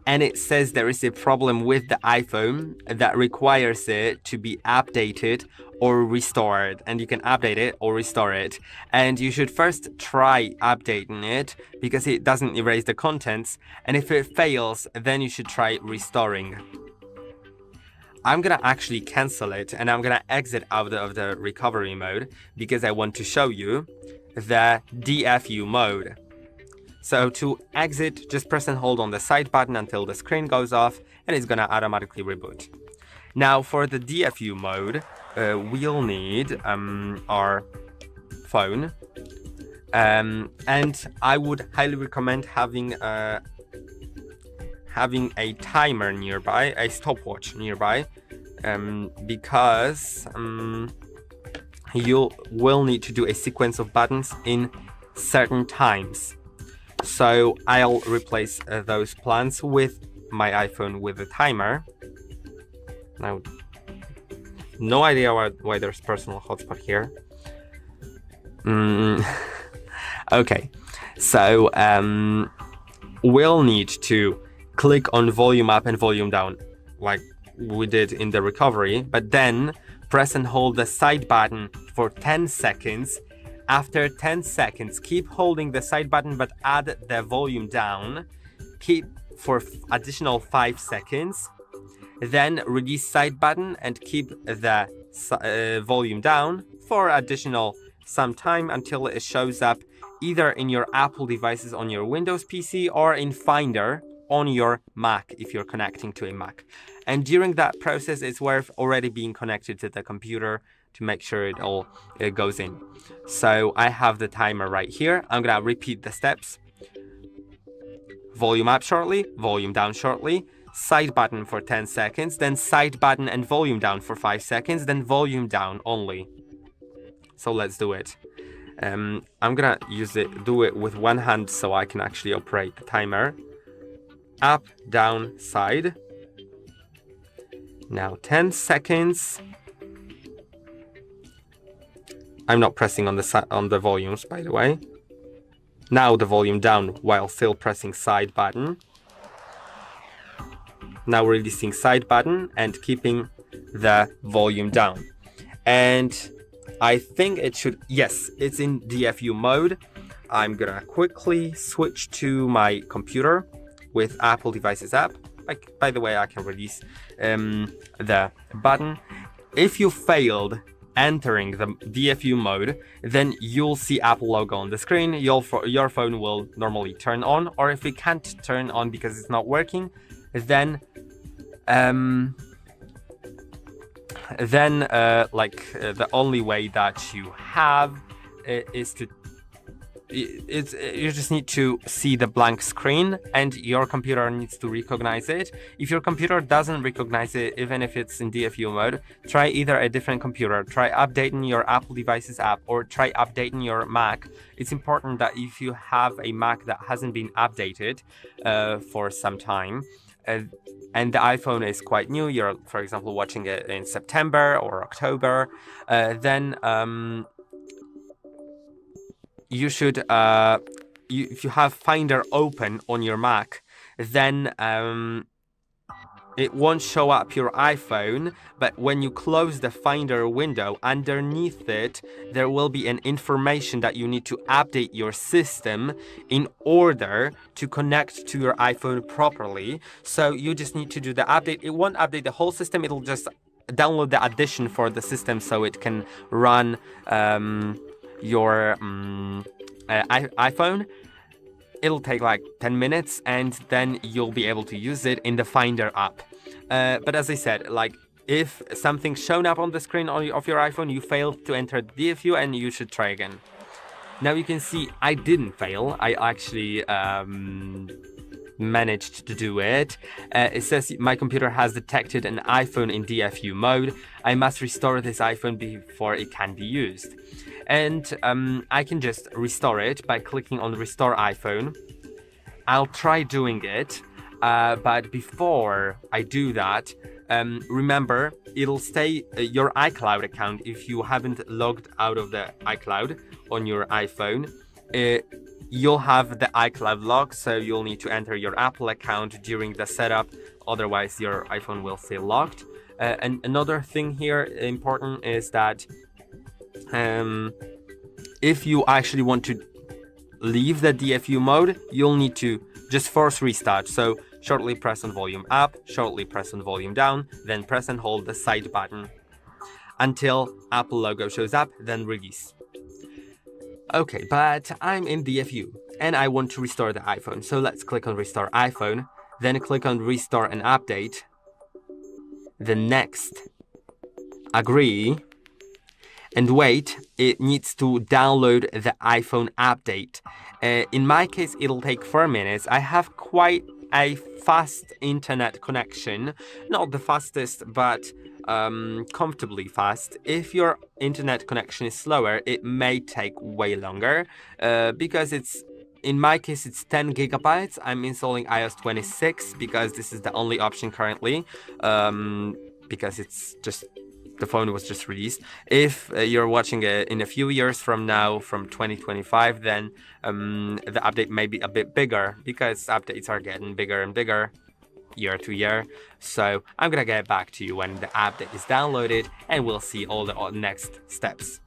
And it says there is a problem with the iPhone that requires it to be updated or restored. And you can update it or restore it. And you should first try updating it because it doesn't erase the contents. And if it fails, then you should try restoring. I'm gonna actually cancel it and I'm gonna exit out of the recovery mode because I want to show you the DFU mode. So to exit, just press and hold on the side button until the screen goes off and it's gonna automatically reboot. Now for the DFU mode, we'll need our phone. And I would highly recommend having a timer nearby, a stopwatch nearby, because you will need to do a sequence of buttons in certain times. So I'll replace those plans with my iPhone with a timer. Now, no idea why there's personal hotspot here. Okay, so we'll need to click on volume up and volume down like we did in the recovery, but then press and hold the side button for 10 seconds. After 10 seconds, keep holding the side button but add the volume down. Keep for additional 5 seconds. Then release side button and keep the volume down for additional some time until it shows up either in your Apple devices on your Windows PC or in Finder on your Mac if you're connecting to a Mac. And during that process, it's worth already being connected to the computer to make sure it all goes in. So I have the timer right here. I'm gonna repeat the steps. Volume up shortly, volume down shortly, side button for 10 seconds, then side button and volume down for 5 seconds, then volume down only. So let's do it. I'm gonna do it with one hand so I can actually operate the timer. Up, down, side. Now 10 seconds. I'm not pressing on the volumes, by the way. Now the volume down while still pressing side button. Now releasing side button and keeping the volume down. And I think it should, yes, it's in DFU mode. I'm gonna quickly switch to my computer with Apple Devices app. Like, by the way, I can release the button. If you failed entering the DFU mode, then you'll see Apple logo on the screen. Your phone will normally turn on, or if it can't turn on because it's not working, then the only way that you have is to you just need to see the blank screen and your computer needs to recognize it. If your computer doesn't recognize it, even if it's in DFU mode, try either a different computer, try updating your Apple Devices app, or try updating your Mac. It's important that if you have a Mac that hasn't been updated for some time, and the iPhone is quite new, you're, for example, watching it in September or October, then you should, if you have Finder open on your Mac, then it won't show up your iPhone, but when you close the Finder window, underneath it, there will be an information that you need to update your system in order to connect to your iPhone properly. So you just need to do the update. It won't update the whole system, it'll just download the addition for the system so it can run your iPhone. It'll take like 10 minutes and then you'll be able to use it in the Finder app. But as I said, like, if something's shown up on the screen of your iPhone, you failed to enter DFU and you should try again. Now you can see I didn't fail. I actually managed to do it. It says my computer has detected an iPhone in DFU mode. I must restore this iPhone before it can be used. And I can just restore it by clicking on Restore iPhone. I'll try doing it, but before I do that, remember, it'll stay your iCloud account if you haven't logged out of the iCloud on your iPhone. You'll have the iCloud log, so you'll need to enter your Apple account during the setup, otherwise your iPhone will stay locked. And another thing here important is that if you actually want to leave the DFU mode, you'll need to just force restart. So shortly press on volume up, shortly press on volume down, then press and hold the side button until Apple logo shows up, then release. Okay, but I'm in DFU and I want to restore the iPhone. So let's click on Restore iPhone, then click on Restore and Update. Then next, agree, and wait, it needs to download the iPhone update. In my case, it'll take 4 minutes. I have quite a fast internet connection, not the fastest, but comfortably fast. If your internet connection is slower, it may take way longer because in my case it's 10 gigabytes. I'm installing iOS 26 because this is the only option currently, because it's just the phone was just released. If you're watching it in a few years from now, from 2025, then the update may be a bit bigger because updates are getting bigger and bigger year to year. So I'm gonna get back to you when the update is downloaded and we'll see all the next steps.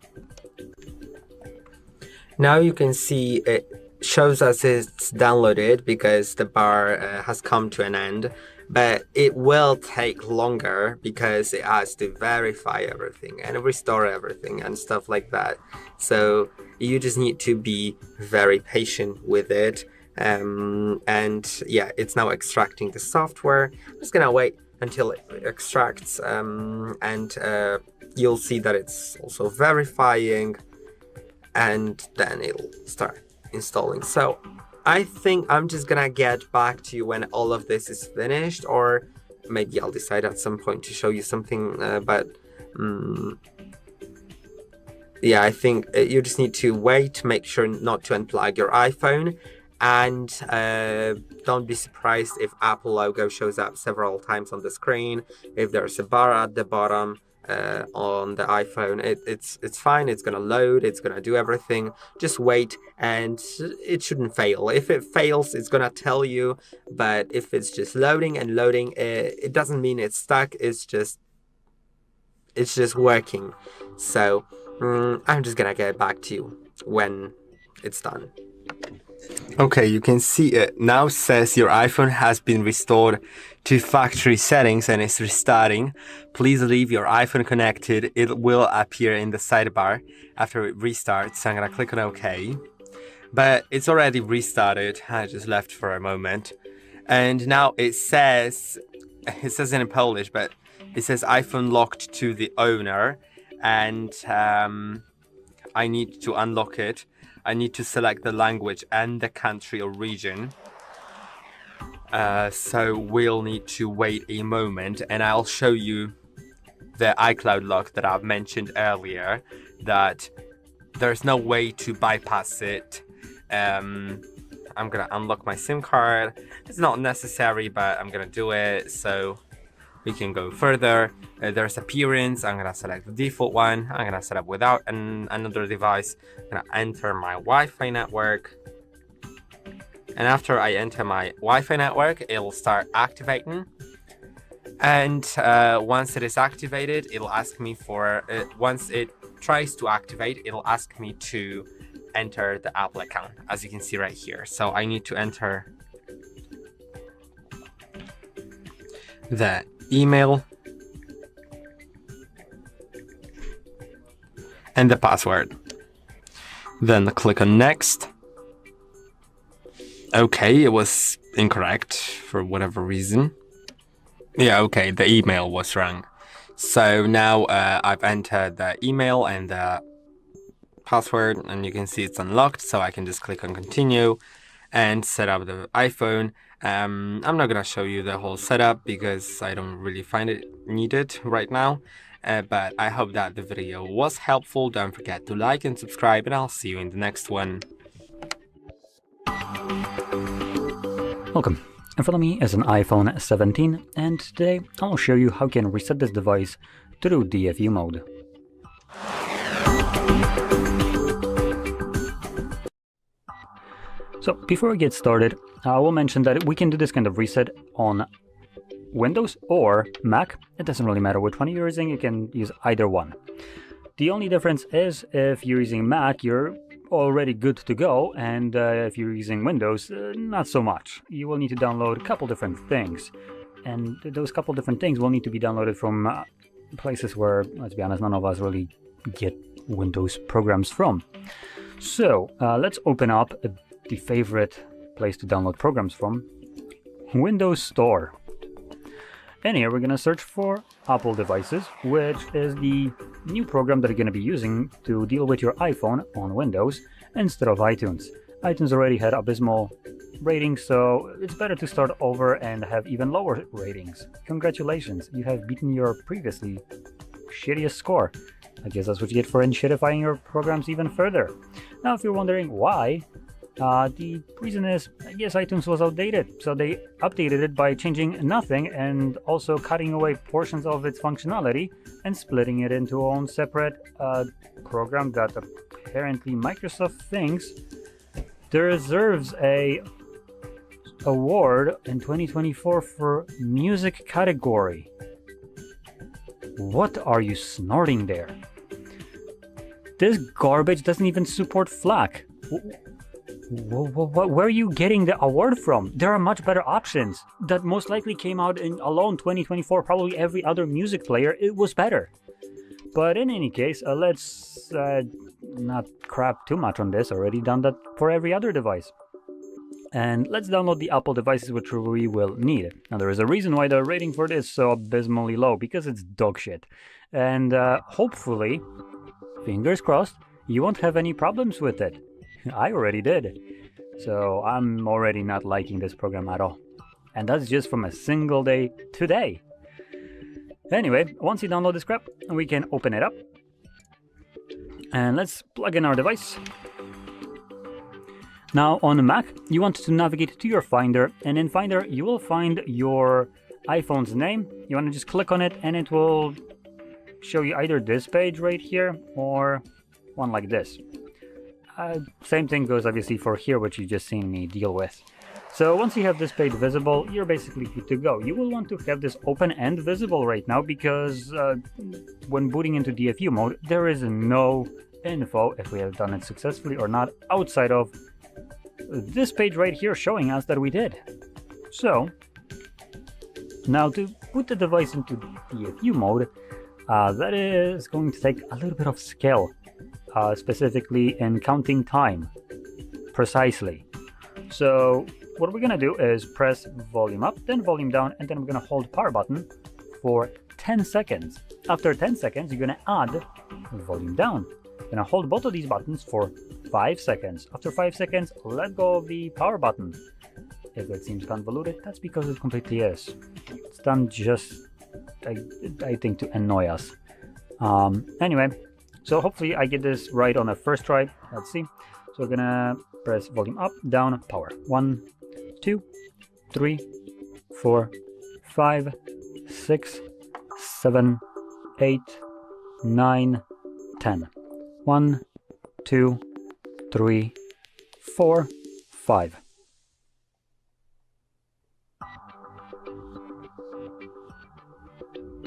Now you can see it shows us it's downloaded because the bar has come to an end, but it will take longer because it has to verify everything and restore everything and stuff like that. So you just need to be very patient with it. And yeah, it's now extracting the software. I'm just gonna wait until it extracts, and you'll see that it's also verifying, and then it'll start installing. So I think I'm just gonna get back to you when all of this is finished, or maybe I'll decide at some point to show you something, but yeah, I think you just need to wait, make sure not to unplug your iPhone, and don't be surprised if Apple logo shows up several times on the screen. If there's a bar at the bottom on the iPhone, it's fine. It's gonna load, it's gonna do everything. Just wait and it shouldn't fail. If it fails, it's gonna tell you, but if it's just loading and loading, it doesn't mean it's stuck. It's just working. So I'm just gonna get back to you when it's done. Okay, you can see it now says your iPhone has been restored to factory settings and is restarting. Please leave your iPhone connected. It will appear in the sidebar after it restarts. So I'm gonna click on OK. But it's already restarted. I just left for a moment. And now it says in Polish, but it says iPhone locked to the owner. And I need to unlock it. I need to select the language and the country or region. So we'll need to wait a moment and I'll show you the iCloud lock that I've mentioned earlier, that there's no way to bypass it. I'm gonna unlock my SIM card. It's not necessary, but I'm gonna do it so we can go further. There's appearance. I'm gonna select the default one. I'm gonna set up without another device. I'm gonna enter my Wi-Fi network. And after I enter my Wi-Fi network, it'll start activating. And once it is activated, it'll ask me for, once it tries to activate, it'll ask me to enter the Apple account, as you can see right here. So I need to enter the email and the password. Then click on next. Okay, it was incorrect for whatever reason. Yeah, okay, the email was wrong. So now I've entered the email and the password, and you can see it's unlocked, so I can just click on continue and set up the iPhone. I'm not gonna show you the whole setup because I don't really find it needed right now, but I hope that the video was helpful. Don't forget to like and subscribe, and I'll see you in the next one. Welcome. In front of me is an iPhone 17, and today I'll show you how you can reset this device through DFU mode. So before we get started, I will mention that we can do this kind of reset on Windows or Mac. It doesn't really matter which one you're using, you can use either one. The only difference is if you're using Mac, you're already good to go, and if you're using Windows, not so much. You will need to download a couple different things, and those couple different things will need to be downloaded from places where, let's be honest, none of us really get Windows programs from. So let's open up the favorite place to download programs from, Windows Store. And here we're going to search for Apple devices, which is the new program that you're going to be using to deal with your iPhone on Windows instead of iTunes. iTunes already had abysmal ratings, so it's better to start over and have even lower ratings. Congratulations, you have beaten your previously shittiest score. I guess that's what you get for shittifying your programs even further. Now, if you're wondering why, the reason is, I guess iTunes was outdated, so they updated it by changing nothing and also cutting away portions of its functionality and splitting it into own separate program that apparently Microsoft thinks deserves a award in 2024 for music category. What are you snorting there? This garbage doesn't even support FLAC. Where are you getting the award from? There are much better options that most likely came out in alone 2024. Probably every other music player, it was better. But in any case, let's not crap too much on this. Already done that for every other device. And let's download the Apple devices, which we will need. Now, there is a reason why the rating for it is so abysmally low, because it's dog shit. And hopefully, fingers crossed, you won't have any problems with it. I already did. So I'm already not liking this program at all. And that's just from a single day today. Anyway, once you download this crap, we can open it up. And let's plug in our device. Now on the Mac, you want to navigate to your Finder, and in Finder you will find your iPhone's name. You want to just click on it and it will show you either this page right here or one like this. Same thing goes obviously for here, which you just seen me deal with. So once you have this page visible, you're basically good to go. You will want to have this open and visible right now because when booting into DFU mode, there is no info if we have done it successfully or not outside of this page right here showing us that we did. So now to put the device into DFU mode, that is going to take a little bit of skill, specifically in counting time precisely. So what we're gonna do is press volume up, then volume down, and then we're gonna hold power button for 10 seconds. After 10 seconds, you're gonna add volume down. You're gonna hold both of these buttons for 5 seconds. After 5 seconds, let go of the power button. If it seems convoluted, that's because it completely is. It's done just, I think, to annoy us. Anyway, so hopefully I get this right on the first try. Let's see. So we're gonna press volume up, down, power. 1, 2, 3, 4, 5, 6, 7, 8, 9, 10. 1, 2, 3, 4, 5.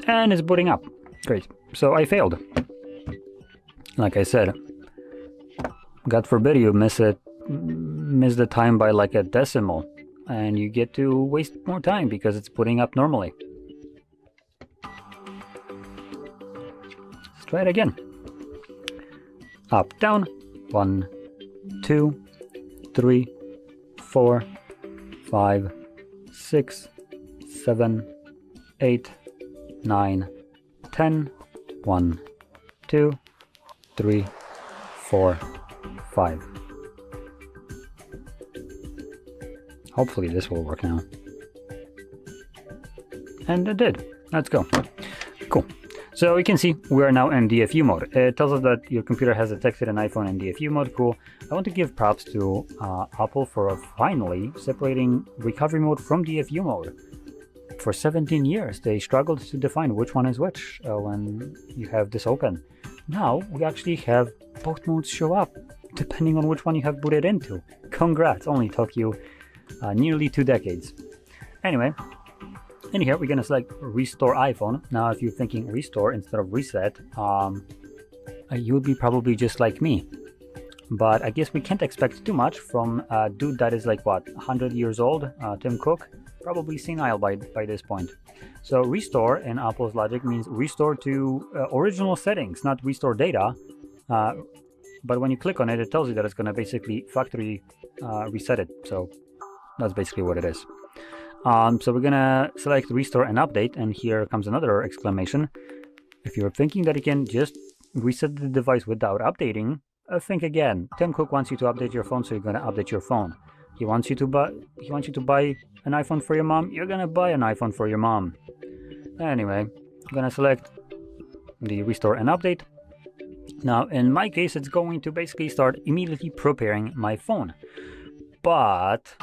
And it's booting up. Great. So I failed. Like I said, God forbid you miss the time by like a decimal, and you get to waste more time because it's booting up normally. Let's try it again. Up, down. 1, 2, 3, 4, 5, 6, 7, 8, 9, 10. 1, 2, 3, 4, 5. Hopefully this will work now. And it did. Let's go. Cool. So you can see we are now in DFU mode. It tells us that your computer has detected an iPhone in DFU mode. Cool. I want to give props to Apple for finally separating recovery mode from DFU mode. For 17 years, they struggled to define which one is which when you have this open. Now we actually have both modes show up, depending on which one you have booted into. Congrats, only took you nearly 2 decades. Anyway, in here we're gonna select Restore iPhone. Now if you're thinking restore instead of reset, you would be probably just like me. But I guess we can't expect too much from a dude that is like, what, 100 years old, Tim Cook, probably senile by this point. So restore in Apple's logic means restore to original settings, not restore data. But when you click on it, it tells you that it's going to basically factory reset it. So that's basically what it is. So we're going to select restore and update, and here comes another exclamation. If you're thinking that you can just reset the device without updating, think again. Tim Cook wants you to update your phone, so you're going to update your phone. He wants you to buy an iPhone for your mom, you're going to buy an iPhone for your mom. Anyway, I'm going to select the restore and update. Now, in my case, it's going to basically start immediately preparing my phone. But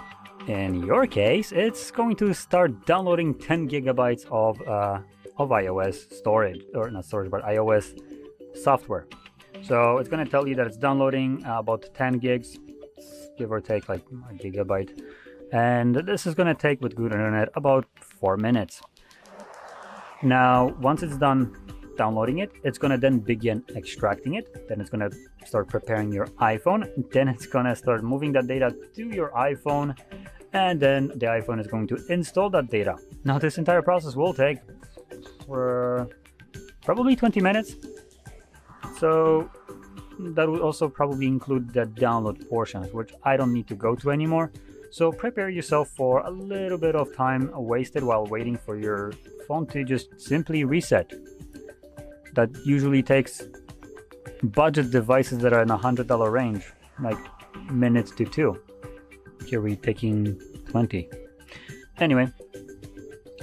in your case, it's going to start downloading 10 gigabytes of iOS storage, or not storage, but iOS software. So it's going to tell you that it's downloading about 10 gigs, give or take like a gigabyte. And this is going to take, with good internet, about 4 minutes. Now, once it's done downloading it, it's going to then begin extracting it. Then it's going to start preparing your iPhone. Then it's going to start moving that data to your iPhone. And then the iPhone is going to install that data. Now, this entire process will take probably 20 minutes. So that would also probably include the download portions, which I don't need to go to anymore. So prepare yourself for a little bit of time wasted while waiting for your phone to just simply reset. That usually takes budget devices that are in $100 range, like minutes to 2. Here we're taking 20. Anyway,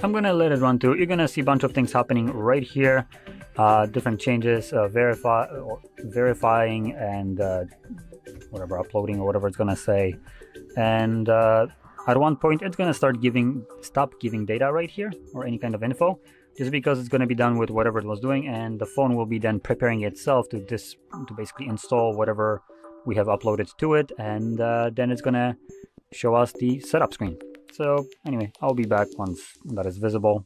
I'm gonna let it run through. You're gonna see a bunch of things happening right here. Different changes, verifying and whatever, uploading or whatever it's gonna say. And at one point, it's gonna stop giving data right here or any kind of info, just because it's gonna be done with whatever it was doing, and the phone will be then preparing itself to basically install whatever we have uploaded to it, and then it's gonna show us the setup screen. So anyway, I'll be back once that is visible.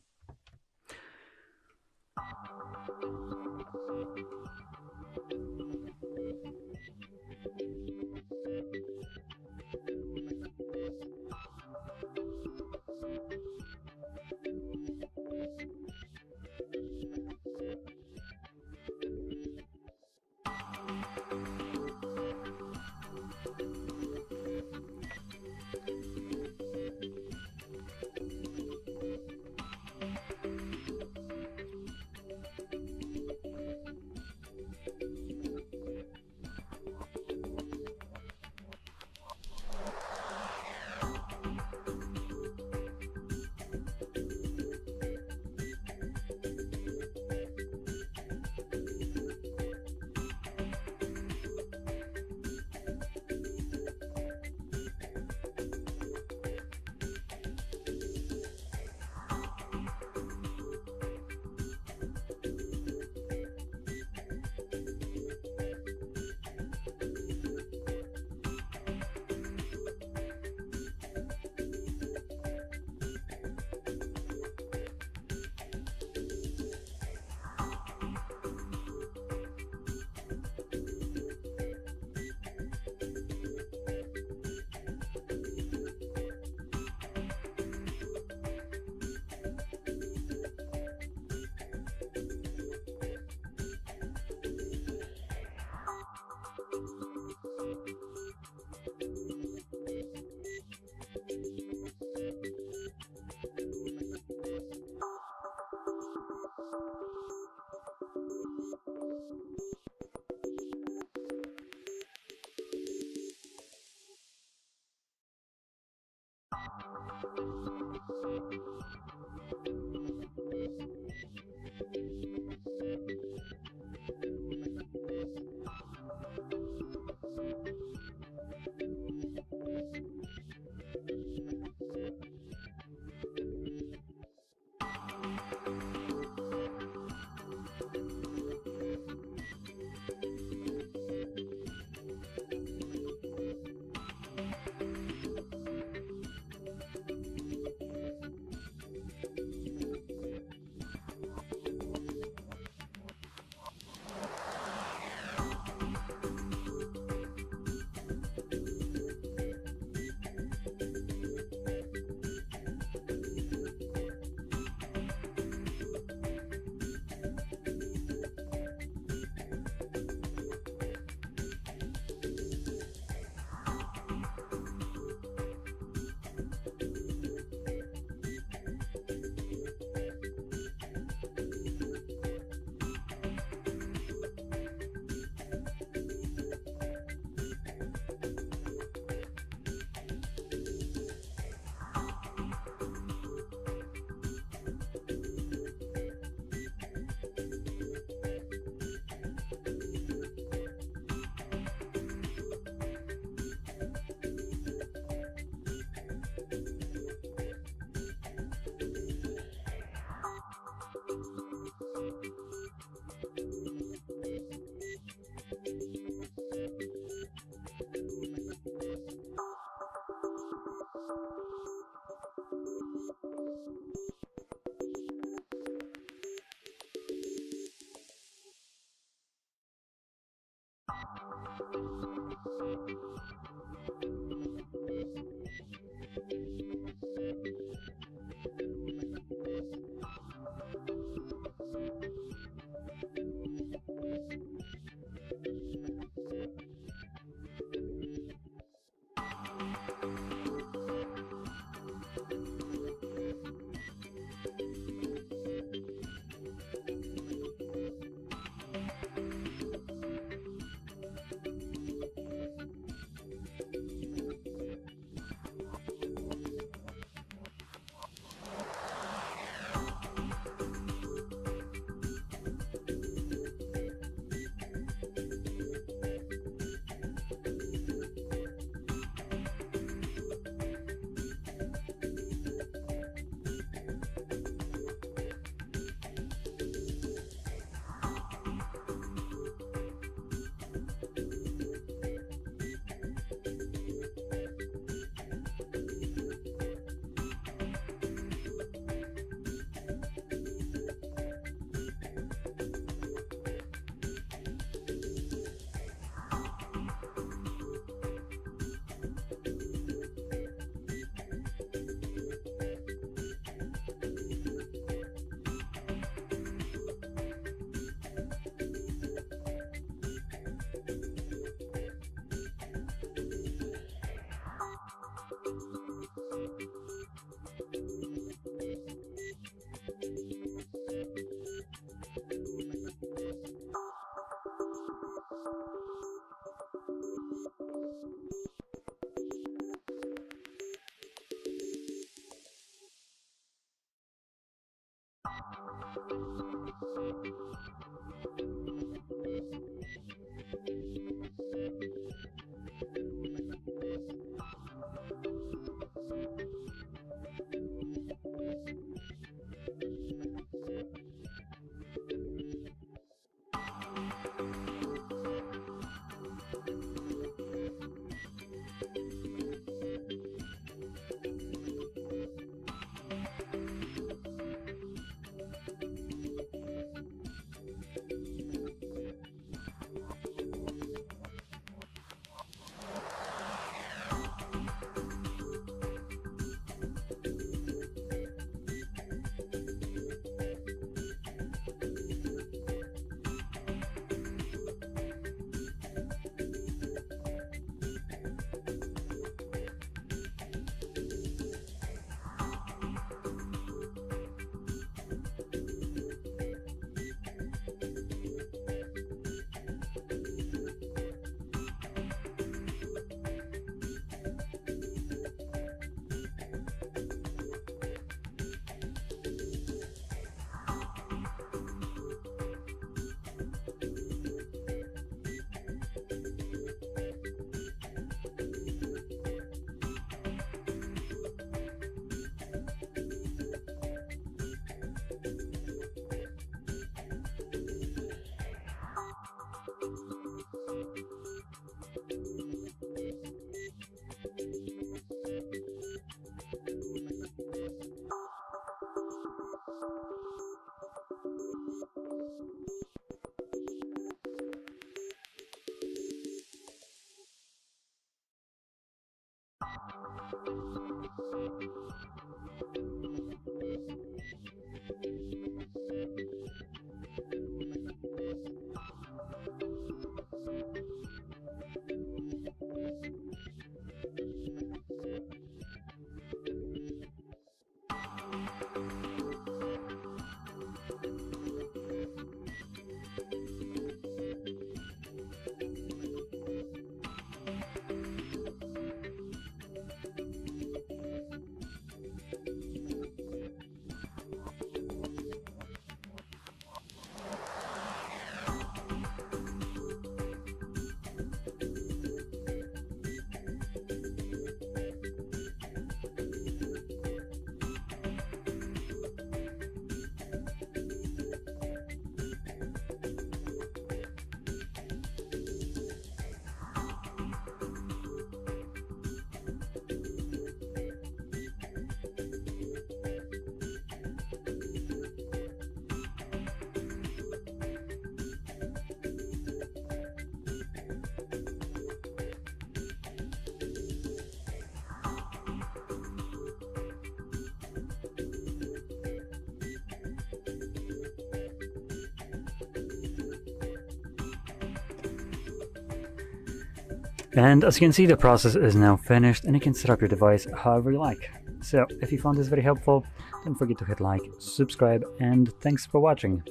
And as you can see, the process is now finished and you can set up your device however you like. So if you found this very helpful, don't forget to hit like, subscribe, and thanks for watching.